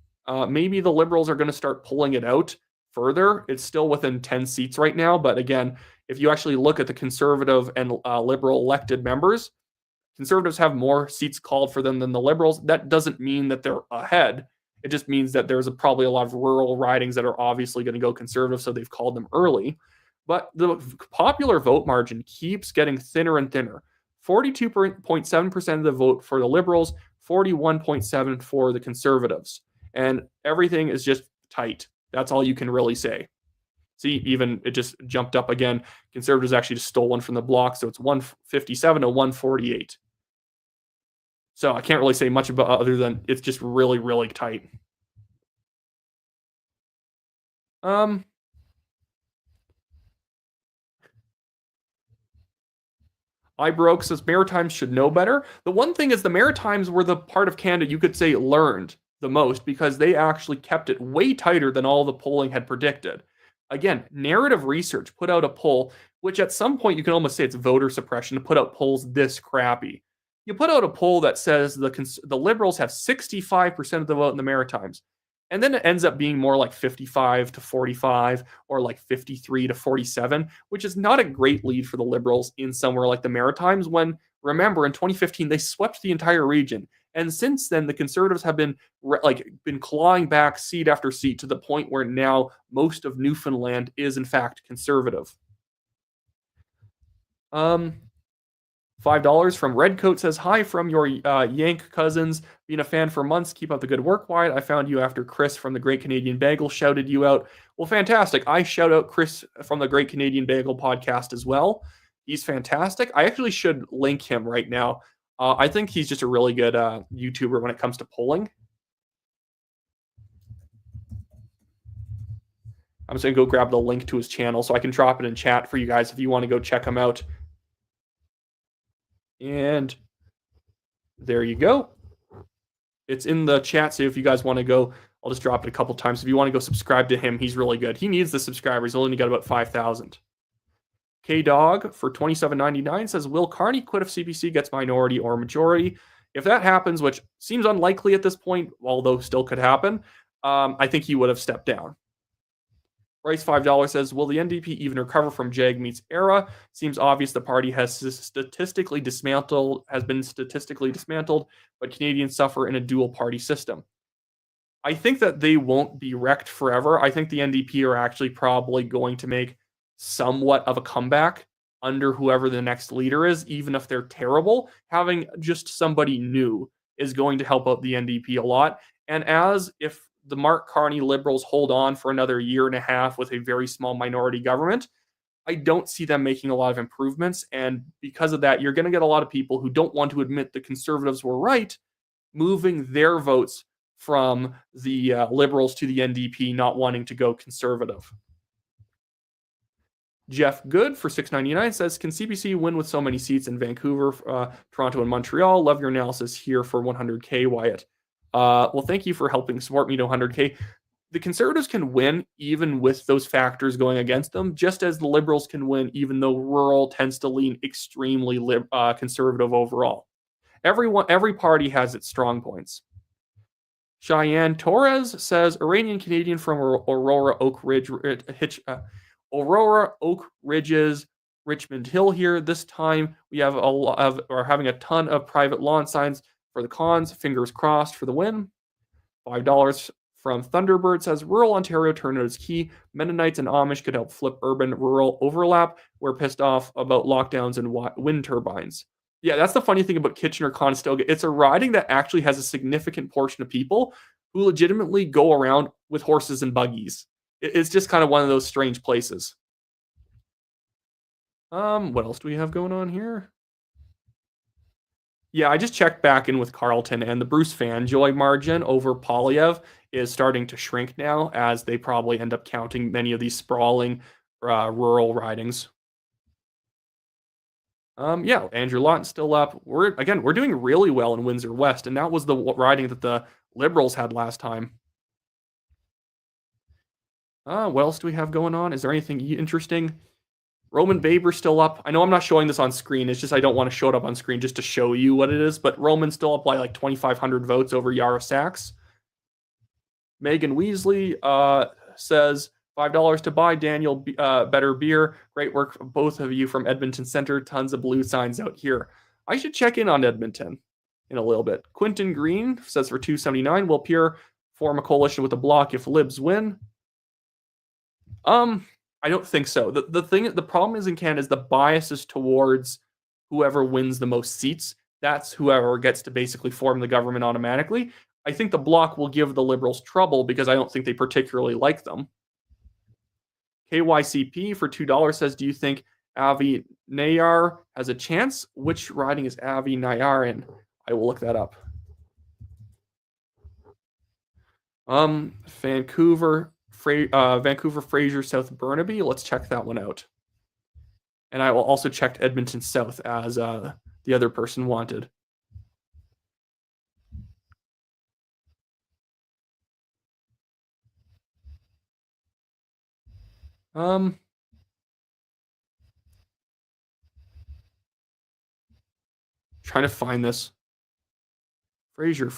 Maybe the Liberals are going to start pulling it out further. It's still within 10 seats right now. But again, if you actually look at the Conservative and Liberal elected members, Conservatives have more seats called for them than the Liberals. That doesn't mean that they're ahead. It just means that there's probably a lot of rural ridings that are obviously going to go Conservative, so they've called them early. But the popular vote margin keeps getting thinner and thinner. 42.7% of the vote for the Liberals, 41.7% for the Conservatives. And everything is just tight. That's all you can really say. See, even it just jumped up again. Conservatives actually just stole one from the Bloc, so it's 157 to 148. So I can't really say much about other than it's just really, really tight. iBroke says Maritimes should know better. The one thing is the Maritimes were the part of Canada you could say learned the most because they actually kept it way tighter than all the polling had predicted. Again, Narrative Research put out a poll, which at some point you can almost say it's voter suppression to put out polls this crappy. You put out a poll that says the Liberals have 65% of the vote in the Maritimes. And then it ends up being more like 55 to 45 or like 53 to 47, which is not a great lead for the Liberals in somewhere like the Maritimes when, remember, in 2015, they swept the entire region. And since then, the Conservatives have been clawing back seat after seat to the point where now most of Newfoundland is, in fact, Conservative. Um, $5 from Redcoat says, hi from your Yank cousins. Been a fan for months. Keep up the good work, Wyatt. I found you after Chris from the Great Canadian Bagel shouted you out. Well, fantastic. I shout out Chris from the Great Canadian Bagel podcast as well. He's fantastic. I actually should link him right now. I think he's just a really good YouTuber when it comes to polling. I'm just going to go grab the link to his channel so I can drop it in chat for you guys if you want to go check him out. And there you go. It's in the chat, so if you guys want to go, I'll just drop it a couple times. If you want to go subscribe to him, he's really good. He needs the subscribers. He's only got about 5,000. K-Dog for $27.99 says, will Carney quit if CBC gets minority or majority? If that happens, which seems unlikely at this point, although still could happen, I think he would have stepped down. Rice $5 says, will the NDP even recover from Jagmeet's era? Seems obvious the party has been statistically dismantled, but Canadians suffer in a dual party system. I think that they won't be wrecked forever. I think the NDP are actually probably going to make somewhat of a comeback under whoever the next leader is, even if they're terrible. Having just somebody new is going to help out the NDP a lot. And if the Mark Carney Liberals hold on for another year and a half with a very small minority government, I don't see them making a lot of improvements. And because of that, you're going to get a lot of people who don't want to admit the Conservatives were right, moving their votes from the Liberals to the NDP, not wanting to go Conservative. Jeff Good for $6.99 says, can CBC win with so many seats in Vancouver, Toronto, and Montreal? Love your analysis here for 100K, Wyatt. Well, thank you for helping support me to 100K. The Conservatives can win even with those factors going against them, just as the Liberals can win even though rural tends to lean extremely conservative overall. Every party has its strong points. Cheyenne Torres says, Iranian Canadian from Aurora Oak Ridges, Richmond Hill here. This time we have are having a ton of private lawn signs for the cons. Fingers crossed for the win. $5 from Thunderbird says, rural Ontario turnout is key. Mennonites and Amish could help flip urban-rural overlap. We're pissed off about lockdowns and wind turbines. Yeah, that's the funny thing about Kitchener-Conestoga. It's a riding that actually has a significant portion of people who legitimately go around with horses and buggies. It's just kind of one of those strange places. What else do we have going on here? Yeah, I just checked back in with Carleton, and the Bruce Fanjoy margin over Polyev is starting to shrink now, as they probably end up counting many of these sprawling rural ridings. Yeah, Andrew Lawton's still up. We're doing really well in Windsor West, and that was the riding that the Liberals had last time. What else do we have going on? Is there anything interesting? Roman Baber's still up. I know I'm not showing this on screen. It's just I don't want to show it up on screen just to show you what it is. But Roman's still up by like 2,500 votes over Yara Sachs. Megan Weasley says, $5 to buy Daniel Better Beer. Great work from both of you from Edmonton Center. Tons of blue signs out here. I should check in on Edmonton in a little bit. Quentin Green says for $2.79, will Pierre form a coalition with the Bloc if Libs win? I don't think so. The problem is in Canada is the bias is towards whoever wins the most seats. That's whoever gets to basically form the government automatically. I think the Bloc will give the Liberals trouble because I don't think they particularly like them. KYCP for $2 says, do you think Avi Nayar has a chance? Which riding is Avi Nayar in? I will look that up. Vancouver, Fraser, South Burnaby. Let's check that one out. And I will also check Edmonton South as the other person wanted. Trying to find this. Fraser.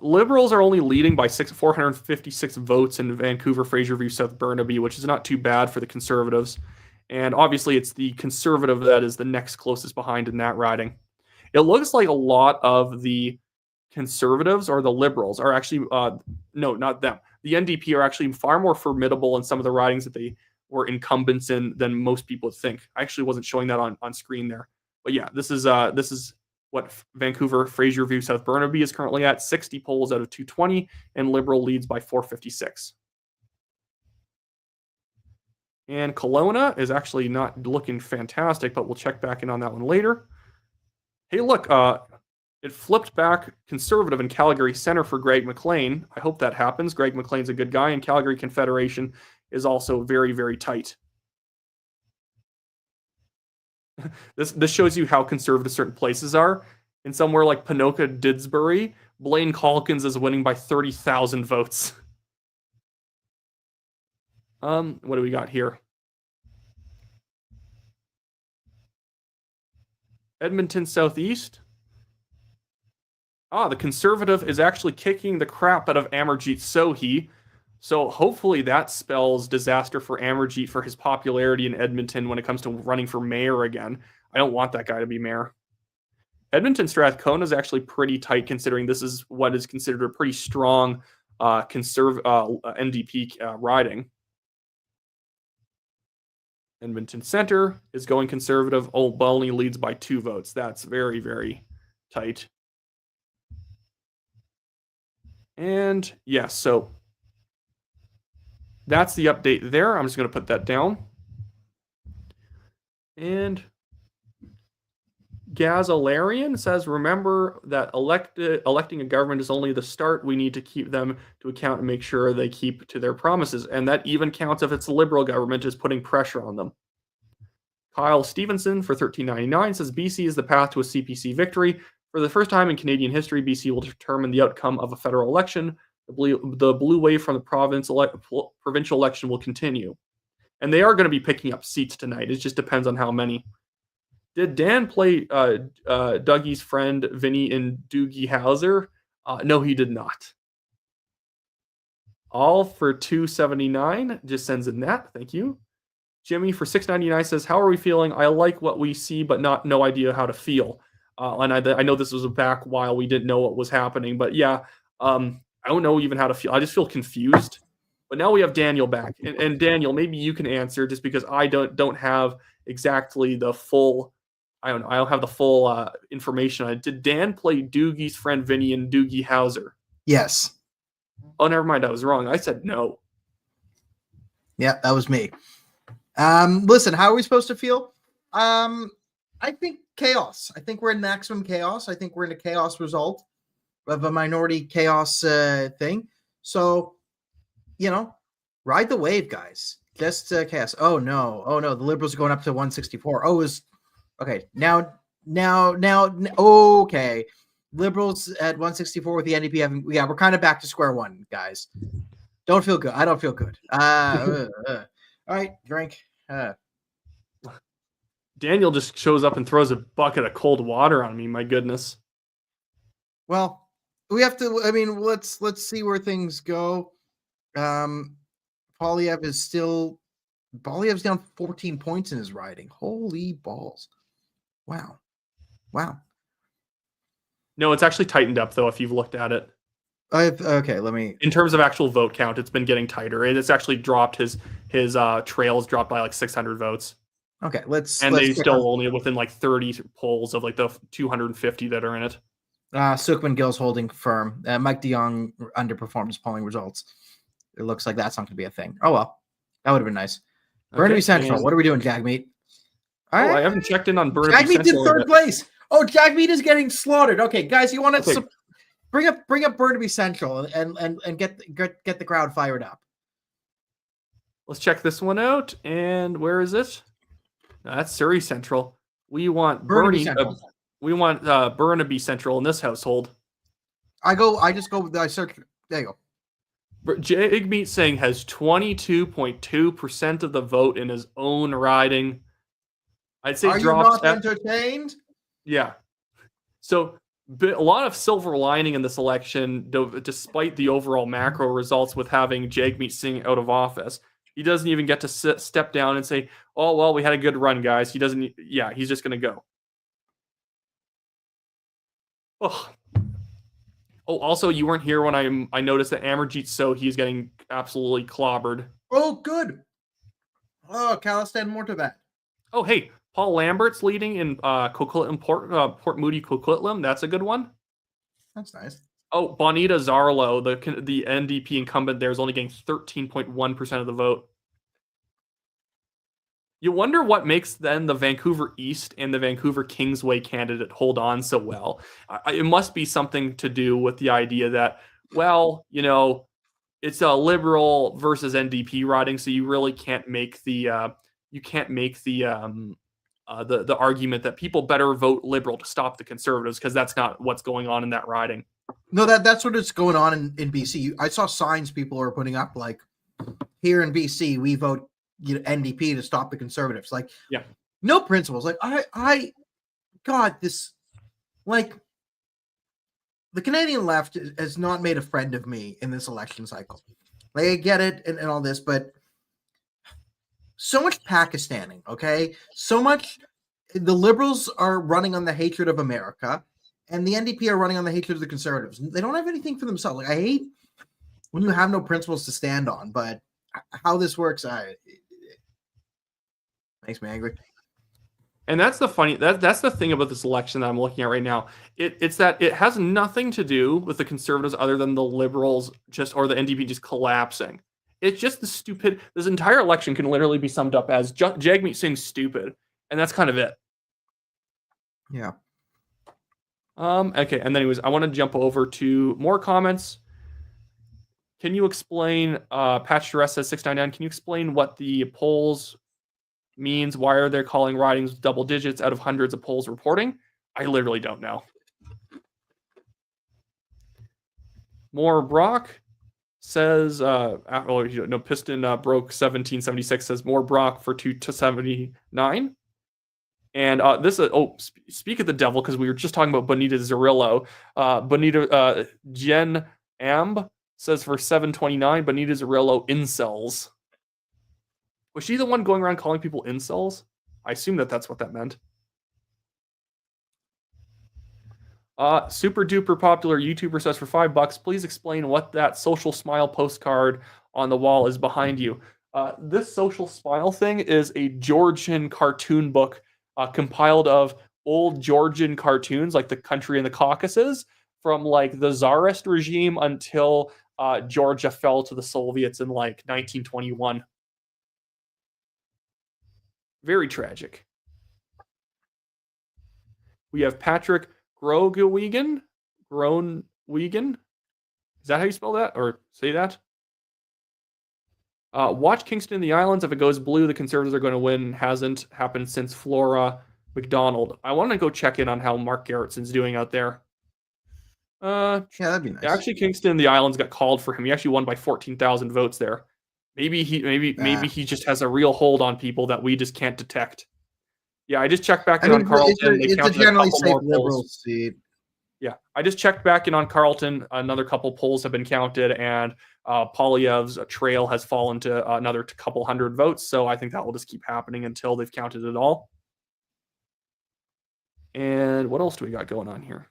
Liberals are only leading by 456 votes in Vancouver, Fraser v. South Burnaby, which is not too bad for the Conservatives. And obviously, it's the Conservative that is the next closest behind in that riding. It looks like a lot of the Conservatives or the Liberals are actually, no, not them. The NDP are actually far more formidable in some of the ridings that they or incumbents in than most people would think. I actually wasn't showing that on screen there. But yeah, this is what Vancouver Fraser View South Burnaby is currently at, 60 polls out of 220, and Liberal leads by 456. And Kelowna is actually not looking fantastic, but we'll check back in on that one later. Hey, look, it flipped back Conservative in Calgary Center for Greg McLean. I hope that happens. Greg McLean's a good guy, and Calgary Confederation is also very, very tight. This shows you how conservative certain places are. In somewhere like Ponoka, Didsbury, Blaine Calkins is winning by 30,000 votes. What do we got here? Edmonton Southeast. The Conservative is actually kicking the crap out of Amarjeet Sohi. So hopefully that spells disaster for Amarjeet for his popularity in Edmonton when it comes to running for mayor again. I don't want that guy to be mayor. Edmonton Strathcona is actually pretty tight, considering this is what is considered a pretty strong NDP riding. Edmonton Center is going Conservative. Old Balney leads by 2 votes. That's very, very tight. And yes, so that's the update there. I'm just going to put that down. And Gazalarian says, remember that electing a government is only the start. We need to keep them to account and make sure they keep to their promises. And that even counts if it's a Liberal government is putting pressure on them. Kyle Stevenson for $13.99 says, BC is the path to a CPC victory. For the first time in Canadian history, BC will determine the outcome of a federal election. The blue wave from the provincial election will continue. And they are going to be picking up seats tonight. It just depends on how many. Did Dan play Dougie's friend Vinny in Doogie Howser? No, he did not. All for $2.79 just sends in that. Thank you. Jimmy for $6.99 says, how are we feeling? I like what we see, but no idea how to feel. And I know this was back while we didn't know what was happening. But yeah, I don't know even how to feel. I just feel confused. But now we have Daniel back. And Daniel, maybe you can answer, just because I don't have exactly the full... I don't know. I don't have the full information on it. Did Dan play Doogie's friend Vinny in Doogie Howser? Yes. Oh, never mind. I was wrong. I said no. Yeah, that was me. Listen, how are we supposed to feel? I think chaos. I think we're in maximum chaos. I think we're in a chaos result of a minority chaos thing. So, ride the wave, guys. Just chaos. Oh no. The Liberals are going up to 164. Oh, okay. Now, okay. Liberals at 164 with the NDP having, we're kind of back to square one, guys. Don't feel good. I don't feel good. All right, drink. Daniel just shows up and throws a bucket of cold water on me. My goodness. Well, we have to. I mean, let's see where things go. Poilievre's down 14 points in his riding. Holy balls! Wow. No, it's actually tightened up though. If you've looked at it. Okay, let me. In terms of actual vote count, it's been getting tighter. It's actually dropped his trails dropped by like 600 votes. Okay, let's they still only within like 30 polls of like the 250 that are in it. Sukhman Gill's holding firm. Mike DeYoung underperformed his polling results. It looks like that's not going to be a thing. Oh well, that would have been nice. Burnaby Central. What are we doing, Jagmeet? All right. I haven't checked in on Burnaby Central. Jagmeet did third place. Oh, Jagmeet is getting slaughtered. Okay, guys, you want to bring up Burnaby Central and get the crowd fired up. Let's check this one out. And where is it? No, that's Surrey Central. We want Burnaby Central in this household. I just go. I search. There you go. Jagmeet Singh has 22.2% of the vote in his own riding. I'd say Are drops. You not entertained? Yeah. So a lot of silver lining in this election, despite the overall macro results with having Jagmeet Singh out of office. He doesn't even get to step down and say, oh, well, we had a good run, guys. He doesn't. Yeah, he's just going to go. Oh, also, you weren't here when I noticed that Amarjeet Sohi is getting absolutely clobbered. Oh, good. Oh, Calistan Mortabat. Oh, hey, Paul Lambert's leading in Coquitlam, Port Moody Coquitlam. That's a good one. That's nice. Oh, Bonita Zarlo, the NDP incumbent there, is only getting 13.1% of the vote. You wonder what makes then the Vancouver East and the Vancouver Kingsway candidate hold on so well. It must be something to do with the idea that, well, it's a liberal versus NDP riding, so you really can't make the argument that people better vote liberal to stop the conservatives, because that's not what's going on in that riding. No, that's what is going on in BC. I saw signs people are putting up like, here in BC we vote NDP to stop the conservatives. Like, yeah, no principles. Like God, this, like, the Canadian left has not made a friend of me in this election cycle. Like, I get it and all this, but so much Pakistaning, okay? So much. The liberals are running on the hatred of America, and the NDP are running on the hatred of the conservatives. They don't have anything for themselves. Like, I hate when you have no principles to stand on, but how this works, it makes me angry. And that's that's the thing about this election that I'm looking at right now. It's that it has nothing to do with the conservatives other than the liberals or the NDP just collapsing. It's just the stupid. This entire election can literally be summed up as Jagmeet Singh stupid, and that's kind of it. Yeah. Okay, and then anyways, I want to jump over to more comments. Can you explain, Patch Duress says 699, can you explain what the polls means? Why are they calling ridings double digits out of hundreds of polls reporting? I literally don't know. More Brock says, Piston broke 1776 says more Brock for 279. And speak of the devil, because we were just talking about Bonita Zarillo. Jen Amb says for 729, Bonita Zarillo incels. Was she the one going around calling people incels? I assume that's what that meant. Super duper popular YouTuber says for $5, please explain what that social smile postcard on the wall is behind you. This social smile thing is a Georgian cartoon book compiled of old Georgian cartoons, like the country in the Caucasus, from like the Tsarist regime until Georgia fell to the Soviets in like 1921. Very tragic. We have Patrick Groenewegen. Is that how you spell that or say that? Watch Kingston in the Islands. If it goes blue, the Conservatives are going to win. Hasn't happened since Flora McDonald. I want to go check in on how Mark Garrettson's doing out there. Yeah, that'd be nice. Actually, Kingston in the Islands got called for him. He actually won by 14,000 votes there. Maybe he just has a real hold on people that we just can't detect. Yeah, I just checked back in on Carleton. It's a generally safe liberal seat. Yeah, I just checked back in on Carleton. Another couple polls have been counted, and Polyev's trail has fallen to another couple hundred votes. So I think that will just keep happening until they've counted it all. And what else do we got going on here?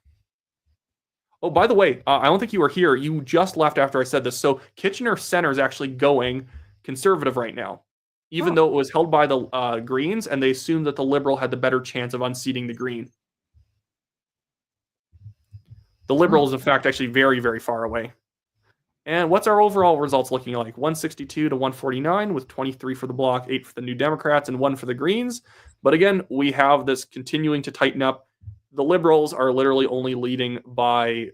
Oh, by the way, I don't think you were here. You just left after I said this. So Kitchener Center is actually going conservative right now, even though it was held by the Greens, and they assumed that the Liberal had the better chance of unseating the Green. The Liberal is, in fact, actually very, very far away. And what's our overall results looking like? 162 to 149, with 23 for the Bloc, 8 for the New Democrats, and 1 for the Greens. But again, we have this continuing to tighten up. The Liberals are literally only leading by,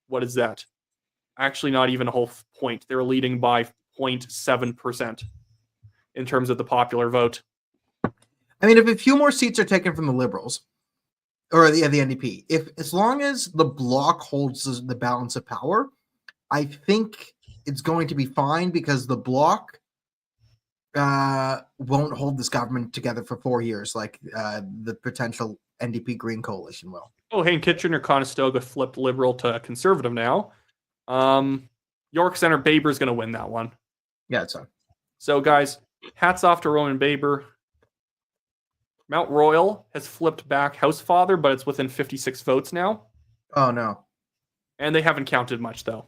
what is that? Actually, not even a whole point. They're leading by 0.7% in terms of the popular vote. I mean, if a few more seats are taken from the Liberals, or the NDP, as long as the Bloc holds the balance of power, I think it's going to be fine, because the Bloc won't hold this government together for 4 years like the potential NDP Green coalition will. Oh, hey, Kitchener-Conestoga flipped Liberal to Conservative now. York Center, Baber's going to win that one. Yeah, it's on. So, guys, hats off to Roman Baber. Mount Royal has flipped back House Father, but it's within 56 votes now. Oh, no. And they haven't counted much, though.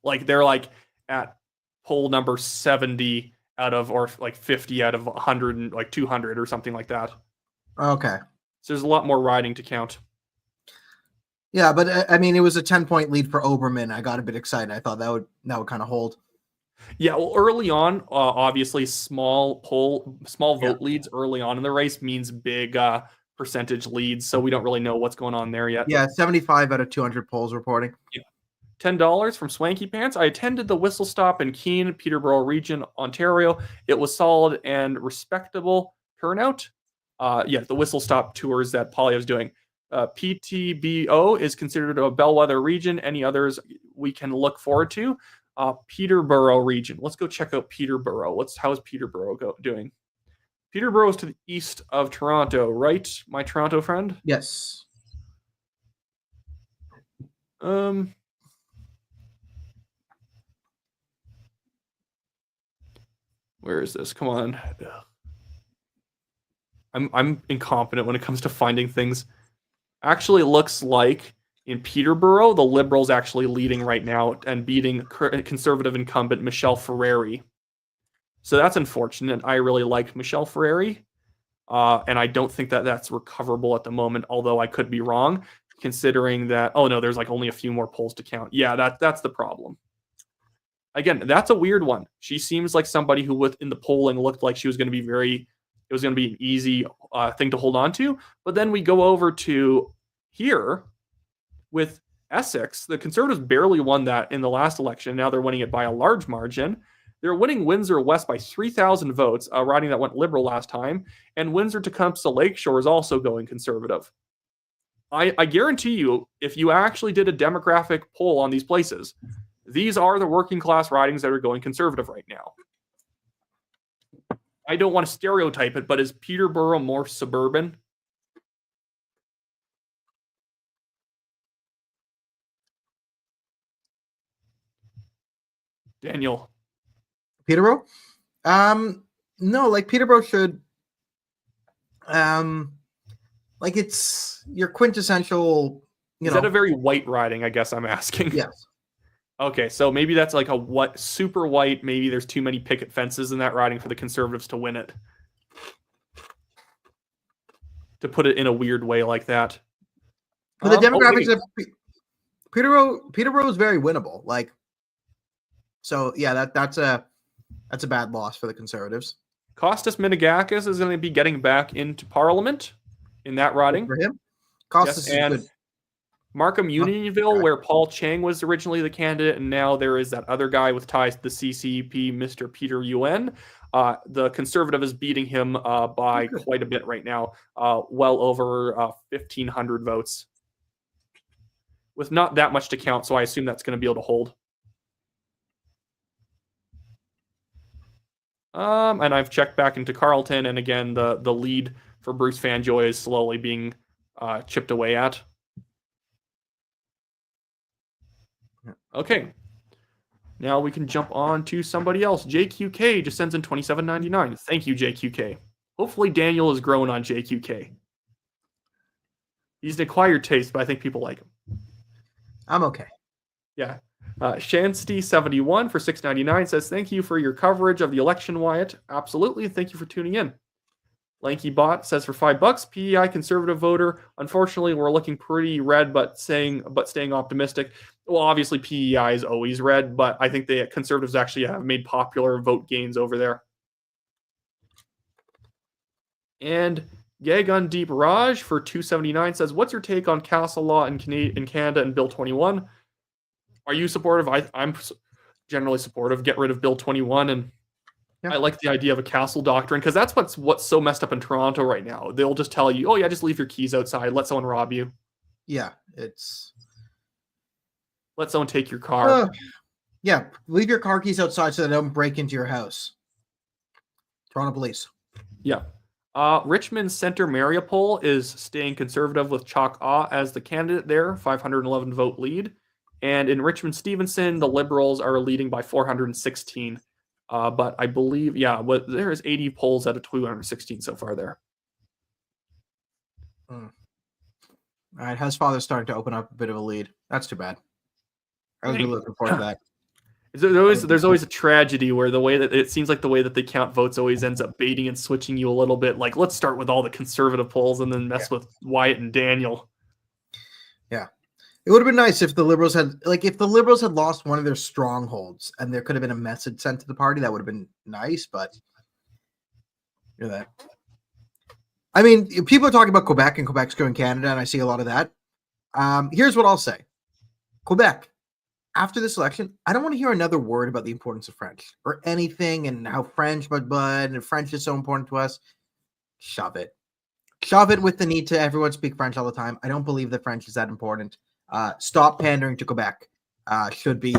Like, they're like at poll number 70, out of, or like 50 out of 100 and like 200 or something like that. Okay. So there's a lot more riding to count. Yeah, but I mean, it was a 10-point lead for Oberman. I got a bit excited. I thought that would kind of hold. Yeah, well, early on, obviously, small vote leads early on in the race means big percentage leads. So we don't really know what's going on there yet. Yeah, 75 out of 200 polls reporting. Yeah. $10 from Swanky Pants. I attended the whistle stop in Keene, Peterborough Region, Ontario. It was solid and respectable turnout. Yeah, the whistle stop tours that Polly was doing. PTBO is considered a bellwether region. Any others we can look forward to? Peterborough region. Let's go check out Peterborough. How is Peterborough doing? Peterborough is to the east of Toronto, right, my Toronto friend? Yes. Where is this? Come on. I'm incompetent when it comes to finding things. Actually, it looks like in Peterborough, the Liberals actually leading right now and beating Conservative incumbent Michelle Ferreri. So that's unfortunate. I really like Michelle Ferreri, and I don't think that that's recoverable at the moment, although I could be wrong, considering that, oh no, there's like only a few more polls to count. Yeah, that's the problem. Again, that's a weird one. She seems like somebody who in the polling looked like she was going to be it was going to be an easy thing to hold on to. But then we go over to here with Essex. The Conservatives barely won that in the last election. Now they're winning it by a large margin. They're winning Windsor West by 3,000 votes, a riding that went Liberal last time. And Windsor Tecumseh Lakeshore is also going Conservative. I guarantee you, if you actually did a demographic poll on these places, these are the working class ridings that are going Conservative right now. I don't want to stereotype it, but is Peterborough more suburban? Daniel. Peterborough? No, like Peterborough should like it's your quintessential, Is that a very white riding, I guess I'm asking? Yes. Okay, so maybe that's like a what super white, maybe there's too many picket fences in that riding for the Conservatives to win it. To put it in a weird way like that. But the demographics of Peterborough is very winnable. Like, so yeah, that's a bad loss for the Conservatives. Costas Minigakis is going to be getting back into Parliament in that riding. For him, Costas is good. Markham Unionville, where Paul Chang was originally the candidate, and now there is that other guy with ties to the CCP, Mr. Peter Yuen. The Conservative is beating him by quite a bit right now, well over 1,500 votes. With not that much to count, so I assume that's going to be able to hold. And I've checked back into Carleton, and again, the lead for Bruce Fanjoy is slowly being chipped away at. Okay. Now we can jump on to somebody else. JQK just sends in $27.99. Thank you, JQK. Hopefully Daniel is growing on JQK. He's an acquired taste, but I think people like him. I'm okay. Yeah. Shansty71 for $6.99 says, thank you for your coverage of the election, Wyatt. Absolutely. Thank you for tuning in. Lanky Bot says for $5, PEI conservative voter. Unfortunately, we're looking pretty red, but staying optimistic. Well, obviously PEI is always red, but I think the conservatives actually have made popular vote gains over there. And Gagun Deep Raj for $2.79 says, what's your take on castle law in Canada and Bill 21? Are you supportive? I'm generally supportive. Get rid of Bill 21, and I like the idea of a castle doctrine, because that's what's so messed up in Toronto right now. They'll just tell you, oh yeah, just leave your keys outside. Let someone rob you. Yeah, let someone take your car. Yeah, leave your car keys outside so they don't break into your house. Toronto Police. Yeah. Richmond Centre Mariupol is staying conservative with Chalk Ah as the candidate there, 511 vote lead. And in Richmond Stevenson, the Liberals are leading by 416. But I believe, there is 80 polls out of 216 so far there. All right, Husfather's starting to open up a bit of a lead. That's too bad. I was really looking forward to that. There's always a tragedy where the way that it seems like the way that they count votes always ends up baiting and switching you a little bit. Like, let's start with all the conservative polls and then mess with Wyatt and Daniel. Yeah. It would have been nice if the Liberals had lost one of their strongholds and there could have been a message sent to the party. That would have been nice, but you're that. I mean, people are talking about Quebec and Quebec's going Canada, and I see a lot of that. Here's what I'll say. Quebec, after this election, I don't want to hear another word about the importance of French or anything and how French, but and French is so important to us. Shove it. Shove it with the need to everyone speak French all the time. I don't believe that French is that important. Stop pandering to Quebec should be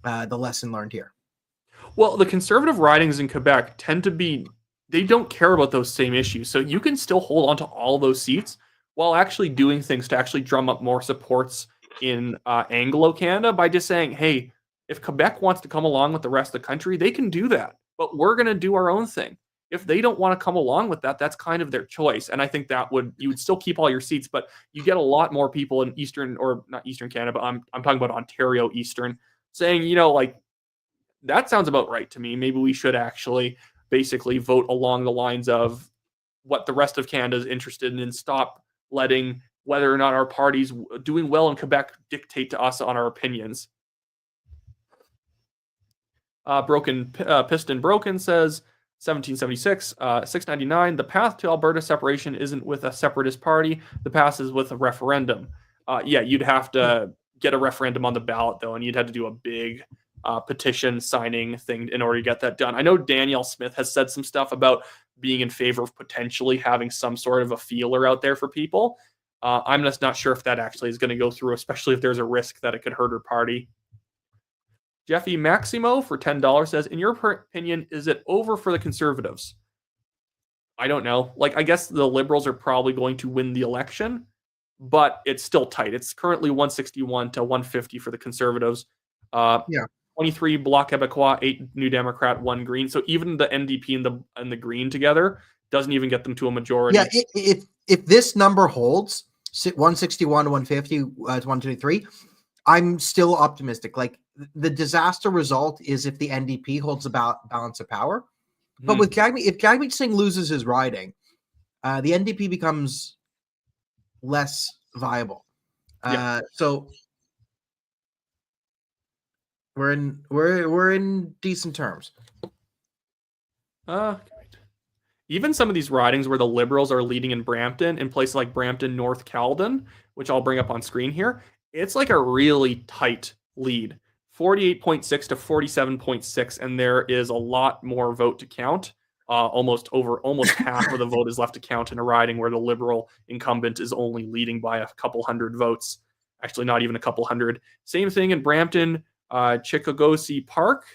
the lesson learned here. Well, the conservative ridings in Quebec tend to be, they don't care about those same issues. So you can still hold on to all those seats while actually doing things to actually drum up more supports in Anglo-Canada by just saying, hey, if Quebec wants to come along with the rest of the country, they can do that. But we're going to do our own thing. If they don't want to come along with that, that's kind of their choice. And I think you would still keep all your seats, but you get a lot more people in Eastern, or not Eastern Canada, but I'm talking about Ontario Eastern, saying, like, that sounds about right to me. Maybe we should actually basically vote along the lines of what the rest of Canada is interested in and stop letting whether or not our party's doing well in Quebec dictate to us on our opinions. Piston Broken says, 1776, 699, the path to Alberta separation isn't with a separatist party. The path is with a referendum. You'd have to get a referendum on the ballot, though, and you'd have to do a big petition signing thing in order to get that done. I know Danielle Smith has said some stuff about being in favor of potentially having some sort of a feeler out there for people. I'm just not sure if that actually is going to go through, especially if there's a risk that it could hurt her party. Jeffy Maximo for $10 says, in your opinion, is it over for the Conservatives? I don't know. I guess the Liberals are probably going to win the election, but it's still tight. It's currently 161 to 150 for the Conservatives. 23 Bloc Québécois, 8 New Democrat, 1 Green. So even the NDP and the Green together doesn't even get them to a majority. Yeah, if this number holds, 161 to 150 to 123, I'm still optimistic. The disaster result is if the NDP holds about balance of power. But with if Jagmeet Singh loses his riding, the NDP becomes less viable. So we're in decent terms. Even some of these ridings where the Liberals are leading in Brampton, in places like Brampton, North Caledon, which I'll bring up on screen here, it's a really tight lead. 48.6 to 47.6, and there is a lot more vote to count. Almost half of the vote is left to count in a riding where the Liberal incumbent is only leading by a couple hundred votes. Actually, not even a couple hundred. Same thing in Brampton, Chickagosie Park.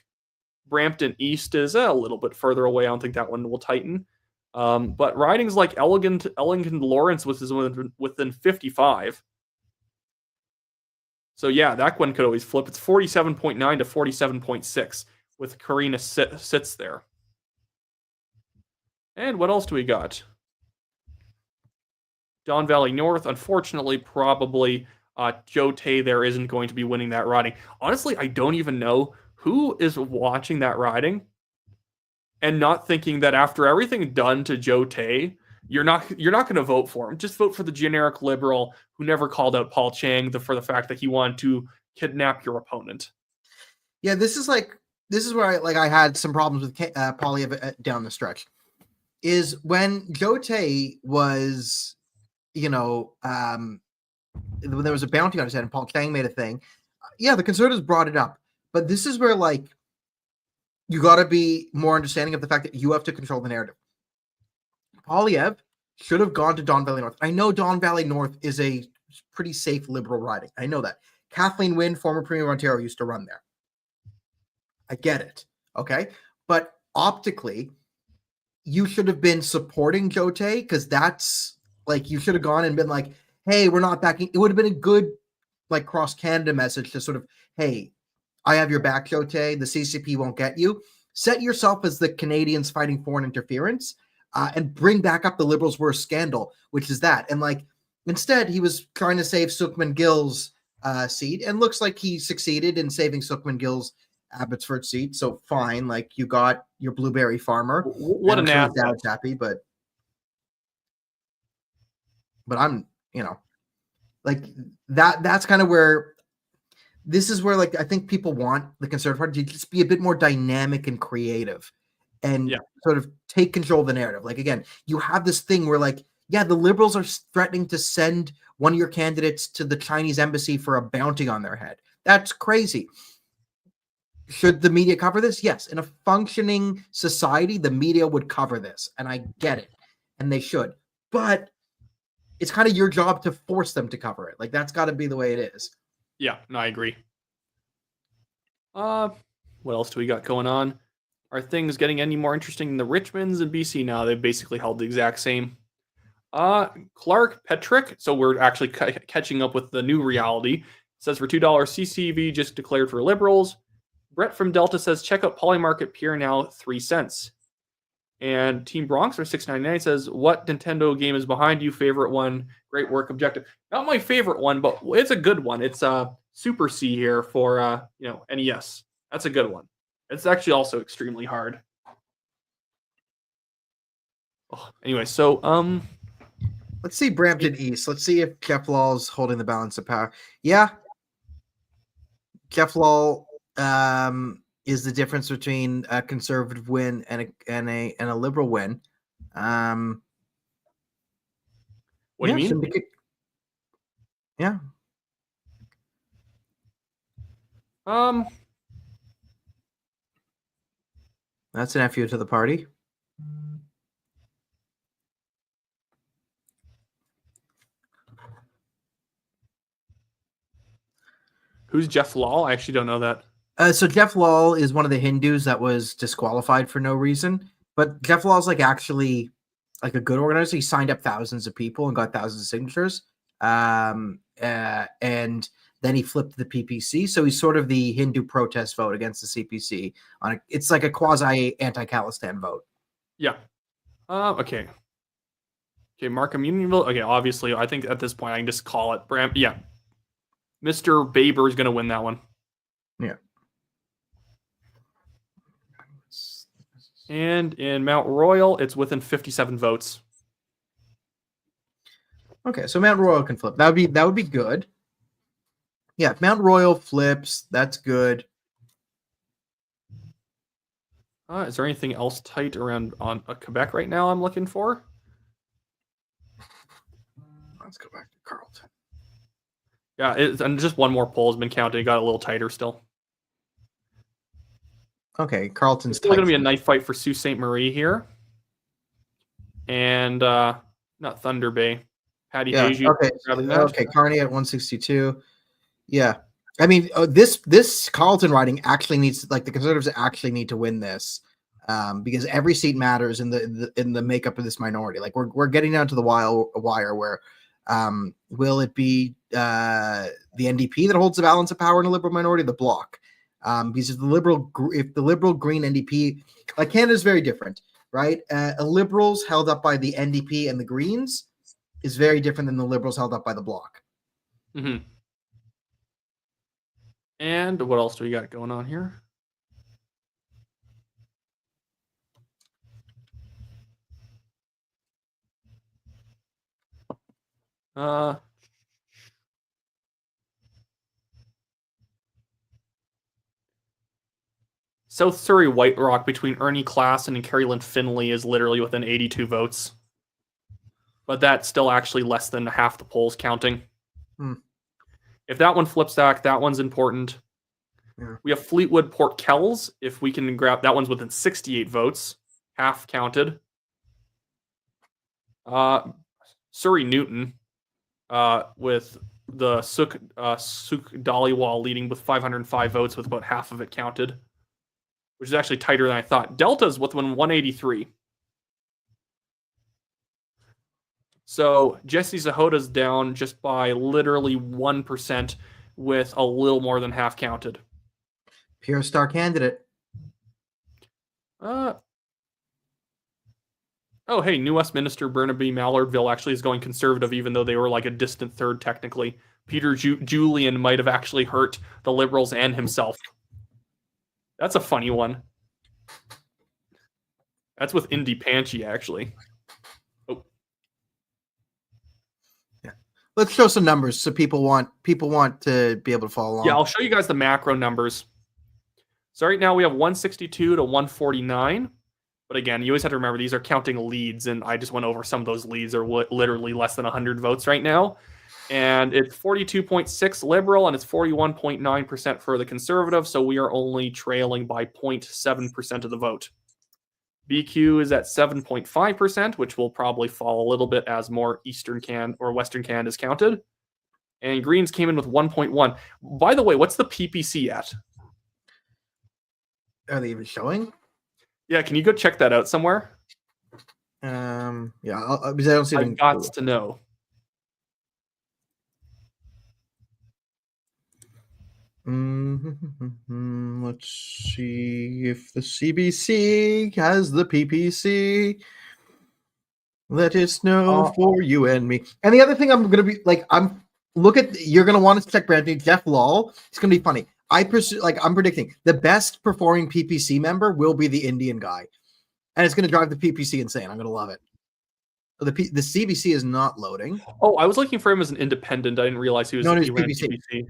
Brampton East is a little bit further away. I don't think that one will tighten. But ridings like Ellington Lawrence was within 55. So yeah, that one could always flip. It's 47.9 to 47.6 with Karina sits there. And what else do we got? Don Valley North, unfortunately, probably Joe Tay there isn't going to be winning that riding. Honestly, I don't even know who is watching that riding and not thinking that after everything done to Joe Tay, you're not going to vote for him. Just vote for the generic liberal who never called out Paul Chang for the fact that he wanted to kidnap your opponent. Yeah, this is where I had some problems with Poilievre down the stretch. Is when Joe Tay was, when there was a bounty on his head and Paul Chang made a thing. Yeah, the Conservatives brought it up, but this is where you got to be more understanding of the fact that you have to control the narrative. Poilievre should have gone to Don Valley North. I know Don Valley North is a pretty safe liberal riding. I know that. Kathleen Wynne, former Premier of Ontario, used to run there. I get it. Okay. But optically, you should have been supporting Joe Tay because that's you should have gone and been like, hey, we're not backing. It would have been a good cross Canada message to sort of, hey, I have your back, Joe Tay. The CCP won't get you. Set yourself as the Canadians fighting foreign interference. And bring back up the Liberals' worst scandal, which is that. And instead, he was trying to save Sukhman Gill's seat, and looks like he succeeded in saving Sukhman Gill's Abbotsford seat. So fine, like you got your blueberry farmer. What and an I'm sure his asset. dad's happy, but I'm, like that's kind of where this is where like I think people want the Conservative Party to just be a bit more dynamic and creative and sort of take control of the narrative. Like again, you have this thing where like, yeah, the Liberals are threatening to send one of your candidates to the Chinese embassy for a bounty on their head. That's crazy. Should the media cover this? Yes. In a functioning society, the media would cover this, and I get it, and they should. But it's kind of your job to force them to cover it. Like that's got to be the way it is. Yeah, no, I agree. What else do we got going on? Are things getting any more interesting than the Richmonds and BC now? They've basically held the exact same. Clark Petrick. So we're actually catching up with the new reality. It says for $2 CCV just declared for Liberals. Brett from Delta says check out Polymarket Pier now 3 cents. And Team Bronx for $6.99 says what Nintendo game is behind you? Favorite one? Great work. Objective. Not my favorite one, but it's a good one. It's Super C here for NES. That's a good one. It's actually also extremely hard. Anyway, so let's see Brampton East. Let's see if Jeff Law's holding the balance of power. Yeah, Jeff Law is the difference between a conservative win and a liberal win. What do you mean? Yeah. That's an FU to the party. Who's Jeff Law? I actually don't know that. So Jeff Law is one of the Hindus that was disqualified for no reason. But Jeff Law is like actually like a good organizer. He signed up thousands of people and got thousands of signatures. And then he flipped the PPC. So he's sort of the Hindu protest vote against the CPC. It's like a quasi anti-Khalistan vote. Yeah. Okay. Okay, Markham Unionville. Okay, obviously, I think at this point I can just call it Yeah. Mr. Baber is going to win that one. Yeah. And in Mount Royal, it's within 57 votes. Okay, so Mount Royal can flip. That would be good. Yeah, if Mount Royal flips, that's good. Is there anything else tight around on Quebec right now I'm looking for? Let's go back to Carleton. Yeah, and just one more poll has been counted. It got a little tighter still. Okay, Carleton's still going to be a knife fight for Sault Ste. Marie here. And not Thunder Bay. Patty Deju. Okay, Kearney at 162. Yeah. I mean, this Carleton riding actually needs, like, the Conservatives actually need to win this because every seat matters in the makeup of this minority. Like, we're getting down to the wire where will it be the NDP that holds the balance of power in a liberal minority, the Bloc? Because if the liberal Green NDP, like Canada is very different, right? A Liberals held up by the NDP and the Greens is very different than the Liberals held up by the Bloc. Mm-hmm. And what else do we got going on here? South Surrey White Rock between Ernie Klassen and Carolyn Finley is literally within 82 votes. But that's still actually less than half the polls counting. If that one flips back, that one's important. Yeah. We have Fleetwood Port Kells. If we can grab that one's within 68 votes, half counted. Surrey Newton with the Suk Dhaliwal leading with 505 votes with about half of it counted, which is actually tighter than I thought. Delta's with 183. So Jesse Zahota's down just by literally 1% with a little more than half counted. Pure star candidate. Oh, hey, New Westminster, Burnaby, Mallardville actually is going conservative, even though they were like a distant third technically. Peter Julian might have actually hurt the Liberals and himself. That's a funny one. That's with Indy Panchi, actually. Oh. Yeah. Let's show some numbers so people want to be able to follow along. Yeah, I'll show you guys the macro numbers. So right now we have 162 to 149. But again, you always have to remember these are counting leads, and I just went over some of those leads are literally less than 100 votes right now. And it's 42.6 Liberal, and it's 41.9% for the Conservative, so we are only trailing by 0.7% of the vote. BQ is at 7.5%, which will probably fall a little bit as more Eastern Can or Western Can is counted. And Greens came in with 1.1. By the way, what's the PPC at? Are they even showing? Yeah, can you go check that out somewhere? Yeah, because I don't see. I've got to know. Let's see if the CBC has the PPC. Let us know for you and me. And the other thing I'm gonna be like, you're gonna want to check Brandy Jeff Lal. It's gonna be funny. I'm predicting the best performing PPC member will be the Indian guy, and it's gonna drive the PPC insane. I'm gonna love it. The CBC is not loading. Oh, I was looking for him as an independent. I didn't realize he ran PPC.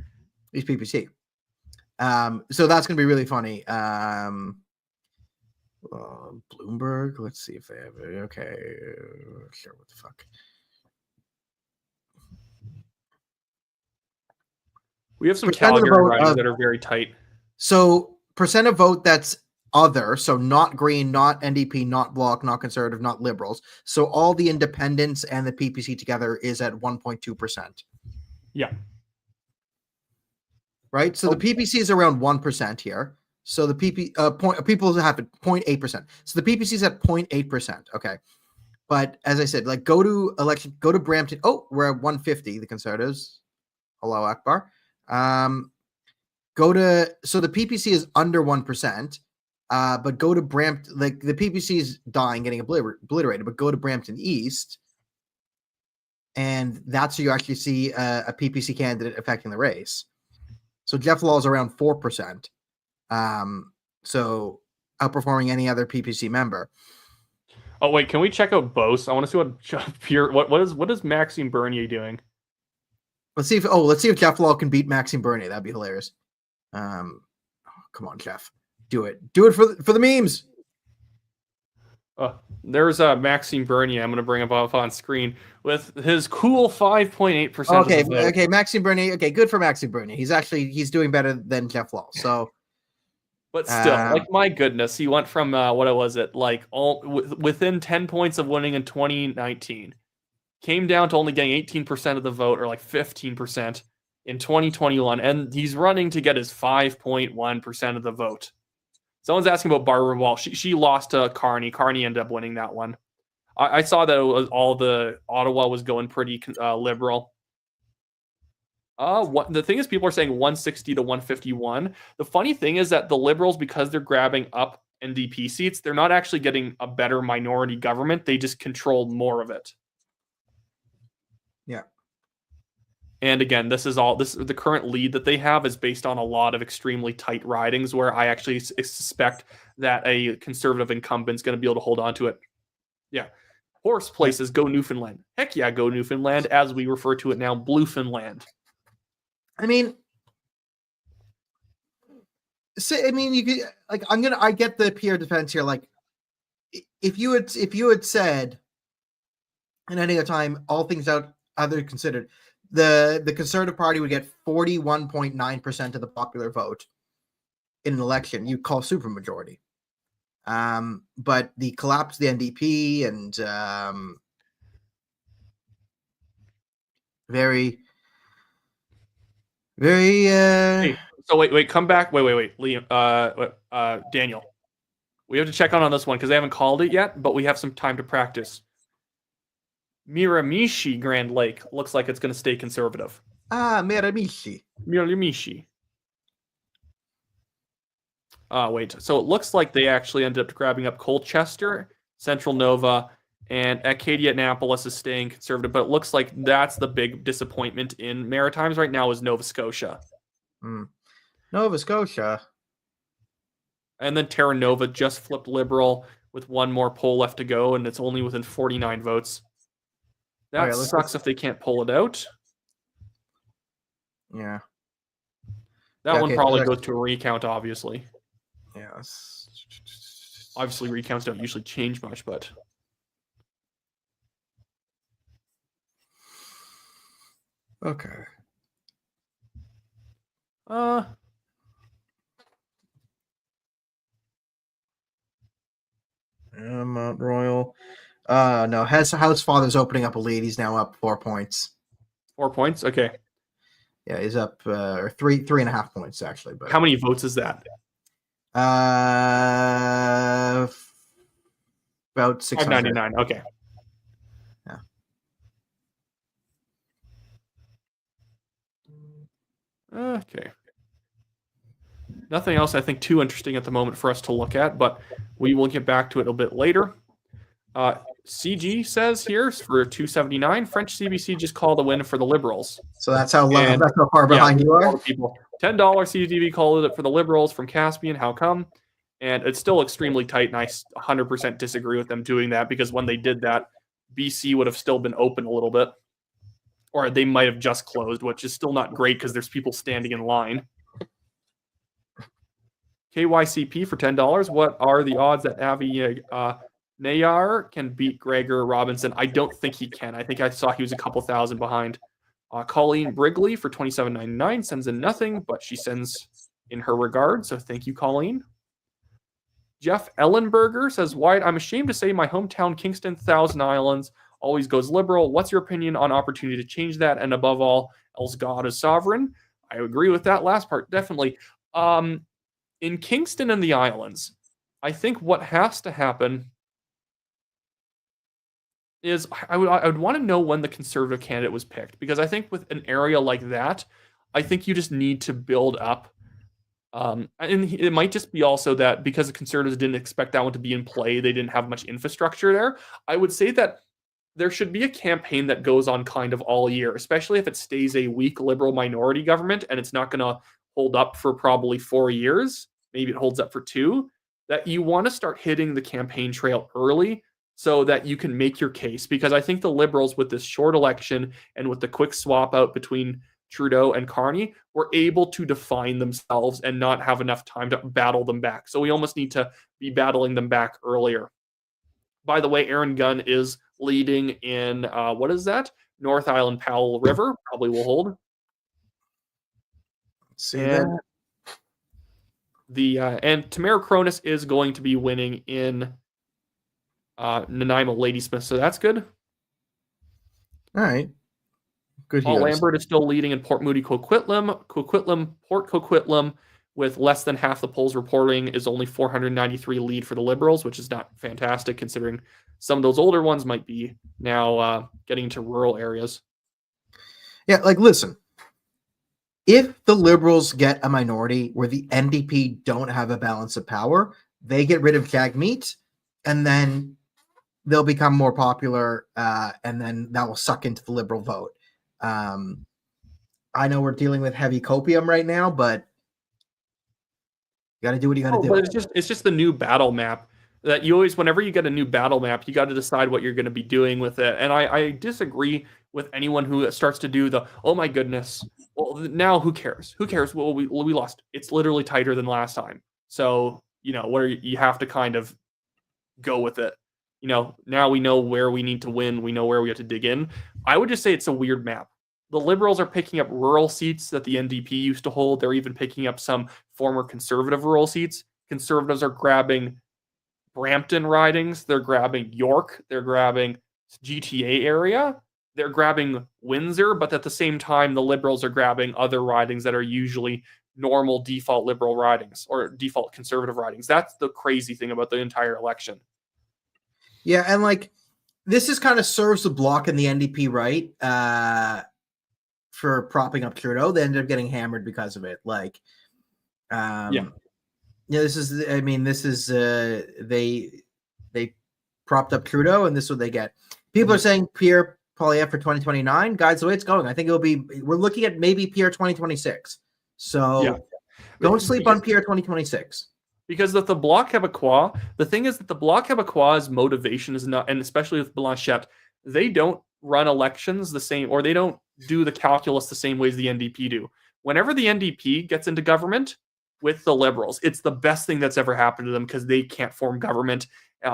He's PPC. So that's gonna be really funny. Bloomberg. Let's see if they have it. Okay, sure. What the fuck? We have some Calgary ridings that are very tight. So percent of vote that's other, so not Green, not NDP, not Bloc, not Conservative, not Liberals. So all the independents and the PPC together is at 1.2%. Yeah. Right. So the PPC is around 1% here. So the people have 0.8%. So the PPC is at 0.8%. Okay. But as I said, like go to Brampton. Oh, we're at 150, the Conservatives. Allahu Akbar. So the PPC is under 1%. But go to Brampton, like the PPC is dying, getting obliterated, but go to Brampton East. And that's where you actually see a PPC candidate affecting the race. So Jeff Law is around 4%. So outperforming any other PPC member. Oh wait, can we check out Bose? I want to see what is Maxime Bernier doing? Let's see if Jeff Law can beat Maxime Bernier. That'd be hilarious. Come on, Jeff, do it for the memes. There's Maxime Bernier. I'm going to bring him up on screen with his cool 5.8%. Okay, Maxime Bernier. Okay, good for Maxime Bernier. He's doing better than Jeff Law. So, but still, my goodness, he went from what was it like within 10 points of winning in 2019, came down to only getting 18% of the vote, or like 15% in 2021, and he's running to get his 5.1% of the vote. Someone's asking about Barbara Wall. She lost to Carney. Carney ended up winning that one. I saw that it was all the Ottawa was going pretty liberal. The thing is, people are saying 160 to 151. The funny thing is that the Liberals, because they're grabbing up NDP seats, they're not actually getting a better minority government. They just control more of it. Yeah. And again, this is the current lead that they have is based on a lot of extremely tight ridings where I actually suspect that a Conservative incumbent is going to be able to hold on to it. Yeah. Horse places, go Newfoundland. Heck yeah, go Newfoundland, as we refer to it now, Bluefinland. I mean, you could I get the Pierre defense here. Like, if you had said, in any other time, all things other considered, the Conservative Party would get 41.9% of the popular vote in an election, you'd call supermajority. But the collapse of the NDP and very, very. Hey, so wait, come back. Wait, Liam, Daniel. We have to check on this one because they haven't called it yet, but we have some time to practice. Miramichi Grand Lake looks like it's going to stay Conservative. Miramichi. Wait. So it looks like they actually ended up grabbing up Colchester, Central Nova, and Acadia Annapolis is staying conservative, but it looks like that's the big disappointment in Maritimes right now is Nova Scotia. Nova Scotia. And then Terra Nova just flipped Liberal with one more poll left to go, and it's only within 49 votes. That sucks if they can't pull it out. Yeah. That one probably goes to a recount, obviously. Yes. Obviously, recounts don't usually change much, but... Okay. Mount Royal. No, House Father's opening up a lead. He's now up 4 points. 4 points? Okay. Yeah, he's up or 3.5 points actually. But how many votes is that? About 600. 599. Okay. Yeah. Okay. Nothing else I think too interesting at the moment for us to look at, but we will get back to it a bit later. CG says here for 279, French CBC just called a win for the Liberals. So that's how far behind you are. People, $10 CTV called it for the Liberals from Caspian. How come? And it's still extremely tight, and I 100% disagree with them doing that because when they did that, BC would have still been open a little bit, or they might have just closed, which is still not great because there's people standing in line. KYCP for $10. What are the odds that Avi Nayar can beat Gregor Robinson? I don't think he can. I think I saw he was a couple thousand behind. Colleen Brigley for $27.99 sends in nothing, but she sends in her regard. So thank you, Colleen. Jeff Ellenberger says, Wyatt, I'm ashamed to say my hometown, Kingston, Thousand Islands, always goes Liberal. What's your opinion on opportunity to change that? And above all, else God is sovereign. I agree with that last part, definitely. In Kingston and the Islands, I think what has to happen is I would want to know when the Conservative candidate was picked, because I think with an area like that, I think you just need to build up. And it might just be also that because the Conservatives didn't expect that one to be in play, they didn't have much infrastructure there. I would say that there should be a campaign that goes on kind of all year, especially if it stays a weak Liberal minority government and it's not going to hold up for probably 4 years. Maybe it holds up for 2. That you want to start hitting the campaign trail early so that you can make your case. Because I think the Liberals, with this short election and with the quick swap out between Trudeau and Carney, were able to define themselves and not have enough time to battle them back. So we almost need to be battling them back earlier. By the way, Aaron Gunn is leading in, what is that? North Island Powell River. Probably will hold. See that. And Tamara Cronus is going to be winning in Nanaimo Ladysmith, so that's good. All right. Good. Paul Lambert is still leading in Port Moody Coquitlam. Port Coquitlam, with less than half the polls reporting, is only 493 lead for the Liberals, which is not fantastic considering some of those older ones might be now getting into rural areas. Yeah, like listen, if the Liberals get a minority where the NDP don't have a balance of power, they get rid of Jagmeet, and then they'll become more popular, and then that will suck into the Liberal vote. I know we're dealing with heavy copium right now, but you got to do what you got to do. But it's just the new battle map that you always, whenever you get a new battle map, you got to decide what you're going to be doing with it. And I disagree with anyone who starts to do the, oh my goodness, well, now who cares? Who cares? Well, we lost. It's literally tighter than last time. So, you have to kind of go with it. Now we know where we need to win. We know where we have to dig in. I would just say it's a weird map. The Liberals are picking up rural seats that the NDP used to hold. They're even picking up some former Conservative rural seats. Conservatives are grabbing Brampton ridings. They're grabbing York. They're grabbing GTA area. They're grabbing Windsor. But at the same time, the Liberals are grabbing other ridings that are usually normal default Liberal ridings or default Conservative ridings. That's the crazy thing about the entire election. Yeah, and this is kind of serves the bloc in the NDP, right? For propping up Trudeau. They ended up getting hammered because of it. This is they propped up Trudeau, and this is what they get. People are saying Pierre Poilievre for 2029. Guys, the way it's going, I think it'll be. We're looking at maybe Pierre 2026. So don't sleep on Pierre 2026. Because with the Bloc Québécois, the thing is that the Bloc Québécois' motivation is not, and especially with Blanchette, they don't run elections the same, or they don't do the calculus the same way as the NDP do. Whenever the NDP gets into government with the Liberals, it's the best thing that's ever happened to them because they can't form government,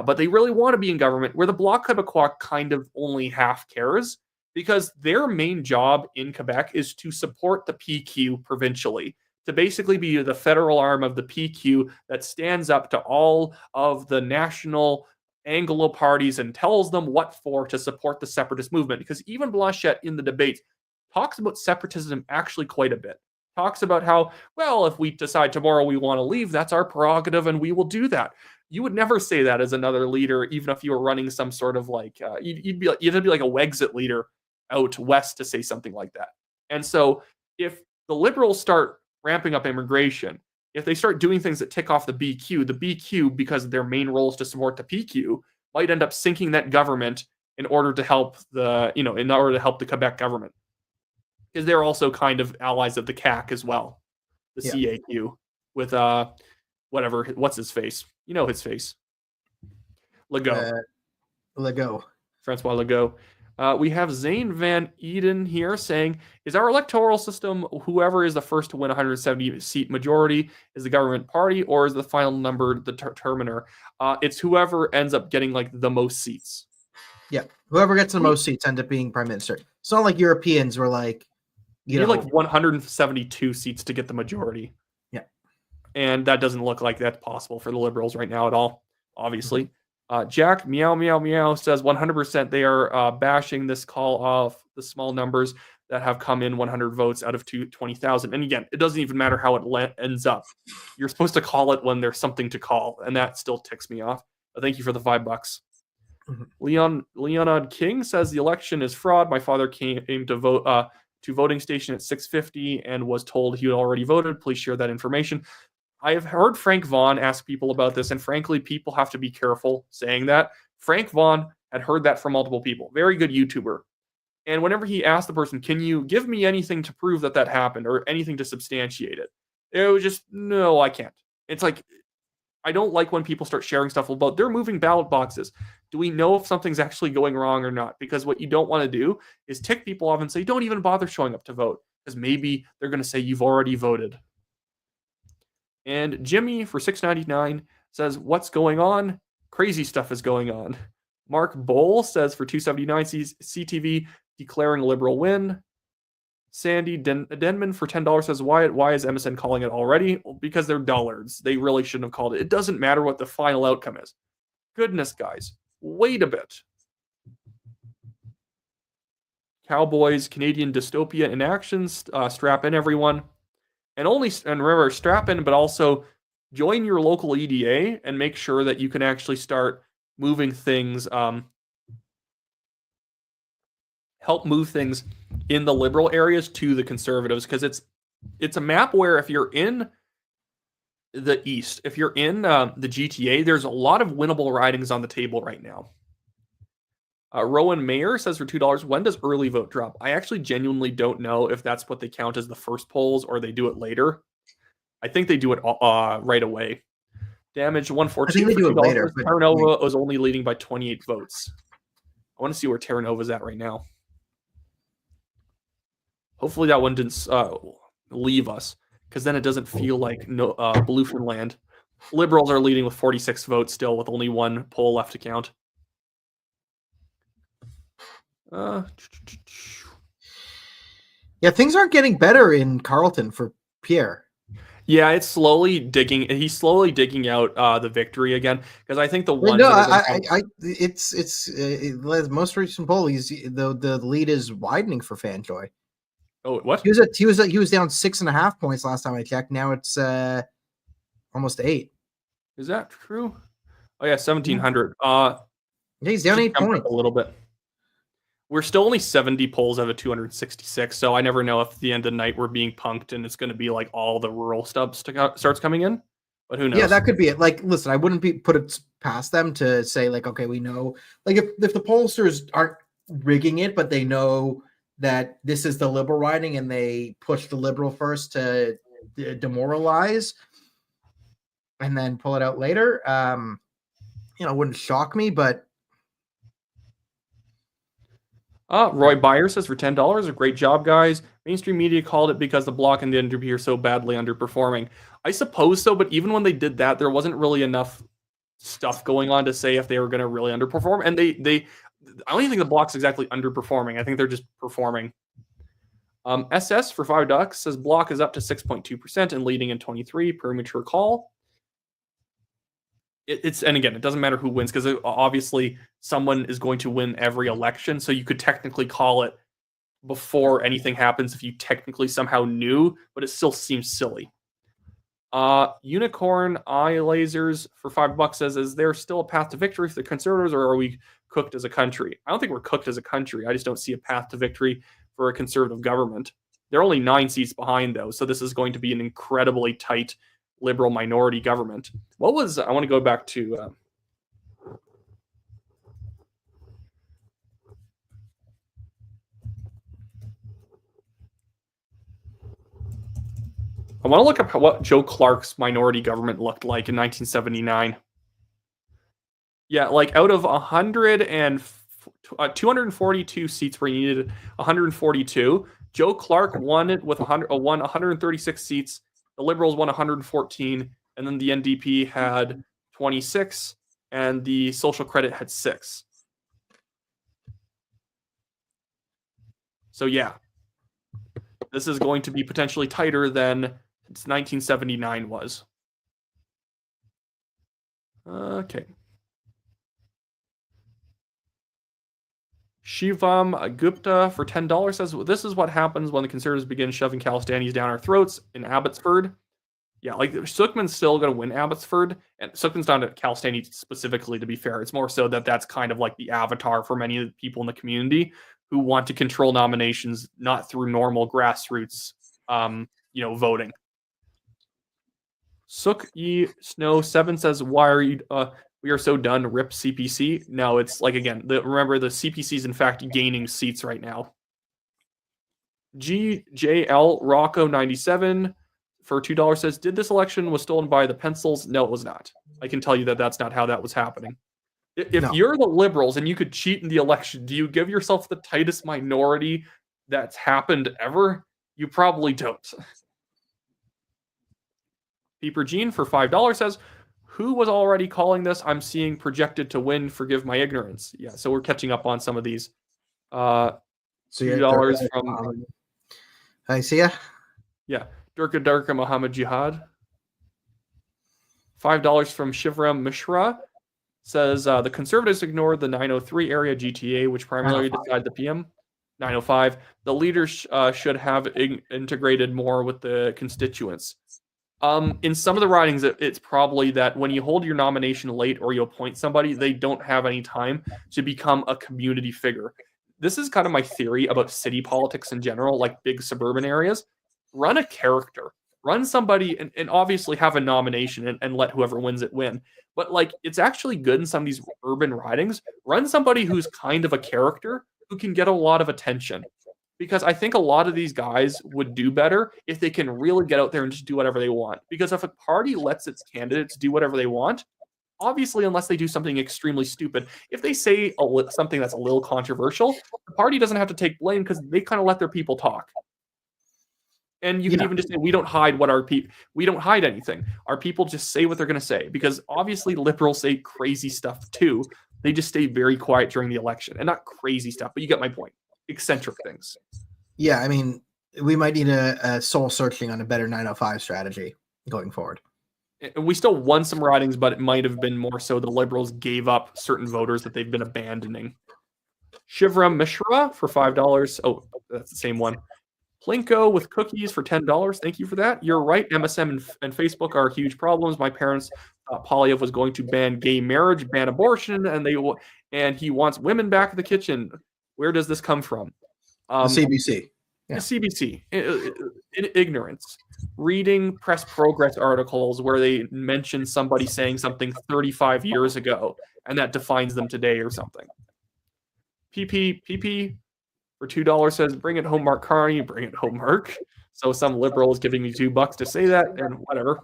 but they really want to be in government, where the Bloc Québécois kind of only half cares, because their main job in Quebec is to support the PQ provincially, to basically be the federal arm of the PQ that stands up to all of the national Anglo parties and tells them what for to support the separatist movement. Because even Blanchette in the debates talks about separatism actually quite a bit. Talks about how, well, if we decide tomorrow we want to leave, that's our prerogative and we will do that. You would never say that as another leader, even if you were running some sort of like, you'd be like a Wexit leader out west to say something like that. And so if the Liberals start ramping up immigration, if they start doing things that tick off the BQ, because their main role is to support the PQ, might end up sinking that government in order to help the Quebec government. Because they're also kind of allies of the CAQ as well, the CAQ, with what's his face? You know his face. Legault. Francois Legault. We have Zane Van Eden here saying, is our electoral system whoever is the first to win 170-seat majority is the government party, or is the final number the determiner? It's whoever ends up getting like the most seats. Yeah, whoever gets the most seats end up being prime minister. It's not like Europeans were like, you need like 172 seats to get the majority. Yeah. And that doesn't look like that's possible for the Liberals right now at all, obviously. Jack Meow says 100% they are bashing this call of the small numbers that have come in 100 votes out of 20,000. And again, it doesn't even matter how it ends up. You're supposed to call it when there's something to call, and that still ticks me off. But thank you for the $5. Mm-hmm. Leonard King says the election is fraud. My father came to vote to voting station at 6:50 and was told he had already voted. Please share that information. I have heard Frank Vaughan ask people about this, and frankly, people have to be careful saying that. Frank Vaughan had heard that from multiple people. Very good YouTuber. And whenever he asked the person, can you give me anything to prove that that happened or anything to substantiate it? It was just, no, I can't. It's like, I don't like when people start sharing stuff about they're moving ballot boxes. Do we know if something's actually going wrong or not? Because what you don't want to do is tick people off and say, don't even bother showing up to vote, because maybe they're going to say you've already voted. And Jimmy for $6.99 says, what's going on? Crazy stuff is going on. Mark Bowl says for $2.79 CTV declaring Liberal win. Sandy Denman for $10 says, why is MSN calling it already? Well, because they're dullards. They really shouldn't have called it. It doesn't matter what the final outcome is. Goodness, guys. Wait a bit. Cowboys, Canadian dystopia in action. Strap in, everyone. And remember, strap in, but also join your local EDA and make sure that you can actually start moving things, help move things in the Liberal areas to the Conservatives, because it's a map where if you're in the East, if you're in the GTA, there's a lot of winnable ridings on the table right now. Rowan Mayer says for $2, when does early vote drop? I actually genuinely don't know if that's what they count as the first polls or they do it later. I think they do it right away. Damage 114. I think they do it later. Terra Nova was only leading by 28 votes. I want to see where Terra Nova's at right now. Hopefully that one didn't leave us, because then it doesn't feel like Bluefenland. Liberals are leading with 46 votes still, with only one poll left to count. Yeah, things aren't getting better in Carleton for Pierre. Yeah, he's slowly digging out the victory again, because I think the one. Most recent poll, the lead is widening for Fanjoy. Oh, what? He was down 6.5 points last time I checked. Now it's almost 8. Is that true? Oh yeah, 1,700. Yeah, he's down 8 points. A little bit. We're still only 70 polls out of 266, so I never know if at the end of the night we're being punked and it's going to be like all the rural stuff starts coming in. But who knows? Yeah, that could be it. Like, listen, I wouldn't put it past them to say like, okay, we know, like if the pollsters aren't rigging it, but they know that this is the liberal riding and they push the liberal first to demoralize and then pull it out later, wouldn't shock me, but Roy Byer says for $10, a great job, guys. Mainstream media called it because the block and the NDP are so badly underperforming. I suppose so, but even when they did that, there wasn't really enough stuff going on to say if they were going to really underperform. And I don't even think the block's exactly underperforming. I think they're just performing. SS for $5 says block is up to 6.2% and leading in 23 per mature call. And again, it doesn't matter who wins because obviously someone is going to win every election. So you could technically call it before anything happens if you technically somehow knew, but it still seems silly. Unicorn Eye Lasers for $5 says, is there still a path to victory for the Conservatives, or are we cooked as a country? I don't think we're cooked as a country. I just don't see a path to victory for a Conservative government. They're only 9 seats behind, though, so this is going to be an incredibly tight Liberal minority government. I want to go back to I want to look up what Joe Clark's minority government looked like in 1979. Yeah, like out of 242 seats where he needed 142, Joe Clark won it with 136 seats. The Liberals won 114, and then the NDP had 26, and the Social Credit had 6. So yeah, this is going to be potentially tighter than 1979 was. Okay. Shivam Gupta for $10 says, this is what happens when the Conservatives begin shoving Calistanis down our throats in Abbotsford. Yeah, like Suckman's still going to win Abbotsford, and Suckman's not a Calistani specifically, to be fair. It's more so that that's kind of like the avatar for many of the people in the community who want to control nominations, not through normal grassroots, voting. Sook Yi Snow 7 says, why are you, we are so done, rip CPC. No, it's like, again, remember the CPC is in fact gaining seats right now. GJL Rocco 97 for $2 says, did this election was stolen by the pencils? No, it was not. I can tell you that that's not how that was happening. If you're the Liberals and you could cheat in the election, do you give yourself the tightest minority that's happened ever? You probably don't. Peeper Jean for $5 says, who was already calling this? I'm seeing projected to win. Forgive my ignorance. Yeah, so we're catching up on some of these. $2 from... I see ya. Yeah, Durka Muhammad Jihad. $5 from Shivram Mishra says, the Conservatives ignored the 903 area GTA, which primarily decided the PM. 905. The leaders should have integrated more with the constituents. In some of the ridings, it's probably that when you hold your nomination late or you appoint somebody, they don't have any time to become a community figure. This is kind of my theory about city politics in general, like big suburban areas. Run a character. Run somebody and obviously have a nomination and let whoever wins it win. But like, it's actually good in some of these urban ridings. Run somebody who's kind of a character who can get a lot of attention. Because I think a lot of these guys would do better if they can really get out there and just do whatever they want. Because if a party lets its candidates do whatever they want, obviously, unless they do something extremely stupid, if they say something that's a little controversial, the party doesn't have to take blame because they kind of let their people talk. And you can even just say, we don't hide we don't hide anything. Our people just say what they're going to say. Because obviously Liberals say crazy stuff too. They just stay very quiet during the election. And not crazy stuff, but you get my point. Eccentric things. Yeah, I mean, we might need a soul searching on a better 905 strategy going forward. We still won some ridings, but it might have been more so the Liberals gave up certain voters that they've been abandoning. Shivram Mishra for $5. Oh, that's the same one. Plinko with cookies for $10. Thank you for that. You're right. MSM and Facebook are huge problems. My parents thought Polyev was going to ban gay marriage, ban abortion, and he wants women back in the kitchen. Where does this come from? The CBC. Yeah. CBC, ignorance. Reading press progress articles where they mention somebody saying something 35 years ago, and that defines them today or something. PP for $2 says, "Bring it home, Mark Carney. Bring it home, Mark." So some liberal is giving me $2 to say that, and whatever.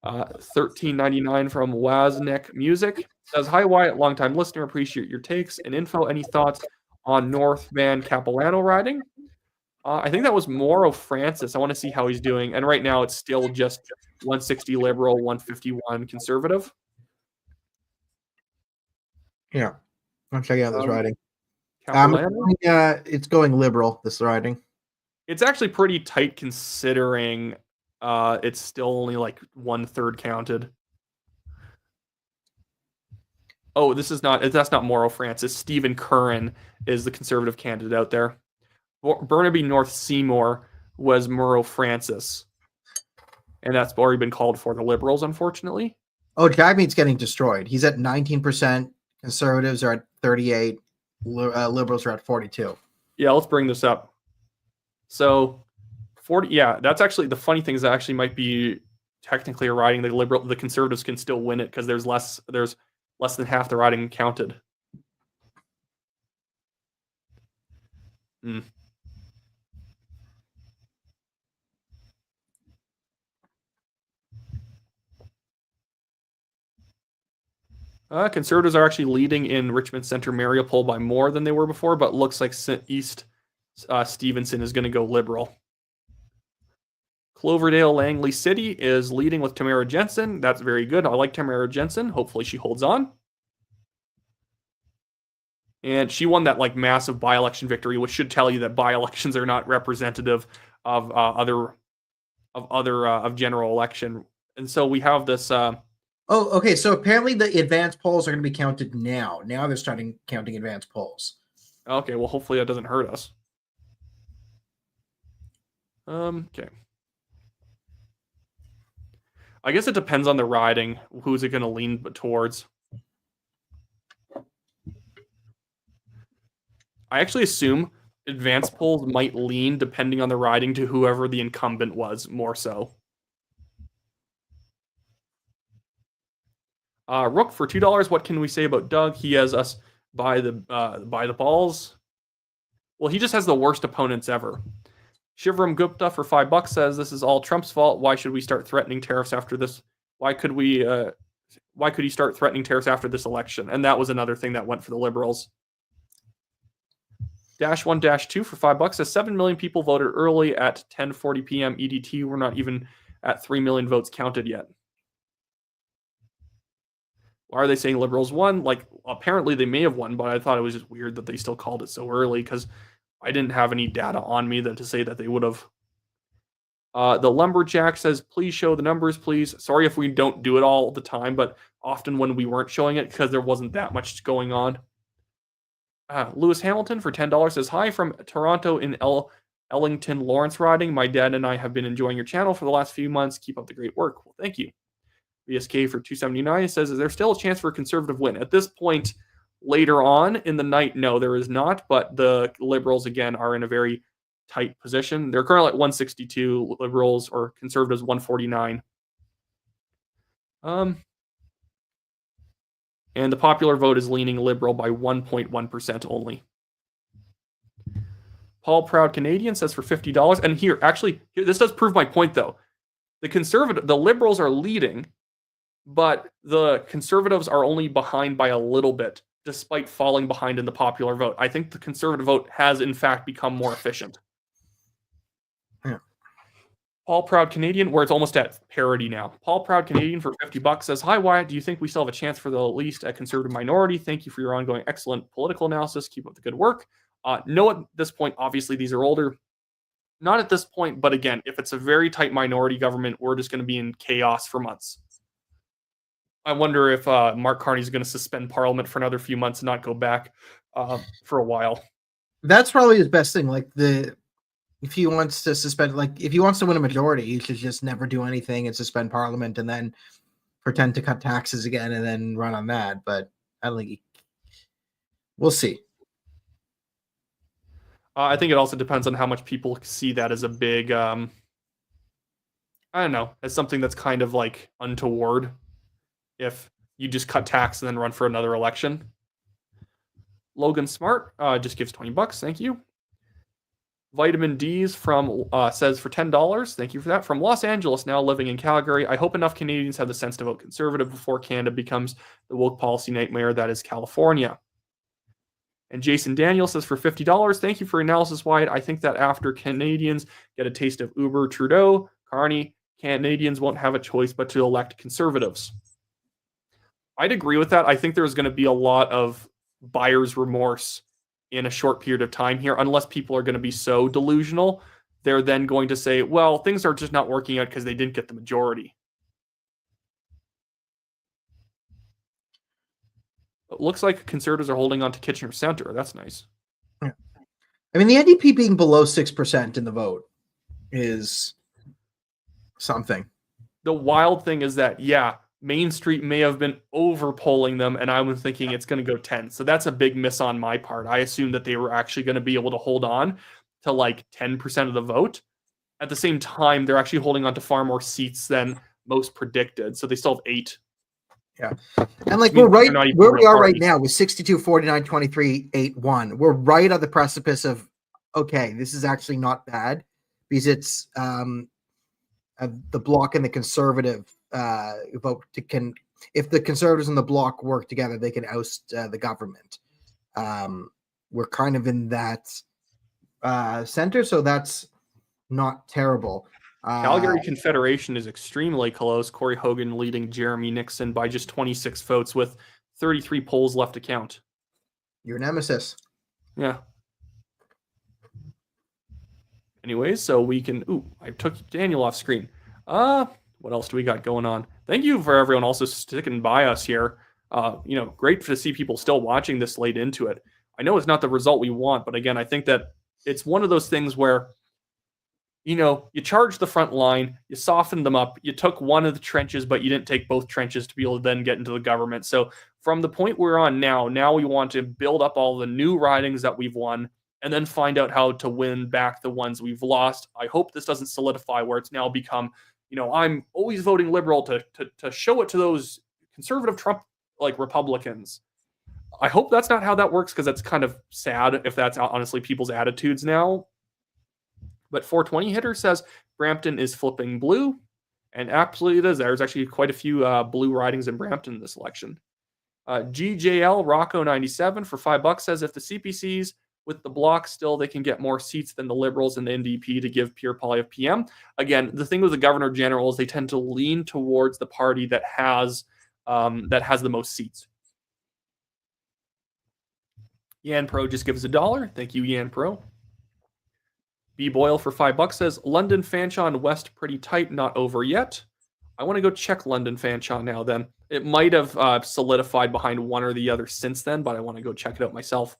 13.99 from Waznek Music says, "Hi Wyatt, longtime listener. Appreciate your takes and info. Any thoughts on North Van Capilano riding?" I think that was Mauro Francis. I want to see how he's doing. And right now it's still just 160 liberal, 151 conservative. Yeah. I'm checking out this riding. Capilano. It's going liberal, this riding. It's actually pretty tight considering it's still only like 1/3 counted. Oh, that's not Mauro Francis. Stephen Curran is the conservative candidate out there. Burnaby North Seymour was Mauro Francis. And that's already been called for the liberals, unfortunately. Oh, Jagmeet's getting destroyed. He's at 19%. Conservatives are at 38. Liberals are at 42. Yeah, let's bring this up. So 40, yeah, that's actually the funny thing is that actually might be technically a riding. The conservatives can still win it because there's less than half the riding counted. Conservatives are actually leading in Richmond Center Mariupol by more than they were before, but looks like East Stevenson is going to go liberal. Cloverdale Langley City is leading with Tamara Jensen. That's very good. I like Tamara Jensen. Hopefully she holds on. And she won that like massive by-election victory, which should tell you that by-elections are not representative of of general election. And so we have this. Okay. So apparently the advanced polls are going to be counted now. Now they're starting counting advanced polls. Okay. Well, hopefully that doesn't hurt us. Okay. I guess it depends on the riding. Who's it going to lean towards? I actually assume advanced polls might lean, depending on the riding, to whoever the incumbent was more so. Rook for $2. What can we say about Doug? He has us by the balls. Well, he just has the worst opponents ever. Shivram Gupta for $5 says, "This is all Trump's fault. Why should we start threatening tariffs after this? Why could he start threatening tariffs after this election?" And that was another thing that went for the liberals. -1-2 for $5 says 7 million people voted early at 10:40 p.m. EDT. We're not even at 3 million votes counted yet. Why are they saying liberals won? Like, apparently they may have won, but I thought it was just weird that they still called it so early because I didn't have any data on me to say that they would have. The Lumberjack says, "Please show the numbers, please." Sorry if we don't do it all the time, but often when we weren't showing it because there wasn't that much going on. Lewis Hamilton for $10 says, "Hi from Toronto in Ellington Lawrence riding. My dad and I have been enjoying your channel for the last few months. Keep up the great work." Well, thank you. VSK for $2.79 says, "Is there still a chance for a conservative win?" At this point, later on in the night, no, there is not. But the liberals, again, are in a very tight position. They're currently at 162, liberals or conservatives 149. And the popular vote is leaning liberal by 1.1% only. Paul Proud Canadian says for $50. And here, this does prove my point, though. The liberals are leading, but the conservatives are only behind by a little bit, despite falling behind in the popular vote. I think the conservative vote has, in fact, become more efficient. Yeah. Paul Proud Canadian, where it's almost at parity now. Paul Proud Canadian for $50 says, "Hi, Wyatt. Do you think we still have a chance for the least a conservative minority? Thank you for your ongoing excellent political analysis. Keep up the good work." No, at this point, obviously, these are older. Not at this point, but again, if it's a very tight minority government, we're just going to be in chaos for months. I wonder if Mark Carney is going to suspend Parliament for another few months and not go back for a while. That's probably his best thing. Like if he wants to suspend, if he wants to win a majority, he should just never do anything and suspend Parliament and then pretend to cut taxes again and then run on that. But I don't think we'll see. I think it also depends on how much people see that as a big, I don't know, as something that's kind of like untoward. If you just cut tax and then run for another election. Logan Smart just gives $20. Thank you. Vitamin D's from says for $10. Thank you for that. From Los Angeles, now living in Calgary. I hope enough Canadians have the sense to vote conservative before Canada becomes the woke policy nightmare that is California. And Jason Daniel says for $50. Thank you for analysis, Wyatt. I think that after Canadians get a taste of Uber, Trudeau, Carney, Canadians won't have a choice but to elect conservatives. I'd agree with that. I think there's going to be a lot of buyer's remorse in a short period of time here, unless people are going to be so delusional. They're then going to say, well, things are just not working out because they didn't get the majority. It looks like conservatives are holding on to Kitchener Center. That's nice. Yeah. I mean, the NDP being below 6% in the vote is something. The wild thing is that, yeah, Main Street may have been over polling them, and I was thinking it's going to go 10. So that's a big miss on my part. I assumed that they were actually going to be able to hold on to like 10% of the vote. At the same time, they're actually holding on to far more seats than most predicted. So they still have 8. Yeah. And like we're right where we are right now with 62, 49, 23, 8, 1. We're right at the precipice of, okay, this is actually not bad because it's the Bloc and the Conservative vote if the Conservatives and the Bloc work together, they can oust the government. We're kind of in that center, so that's not terrible. Calgary Confederation is extremely close. Corey Hogan leading Jeremy Nixon by just 26 votes with 33 polls left to count. Your nemesis. Yeah. Anyways, so we can... Ooh, I took Daniel off screen. What else do we got going on? Thank you for everyone also sticking by us here. Great to see people still watching this late into it. I know it's not the result we want, but again, I think that it's one of those things where, you charge the front line, you softened them up, you took one of the trenches, but you didn't take both trenches to be able to then get into the government. So from the point we're on now we want to build up all the new ridings that we've won and then find out how to win back the ones we've lost. I hope this doesn't solidify where it's now become, I'm always voting liberal to show it to those conservative Trump like Republicans. I hope that's not how that works, because that's kind of sad if that's honestly people's attitudes now. But 420 hitter says Brampton is flipping blue, and absolutely it is. There's actually quite a few blue ridings in Brampton this election. GJL Rocco 97 for $5 says if the CPCs with the Bloc still, they can get more seats than the Liberals and the NDP to give Pierre Poilievre PM. Again, the thing with the Governor General is they tend to lean towards the party that has the most seats. Yan Pro just gives $1. Thank you, Yan Pro. B Boyle for $5 says London Fanshawe and West pretty tight, not over yet. I want to go check London Fanshawe now. Then it might have solidified behind one or the other since then, but I want to go check it out myself.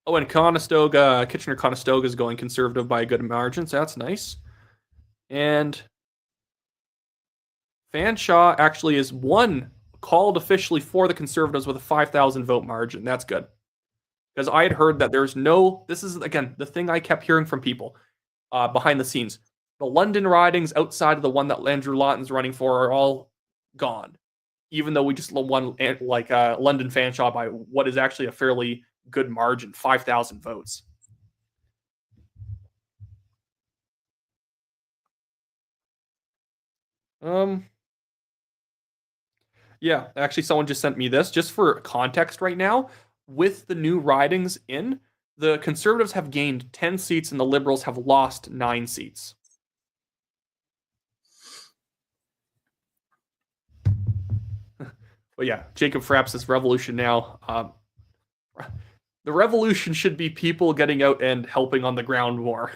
Oh, and Kitchener-Conestoga is going conservative by a good margin, so that's nice. And Fanshawe actually is called officially for the Conservatives with a 5,000 vote margin. That's good. Because I had heard that this is, again, the thing I kept hearing from people behind the scenes. The London ridings outside of the one that Andrew Lawton's running for are all gone. Even though we just won London Fanshawe by what is actually a fairly good margin, 5,000 votes. Yeah, actually someone just sent me this. Just for context right now, with the new ridings in, the Conservatives have gained 10 seats and the Liberals have lost 9 seats. But yeah, Jacob Frapp says revolution now. The revolution should be people getting out and helping on the ground more.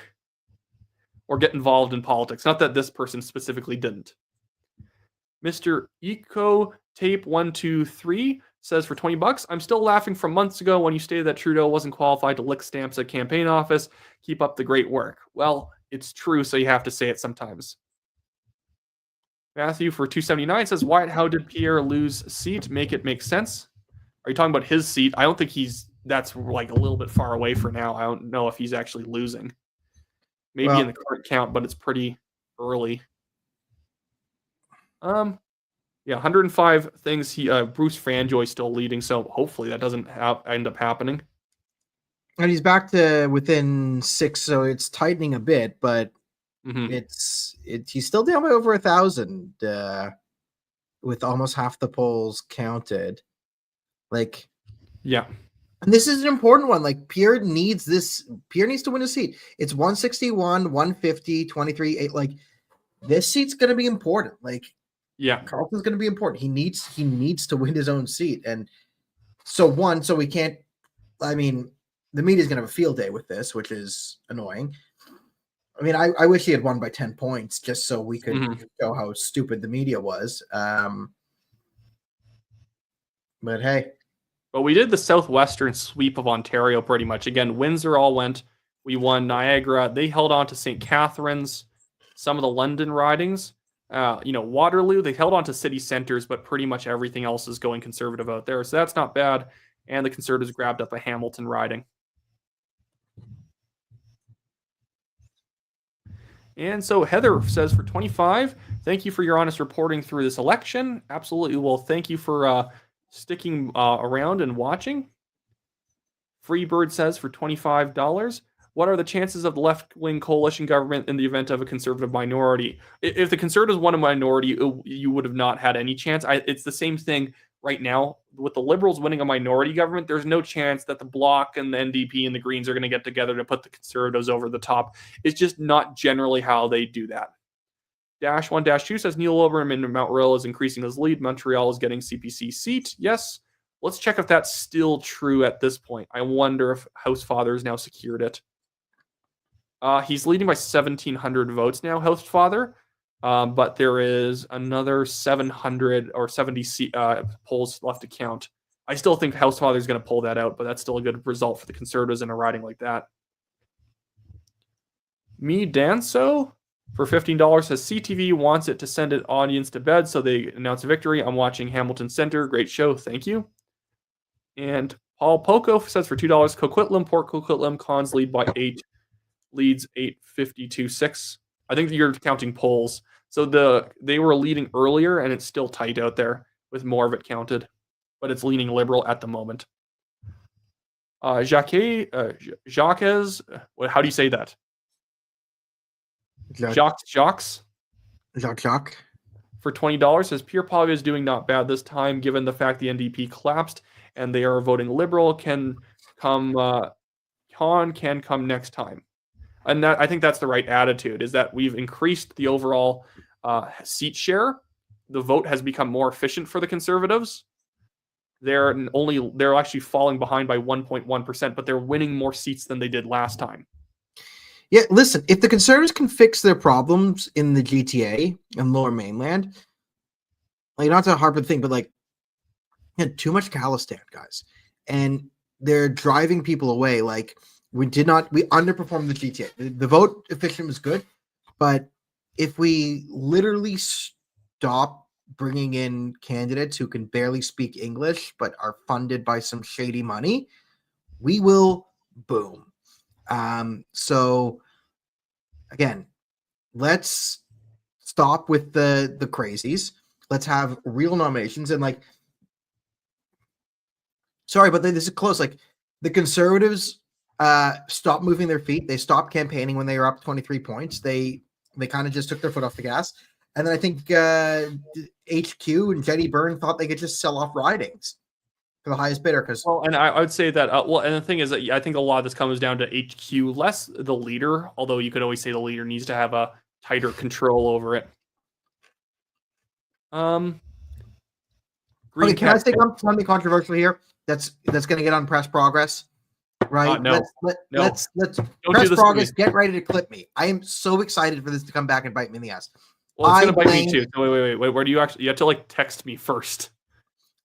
Or get involved in politics. Not that this person specifically didn't. Mr. Eco Tape 123 says for $20, I'm still laughing from months ago when you stated that Trudeau wasn't qualified to lick stamps at campaign office. Keep up the great work. Well, it's true, so you have to say it sometimes. Matthew for $2.79 says, Wyatt, how did Pierre lose seat? Make it make sense. Are you talking about his seat? I don't think that's like a little bit far away for now. I don't know if he's actually losing. Maybe in the current count, but it's pretty early. Yeah, 105 things. Bruce Franjoy still leading, so hopefully that doesn't end up happening. And he's back to within 6, so it's tightening a bit, but he's still down by over 1,000 with almost half the polls counted. Like, yeah. And this is an important one. Like, Pierre needs this. Pierre needs to win a seat. It's 161, 150, 23, 8. Like, this seat's going to be important. Like, yeah, Carlton's going to be important. He needs to win his own seat. And so we can't. I mean, the media's going to have a field day with this, which is annoying. I mean, I wish he had won by 10 points just so we could show how stupid the media was. But hey. But we did the Southwestern sweep of Ontario pretty much. Again, Windsor all went. We won Niagara. They held on to St. Catharines. Some of the London ridings. Waterloo, they held on to city centers, but pretty much everything else is going Conservative out there. So that's not bad. And the Conservatives grabbed up a Hamilton riding. And so Heather says for 25, thank you for your honest reporting through this election. Absolutely. Well, thank you for sticking around and watching. Freebird says for $25, what are the chances of the left-wing coalition government in the event of a Conservative minority? If the Conservatives won a minority, you would have not had any chance. It's the same thing right now. With the Liberals winning a minority government, there's no chance that the Bloc and the NDP and the Greens are going to get together to put the Conservatives over the top. It's just not generally how they do that. -1-2 says Neil Oberman in Mount Royal is increasing his lead. Montreal is getting CPC seat. Yes. Let's check if that's still true at this point. I wonder if House Father has now secured it. He's leading by 1,700 votes now, House Father. But there is another 700 or 70 polls left to count. I still think House Father is going to pull that out, but that's still a good result for the Conservatives in a riding like that. Me Danso for $15 says CTV wants it to send its audience to bed, so they announce a victory. I'm watching Hamilton Center. Great show. Thank you. And Paul Poco says for $2, Coquitlam, Port Coquitlam, Cons lead by 8. Leads 852-6. I think you're counting polls. So they were leading earlier, and it's still tight out there with more of it counted. But it's leaning Liberal at the moment. Jacques, how do you say that? Jacques. For $20 says Pierre Poilievre is doing not bad this time, given the fact the NDP collapsed and they are voting Liberal. Can come next time. And I think that's the right attitude, is that we've increased the overall seat share. The vote has become more efficient for the Conservatives. They're actually falling behind by 1.1%, but they're winning more seats than they did last time. Yeah, listen, if the Conservatives can fix their problems in the GTA and Lower Mainland, like, not to harp a thing, but like, too much Khalistan, guys. And they're driving people away. Like, we underperformed the GTA. The vote efficient was good, but if we literally stop bringing in candidates who can barely speak English but are funded by some shady money, we will boom. So again, let's stop with the crazies. Let's have real nominations. And like, sorry, but this is close. Like, the Conservatives stopped moving their feet. They stopped campaigning when they were up 23 points. They kind of just took their foot off the gas. And then I think HQ and Jenny Byrne thought they could just sell off ridings for the highest bidder. And I would say that, and the thing is that I think a lot of this comes down to HQ, less the leader, although you could always say the leader needs to have a tighter control over it. Okay, can I say something controversial here? That's going to get on Press Progress, right? No. Let's Press Progress. Get ready to clip me. I am so excited for this to come back and bite me in the ass. Well, it's going to bite me too. So wait. Where do you actually? You have to like text me first.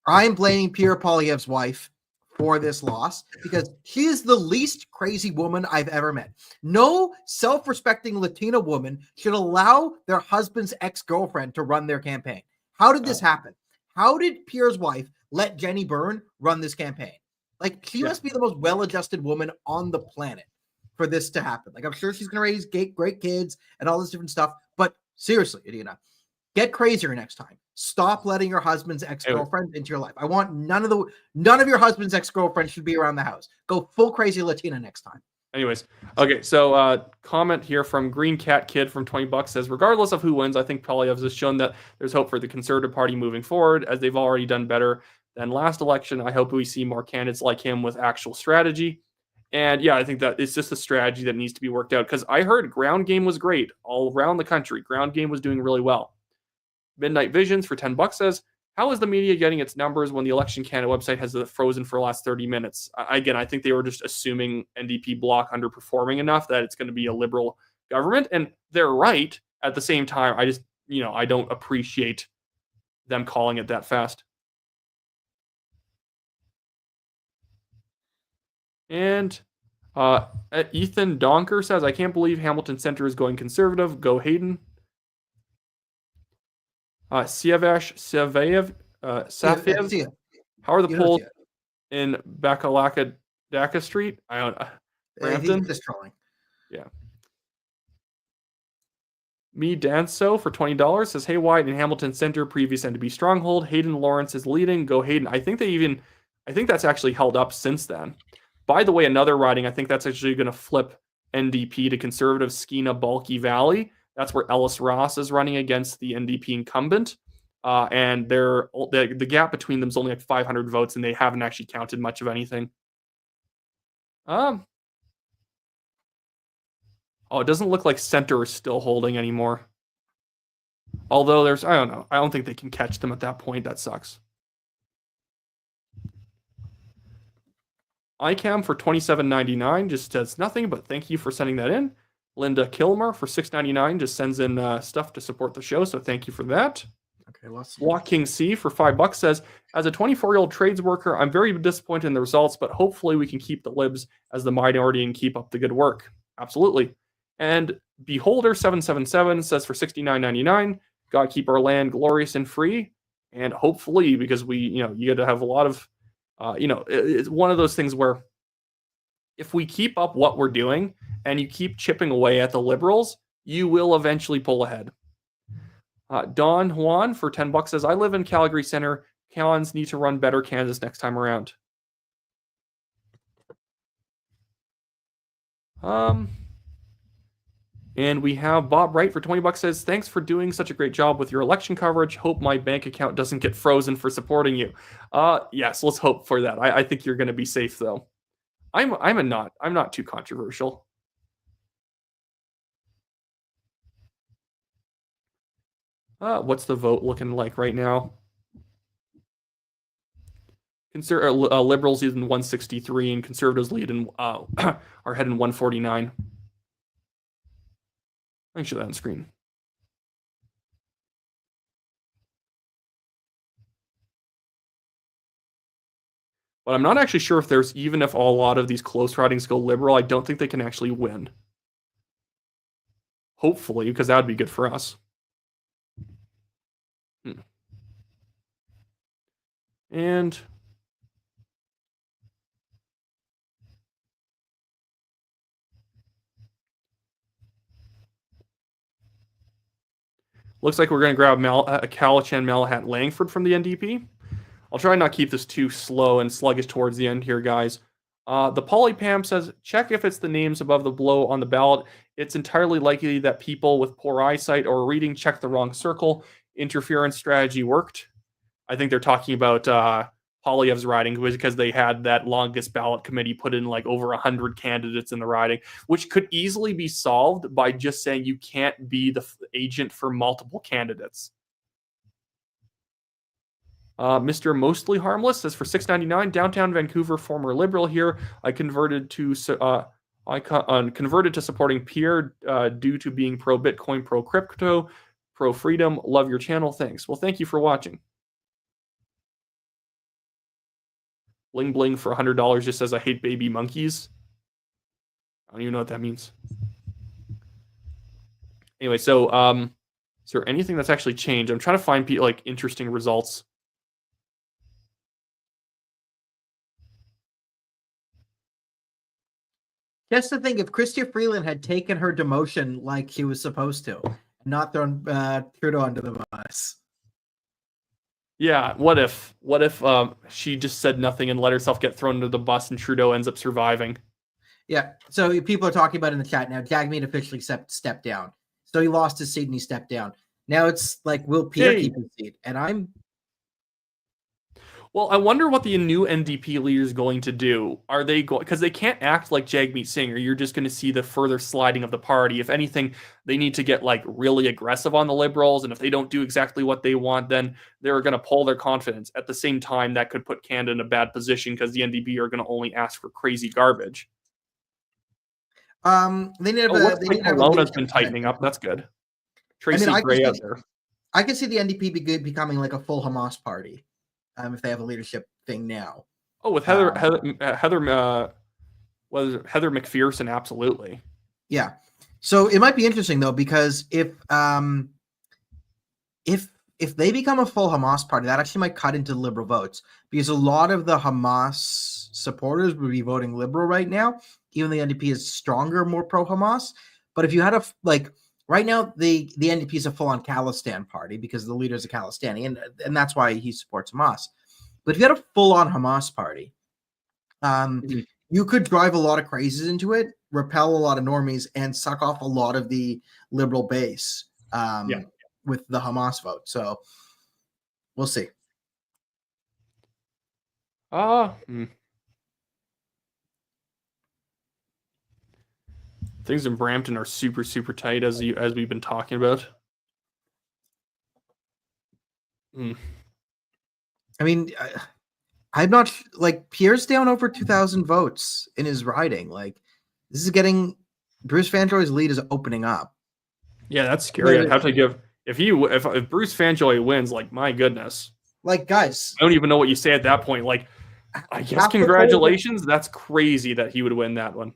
I am blaming Pierre Poilievre's wife for this loss because she is the least crazy woman I've ever met. No self-respecting Latina woman should allow their husband's ex-girlfriend to run their campaign. How did this happen? How did Pierre's wife let Jenny Byrne run this campaign. Like, she must be the most well-adjusted woman on the planet for this to happen. Like, I'm sure she's going to raise great kids and all this different stuff. But seriously, Adina, get crazier next time. Stop letting your husband's ex-girlfriend into your life. I want none of your husband's ex-girlfriends should be around the house. Go full crazy Latina next time. Anyways, okay, so comment here from Green Cat Kid from $20 says, regardless of who wins, I think Poilievre has shown that there's hope for the Conservative Party moving forward, as they've already done better than last election. I hope we see more candidates like him with actual strategy. And yeah, I think that it's just a strategy that needs to be worked out, because I heard ground game was great all around the country. Ground game was doing really well. Midnight Visions for $10 says, how is the media getting its numbers when the election Canada website has frozen for the last 30 minutes? Again, I think they were just assuming NDP bloc underperforming enough that it's going to be a Liberal government. And they're right. At the same time, I just, I don't appreciate them calling it that fast. And Ethan Donker says, I can't believe Hamilton Centre is going Conservative. Go Hayden. Safiev. How are the polls in Bakalaka Street? I don't know. Brampton? Just trolling. Yeah. Me Danso for $20 says, hey, White in Hamilton Centre, previous NDP stronghold. Hayden Lawrence is leading. Go Hayden. I think that's actually held up since then. By the way, another riding, I think that's actually going to flip NDP to Conservative Skeena Bulky Valley. That's where Ellis Ross is running against the NDP incumbent. And the gap between them is only like 500 votes, and they haven't actually counted much of anything. It doesn't look like Center is still holding anymore. Although I don't know. I don't think they can catch them at that point. That sucks. ICAM for $27.99 just says nothing, but thank you for sending that in. Linda Kilmer for $6.99 just sends in stuff to support the show, so thank you for that. Okay, Walk King C for $5 says, as a 24-year-old trades worker, I'm very disappointed in the results, but hopefully we can keep the libs as the minority and keep up the good work. Absolutely. And Beholder777 says for $69.99, God keep our land glorious and free. And hopefully, because you got to have a lot of, it's one of those things where if we keep up what we're doing and you keep chipping away at the Liberals, you will eventually pull ahead. Don Juan for $10 says, I live in Calgary Center. Cans need to run better Kansas next time around. And we have Bob Wright for $20 says, thanks for doing such a great job with your election coverage. Hope my bank account doesn't get frozen for supporting you. Yes, let's hope for that. I think you're going to be safe though. I'm not too controversial. What's the vote looking like right now? Liberals lead in 163 and Conservatives lead in are heading 149. I can show that on screen. But I'm not actually sure if even if a lot of these close ridings go Liberal, I don't think they can actually win. Hopefully, because that would be good for us. And looks like we're going to grab Calichan Malahat Langford from the NDP. I'll try and not keep this too slow and sluggish towards the end here, guys. The Polypam says, check if it's the names above the below on the ballot. It's entirely likely that people with poor eyesight or reading checked the wrong circle. Interference strategy worked. I think they're talking about Poilievre's riding because they had that longest ballot committee put in like over 100 candidates in the riding, which could easily be solved by just saying you can't be the agent for multiple candidates. Mr. Mostly Harmless says for $6.99, downtown Vancouver, former Liberal here. I converted to supporting Pierre due to being pro Bitcoin, pro crypto, pro freedom. Love your channel. Thanks. Well, thank you for watching. Bling Bling for $100 just says I hate baby monkeys. I don't even know what that means. Anyway, so is there anything that's actually changed? I'm trying to find interesting results. Just to think, if Chrystia Freeland had taken her demotion like she was supposed to, and not thrown Trudeau under the bus. Yeah, what if she just said nothing and let herself get thrown under the bus and Trudeau ends up surviving? Yeah, so people are talking about in the chat now, Jagmeet officially stepped down. So he lost his seat and he stepped down. Now it's like, will Pierre keep his seat? And Well, I wonder what the new NDP leader is going to do. Are they going, because they can't act like Jagmeet Singh, or you're just going to see the further sliding of the party. If anything, they need to get like really aggressive on the Liberals, and if they don't do exactly what they want, then they're going to pull their confidence. At the same time, that could put Canada in a bad position because the NDP are going to only ask for crazy garbage. they need Kelowna's been tightening up. That's good. Tracy Gray out there. I can see the NDP becoming like a full Hamas party. If they have a leadership thing now. Oh, with Heather McPherson, absolutely. Yeah. So it might be interesting though, because if they become a full Hamas party, that actually might cut into Liberal votes, because a lot of the Hamas supporters would be voting Liberal right now, even though the NDP is stronger, more pro-Hamas. But if you had right now, the NDP is a full-on Khalistan party because the leader is a Khalistani, and that's why he supports Hamas. But if you had a full-on Hamas party, you could drive a lot of crazies into it, repel a lot of normies, and suck off a lot of the Liberal base with the Hamas vote. So we'll see. Things in Brampton are super, super tight, as we've been talking about. I mean, I'm not like Pierre's down over 2,000 votes in his riding. Like, this is getting Bruce Fanjoy's lead is opening up. Yeah, that's scary. I'd have to give if Bruce Fanjoy wins, like, my goodness. Like, guys, I don't even know what you say at that point. Like, I guess congratulations. That's crazy that he would win that one.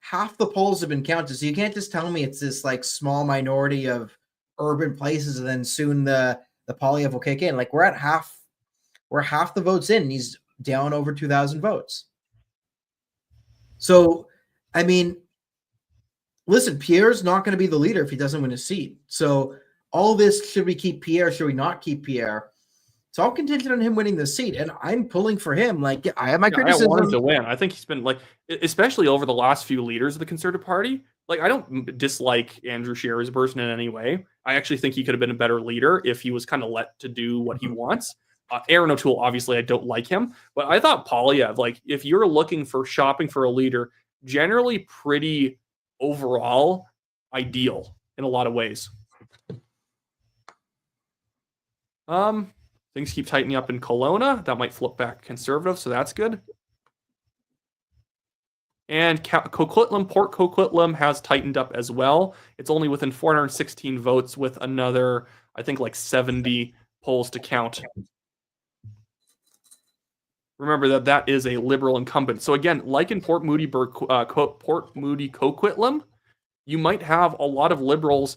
Half the polls have been counted, so you can't just tell me it's this like small minority of urban places, and then soon the Polyev will kick in. Like, we're half the votes in, and he's down over 2,000 votes. So, I mean, listen, Pierre's not going to be the leader if he doesn't win a seat. So, all this, should we keep Pierre? Should we not keep Pierre? It's all contingent on him winning the seat, and I'm pulling for him. Like, I have my criticism. I want him to win. I think he's been, like, especially over the last few leaders of the Conservative Party. Like, I don't dislike Andrew Scheer as a person in any way. I actually think he could have been a better leader if he was kind of let to do what he wants. Aaron O'Toole, obviously, I don't like him, but I thought Polyev, like, if you're looking for shopping for a leader, generally pretty overall ideal in a lot of ways. Things keep tightening up in Kelowna. That might flip back Conservative, so that's good. And Port Coquitlam has tightened up as well. It's only within 416 votes with another, I think, like 70 polls to count. Remember that is a Liberal incumbent. So again, like in Port Moody Coquitlam, you might have a lot of Liberals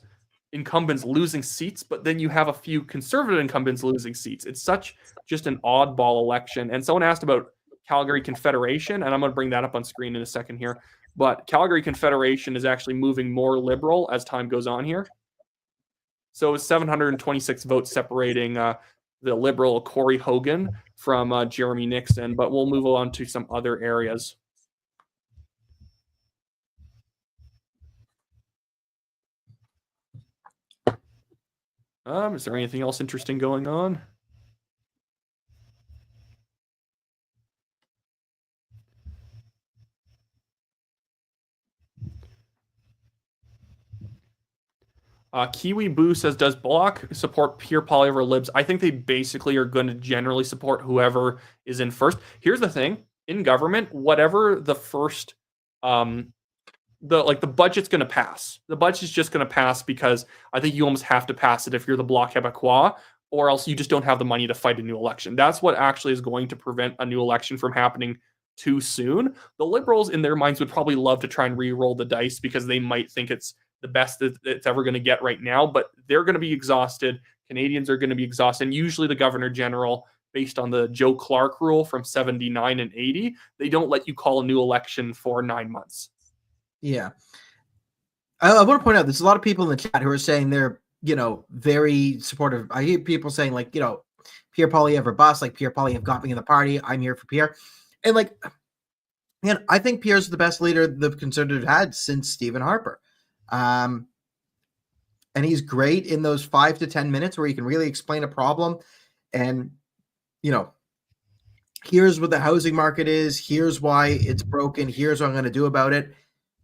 incumbents losing seats, but then you have a few Conservative incumbents losing seats. It's just an oddball election. And someone asked about Calgary Confederation, and I'm going to bring that up on screen in a second here. But Calgary Confederation is actually moving more Liberal as time goes on here. So it's 726 votes separating the Liberal Corey Hogan from Jeremy Nixon, but we'll move on to some other areas. Is there anything else interesting going on? Kiwi Boo says, does Bloc support Pierre Poilievre over Libs? I think they basically are going to generally support whoever is in first. Here's the thing. In government, whatever the first, the budget's going to pass. The budget's just going to pass because I think you almost have to pass it if you're the Bloc Québécois, or else you just don't have the money to fight a new election. That's what actually is going to prevent a new election from happening too soon. The Liberals, in their minds, would probably love to try and re-roll the dice because they might think it's the best that it's ever going to get right now, but they're going to be exhausted. Canadians are going to be exhausted. And usually the Governor General, based on the Joe Clark rule from 79 and 80, they don't let you call a new election for 9 months. Yeah. I want to point out there's a lot of people in the chat who are saying they're, very supportive. I hear people saying, like, Pierre Poilievre or bust, like Pierre Poilievre got me in the party. I'm here for Pierre. And, like, man, I think Pierre's the best leader the Conservatives had since Stephen Harper. And he's great in those 5 to 10 minutes where he can really explain a problem. And, here's what the housing market is. Here's why it's broken. Here's what I'm going to do about it.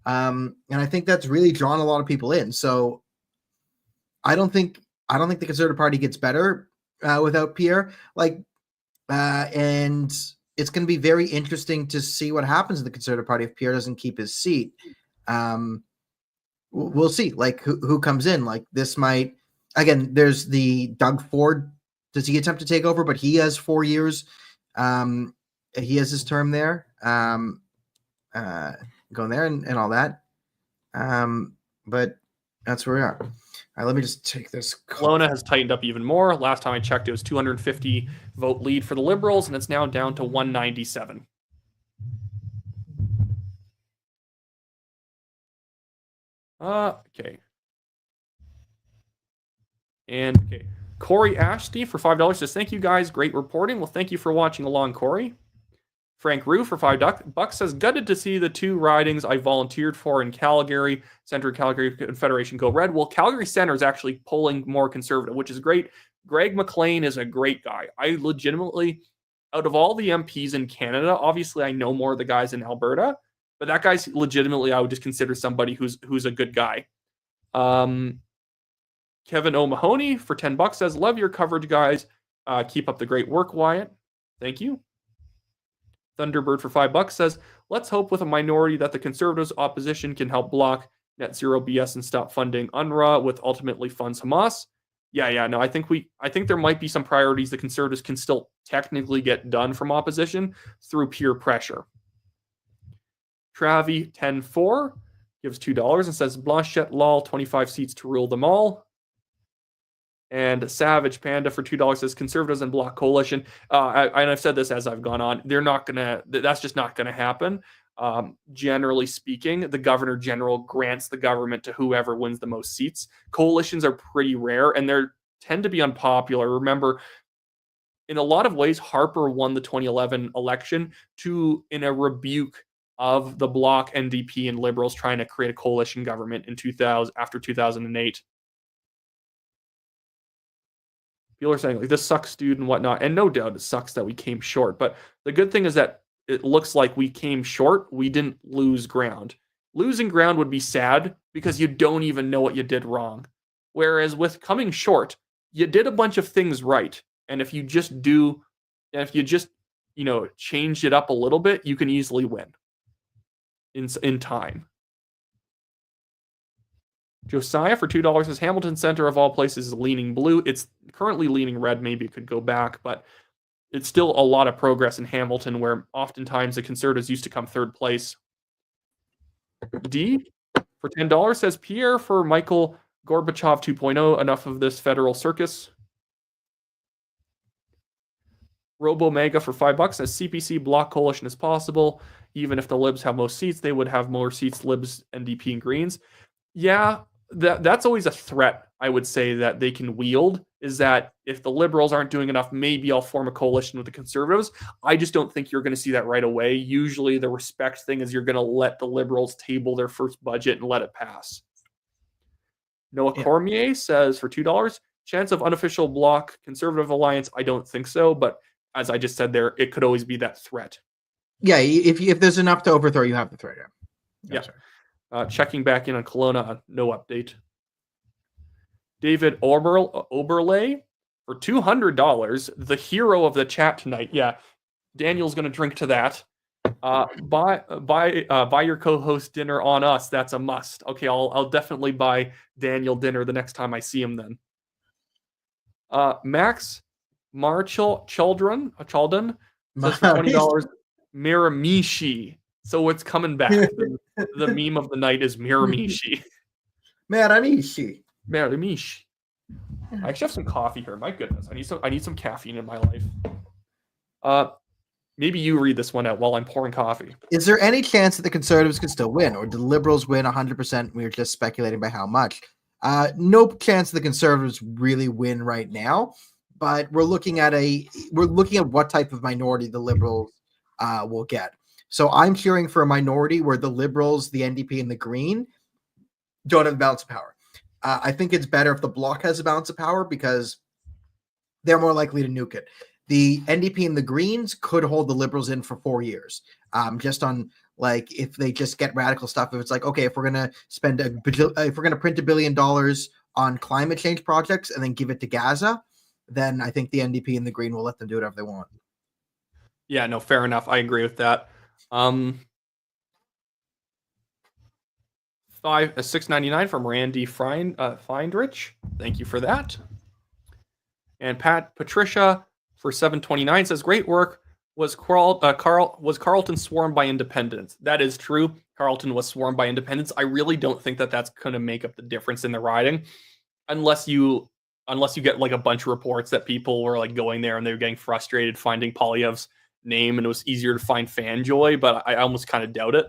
And I think that's really drawn a lot of people in. So I don't think the Conservative Party gets better without Pierre. And it's going to be very interesting to see what happens in the Conservative Party if Pierre doesn't keep his seat. We'll see. Like who comes in. Like this might again. There's the Doug Ford. Does he attempt to take over? But he has 4 years. He has his term there. Going there and all that. But that's where we are. All right, let me just take this. Kelowna has tightened up even more. Last time I checked, it was 250 vote lead for the Liberals, and it's now down to 197. Okay. And okay. Corey Ashty for $5 says, thank you guys. Great reporting. Well, thank you for watching along, Corey. Frank Rue for $5 says, gutted to see the 2 ridings I volunteered for in Calgary, Centre Calgary Confederation go red. Well, Calgary Centre is actually polling more conservative, which is great. Greg McLean is a great guy. I legitimately, out of all the MPs in Canada, obviously I know more of the guys in Alberta, but that guy's legitimately, I would just consider somebody who's a good guy. Kevin O'Mahony for $10 says, love your coverage, guys. Keep up the great work, Wyatt. Thank you. Thunderbird for $5 says, let's hope with a minority that the Conservatives opposition can help block net zero BS and stop funding UNRWA, with ultimately funds Hamas. No, I think there might be some priorities the Conservatives can still technically get done from opposition through peer pressure. Travi 10-4 gives $2 and says, Blanchette lol, 25 seats to rule them all. And Savage Panda for $2 says, Conservatives and Bloc Coalition. And I've said this as I've gone on. That's just not going to happen. Generally speaking, the Governor General grants the government to whoever wins the most seats. Coalitions are pretty rare, and they tend to be unpopular. Remember, in a lot of ways, Harper won the 2011 election in a rebuke of the Bloc, NDP, and Liberals trying to create a coalition government after 2008. People are saying, like, this sucks, dude, and whatnot. And no doubt it sucks that we came short. But the good thing is that it looks like we came short. We didn't lose ground. Losing ground would be sad because you don't even know what you did wrong. Whereas with coming short, you did a bunch of things right. And if you just change it up a little bit, you can easily win in time. Josiah for $2 says, Hamilton Center of all places is leaning blue. It's currently leaning red. Maybe it could go back, but it's still a lot of progress in Hamilton, where oftentimes the Conservatives used to come third place. D for $10 says, Pierre for Michael Gorbachev 2.0. Enough of this federal circus. Robo Mega for $5 says, CPC Bloc Coalition is possible. Even if the Libs have most seats, they would have more seats, Libs, NDP, and Greens. Yeah, that's always a threat, I would say, that they can wield, is that if the Liberals aren't doing enough, maybe I'll form a coalition with the Conservatives. I just don't think you're going to see that right away. Usually the respect thing is you're going to let the Liberals table their first budget and let it pass. Noah Cormier says for $2, chance of unofficial Bloc Conservative alliance, I don't think so, but as I just said there, it could always be that threat. Yeah, if there's enough to overthrow, you have the threat. Yeah. Checking back in on Kelowna, no update. David Oberle for $200, the hero of the chat tonight. Yeah, Daniel's going to drink to that. Buy your co-host dinner on us. That's a must. Okay, I'll definitely buy Daniel dinner the next time I see him then. Max Chaldron says for $20, Miramichi. So it's coming back. The meme of the night is Miramichi. Miramichi. I actually have some coffee here. My goodness, I need some caffeine in my life. Maybe you read this one out while I'm pouring coffee. Is there any chance that the Conservatives can still win, or do the Liberals win 100%? We're just speculating by how much. No chance the Conservatives really win right now, but we're looking at what type of minority the Liberals will get. So I'm cheering for a minority where the Liberals, the NDP, and the Green don't have a balance of power. I think it's better if the Bloc has a balance of power because they're more likely to nuke it. The NDP and the Greens could hold the Liberals in for 4 years, just on like if they just get radical stuff. If it's like, okay, if we're gonna spend if we're gonna print $1 billion on climate change projects and then give it to Gaza, then I think the NDP and the Green will let them do whatever they want. Yeah, no, fair enough. I agree with that. 6.99 from Randy Feindrich. Thank you for that. And Patricia for 7.29 says, "Great work. Was Carleton swarmed by independents?" That is true. Carleton was swarmed by independents. I really don't think that that's going to make up the difference in the riding, unless you get like a bunch of reports that people were like going there and they were getting frustrated finding Poilievre's name and it was easier to find Fanjoy, but I almost kind of doubt it.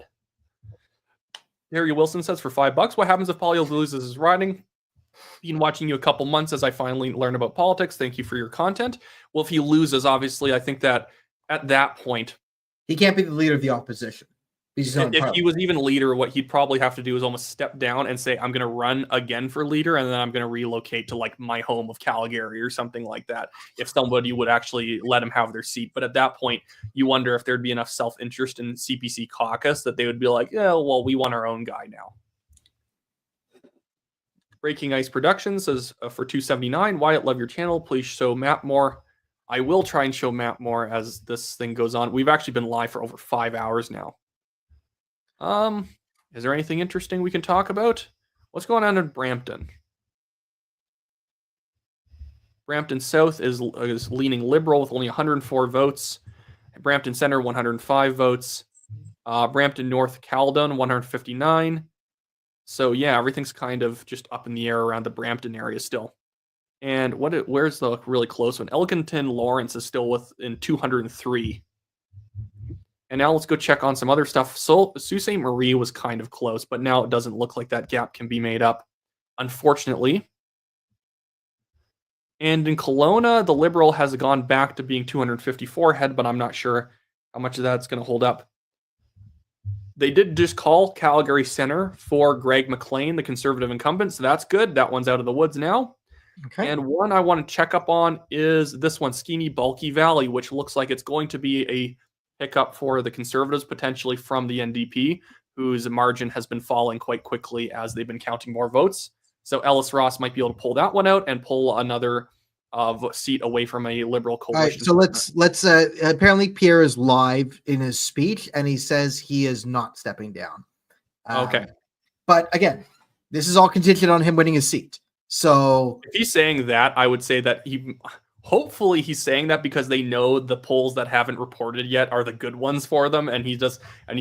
Harry Wilson says, for $5, what happens if Poilievre loses his riding? Been watching you a couple months as I finally learn about politics. Thank you for your content. Well, if he loses, obviously, I think that at that point, he can't be the leader of the opposition. If he was even leader, what he'd probably have to do is almost step down and say, I'm going to run again for leader, and then I'm going to relocate to like my home of Calgary or something like that, if somebody would actually let him have their seat. But at that point, you wonder if there'd be enough self-interest in CPC caucus that they would be like, yeah, well, we want our own guy now. Breaking Ice Productions says, for $2.79, Wyatt, love your channel. Please show map more. I will try and show map more as this thing goes on. We've actually been live for over 5 hours now. Is there anything interesting we can talk about? What's going on in Brampton? Brampton South is leaning Liberal with only 104 votes. Brampton Center, 105 votes. Brampton North, Caledon, 159. So yeah, everything's kind of just up in the air around the Brampton area still. And where's the really close one? Elkington Lawrence is still within 203. And now let's go check on some other stuff. So Sault Ste. Marie was kind of close, but now it doesn't look like that gap can be made up, unfortunately. And in Kelowna, the Liberal has gone back to being 254 ahead, but I'm not sure how much of that's going to hold up. They did just call Calgary Center for Greg McLean, the Conservative incumbent, so that's good. That one's out of the woods now. Okay. And one I want to check up on is this one, Skinny Bulky Valley, which looks like it's going to be a pickup for the Conservatives, potentially from the NDP, whose margin has been falling quite quickly as they've been counting more votes. So Ellis Ross might be able to pull that one out and pull another seat away from a Liberal coalition. All right, so let's apparently Pierre is live in his speech and he says he is not stepping down. Okay. But again, this is all contingent on him winning his seat. So if he's saying that, I would say that hopefully he's saying that because they know the polls that haven't reported yet are the good ones for them, and he's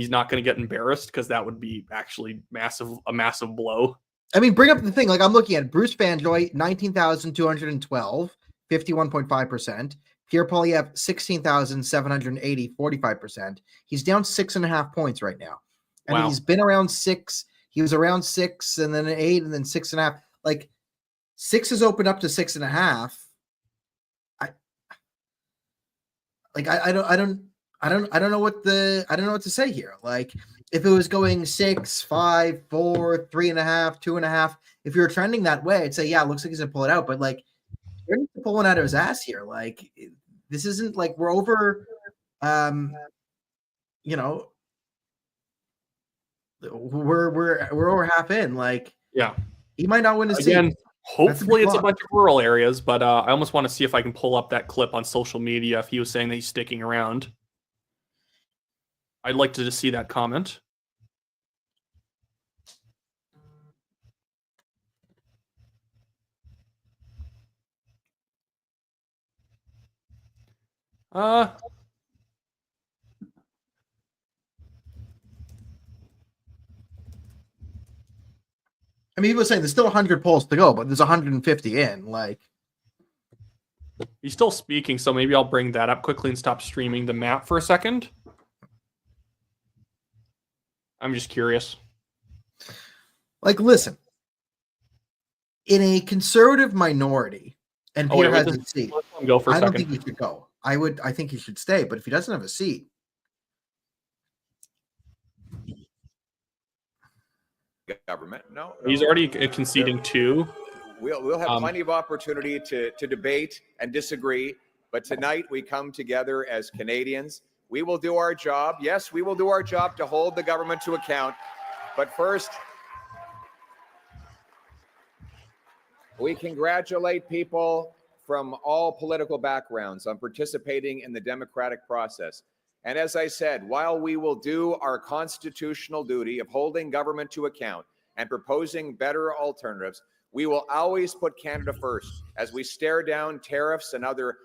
not going to get embarrassed, because that would be actually a massive blow. I mean, bring up the thing. Like, I'm looking at Bruce Fanjoy, 19,212, 51.5%. Pierre Poilievre, 16,780, 45%. He's down 6.5 points right now. And wow. He's been around 6. He was around 6 and then 8 and then 6.5. Like, 6 has opened up to 6.5. I don't know what to say here. Like, if it was going 6, 5, 4, 3.5, 2.5, if you were trending that way, I'd say, yeah, it looks like he's gonna pull it out. But like, you're pulling out of his ass here. Like, this isn't like we're over. We're over half in. Like, yeah, he might not win his seat. Hopefully it's a bunch of rural areas, but I almost want to see if I can pull up that clip on social media if he was saying that he's sticking around. I'd like to just see that comment. I mean, he was saying there's still 100 polls to go, but there's 150 in. Like, He's still speaking, so maybe I'll bring that up quickly and stop streaming the map for a second. I'm just curious. Like, listen, in a conservative minority, and Pierre has a seat, go for a I don't second. think he should go. I think he should stay, but if he doesn't have a seat, government. No, he's already conceding two. We'll have plenty of opportunity to debate and disagree, but tonight we come together as Canadians. We will do our job. Yes, we will do our job to hold the government to account. But first, we congratulate people from all political backgrounds on participating in the democratic process. And as I said, while we will do our constitutional duty of holding government to account and proposing better alternatives, we will always put Canada first as we stare down tariffs and other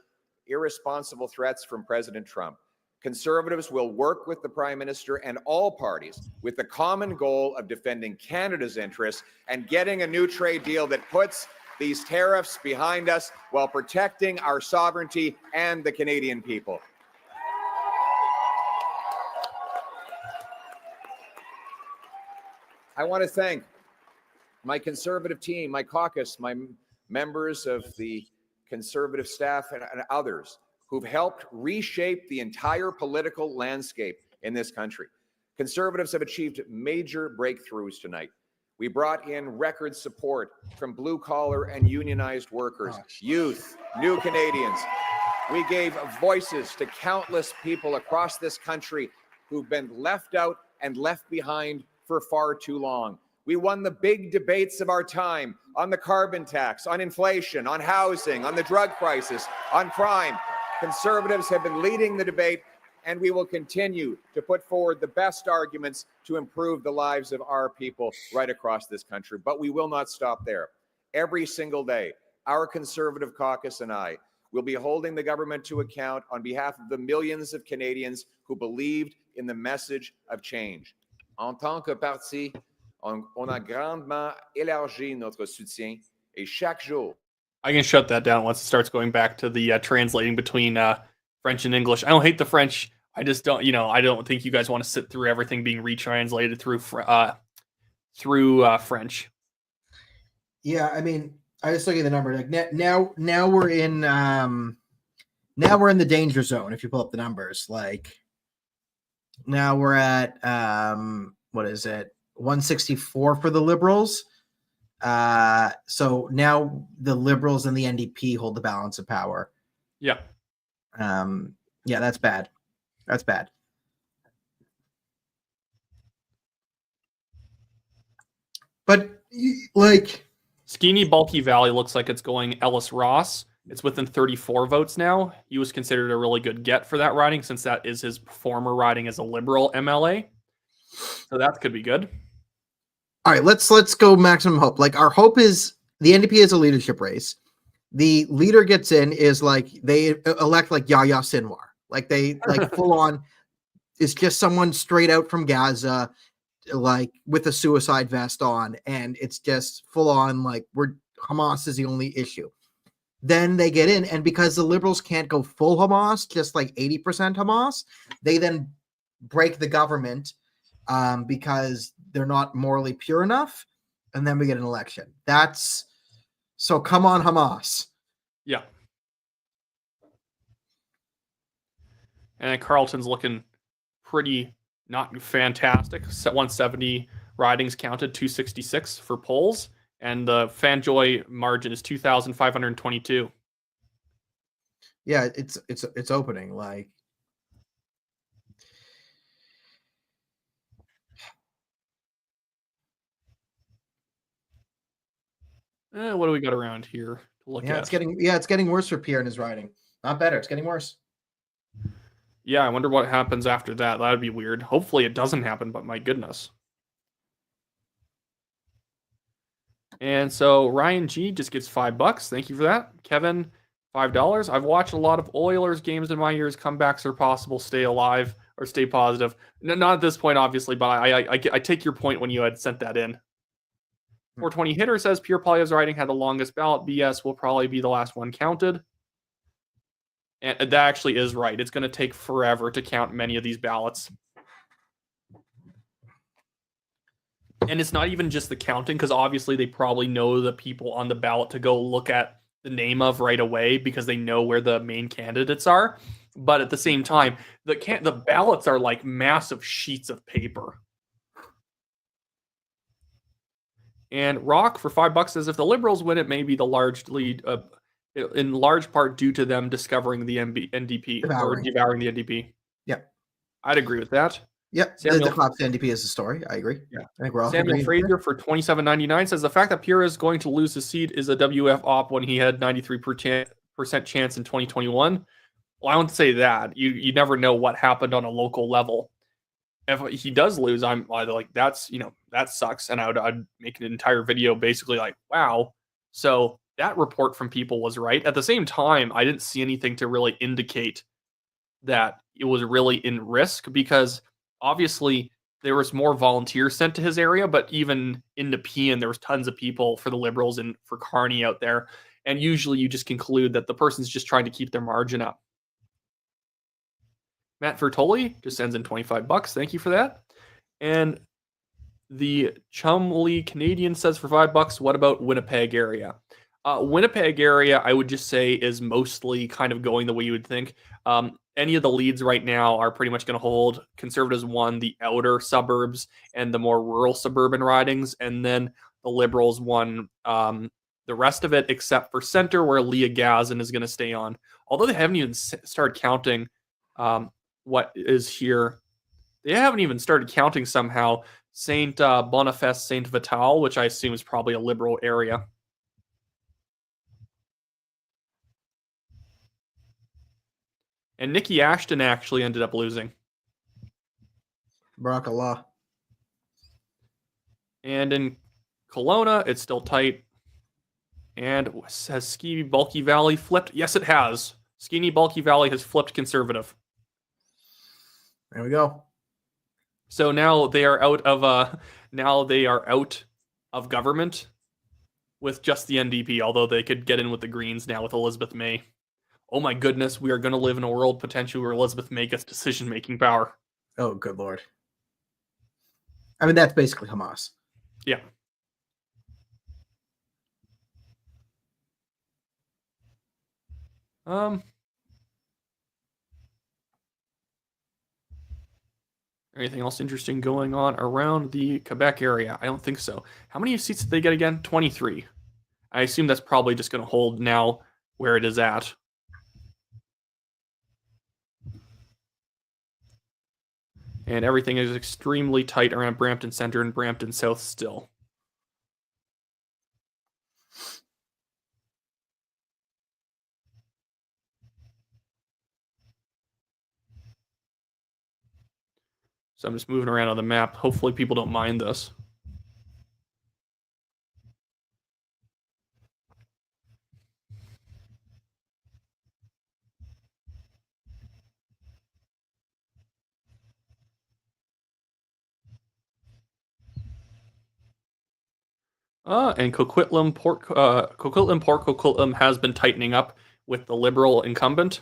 irresponsible threats from President Trump. Conservatives will work with the Prime Minister and all parties with the common goal of defending Canada's interests and getting a new trade deal that puts these tariffs behind us while protecting our sovereignty and the Canadian people. I want to thank my Conservative team, my caucus, my members of the Conservative staff and others who've helped reshape the entire political landscape in this country. Conservatives have achieved major breakthroughs tonight. We brought in record support from blue-collar and unionized workers, youth, new Canadians. We gave voices to countless people across this country who've been left out and left behind for far too long. We won the big debates of our time on the carbon tax, on inflation, on housing, on the drug crisis, on crime. Conservatives have been leading the debate, and we will continue to put forward the best arguments to improve the lives of our people right across this country. But we will not stop there. Every single day, our Conservative caucus and I will be holding the government to account on behalf of the millions of Canadians who believed in the message of change. En tant que parti, on a grandement élargi notre soutien, et chaque jour. I can shut that down once it starts going back to the translating between French and English. I don't hate the French. I just don't, I don't think you guys want to sit through everything being retranslated through French. Yeah, I mean, I just look at the number. Like now we're in the danger zone. If you pull up the numbers, like now we're at what is it, 164 for the Liberals. So now the Liberals and the NDP hold the balance of power. Yeah. Yeah, that's bad. That's bad. But like Skeeny Bulky Valley looks like it's going Ellis Ross. It's within 34 votes now. He was considered a really good get for that riding since that is his former riding as a Liberal MLA. So that could be good. All right, let's go maximum hope. Like our hope is the NDP is a leadership race. The leader gets in is like they elect like Yahya Sinwar. Like they like full on is just someone straight out from Gaza, like with a suicide vest on, and it's just full on like Hamas is the only issue. Then they get in, and because the Liberals can't go full Hamas, just like 80% Hamas, they then break the government because they're not morally pure enough, and then we get an election. That's so come on, Hamas. Yeah. And Carleton's looking pretty not fantastic. 170 ridings counted, 266 for polls, and the Fanjoy margin is 2,522. Yeah, it's opening like. What do we got around here to look at? It's getting worse for Pierre in his riding. Not better. It's getting worse. Yeah, I wonder what happens after that. That'd be weird. Hopefully it doesn't happen, but my goodness. And so Ryan G just gets $5. Thank you for that. Kevin, $5. I've watched a lot of Oilers games in my years. Comebacks are possible. Stay alive or stay positive. No, not at this point, obviously, but I take your point when you had sent that in. 420 hitter says Pierre Poilievre's riding had the longest ballot. BS will probably be the last one counted. And that actually is right. It's going to take forever to count many of these ballots. And it's not even just the counting, because obviously they probably know the people on the ballot to go look at the name of right away because they know where the main candidates are. But at the same time, the ballots are like massive sheets of paper. And Rock for $5 says if the Liberals win, it may be the large lead, in large part due to them discovering the NDP or devouring the NDP. Yep, I'd agree with that. Yep, the collapse of NDP is the story. I agree. Yeah, I think we're all Samuel Fraser for $27.99 says the fact that Pierre is going to lose his seat is a WF op when he had 93% chance in 2021. Well, I won't say that. You never know what happened on a local level. If he does lose, I'm like, that's, that sucks. And I'd make an entire video basically like, wow. So that report from people was right. At the same time, I didn't see anything to really indicate that it was really in risk, because obviously there was more volunteers sent to his area, but even in Nepean, there was tons of people for the Liberals and for Carney out there. And usually you just conclude that the person's just trying to keep their margin up. Matt Vertoli just sends in $25. Thank you for that. And the Chumley Canadian says for $5, what about Winnipeg area? Winnipeg area, I would just say, is mostly kind of going the way you would think. Any of the leads right now are pretty much going to hold. Conservatives won the outer suburbs and the more rural suburban ridings, and then the Liberals won the rest of it, except for center, where Leah Gazin is going to stay on. Although they haven't even started counting what is here. They haven't even started counting somehow Saint Boniface, Saint Vital, which I assume is probably a Liberal area. And Nikki Ashton actually ended up losing. Barak Allah. And in Kelowna, it's still tight. And has Skinny Bulky Valley flipped? Yes, it has. Skinny Bulky Valley has flipped Conservative. There we go. So now they are out of government with just the NDP, although they could get in with the Greens now with Elizabeth May. Oh my goodness, we are going to live in a world potentially where Elizabeth May gets decision-making power. Oh, good Lord. I mean, that's basically Hamas. Yeah. Anything else interesting going on around the Quebec area? I don't think so. How many seats did they get again? 23. I assume that's probably just going to hold now where it is at. And everything is extremely tight around Brampton Center and Brampton South still. So I'm just moving around on the map. Hopefully people don't mind this. And Coquitlam, Port Coquitlam has been tightening up with the Liberal incumbent.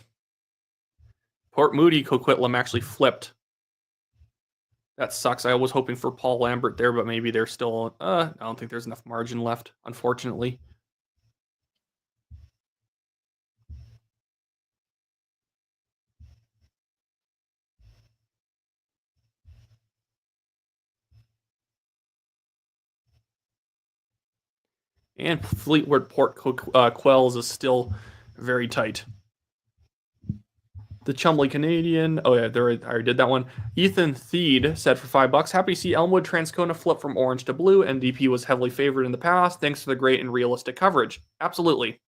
Port Moody, Coquitlam actually flipped. That sucks. I was hoping for Paul Lambert there, but maybe they're still... I don't think there's enough margin left, unfortunately. And Fleetwood Port Quells is still very tight. The Chumley Canadian. Oh, yeah, I already did that one. Ethan Theed said for $5, happy to see Elmwood Transcona flip from orange to blue. NDP was heavily favored in the past. Thanks for the great and realistic coverage. Absolutely.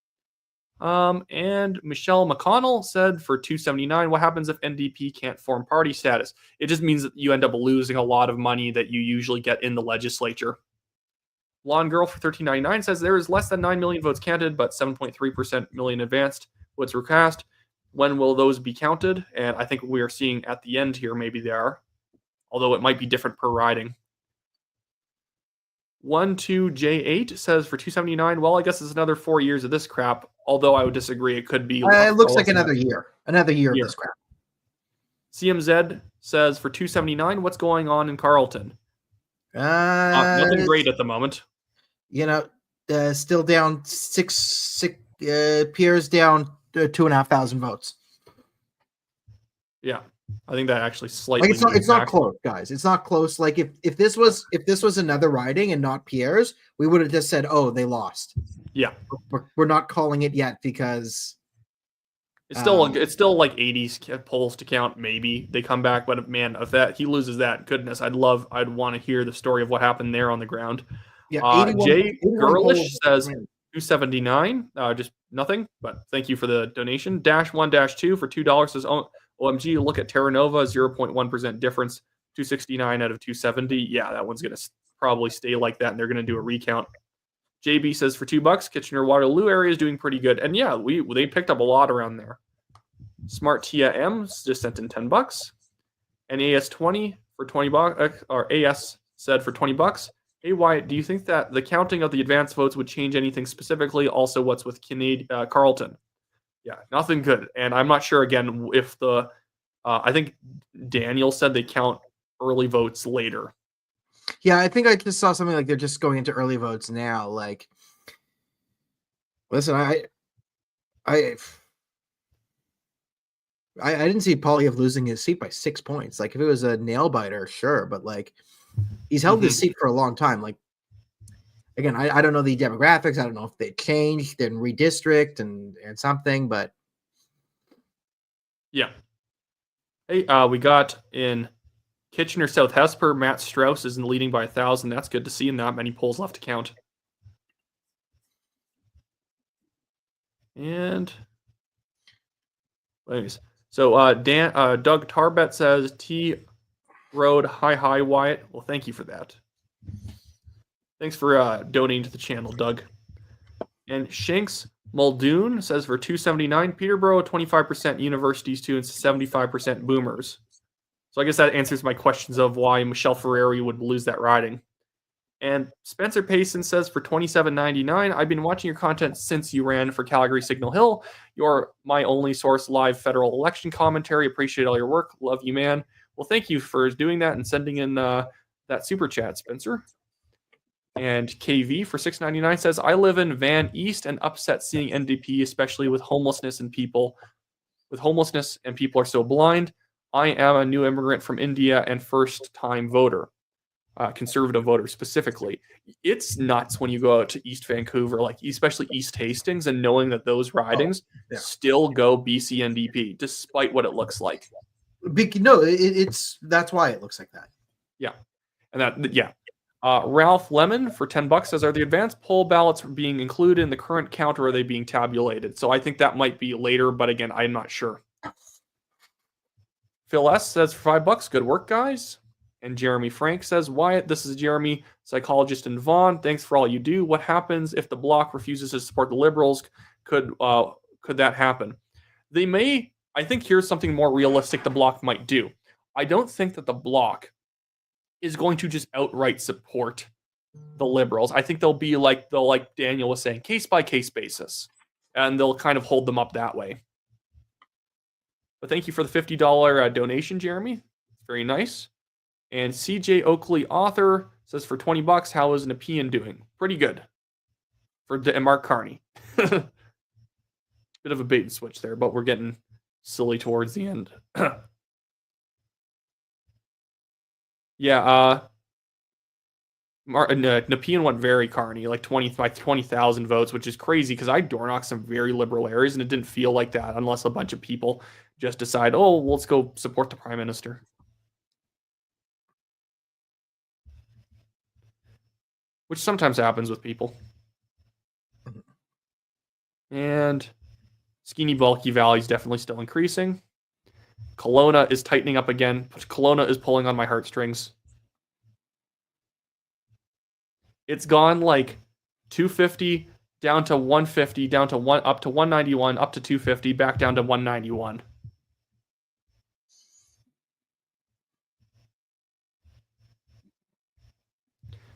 And Michelle McConnell said for $2.79, what happens if NDP can't form party status? It just means that you end up losing a lot of money that you usually get in the legislature. Lawn Girl for $13.99 says there is less than 9 million votes counted, but 7.3% million advanced votes recast. When will those be counted? And I think we are seeing at the end here, maybe they are, although it might be different per riding. 12J8 says for 279. Well, I guess it's another 4 years of this crap. Although I would disagree, it could be. It looks like another year of this crap. CMZ says for 279. What's going on in Carlton? Nothing great at the moment. Still down six Pierre's down 2,500 votes. Yeah, I think that actually slightly. It's not close, guys. It's not close. Like if this was another riding and not Pierre's, we would have just said, "Oh, they lost." Yeah, we're not calling it yet because it's still like 80 polls to count. Maybe they come back, but man, if he loses that, goodness, I'd want to hear the story of what happened there on the ground. Yeah, Jay Girlish says 279. Just nothing, but thank you for the donation. -1-2 for $2 says, OMG, look at Terra Nova, 0.1% difference, 269 out of 270. Yeah, that one's going to probably stay like that, and they're going to do a recount. JB says for $2, Kitchener-Waterloo area is doing pretty good. And yeah, they picked up a lot around there. Smart Tia M just sent in $10. And AS20 for $20, or AS said for $20. Hey, Wyatt, do you think that the counting of the advanced votes would change anything specifically? Also, what's with Carlton? Yeah, nothing good. And I'm not sure, again, if I think Daniel said they count early votes later. Yeah, I think I just saw something like they're just going into early votes now. Like, listen, I didn't see Poilievre losing his seat by 6 points. Like, if it was a nail biter, sure, but like, he's held his seat for a long time. Like, again, I don't know the demographics. I don't know if they changed and redistrict and something, but yeah. Hey, we got in Kitchener South Hesper, Matt Strauss is leading by 1,000. That's good to see, and not many polls left to count. And anyways, so Doug Tarbett says T Road hi Wyatt. Well, thank you for that. Thanks for donating to the channel, Doug. And Shanks Muldoon says for 279, Peterborough 25% university students, 75% boomers. So I guess that answers my questions of why Michelle Ferreri would lose that riding. And Spencer Payson says for $27.99, I've been watching your content since you ran for Calgary Signal Hill. You're my only source live federal election commentary. Appreciate all your work. Love you, man. Well, thank you for doing that and sending in that super chat, Spencer. And KV for $6.99 says, I live in Van East and upset seeing NDP, especially with homelessness and people are so blind. I am a new immigrant from India and first-time voter, conservative voter specifically. It's nuts when you go out to East Vancouver, like especially East Hastings, and knowing that those ridings still go BC NDP, despite what it looks like. No, that's why it looks like that. Yeah, and Ralph Lemon for $10 says, are the advanced poll ballots being included in the current count, or are they being tabulated? So I think that might be later, but again, I'm not sure. Phil S says for $5, good work, guys. And Jeremy Frank says, Wyatt, this is Jeremy, psychologist in Vaughan. Thanks for all you do. What happens if the Bloc refuses to support the Liberals? Could that happen? They may. I think here's something more realistic the Bloc might do. I don't think that the Bloc is going to just outright support the Liberals. I think they'll like Daniel was saying, case by case basis, and they'll kind of hold them up that way. But thank you for the $50 donation, Jeremy. Very nice. And CJ Oakley, author, says for $20, how is Nepean doing? Pretty good. And Mark Carney. Bit of a bait and switch there, but we're getting silly towards the end. Yeah, Nepean went very Carney, like 20,000 votes, which is crazy because I door knocked some very liberal areas, and it didn't feel like that unless a bunch of people just decide, oh, let's go support the Prime Minister. Which sometimes happens with people. And Skinny Bulky Valley is definitely still increasing. Kelowna is tightening up again. Kelowna is pulling on my heartstrings. It's gone like 250 down to 150, down to up to 191, up to 250, back down to 191.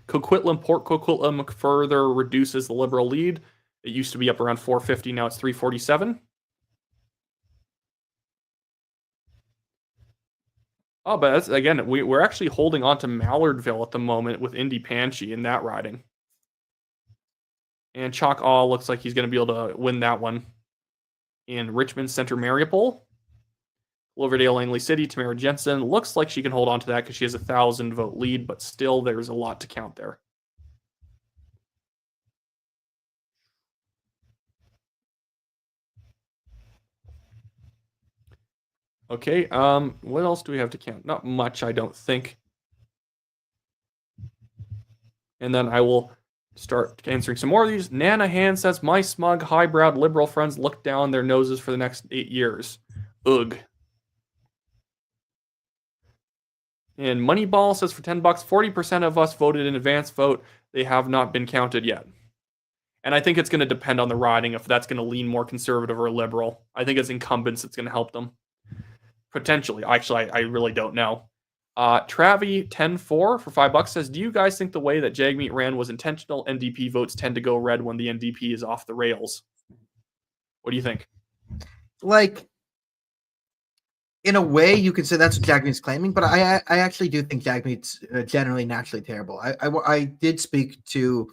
Coquitlam, Port Coquitlam further reduces the Liberal lead. It used to be up around 450, now it's 347. Oh, but that's, again, we're actually holding on to Mallardville at the moment with Indy Panchee in that riding. And Chalk All looks like he's going to be able to win that one. In Richmond Center, Mariupol. Cloverdale, Langley City, Tamara Jensen. Looks like she can hold on to that because she has a 1,000 vote lead, but still there's a lot to count there. Okay, what else do we have to count? Not much, I don't think. And then I will start answering some more of these. Nana Hand says, my smug, highbrowed liberal friends look down their noses for the next 8 years. Ugh. And Moneyball says, for $10, 40% of us voted in advance vote. They have not been counted yet. And I think it's going to depend on the riding if that's going to lean more conservative or liberal. I think as incumbents, it's going to help them. Potentially. Actually, I really don't know. Travi 10-4 for $5 says, do you guys think the way that Jagmeet ran was intentional? NDP votes tend to go red when the NDP is off the rails. What do you think? Like, in a way, you could say that's what Jagmeet's claiming, but I actually do think Jagmeet's generally naturally terrible. I did speak to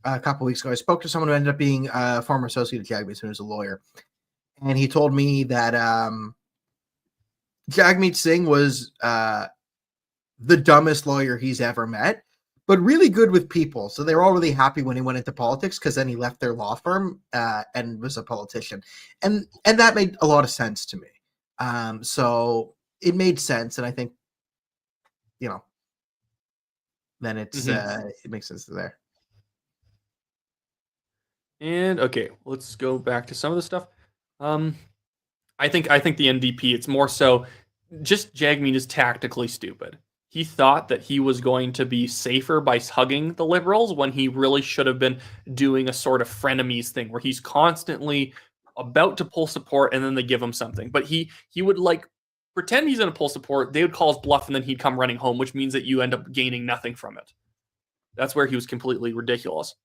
a couple weeks ago. I spoke to someone who ended up being a former associate of Jagmeet's, who was a lawyer, and he told me that Jagmeet Singh was the dumbest lawyer he's ever met, but really good with people. So they were all really happy when he went into politics because then he left their law firm and was a politician, and that made a lot of sense to me. So it made sense, and I think, then it's it makes sense there. And okay, let's go back to some of the stuff. I think the NDP, it's more so just Jagmeet is tactically stupid. He thought that he was going to be safer by hugging the Liberals when he really should have been doing a sort of frenemies thing where he's constantly about to pull support and then they give him something. But he would like pretend he's going to pull support, they would call his bluff, and then he'd come running home, which means that you end up gaining nothing from it. That's where he was completely ridiculous.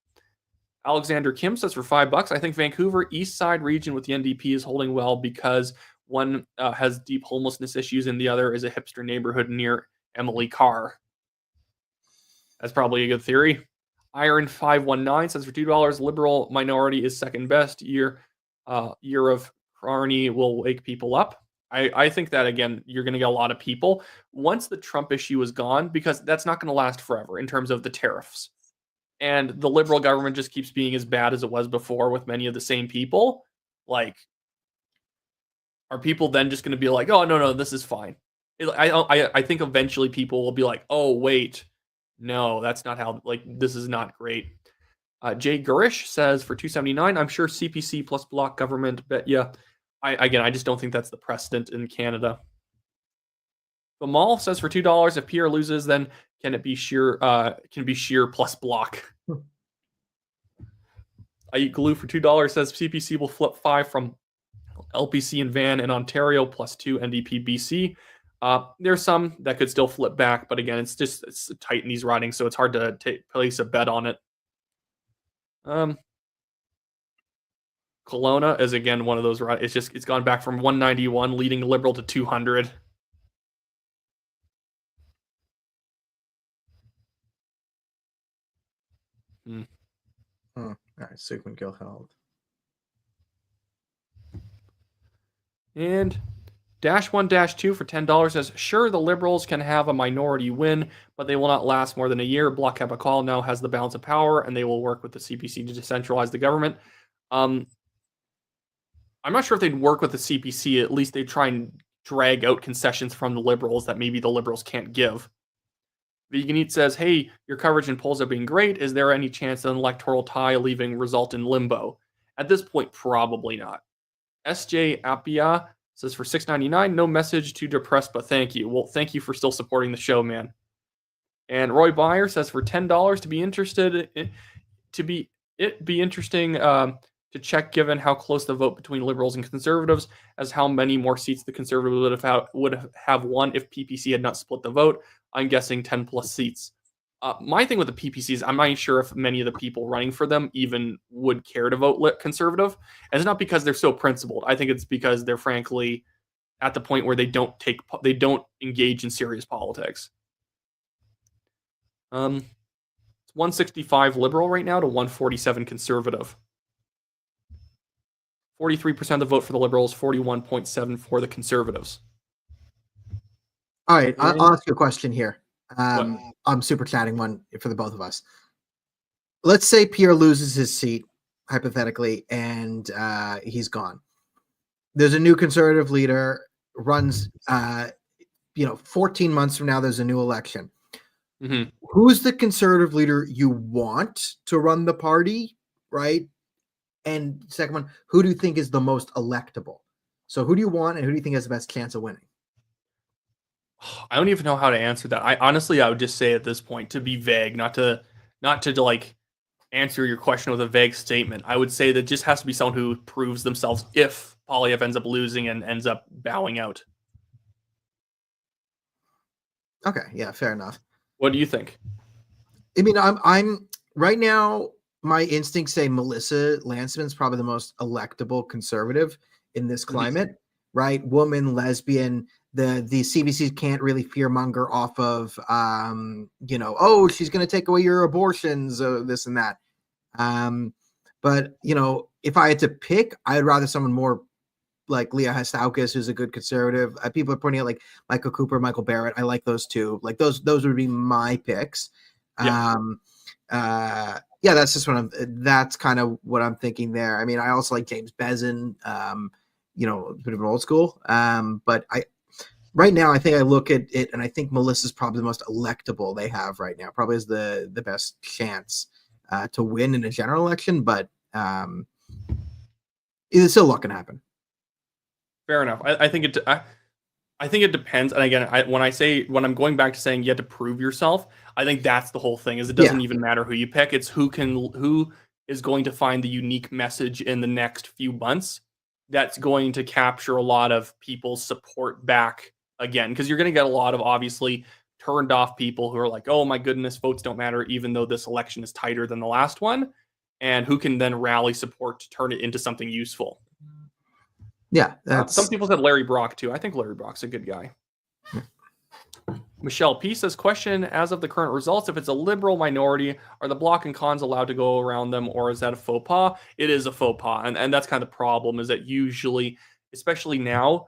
Alexander Kim says for $5, I think Vancouver East Side region with the NDP is holding well because one has deep homelessness issues and the other is a hipster neighborhood near Emily Carr. That's probably a good theory. Iron 519 says for $2, liberal minority is second best. Year of Carney will wake people up. I think that, again, you're going to get a lot of people once the Trump issue is gone, because that's not going to last forever in terms of the tariffs. And the liberal government just keeps being as bad as it was before with many of the same people. Like, are people then just going to be like, oh, no, this is fine? I think eventually people will be like, oh, wait, no, that's not how, like, this is not great. Jay Gurish says for $2.79, I'm sure CPC plus block government, but yeah, I just don't think that's the precedent in Canada. Bamal says for $2, if Pierre loses, then can it be sheer plus block? I Eat Glue for $2 says CPC will flip 5 from LPC and Van in Ontario plus 2 NDP BC. There's some that could still flip back, but again, it's tight in these ridings, so it's hard to place a bet on it. Kelowna is again one of those. It's gone back from 191 leading Liberal to 200. All right, Sigmund Gilheld. And -1-2 for $10 says, sure, the Liberals can have a minority win, but they will not last more than a year. Bloc Québécois now has the balance of power, and they will work with the CPC to decentralize the government. I'm not sure if they'd work with the CPC. At least they'd try and drag out concessions from the Liberals that maybe the Liberals can't give. Vegan Eat says, hey, your coverage in polls have been great. Is there any chance an electoral tie leaving result in limbo? At this point, probably not. SJ Appia says for $6.99, no message to depress, but thank you. Well, thank you for still supporting the show, man. And Roy Byer says for $10 to be interested, be interesting to check, given how close the vote between Liberals and Conservatives, as how many more seats the Conservatives would have won if PPC had not split the vote. I'm guessing 10 plus seats. My thing with the PPCs, I'm not sure if many of the people running for them even would care to vote conservative. And it's not because they're so principled. I think it's because they're frankly at the point where they don't engage in serious politics. It's 165 liberal right now to 147 conservative. 43% of the vote for the liberals, 41.7 for the conservatives. All right, I'll ask you a question here. What? I'm super chatting one for the both of us. Let's say Pierre loses his seat, hypothetically, and he's gone. There's a new conservative leader, runs, 14 months from now, there's a new election. Mm-hmm. Who's the conservative leader you want to run the party, right? And second one, who do you think is the most electable? So who do you want, and who do you think has the best chance of winning? I don't even know how to answer that. I would just say at this point, to be vague, not to like answer your question with a vague statement. I would say that just has to be someone who proves themselves if Poilievre ends up losing and ends up bowing out. Okay, yeah, fair enough. What do you think? I mean, I'm right now, my instincts say Melissa Lantsman's probably the most electable conservative in this climate, right? Woman, lesbian. The CBC can't really fearmonger off of, oh, she's going to take away your abortions, this and that. But if I had to pick, I'd rather someone more like Leah Hastaukis, who's a good conservative. People are pointing out like Michael Cooper, Michael Barrett. I like those two. Like those would be my picks. Yeah. That's just that's kind of what I'm thinking there. I mean, I also like James Bezin, a bit of an old school. But right now, I think I look at it and I think Melissa's probably the most electable they have right now. Probably has the best chance to win in a general election, but it's still not going to happen. Fair enough. I think it depends. And again, when I'm going back to saying you have to prove yourself, I think that's the whole thing. Is it doesn't even matter who you pick. It's who is going to find the unique message in the next few months that's going to capture a lot of people's support back again. Because you're going to get a lot of obviously turned off people who are like, oh my goodness, votes don't matter, even though this election is tighter than the last one, and who can then rally support to turn it into something useful. Yeah, some people said Larry Brock too. I think Larry Brock's a good guy. Michelle P says, question, as of the current results, if it's a liberal minority, are the bloc and cons allowed to go around them, or is that a faux pas? It is a faux pas, and that's kind of the problem, is that usually, especially now,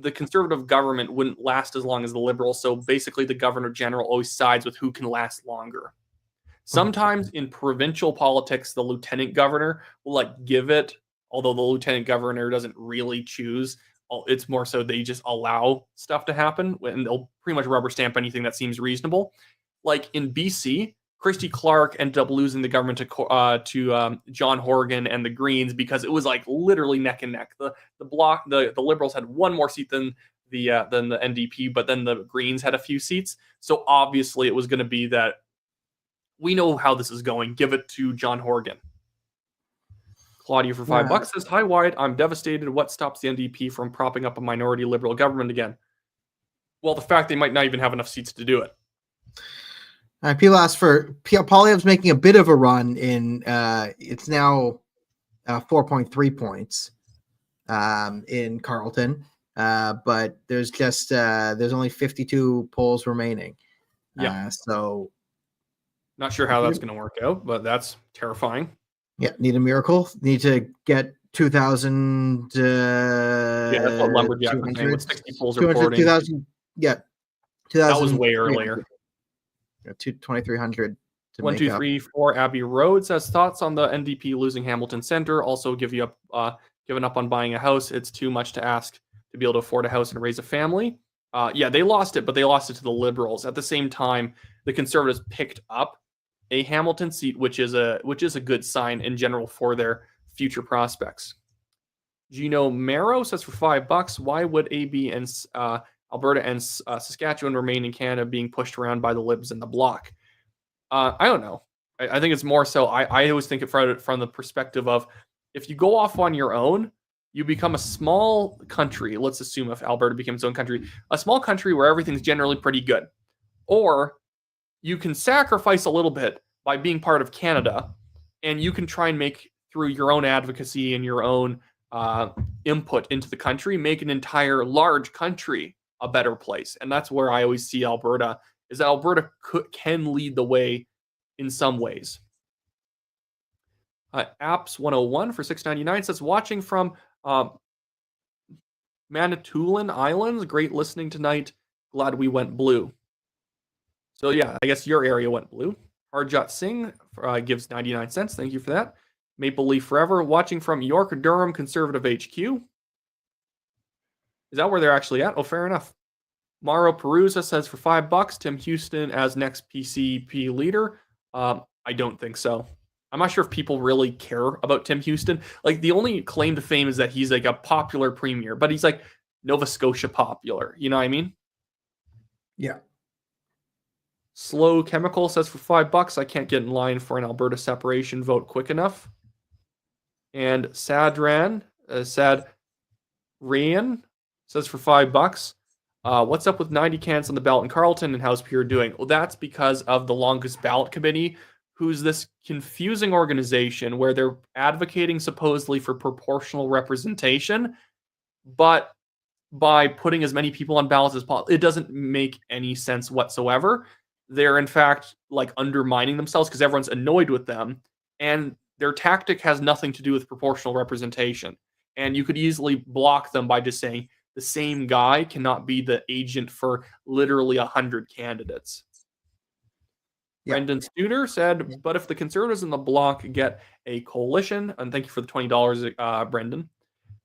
the conservative government wouldn't last as long as the liberal, so basically the governor general always sides with who can last longer. Sometimes in provincial politics, the lieutenant governor will give it, although the lieutenant governor doesn't really choose. It's more so they just allow stuff to happen, and they'll pretty much rubber stamp anything that seems reasonable. Like in BC, Christy Clark ended up losing the government to John Horgan and the Greens because it was literally neck and neck. The bloc, the Liberals had one more seat than the NDP, but then the Greens had a few seats. So obviously it was going to be that we know how this is going. Give it to John Horgan. Claudia for $5 says, hi, Wyatt. I'm devastated. What stops the NDP from propping up a minority liberal government again? Well, the fact they might not even have enough seats to do it. People ask for Poilievre's making a bit of a run in. It's now 4.3 points in Carleton, but there's just there's only 52 polls remaining. Yeah. So not sure how that's going to work out, but that's terrifying. Yeah, need a miracle. Need to get 2,000. Yeah, that's what Lumberjack was saying with 60 polls reporting. 2,000. Yeah, 2,000. That was way earlier. 2,300. 1, 2, 3, 4. Abby Rhodes has thoughts on the NDP losing Hamilton Center. Also, given up on buying a house. It's too much to ask to be able to afford a house and raise a family. Yeah, they lost it, but they lost it to the Liberals. At the same time, the Conservatives picked up a Hamilton seat, which is a good sign in general for their future prospects. Gino Mero says for $5, why would AB and Alberta and Saskatchewan remain in Canada being pushed around by the Libs and the Bloc? I don't know. I think it's more so. I always think it from the perspective of if you go off on your own, you become a small country. Let's assume if Alberta becomes its own country, a small country where everything's generally pretty good, or you can sacrifice a little bit by being part of Canada, and you can try and make, through your own advocacy and your own input into the country, make an entire large country a better place. And that's where I always see Alberta, is that Alberta can lead the way in some ways. Apps 101 for $6.99 says, watching from Manitoulin Islands. Great listening tonight. Glad we went blue. So yeah, I guess your area went blue. Harjot Singh gives 99 cents. Thank you for that. Maple Leaf Forever, watching from York, Durham, Conservative HQ. Is that where they're actually at? Oh, fair enough. Maro Perusa says for $5, Tim Houston as next PCP leader. I don't think so. I'm not sure if people really care about Tim Houston. Like, the only claim to fame is that he's like a popular premier, but he's like Nova Scotia popular. You know what I mean? Yeah. Slow Chemical says for $5, I can't get in line for an Alberta separation vote quick enough. And Sadran says for $5, what's up with 90 cans on the ballot in Carleton, and how's Pierre doing? Well, that's because of the Longest Ballot Committee, who's this confusing organization where they're advocating supposedly for proportional representation, but by putting as many people on ballots as possible, it doesn't make any sense whatsoever. They're in fact like undermining themselves because everyone's annoyed with them, and their tactic has nothing to do with proportional representation. And you could easily block them by just saying the same guy cannot be the agent for literally 100 candidates. Yeah. Brendan Studer said, but if the Conservatives in the Bloc get a coalition, and thank you for the $20, Brendan,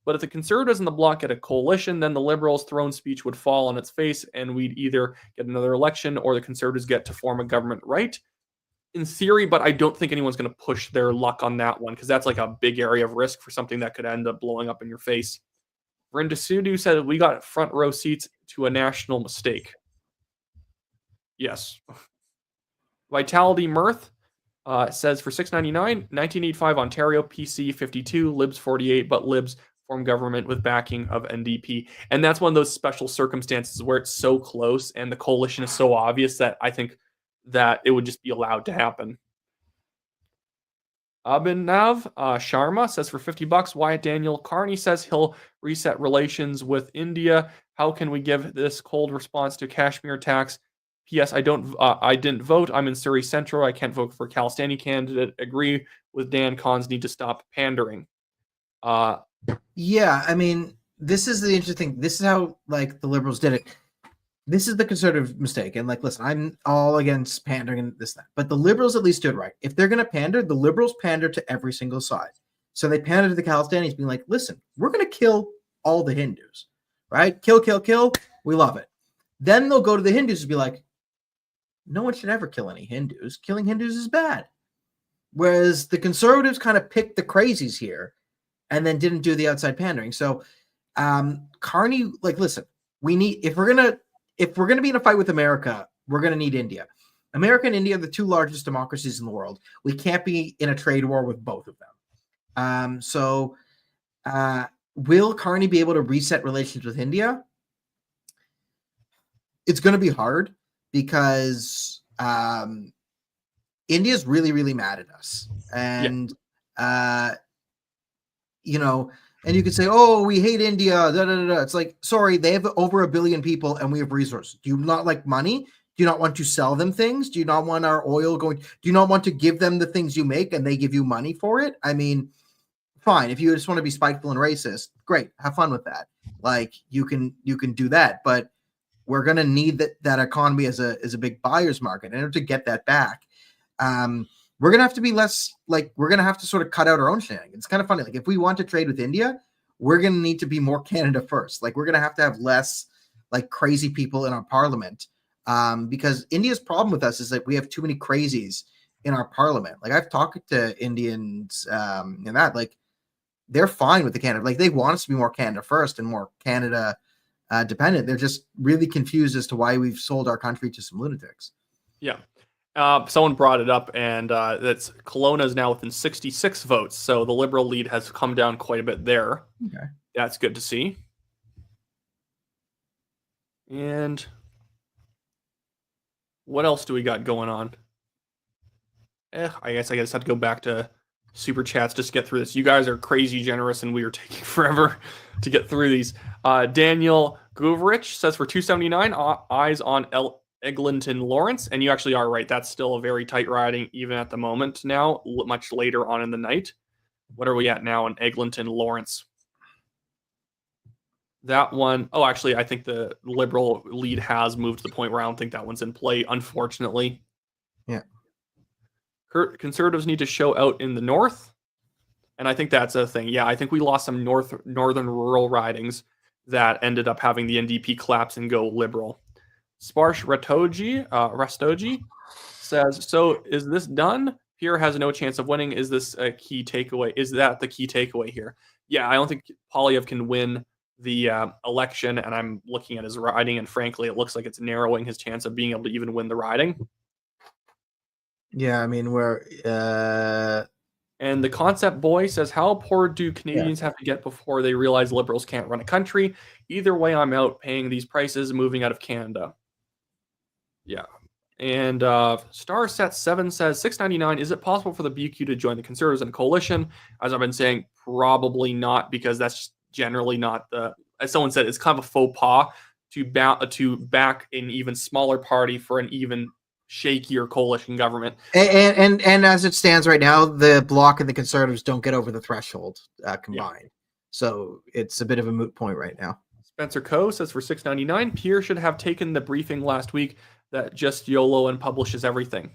but if the Conservatives in the Bloc get a coalition, then the Liberals' throne speech would fall on its face, and we'd either get another election or the Conservatives get to form a government, right? In theory, but I don't think anyone's going to push their luck on that one, because that's like a big area of risk for something that could end up blowing up in your face. Brenda Sudu said, we got front row seats to a national mistake. Yes. Vitality Mirth says for $6.99, 1985 Ontario, PC 52, Libs 48, but Libs form government with backing of NDP. And that's one of those special circumstances where it's so close and the coalition is so obvious that I think that it would just be allowed to happen. Abhinav Sharma says for $50, Wyatt Daniel Carney says he'll reset relations with India. How can we give this cold response to Kashmir attacks? P.S. I didn't vote. I'm in Surrey Central. I can't vote for Khalistani candidate. Agree with Dan. Cons need to stop pandering. Yeah, I mean, this is the interesting. This is how like the Liberals did it. This is the Conservative mistake. And like, listen, I'm all against pandering and this, that. But the Liberals at least do it right. If they're going to pander, the Liberals pander to every single side. So they pander to the Khalistanis, being like, listen, we're going to kill all the Hindus, right? Kill, kill, kill. We love it. Then they'll go to the Hindus and be like, no one should ever kill any Hindus. Killing Hindus is bad. Whereas the Conservatives kind of picked the crazies here and then didn't do the outside pandering. So Carney, like, listen, we need, if we're gonna be in a fight with America, we're gonna need India. America and India are the two largest democracies in the world. We can't be in a trade war with both of them. So will Carney be able to reset relations with India? It's going to be hard because India is really, really mad at us. And, you know, and you could say, oh, we hate India. Da, da, da, da. It's like, sorry, they have over 1 billion people and we have resources. Do you not like money? Do you not want to sell them things? Do you not want our oil going? Do you not want to give them the things you make and they give you money for it? I mean, fine. If you just want to be spiteful and racist, great. Have fun with that. Like you can do that, but we're going to need that economy as a big buyer's market. In order to get that back, we're going to have to be less like, we're going to have to sort of cut out our own shenanigans. It's kind of funny. Like if we want to trade with India, we're going to need to be more Canada first. Like we're going to have less like crazy people in our parliament because India's problem with us is that we have too many crazies in our parliament. Like I've talked to Indians and that like they're fine with the Canada. Like they want us to be more Canada first and more Canada dependent. They're just really confused as to why we've sold our country to some lunatics. Yeah. Someone brought it up, and that's Kelowna is now within 66 votes, so the Liberal lead has come down quite a bit there. Okay. That's good to see. And What else do we got going on? I guess I just have to go back to super chats just to get through this. You guys are crazy generous, and we are taking forever to get through these. Daniel Guvrich says for 279, eyes on Eglinton Lawrence, and you actually are right. That's still a very tight riding, even at the moment now, much later on in the night. What are we at now in Eglinton Lawrence? That one, oh, actually, I think the Liberal lead has moved to the point where I don't think that one's in play, unfortunately. Yeah. Conservatives need to show out in the north, and I think that's a thing. Yeah, I think we lost some northern rural ridings that ended up having the NDP collapse and go Liberal. Sparsh Rastogi says, so is this done? Pierre has no chance of winning. Is this a key takeaway? Is that the key takeaway here? Yeah, I don't think Polyev can win the election, and I'm looking at his riding, and frankly, it looks like it's narrowing his chance of being able to even win the riding. Yeah, I mean, And the concept boy says, how poor do Canadians have to get before they realize Liberals can't run a country? Either way, I'm out paying these prices and moving out of Canada. Yeah. And Starset7 says, 699, is it possible for the BQ to join the Conservatives in a coalition? As I've been saying, probably not, because that's generally not as someone said, it's kind of a faux pas to back an even smaller party for an even shakier coalition government. And as it stands right now, the Bloc and the Conservatives don't get over the threshold combined. Yeah. So it's a bit of a moot point right now. Spencer Coe says for 699, Pierre should have taken the briefing last week that just YOLO and publishes everything.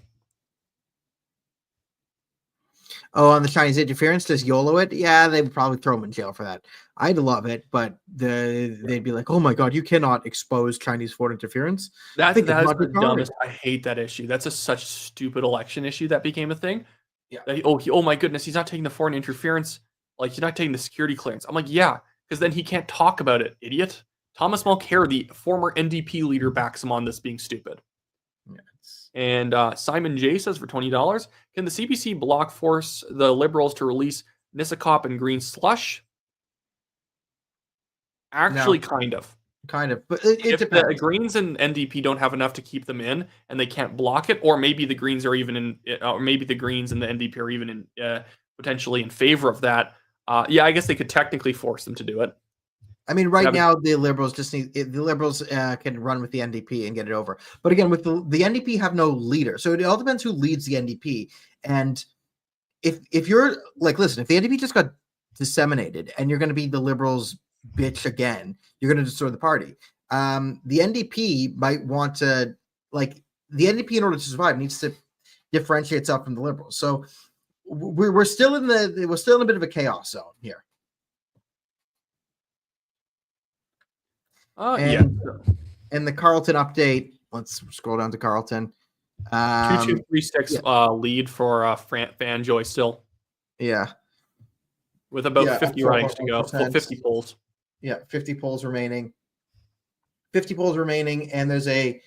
Oh, on the Chinese interference, does YOLO it? Yeah, they would probably throw him in jail for that. I'd love it, but they'd be like, oh my God, you cannot expose Chinese foreign interference. That is the dumbest. I hate that issue. That's such a stupid election issue that became a thing. Yeah. Oh my goodness, he's not taking the foreign interference. Like, he's not taking the security clearance. I'm like, yeah, because then he can't talk about it, idiot. Thomas Mulcair, the former NDP leader, backs him on this being stupid. Yes. And Simon J says for $20, can the CBC Bloc force the Liberals to release Nisakop and Green Slush? Actually, no. Kind of, but it if depends. The Greens and NDP don't have enough to keep them in, and they can't block it, or maybe the Greens are even in, or maybe the Greens and the NDP are even in, potentially in favor of that. Yeah, I guess they could technically force them to do it. I mean, right now the Liberals can run with the NDP and get it over. But again, with the NDP have no leader, so it all depends who leads the NDP. And if you're like, listen, if the NDP just got disseminated and you're going to be the Liberals' bitch again, you're going to destroy the party. The NDP might want to, like, the NDP in order to survive needs to differentiate itself from the Liberals. So we're still in a bit of a chaos zone here. And the Carleton update. Let's scroll down to Carleton. 2236 lead for Fanjoy still. Yeah. With about 50 ridings to go. 50 polls. Yeah, 50 polls remaining. 50 polls remaining, and there's a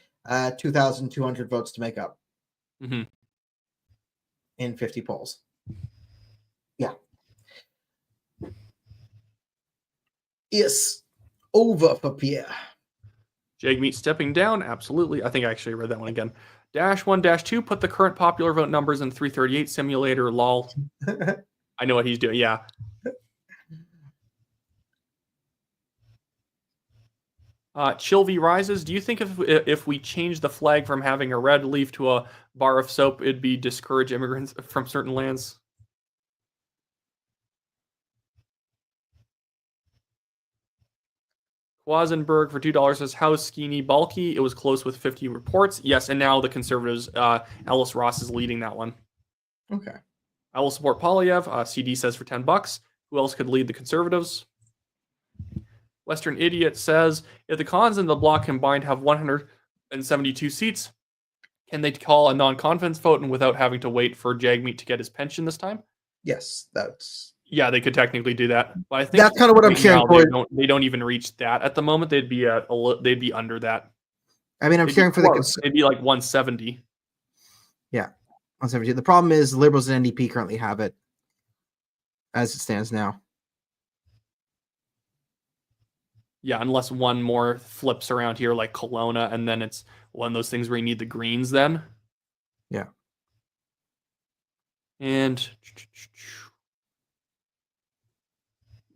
2,200 votes to make up. Mm-hmm. In 50 polls. Yeah. Yes. Over for Pierre. Jagmeet stepping down. Absolutely. I think I actually read that one again. -1-2. Put the current popular vote numbers in 338 simulator. Lol. I know what he's doing. Yeah. Chilvy rises. Do you think if we change the flag from having a red leaf to a bar of soap, it'd be discourage immigrants from certain lands? Wazenberg for $2 says, how's skinny bulky? It was close with 50 reports. Yes, and now the Conservatives, Ellis Ross is leading that one. Okay. I will support Polyev. CD says for $10. Who else could lead the Conservatives? Western Idiot says, if the Cons and the Bloc combined have 172 seats, can they call a non-confidence vote and without having to wait for Jagmeet to get his pension this time? Yes, that's... Yeah, they could technically do that. But I think that's kind of what I'm cheering for. They don't even reach that at the moment. They'd be under that. I mean, I'm cheering for they'd be like 170. Yeah, 170. The problem is Liberals and NDP currently have it as it stands now. Yeah, unless one more flips around here like Kelowna, and then it's one of those things where you need the greens then. Yeah. And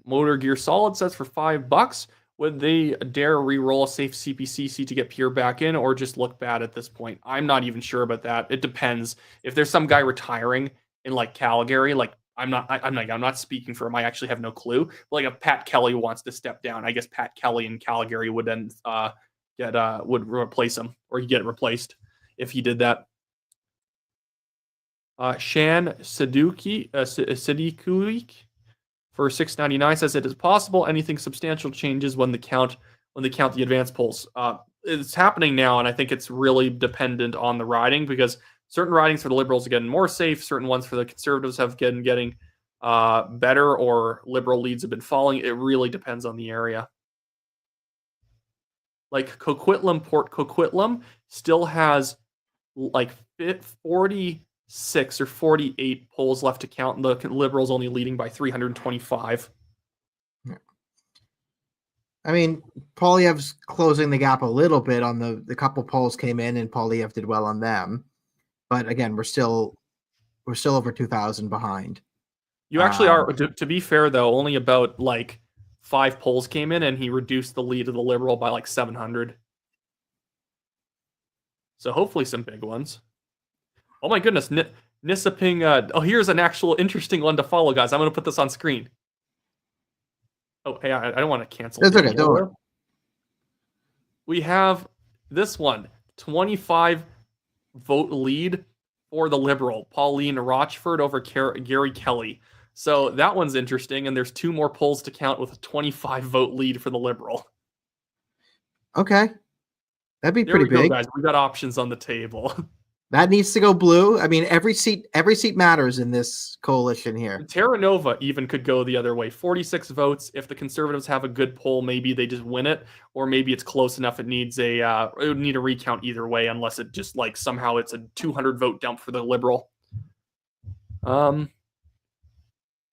Motor Gear Solid sets for $5. Would they dare re-roll a safe CPCC to get Pierre back in, or just look bad at this point? I'm not even sure about that. It depends. If there's some guy retiring in like Calgary, like I'm not speaking for him. I actually have no clue. Like if Pat Kelly wants to step down, I guess Pat Kelly in Calgary would then would replace him, or he'd get replaced if he did that. Shan Siddiqui for $6.99 says it is possible anything substantial changes when they count the advance polls. It's happening now, and I think it's really dependent on the riding, because certain ridings for the Liberals are getting more safe, certain ones for the Conservatives have getting better, or Liberal leads have been falling. It really depends on the area. Like Coquitlam, Port Coquitlam still has like 46 or 48 polls left to count, and the Liberals only leading by 325. I mean, Poiliev's closing the gap a little bit on the couple polls came in, and Poiliev did well on them. But again, we're still over 2,000 behind. You actually are. To be fair, though, only about like 5 polls came in, and he reduced the lead of the Liberal by like 700. So hopefully some big ones. Oh my goodness, Nisaping. Oh, here's an actual interesting one to follow, guys. I'm going to put this on screen. Oh, hey, I don't want to cancel. That's okay. Don't worry. We have this one, 25 vote lead for the Liberal, Pauline Rochford over Gary Kelly. So that one's interesting, and there's 2 more polls to count with a 25 vote lead for the Liberal. Okay. That'd be pretty big. Go, guys. We got options on the table. That needs to go blue. I mean, every seat matters in this coalition here. Terra Nova even could go the other way. 46 votes. If the Conservatives have a good poll, maybe they just win it, or maybe it's close enough. It would need a recount either way, unless it just like somehow it's a 200 vote dump for the Liberal. And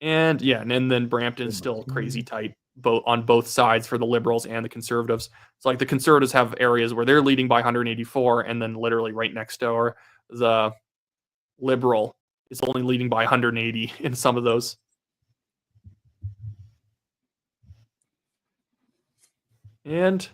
then Brampton's still crazy tight on both sides for the Liberals and the Conservatives. It's like the Conservatives have areas where they're leading by 184, and then literally right next door, the Liberal is only leading by 180 in some of those. And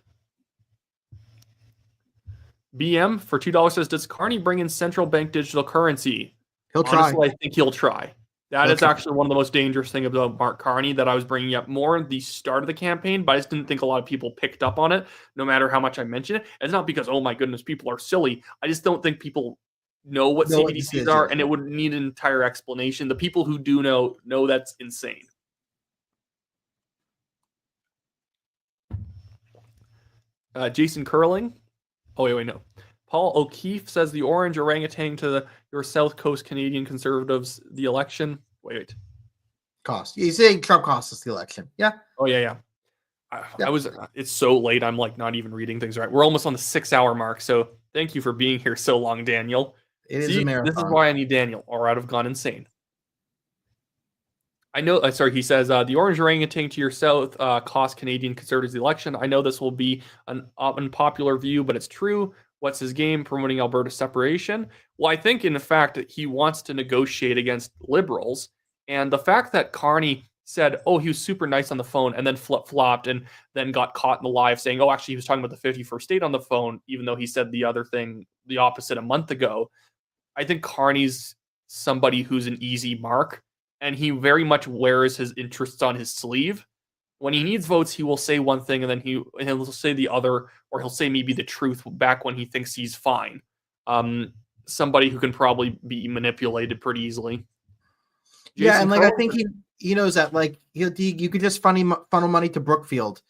BM for $2 says, does Carney bring in central bank digital currency? He'll try. Honestly, I think he'll try. That is actually one of the most dangerous things about Mark Carney that I was bringing up more at the start of the campaign, but I just didn't think a lot of people picked up on it, no matter how much I mention it. It's not because, oh my goodness, people are silly. I just don't think people know what CBDCs are, and it would need an entire explanation. The people who do know that's insane. Jason Curling. Oh, wait, no. Paul O'Keefe says the orange orangutan to your South Coast Canadian Conservatives the election. Wait. Cost. He's saying Trump cost us the election. Yeah. Oh, yeah. It's so late. I'm like not even reading things right. We're almost on the 6-hour mark. So thank you for being here so long, Daniel. It is a marathon. This is why I need Daniel, or I'd have gone insane. I know, he says, the orange orangutan to your south cost Canadian Conservatives the election. I know this will be an unpopular view, but it's true. What's his game? Promoting Alberta separation? Well, I think, in fact, that he wants to negotiate against Liberals. And the fact that Carney said, oh, he was super nice on the phone, and then flip-flopped and then got caught in the live saying, oh, actually, he was talking about the 51st state on the phone, even though he said the other thing, the opposite a month ago. I think Carney's somebody who's an easy mark, and he very much wears his interests on his sleeve. When he needs votes, he will say one thing, and then he'll say the other, or he'll say maybe the truth back when he thinks he's fine. Somebody who can probably be manipulated pretty easily. Yeah, and I think he knows that you could just funnel money to Brookfield,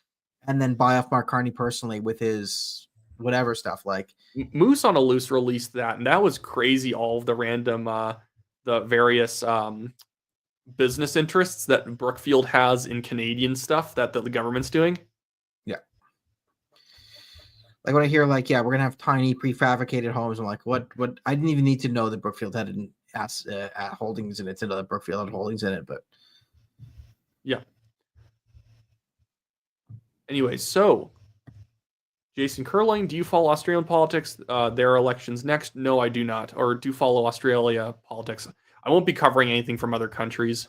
and then buy off Mark Carney personally with his whatever stuff. Like Moose on a Loose released that, and that was crazy. All of the random, the various business interests that Brookfield has in Canadian stuff that the government's doing. Yeah. Like when I hear we're going to have tiny prefabricated homes, I'm like, what? I didn't even need to know that Brookfield had holdings in it to know that Brookfield had holdings in it, but yeah. Anyways, so Jason Curling, do you follow Australian politics? Their elections next? No, I do not. Or do follow Australia politics. I won't be covering anything from other countries.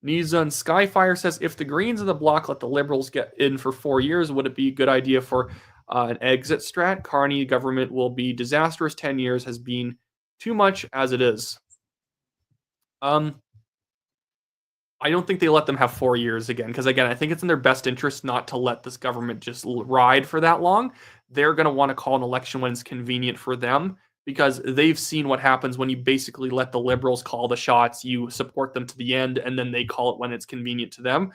Nizan Skyfire says, if the Greens and the Bloc let the Liberals get in for 4 years, would it be a good idea for an exit strat? Carney government will be disastrous. 10 years has been too much as it is. I don't think they let them have 4 years again, because again, I think it's in their best interest not to let this government just ride for that long. They're going to want to call an election when it's convenient for them, because they've seen what happens when you basically let the Liberals call the shots, you support them to the end, and then they call it when it's convenient to them.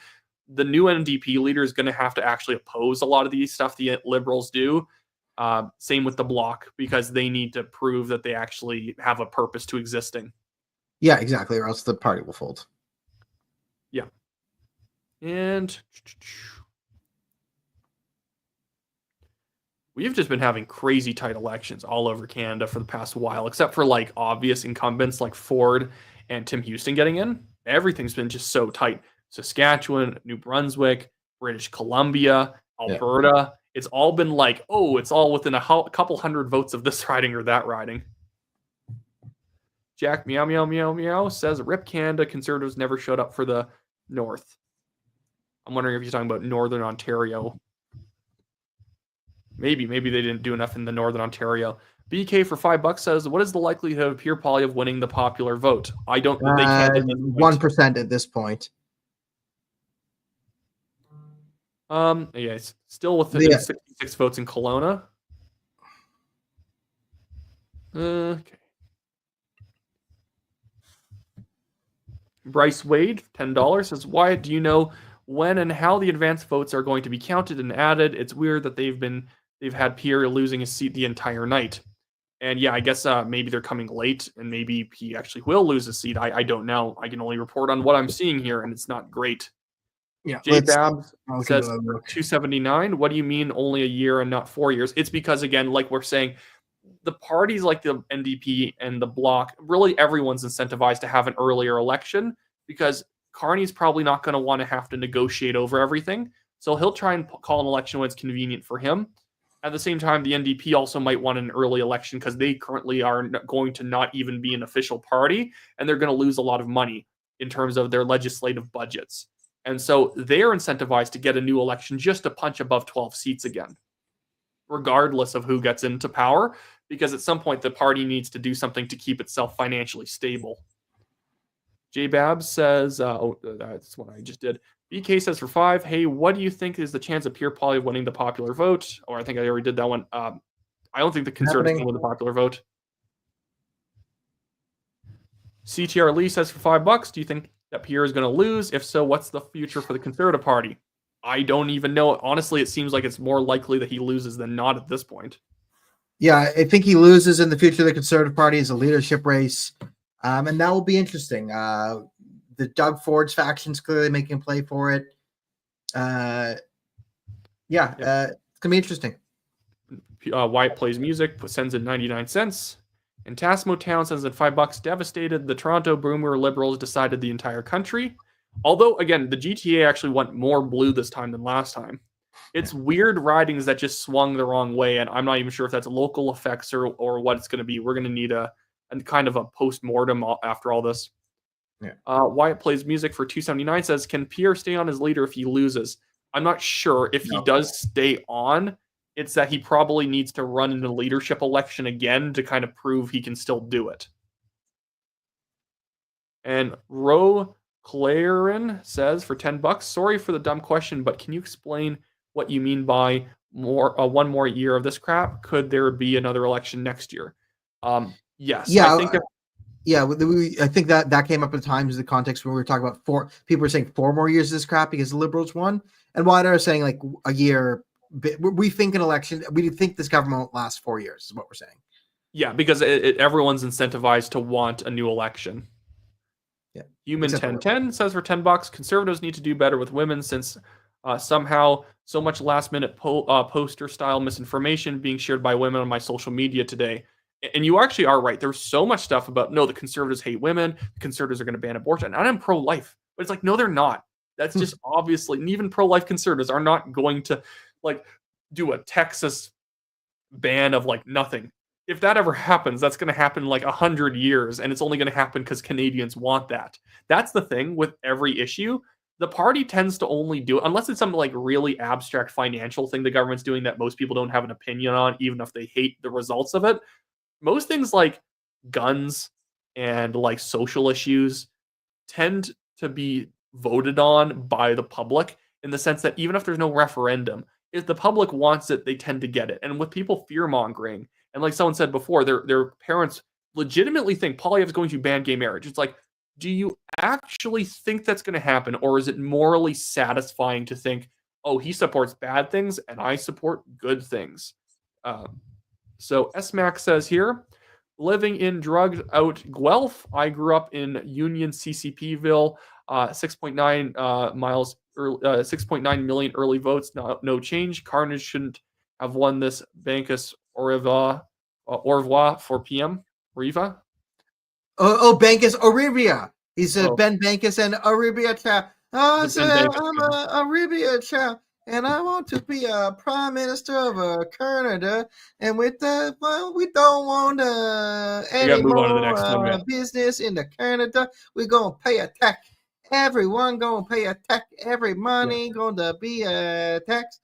The new NDP leader is going to have to actually oppose a lot of these stuff the Liberals do. Same with the Bloc, because they need to prove that they actually have a purpose to existing. Yeah, exactly, or else the party will fold. Yeah. And we've just been having crazy tight elections all over Canada for the past while, except for like obvious incumbents like Ford and Tim Houston getting in. Everything's been just so tight. Saskatchewan, New Brunswick, British Columbia, Alberta. Yeah. It's all been like, oh, it's all within a couple hundred votes of this riding or that riding. Jack Meow Meow Meow Meow says, rip Canada, Conservatives never showed up for the North. I'm wondering if you're talking about Northern Ontario. Maybe they didn't do enough in the Northern Ontario. BK for $5 says, what is the likelihood of Pierre Poilievre winning the popular vote? I don't. They can't. 1% at this point. Yeah, it's still within 66 votes in Kelowna. Okay. Bryce Wade, $10 says, why do you know when and how the advanced votes are going to be counted and added? It's weird that they've had Pierre losing his seat the entire night. And yeah, I guess maybe they're coming late and maybe he actually will lose his seat. I don't know. I can only report on what I'm seeing here, and it's not great. Yeah. J Babs says 279. What do you mean only a year and not 4 years? It's because, again, like we're saying, the parties like the NDP and the Bloc, really everyone's incentivized to have an earlier election, because Carney's probably not going to want to have to negotiate over everything. So he'll try and call an election when it's convenient for him. At the same time, the NDP also might want an early election because they currently are going to not even be an official party, and they're going to lose a lot of money in terms of their legislative budgets. And so they're incentivized to get a new election just to punch above 12 seats again, regardless of who gets into power, because at some point the party needs to do something to keep itself financially stable. J Babs says, that's what I just did. BK says for 5, hey, what do you think is the chance of Pierre Poilievre winning the popular vote? Or I think I already did that one. I don't think the Conservatives will win the popular vote. CTR Lee says for $5, do you think that Pierre is going to lose? If so, what's the future for the Conservative Party? I don't even know. Honestly, it seems like it's more likely that he loses than not at this point. Yeah, I think he loses in the future of the Conservative Party as a leadership race. And that will be interesting. The Doug Ford's faction's clearly making a play for it. It's going to be interesting. Wyatt Plays Music sends in 99 cents. And Tasmo Town sends in $5. Devastated. The Toronto Boomer Liberals decided the entire country. Although, again, the GTA actually went more blue this time than last time. It's weird ridings that just swung the wrong way, and I'm not even sure if that's local effects or what it's going to be. We're going to need a kind of a post-mortem after all this. Yeah. Wyatt Plays Music for $2.79 says, can Pierre stay on as leader if he loses? I'm not sure. If he does stay on, it's that he probably needs to run in a leadership election again to kind of prove he can still do it. And Ro Claren says for $10, sorry for the dumb question, but can you explain what you mean by one more year of this crap? Could there be another election next year? Yes. Yeah. I think I think that came up at times in the context when we were talking about people were saying 4 more years of this crap because the Liberals won, and Wider are saying like a year. We think an election. We think this government won't last 4 years. Is what we're saying. Yeah, because everyone's incentivized to want a new election. Yeah. Human 1010 says for $10, Conservatives need to do better with women since somehow so much last-minute poster-style misinformation being shared by women on my social media today. And you actually are right. There's so much stuff about, no, the Conservatives hate women. The Conservatives are going to ban abortion. And I'm pro-life. But it's like, no, they're not. That's just obviously, and even pro-life conservatives are not going to like do a Texas ban of like nothing. If that ever happens, that's going to happen in like 100 years, and it's only going to happen because Canadians want that. That's the thing with every issue. The party tends to only do it unless it's some like really abstract financial thing the government's doing that most people don't have an opinion on, even if they hate the results of it. Most things like guns and like social issues tend to be voted on by the public in the sense that even if there's no referendum, if the public wants it, they tend to get it. And with people fear mongering, and like someone said before, their parents legitimately think Poilievre is going to ban gay marriage. It's like, do you actually think that's going to happen, or is it morally satisfying to think, oh, he supports bad things and I support good things? So SMAC says here, living in drugged out Guelph. I grew up in Union CCPville, 6.9 miles, 6.9 million early votes, no change. Carnage shouldn't have won this. Bankus au revoir for PM. Riva. Bankus Oribia. He's Oh. Ben Bankus and Oribia Chow. Oh, The so Ben Bankus I'm guy. Oribia Chow, and I want to be a prime minister of Canada. And with that, well, we don't want any move on to the next one, more man. business in the Canada. We're gonna pay a tax. Everyone gonna pay a tax. Every money gonna be a tax.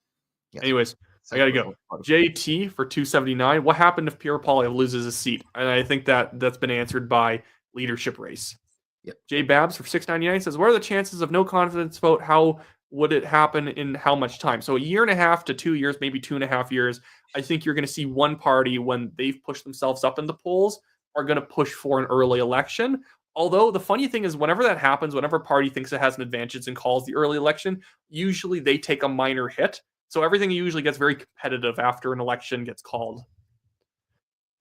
Yes. Anyways, I gotta go. JT for 279. What happened if Pierre Poilievre loses his seat? And I think that's been answered by leadership race. Yep. J Babs for 699 says, what are the chances of no confidence vote? How would it happen in how much time? So 1.5 to 2 years, maybe 2.5 years. I think you're going to see one party, when they've pushed themselves up in the polls, are going to push for an early election. Although the funny thing is, whenever that happens, whenever a party thinks it has an advantage and calls the early election, usually they take a minor hit. So everything usually gets very competitive after an election gets called.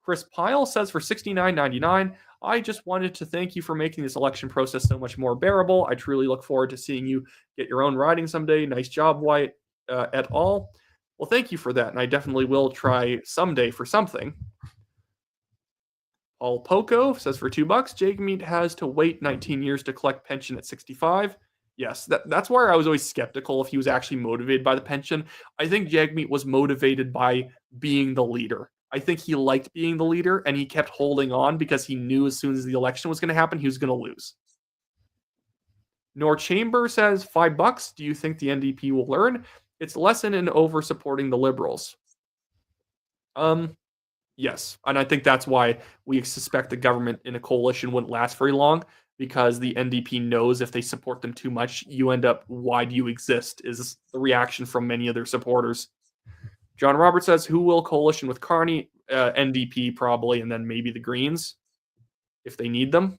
Chris Pyle says for $69.99, I just wanted to thank you for making this election process so much more bearable. I truly look forward to seeing you get your own riding someday. Nice job, White et al. Well, thank you for that, and I definitely will try someday for something. Paul Poco says for $2, Jagmeet has to wait 19 years to collect pension at 65. Yes, that's where I was always skeptical if he was actually motivated by the pension. I think Jagmeet was motivated by being the leader. I think he liked being the leader, and he kept holding on because he knew as soon as the election was going to happen, he was going to lose. Nor Chamber says $5. Do you think the NDP will learn its lesson in over supporting the Liberals? Yes, and I think that's why we suspect the government in a coalition wouldn't last very long, because the NDP knows if they support them too much, you end up, why do you exist, is the reaction from many of their supporters. John Roberts says, who will coalition with Carney? NDP probably, and then maybe the Greens, if they need them.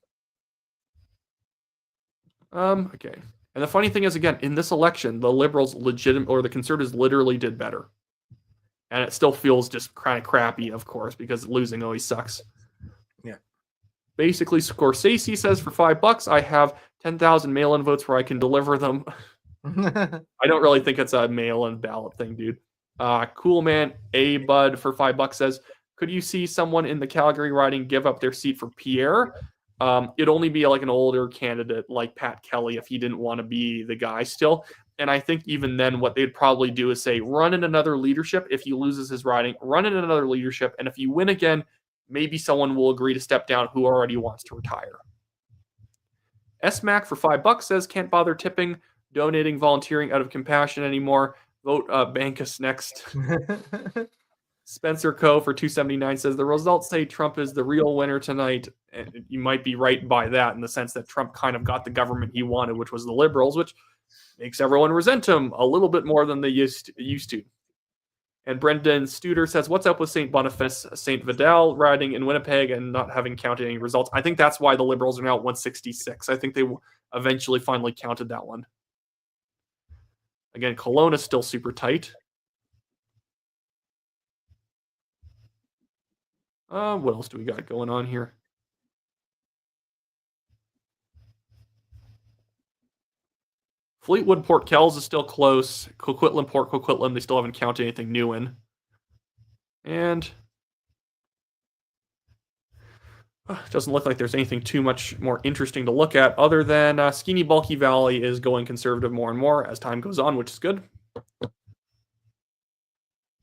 Okay. And the funny thing is, again, in this election, the Liberals the Conservatives literally did better. And it still feels just kind of crappy, of course, because losing always sucks. Yeah. Basically, Scorsese says for $5, I have 10,000 mail-in votes where I can deliver them. I don't really think it's a mail-in ballot thing, dude. Cool man, A Bud for $5 says, could you see someone in the Calgary riding give up their seat for Pierre? It'd only be like an older candidate like Pat Kelly if he didn't want to be the guy still. And I think even then what they'd probably do is say, run in another leadership. If he loses his riding, run in another leadership. And if you win again, maybe someone will agree to step down who already wants to retire. SMAC for $5 says, can't bother tipping, donating, volunteering out of compassion anymore. Vote Bankus next. Spencer Coe for $2.79 says, the results say Trump is the real winner tonight. And you might be right by that in the sense that Trump kind of got the government he wanted, which was the Liberals, which makes everyone resent him a little bit more than they used to. And Brendan Studer says, what's up with St. Boniface, St. Vidal riding in Winnipeg and not having counted any results? I think that's why the Liberals are now at 166. I think they eventually finally counted that one. Again, Kelowna is still super tight. What else do we got going on here? Fleetwood, Port Kells is still close. Coquitlam, Port Coquitlam, they still haven't counted anything new in. And Doesn't look like there's anything too much more interesting to look at other than Skinny Bulky Valley is going conservative more and more as time goes on, which is good.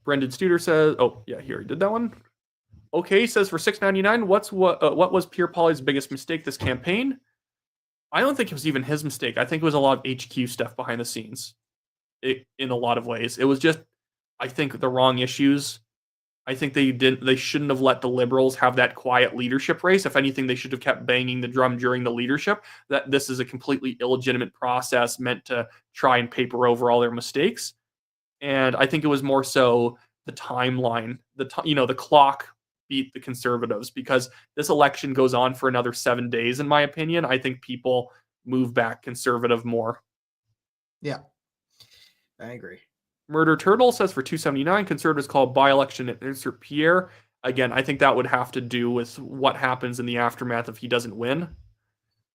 Brendan Studer says, oh, yeah, he already did that one. Okay, says for $6.99, what was Pierre Poilievre's biggest mistake this campaign? I don't think it was even his mistake. I think it was a lot of HQ stuff behind the scenes in a lot of ways. It was just, I think, the wrong issues. I think they shouldn't have let the Liberals have that quiet leadership race. If anything, they should have kept banging the drum during the leadership that this is a completely illegitimate process meant to try and paper over all their mistakes. And I think it was more so the timeline, the clock beat the Conservatives because this election goes on for another 7 days, in my opinion. I think people move back Conservative more. Yeah, I agree. Murder Turtle says for $2.79, Conservatives call by-election and insert Pierre. Again, I think that would have to do with what happens in the aftermath if he doesn't win.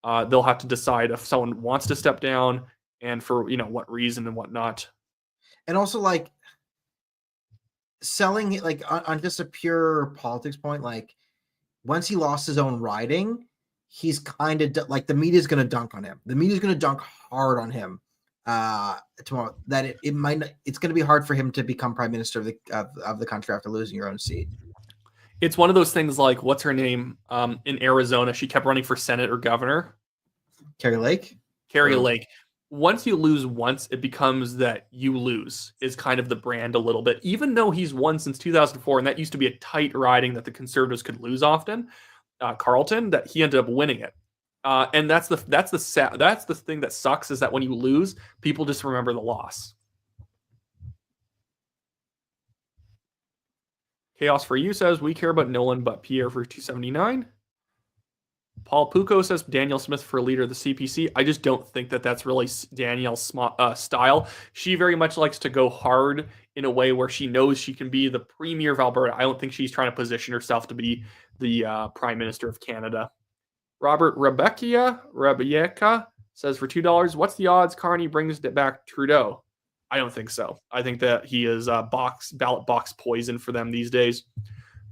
They'll have to decide if someone wants to step down and for what reason and whatnot. And also, like, selling it, like, on just a pure politics point, like, once he lost his own riding, he's kind of like, the media's going to dunk on him. The media's going to dunk hard on him tomorrow. That it's going to be hard for him to become prime minister of the country after losing your own seat. It's one of those things like, what's her name in Arizona? She kept running for Senate or governor. Carrie Lake. Once you lose once, it becomes that you lose is kind of the brand a little bit, even though he's won since 2004. And that used to be a tight riding that the Conservatives could lose often. Carleton, that he ended up winning it. And that's the thing that sucks is that when you lose, people just remember the loss. Chaos for You says, we care about no one but Pierre for $2.79. Paul Pucco says, Danielle Smith for leader of the CPC. I just don't think that that's really Danielle's style. She very much likes to go hard in a way where she knows she can be the premier of Alberta. I don't think she's trying to position herself to be the Prime Minister of Canada. Robert Rebecca says for $2, what's the odds Carney brings back Trudeau? I don't think so. I think that he is ballot box poison for them these days.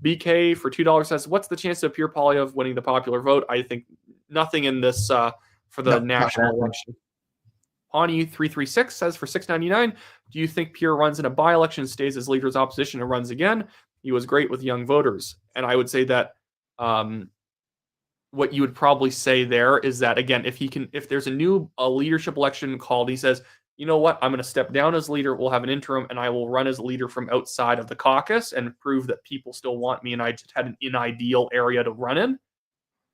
BK for $2 says, what's the chance of Pierre Poilievre winning the popular vote? I think nothing in this for the national election. Pawnee336 says for $6.99, do you think Pierre runs in a by-election, stays as leader of opposition, and runs again? He was great with young voters. And I would say that what you would probably say there is that, again, if there's a leadership election called, he says, you know what, I'm going to step down as leader, we'll have an interim, and I will run as leader from outside of the caucus and prove that people still want me and I just had an unideal area to run in.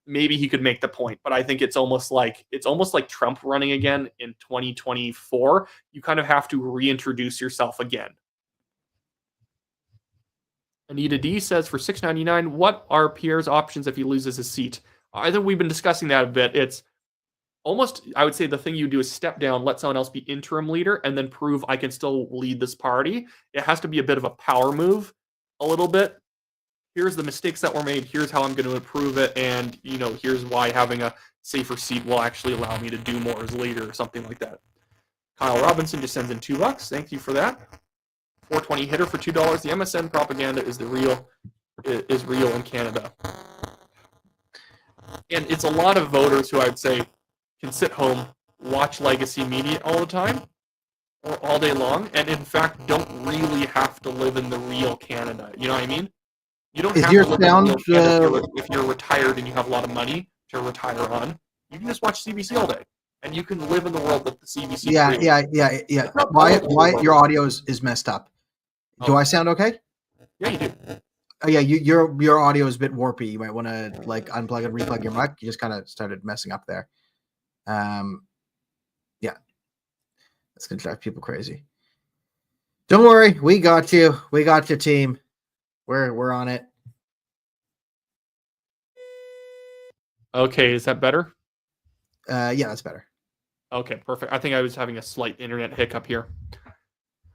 Maybe he could make the point, but I think it's almost like Trump running again in 2024. You kind of have to reintroduce yourself again. Anita D says for $6.99, what are Pierre's options if he loses his seat? I think we've been discussing that a bit. It's almost, I would say the thing you do is step down, let someone else be interim leader, and then prove I can still lead this party. It has to be a bit of a power move, a little bit. Here's the mistakes that were made. Here's how I'm going to improve it. And, here's why having a safer seat will actually allow me to do more as leader or something like that. Kyle Robinson just sends in $2. Thank you for that. 420 hitter for $2. The MSN propaganda is real in Canada. And it's a lot of voters who I'd say can sit home, watch legacy media all the time or all day long, and in fact don't really have to live in the real Canada. You know what I mean? You don't have to live in real Canada if you're retired and you have a lot of money to retire on. You can just watch CBC all day, and you can live in the world that the CBC created. Yeah. Wyatt, your audio is messed up. Do I sound okay? Yeah, you do. Oh yeah, your audio is a bit warpy. You might want to unplug and replug your mic. You just kind of started messing up there. Yeah, that's gonna drive people crazy. Don't worry, we got you. We got your team. We're on it. Okay, is that better? Yeah, that's better. Okay, perfect. I think I was having a slight internet hiccup here.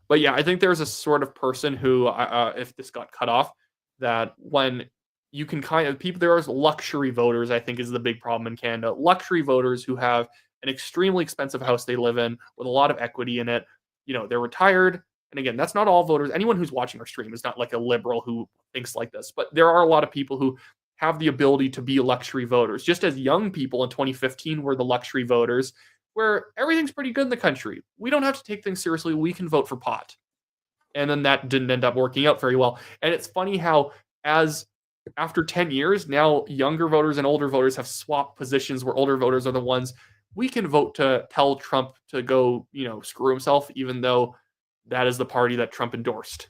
But yeah, I think there's a sort of person who, if this got cut off, that when you can there are luxury voters, I think is the big problem in Canada. Luxury voters who have an extremely expensive house they live in with a lot of equity in it. They're retired. And again, that's not all voters. Anyone who's watching our stream is not like a liberal who thinks like this. But there are a lot of people who have the ability to be luxury voters, just as young people in 2015 were the luxury voters, where everything's pretty good in the country. We don't have to take things seriously. We can vote for pot. And then that didn't end up working out very well. And it's funny how after 10 years, now younger voters and older voters have swapped positions where older voters are the ones we can vote to tell Trump to go, screw himself, even though that is the party that Trump endorsed.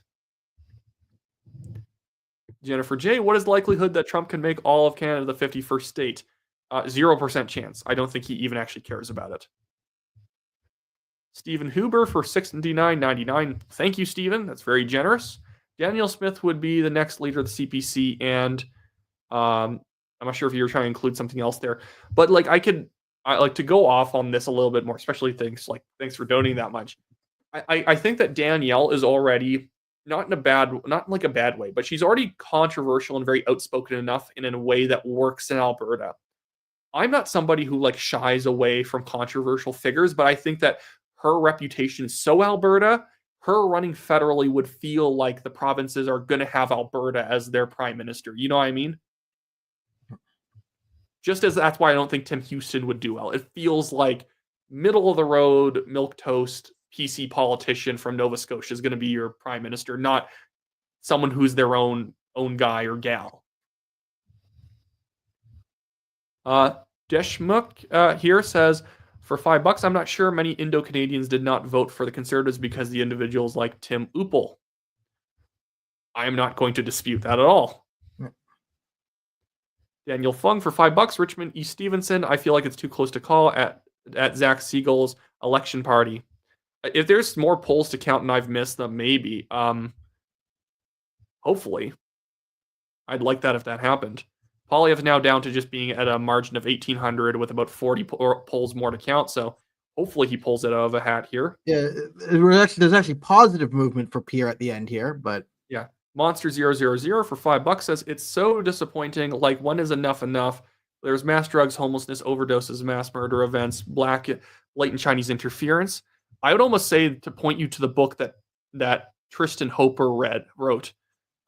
Jennifer J., what is the likelihood that Trump can make all of Canada the 51st state? 0% chance. I don't think he even actually cares about it. Stephen Huber for $69.99. Thank you, Stephen. That's very generous. Daniel Smith would be the next leader of the CPC, and I'm not sure if you were trying to include something else there, but I like to go off on this a little bit more, especially thanks for donating that much. I think that Danielle is already not like a bad way, but she's already controversial and very outspoken enough in a way that works in Alberta. I'm not somebody who shies away from controversial figures, but I think that her reputation is so Alberta, her running federally would feel like the provinces are going to have Alberta as their prime minister. You know what I mean? Just as that's why I don't think Tim Houston would do well. It feels like middle of the road, milquetoast, PC politician from Nova Scotia is going to be your prime minister, not someone who's their own guy or gal. Deshmuk here says, for $5, I'm not sure many Indo-Canadians did not vote for the Conservatives because the individuals like Tim Uppal. I am not going to dispute that at all. Daniel Fung for $5, Richmond East Stevenson. I feel like it's too close to call at Zach Siegel's election party. If there's more polls to count and I've missed them, maybe. Hopefully. I'd like that if that happened. Polyev is now down to just being at a margin of 1,800 with about 40 polls more to count. So hopefully he pulls it out of a hat here. Yeah, there's actually positive movement for Pierre at the end here, but yeah. Monster 000 for $5 says it's so disappointing. Like, when is enough enough? There's mass drugs, homelessness, overdoses, mass murder events, blatant Chinese interference. I would almost say to point you to the book that Tristan Hopper wrote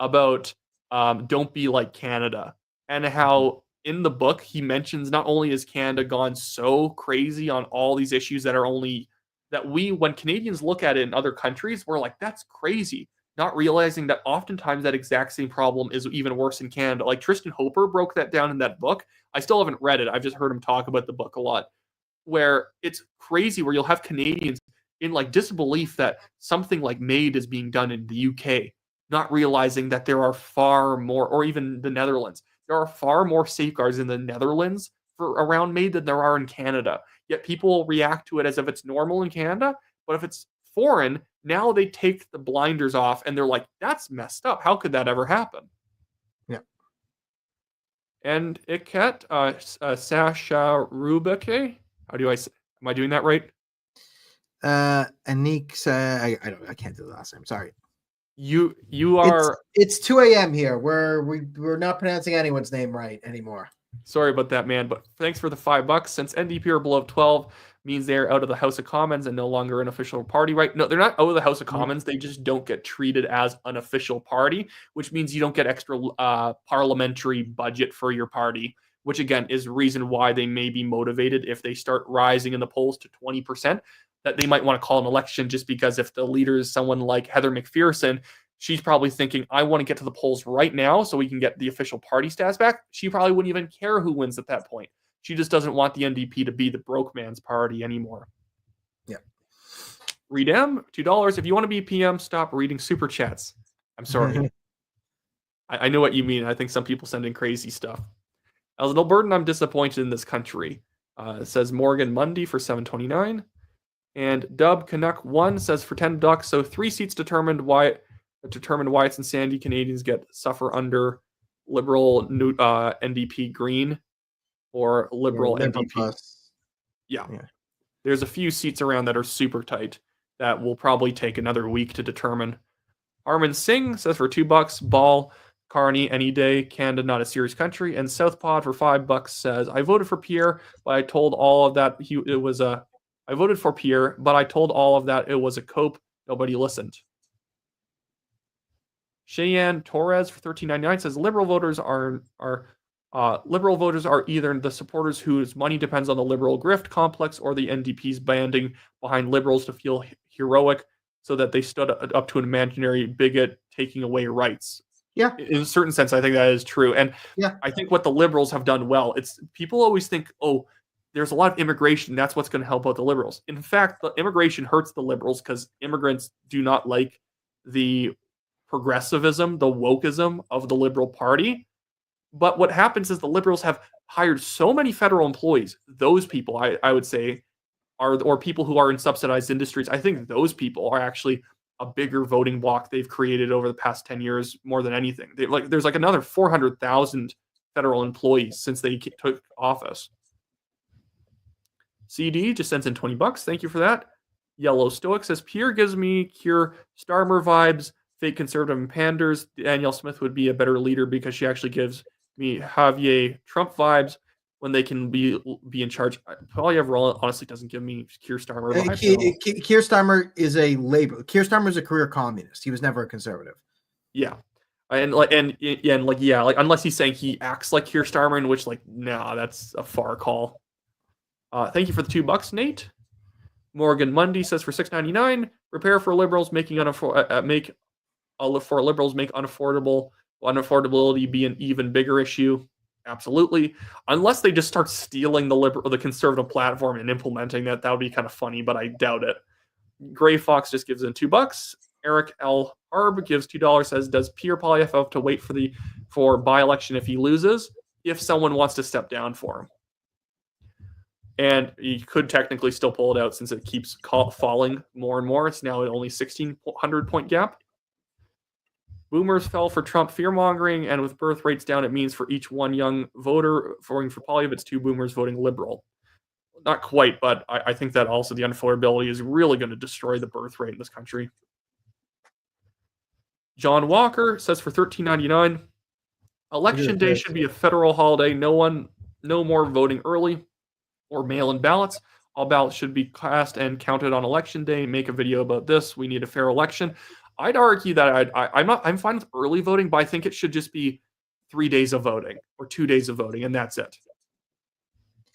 about Don't Be Like Canada, and how in the book he mentions not only has Canada gone so crazy on all these issues that when Canadians look at it in other countries, we're like, that's crazy. Not realizing that oftentimes that exact same problem is even worse in Canada. Like, Tristan Hopper broke that down in that book. I still haven't read it. I've just heard him talk about the book a lot, where it's crazy, where you'll have Canadians in disbelief that something like MAID is being done in the UK, not realizing that there are far more, or even the Netherlands, there are far more safeguards in the Netherlands around MAID than there are in Canada. Yet people react to it as if it's normal in Canada, but if it's foreign, now they take the blinders off and they're like, that's messed up. How could that ever happen? Yeah. And Iket, Sasha Rubeke, am I doing that right? Anik, I can't do the last name. Sorry. You are. It's 2 a.m. here. We're not pronouncing anyone's name right anymore. Sorry about that, man. But thanks for the $5. Since NDP are below 12, means they're out of the House of Commons and no longer an official party, right? No, they're not out of the House of Commons. They just don't get treated as an official party, which means you don't get extra parliamentary budget for your party, which again is reason why they may be motivated if they start rising in the polls to 20%, that they might want to call an election, just because if the leader is someone like Heather McPherson, she's probably thinking, I want to get to the polls right now so we can get the official party stats back. She probably wouldn't even care who wins at that point. She just doesn't want the NDP to be the broke man's party anymore. Yeah. Redem, $2. If you want to be PM, stop reading super chats. I'm sorry. I know what you mean. I think some people send in crazy stuff. As an Albertan, I'm disappointed in this country. Says Morgan Mundy for $7.29. And Dub Canuck 1 says for $10. So 3 seats determined why it's and Sandy Canadians suffer under Liberal NDP Green. Or Liberal NDP. Yeah. There's a few seats around that are super tight that will probably take another week to determine. Armin Singh says for $2, Ball, Carney, any day, Canada not a serious country. And Southpod for $5 says, I voted for Pierre, but I told all of that I voted for Pierre, but I told all of that it was a cope. Nobody listened. Cheyenne Torres for $13.99 says Liberal voters are Liberal voters are either the supporters whose money depends on the liberal grift complex or the NDP's banding behind liberals to feel heroic so that they stood up to an imaginary bigot taking away rights. Yeah. In a certain sense, I think that is true. And Yeah. I think what the liberals have done well, it's people always think, oh, there's a lot of immigration. That's what's going to help out the liberals. In fact, the immigration hurts the liberals because immigrants do not like the progressivism, the wokeism of the Liberal Party. But what happens is the liberals have hired so many federal employees. Those people, I would say, or people who are in subsidized industries. I think those people are actually a bigger voting bloc they've created over the past 10 years more than anything. There's like another 400,000 federal employees since they took office. CD just sends in $20. Thank you for that. Yellow Stoic says, Pierre gives me Keir Starmer vibes, fake conservative and panders. Danielle Smith would be a better leader because she actually gives me Javier Trump vibes when they can be in charge. Poilievre honestly doesn't give me Keir Starmer vibes. Keir Starmer is a labor. Keir Starmer is a career communist. He was never a conservative. Yeah. Unless he's saying he acts like Keir Starmer, in which that's a far call. Thank you for the $2, Nate. Morgan Mundy says for $6.99, prepare for liberals make unaffordability be an even bigger issue. Absolutely, unless they just start stealing the conservative platform and implementing that would be kind of funny, but I doubt it. Gray Fox just gives in $2. Eric L. Harb gives $2. Says, does Pierre Poilievre have to wait for by-election if he loses? If someone wants to step down for him. And he could technically still pull it out since it keeps falling more and more. It's now at only 1,600 point gap. Boomers fell for Trump fear-mongering, and with birth rates down, it means for each one young voter voting for Poilievre, it's 2 boomers voting liberal. Not quite, but I think that also the unaffordability is really going to destroy the birth rate in this country. John Walker says for $13.99, Election Day should be a federal holiday. No more voting early or mail-in ballots. All ballots should be cast and counted on Election Day. Make a video about this. We need a fair election. I'd argue that I'm fine with early voting, but I think it should just be 3 days of voting or 2 days of voting, and that's it.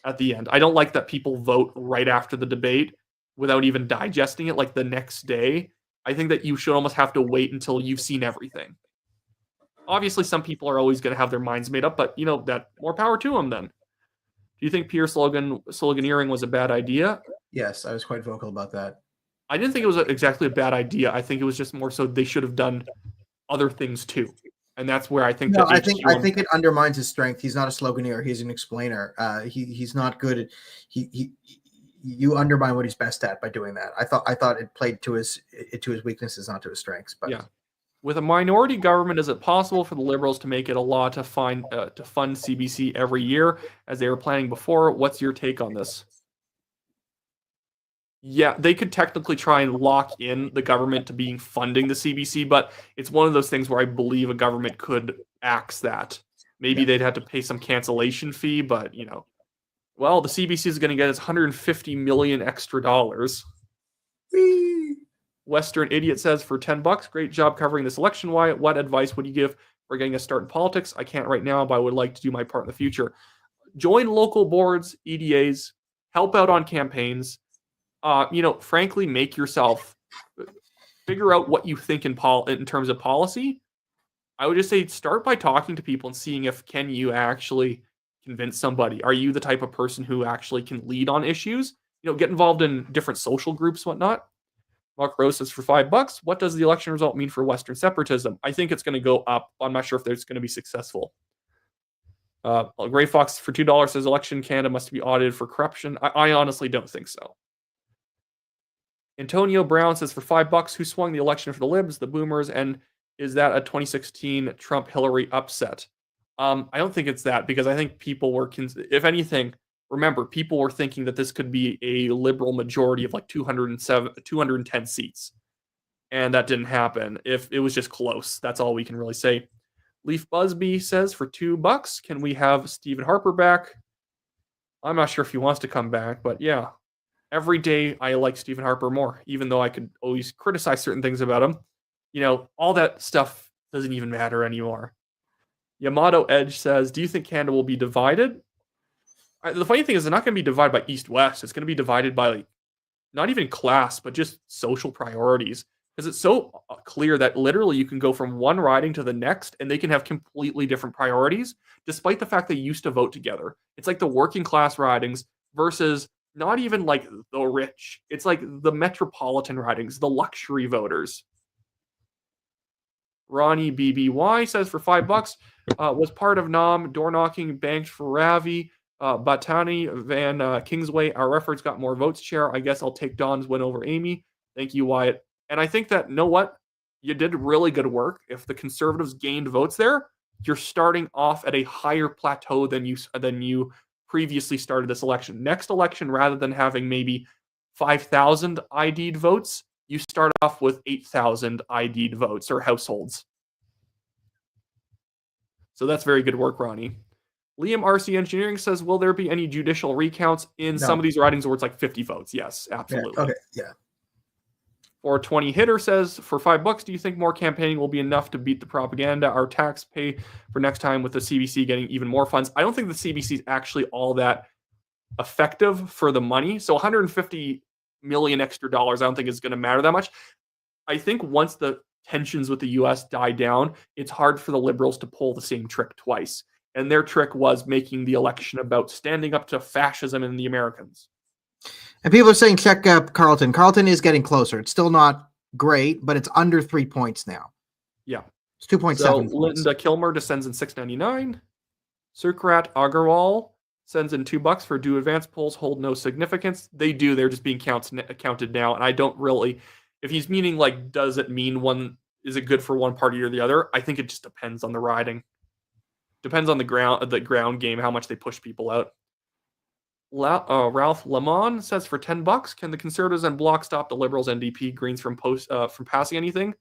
At the end, I don't like that people vote right after the debate without even digesting it, like the next day. I think that you should almost have to wait until you've seen everything. Obviously, some people are always going to have their minds made up, but that more power to them. Then, do you think Pierre sloganeering was a bad idea? Yes, I was quite vocal about that. I didn't think it was exactly a bad idea. I think it was just more so they should have done other things too, and that's where I think. No, I think it undermines his strength. He's not a sloganeer. He's an explainer. He's not good at you undermine what he's best at by doing that. I thought it played to his weaknesses, not to his strengths. But yeah, with a minority government, is it possible for the Liberals to make it a law to fund CBC every year as they were planning before? What's your take on this? Yeah, they could technically try and lock in the government to being funding the CBC, but it's one of those things where I believe a government could axe that. Maybe they'd have to pay some cancellation fee, but well, the CBC is going to get its $150 million extra dollars. Whee! Western Idiot says for $10, great job covering this election. Why? What advice would you give for getting a start in politics? I can't right now, but I would like to do my part in the future. Join local boards, EDAs, help out on campaigns. Frankly, make yourself figure out what you think in terms of policy. I would just say start by talking to people and seeing if can you actually convince somebody. Are you the type of person who actually can lead on issues? Get involved in different social groups, whatnot. Mark Rose says for $5, what does the election result mean for Western separatism? I think it's going to go up. I'm not sure if it's going to be successful. Gray Fox for $2 says election Canada must be audited for corruption. I honestly don't think so. Antonio Brown says for $5, who swung the election for the Libs, the Boomers, and is that a 2016 Trump-Hillary upset? I don't think it's that, because I think people were, if anything, remember, people were thinking that this could be a Liberal majority of like 210 seats, and that didn't happen. If it was just close, that's all we can really say. Leaf Busby says for $2, can we have Stephen Harper back? I'm not sure if he wants to come back, but yeah. Every day I like Stephen Harper more, even though I could always criticize certain things about him. All that stuff doesn't even matter anymore. Yamato Edge says, do you think Canada will be divided? The funny thing is, they're not going to be divided by East-West. It's going to be divided by, like, not even class, but just social priorities. Because it's so clear that literally you can go from one riding to the next and they can have completely different priorities, despite the fact they used to vote together. It's like the working class ridings versus not even like the rich. It's like the metropolitan ridings, the luxury voters. Ronnie BBY says for $5, was part of NOM, door knocking, banked for Ravi, Batani, Van Kingsway. Our efforts got more votes, Chair. I guess I'll take Don's win over Amy. Thank you, Wyatt. And I think that, you know what? You did really good work. If the Conservatives gained votes there, you're starting off at a higher plateau than you previously started this election. Next election, rather than having maybe 5,000 ID'd votes, you start off with 8,000 ID'd votes or households. So that's very good work, Ronnie. Liam RC Engineering says, will there be any judicial recounts in some of these ridings where it's like 50 votes? Yes, absolutely. Yeah, okay, yeah. 420 Hitter says, for $5, do you think more campaigning will be enough to beat the propaganda our tax pay for next time with the CBC getting even more funds? I don't think the CBC is actually all that effective for the money. So 150 million extra dollars, I don't think is going to matter that much. I think once the tensions with the US die down, it's hard for the Liberals to pull the same trick twice. And their trick was making the election about standing up to fascism in the Americans. And people are saying check Carleton. Carleton is getting closer. It's still not great, but it's under 3 points now. Yeah. It's 2.7 So points. Linda Kilmer descends in $6.99. Surkrat Agarwal sends in $2 for do advance polls hold no significance. They do. They're just being counted now. And I don't really, if he's meaning like, does it mean one, is it good for one party or the other? I think it just depends on the riding. Depends on the ground game, how much they push people out. Ralph Lamont says for $10, can the Conservatives and Bloc stop the Liberals, NDP, Greens from passing anything?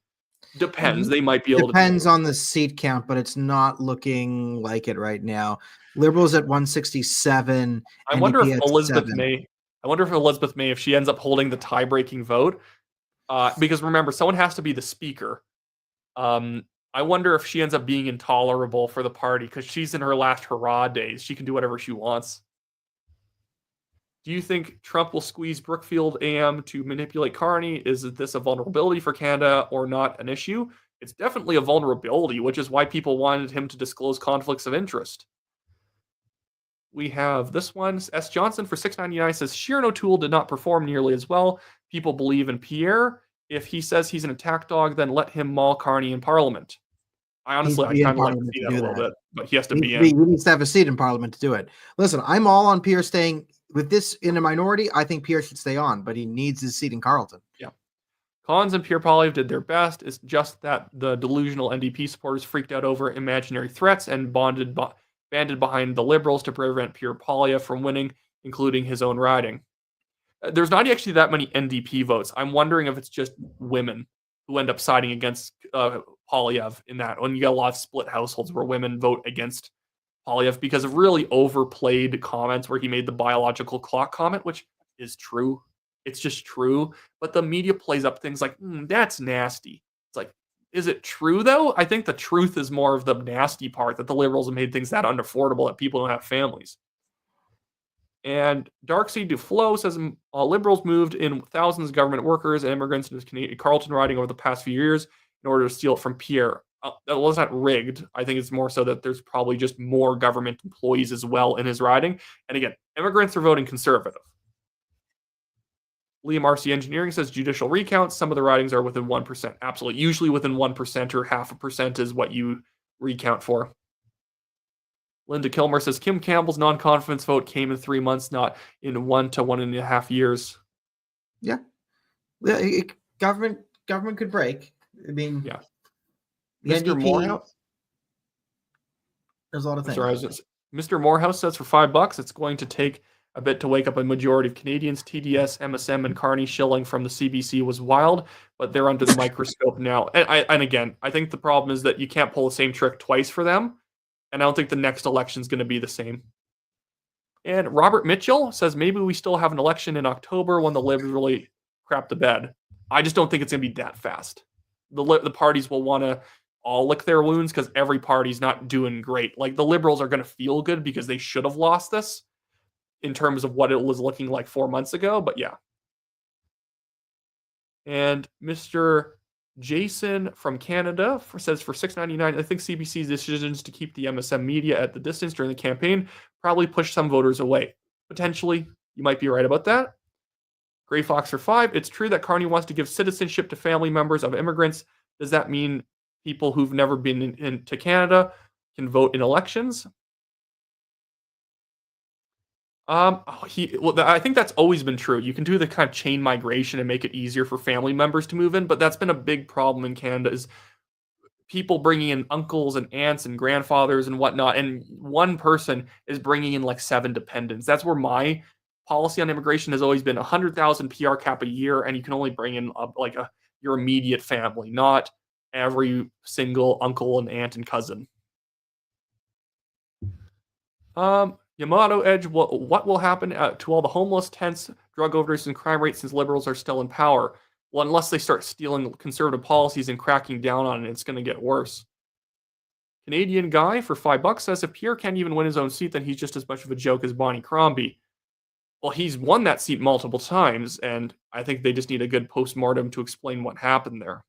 Depends. They might be able to. Depends on the seat count, but it's not looking like it right now. Liberals at 167. I wonder if Elizabeth May, if she ends up holding the tie-breaking vote, because remember, someone has to be the speaker. I wonder if she ends up being intolerable for the party because she's in her last hurrah days. She can do whatever she wants. Do you think Trump will squeeze Brookfield AM to manipulate Carney? Is this a vulnerability for Canada or not an issue? It's definitely a vulnerability, which is why people wanted him to disclose conflicts of interest. We have this one. S. Johnson for $6.99 says, Sheeran O'Toole did not perform nearly as well. People believe in Pierre. If he says he's an attack dog, then let him maul Carney in Parliament. I honestly, I kind of like to see that a little bit, but he has to be in. He needs to have a seat in Parliament to do it. Listen, I'm all on Pierre staying. With this in a minority, I think Pierre should stay on, but he needs his seat in Carleton. Yeah. Collins and Pierre Poilievre did their best. It's just that the delusional NDP supporters freaked out over imaginary threats and banded behind the Liberals to prevent Pierre Poilievre from winning, including his own riding. There's not actually that many NDP votes. I'm wondering if it's just women who end up siding against Poilievre in that. When you get a lot of split households where women vote against Poilievre because of really overplayed comments where he made the biological clock comment, which is true. It's just true. But the media plays up things like, that's nasty. It's like, is it true though? I think the truth is more of the nasty part, that the Liberals have made things that unaffordable that people don't have families. And Darksea Duflo says Liberals moved in thousands of government workers and immigrants into Canadian Carleton riding over the past few years in order to steal it from Pierre. That was not rigged. I think it's more so that there's probably just more government employees as well in his riding. And again, immigrants are voting Conservative. Liam RC Engineering says judicial recounts. Some of the ridings are within 1%. Absolutely. Usually within 1% or 0.5% is what you recount for. Linda Kilmer says Kim Campbell's non-confidence vote came in 3 months, not in 1 to 1.5 years. Yeah. Government could break. I mean, yeah. Mr. NDP, Morehouse. There's a lot of things. Mr. Morehouse says for $5, it's going to take a bit to wake up a majority of Canadians. TDS, MSM, and Carney shilling from the CBC was wild, but they're under the microscope now. And again, I think the problem is that you can't pull the same trick twice for them, and I don't think the next election is going to be the same. And Robert Mitchell says maybe we still have an election in October when the Libs really crap the bed. I just don't think it's going to be that fast. The parties will want to all lick their wounds because every party's not doing great. Like the Liberals are going to feel good because they should have lost this in terms of what it was looking like 4 months ago. But yeah. And Mr. Jason from Canada says for $6.99, I think CBC's decisions to keep the MSM media at the distance during the campaign probably pushed some voters away. Potentially, you might be right about that. Gray Fox for $5. It's true that Carney wants to give citizenship to family members of immigrants. Does that mean people who've never been into Canada can vote in elections? I think that's always been true. You can do the kind of chain migration and make it easier for family members to move in, but that's been a big problem in Canada is people bringing in uncles and aunts and grandfathers and whatnot, and one person is bringing in like 7 dependents. That's where my policy on immigration has always been 100,000 PR cap a year, and you can only bring in your immediate family, not every single uncle and aunt and cousin. Yamato Edge, what will happen to all the homeless, tense, drug overdose, and crime rates since liberals are still in power? Well, unless they start stealing conservative policies and cracking down on it, it's going to get worse. Canadian guy for $5 says if Pierre can't even win his own seat, then he's just as much of a joke as Bonnie Crombie. Well, he's won that seat multiple times, and I think they just need a good postmortem to explain what happened there.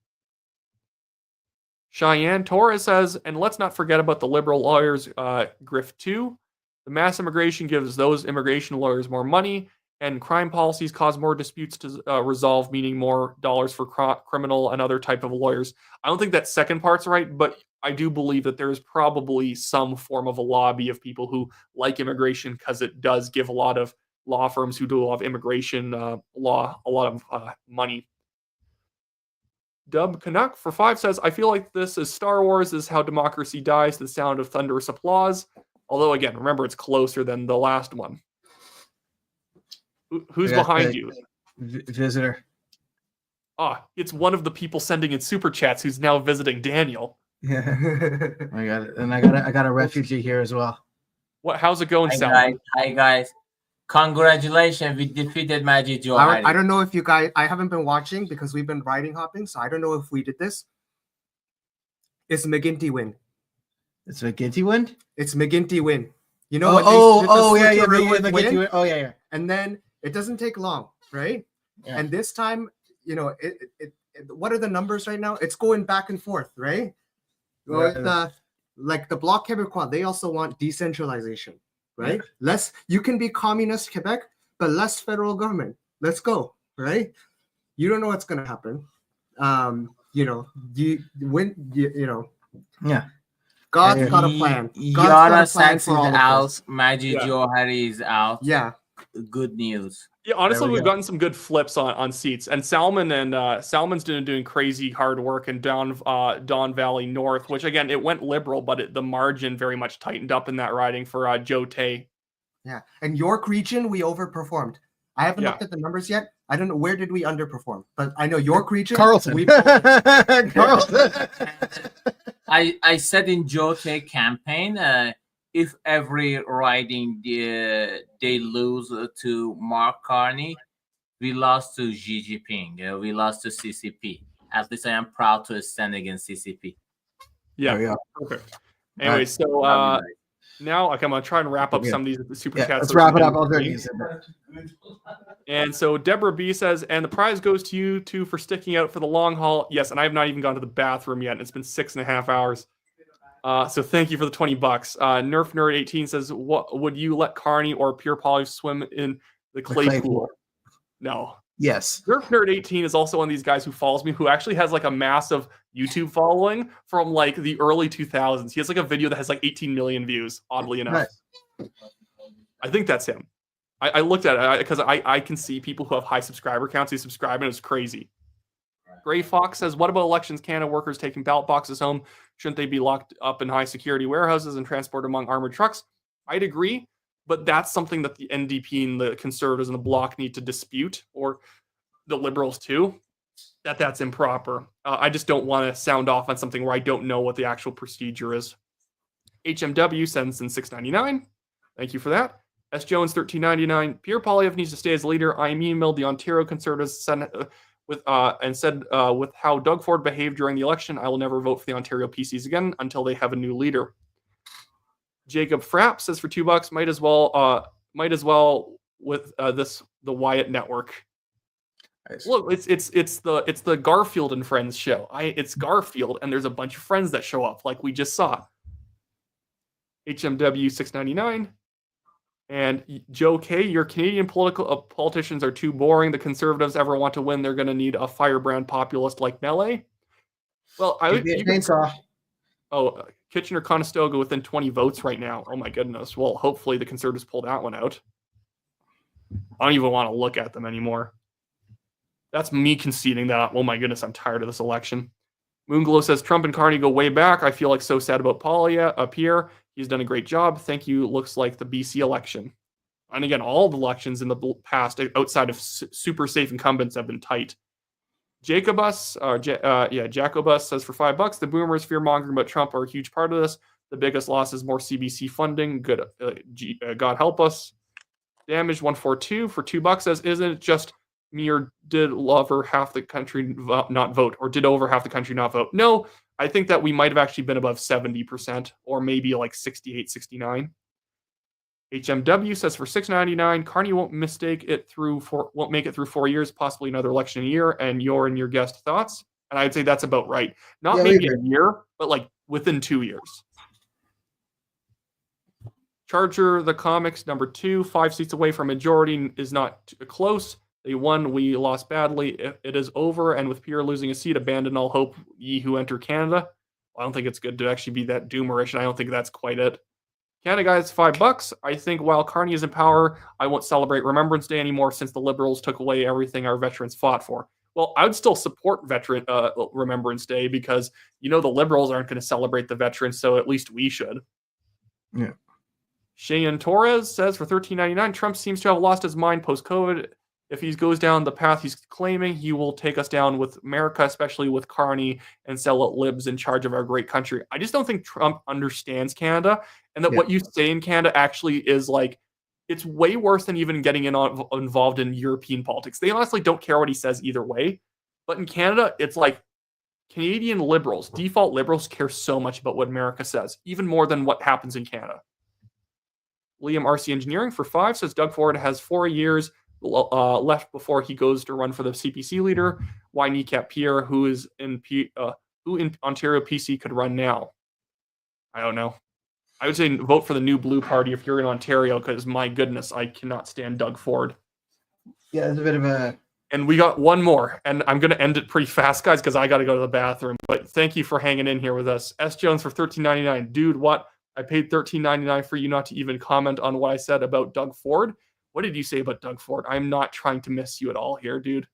Cheyenne Torres says, and let's not forget about the liberal lawyers' grift too. The mass immigration gives those immigration lawyers more money, and crime policies cause more disputes to resolve, meaning more dollars for criminal and other type of lawyers. I don't think that second part's right, but I do believe that there is probably some form of a lobby of people who like immigration because it does give a lot of law firms who do a lot of immigration law a lot of money. Dub Canuck for $5 says, I feel like this is Star Wars, this is how democracy dies, the sound of thunderous applause. Although, again, remember, it's closer than the last one. Who's behind you? Visitor. It's one of the people sending in super chats who's now visiting Daniel. Yeah, I got it. And I got a refugee here as well. How's it going, Sal? Hi, guys. Congratulations, we defeated Majid Johari. I don't know if you guys, I haven't been watching because we've been riding hopping, so I don't know if we did this. It's McGinty win. It's McGinty win? It's McGinty win. You know what? McGinty win. Oh, yeah. And then it doesn't take long, right? Yeah. And this time, what are the numbers right now? It's going back and forth, right? Like the Bloc Québécois, they also want decentralization, right? Yeah. You can be communist Quebec, but less federal government. Let's go, right? You don't know what's going to happen. Yeah. God's got a plan. Yara Sachs is out. Majid Johari is out. Yeah. Good news. Yeah, honestly, we've gotten some good flips on seats. And Salmon's doing crazy hard work in Don Valley North, which, again, it went liberal, but the margin very much tightened up in that riding for Joe Tay. Yeah. And York region, we overperformed. I haven't looked at the numbers yet. I don't know where did we underperform, but I know York region. Carleton. Carleton. I said in Joe Tay campaign, if every riding they lose to Mark Carney, we lost to Xi Jinping. We lost to CCP. At least I am proud to stand against CCP. Yeah. Okay. Anyway, so now I'm going to try and wrap up some of these super chats. Let's wrap it up. And so Deborah B says, and the prize goes to you two for sticking out for the long haul. Yes, and I have not even gone to the bathroom yet. And it's been 6.5 hours. So thank you for the $20. Nerf Nerd 18 says, "What would you let Carney or Pure Poly swim in the clay pool?" No. Yes. Nerf Nerd 18 is also one of these guys who follows me, who actually has like a massive YouTube following from like the early 2000s. He has like a video that has like 18 million views, oddly enough. Nice. I think that's him. I looked at it because I can see people who have high subscriber counts who subscribe, and it's crazy. Gray Fox says, what about elections? Canada workers taking ballot boxes home? Shouldn't they be locked up in high security warehouses and transported among armored trucks? I'd agree, but that's something that the NDP and the Conservatives and the Bloc need to dispute, or the Liberals too, that's improper. I just don't want to sound off on something where I don't know what the actual procedure is. HMW sends in $6.99. Thank you for that. S. Jones, $13.99. Pierre Poilievre needs to stay as leader. I emailed the Ontario Conservatives Senate and said with how Doug Ford behaved during the election, I will never vote for the Ontario PCs again until they have a new leader. Jacob Frapp says for $2, might as well with the Wyatt Network. Nice. Look, it's the Garfield and Friends show. It's Garfield, and there's a bunch of friends that show up, like we just saw. HMW $6.99. And Joe K, your Canadian politicians are too boring. The Conservatives ever want to win, they're going to need a firebrand populist like Melee. Well, Kitchener-Conestoga within 20 votes right now. Oh my goodness. Well, hopefully the Conservatives pull that one out. I don't even want to look at them anymore. That's me conceding that. Oh my goodness, I'm tired of this election. Moonglow says Trump and Carney go way back. I feel like so sad about Pierre. He's done a great job. Thank you. Looks like the BC election. And again, all the elections in the past outside of super safe incumbents have been tight. Jacobus says for $5, the boomers fear-mongering about Trump are a huge part of this. The biggest loss is more CBC funding. Good, God help us. Damage 142 for $2 says, isn't it just me or did over half the country not vote, or did over half the country not vote? No, I think that we might have actually been above 70%, or maybe like 68, 69. HMW says for $6.99, Carney won't make it through 4 years, possibly another election a year, and your guest thoughts. And I'd say that's about right. Not maybe a year, but like within 2 years. Charger the Comics number 2, 5 seats away from majority is not close. They won, we lost badly. It is over, and with Pierre losing a seat, abandon all hope, ye who enter Canada. I don't think it's good to actually be that doomerish, and I don't think that's quite it. Canada guys, $5. I think while Carney is in power, I won't celebrate Remembrance Day anymore since the Liberals took away everything our veterans fought for. Well, I would still support Remembrance Day because, the Liberals aren't going to celebrate the veterans, so at least we should. Yeah. Cheyenne Torres says for $13.99, Trump seems to have lost his mind post-COVID. If he goes down the path he's claiming, he will take us down with America, especially with Carney, and sell out libs in charge of our great country. I just don't think Trump understands Canada, and that what you say in Canada actually is like, it's way worse than even getting involved in European politics. They honestly don't care what he says either way. But in Canada, it's like Canadian liberals, default liberals, care so much about what America says, even more than what happens in Canada. Liam RC Engineering for $5 says Doug Ford has 4 years left before he goes to run for the CPC leader. Why kneecap Pierre, who in Ontario PC could run now? I don't know. I would say vote for the New Blue Party if you're in Ontario, because my goodness, I cannot stand Doug Ford. Yeah, it's a bit of a... And we got one more, and I'm going to end it pretty fast, guys, because I got to go to the bathroom. But thank you for hanging in here with us. S. Jones for $13.99. Dude, what? I paid $13.99 for you not to even comment on what I said about Doug Ford. What did you say about Doug Ford? I'm not trying to miss you at all here, dude.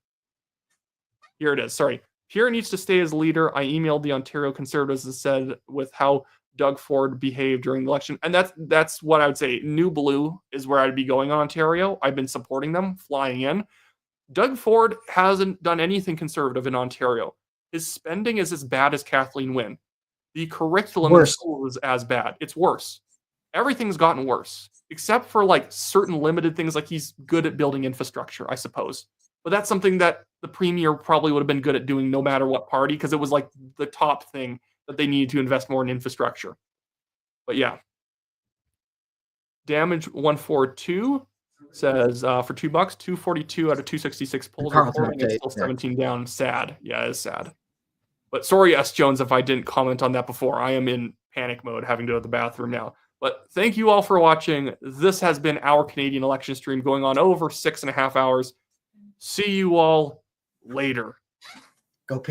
Here it is. Sorry. Pierre needs to stay as leader. I emailed the Ontario Conservatives and said with how Doug Ford behaved during the election. And that's what I would say. New Blue is where I'd be going on Ontario. I've been supporting them, flying in. Doug Ford hasn't done anything conservative in Ontario. His spending is as bad as Kathleen Wynne. The curriculum in school is as bad. It's worse. Everything's gotten worse, except for like certain limited things, like he's good at building infrastructure, I suppose. But that's something that the premier probably would have been good at doing no matter what party, because it was like the top thing that they needed to invest more in infrastructure. But yeah. Damage 142 says for $2, 242 out of 266 polls recording, it's still 17 down. Sad. Yeah, it's sad. But sorry, S. Jones, if I didn't comment on that before. I am in panic mode, having to go to the bathroom now. But thank you all for watching. This has been our Canadian election stream going on over 6.5 hours. See you all later. Go Pigs.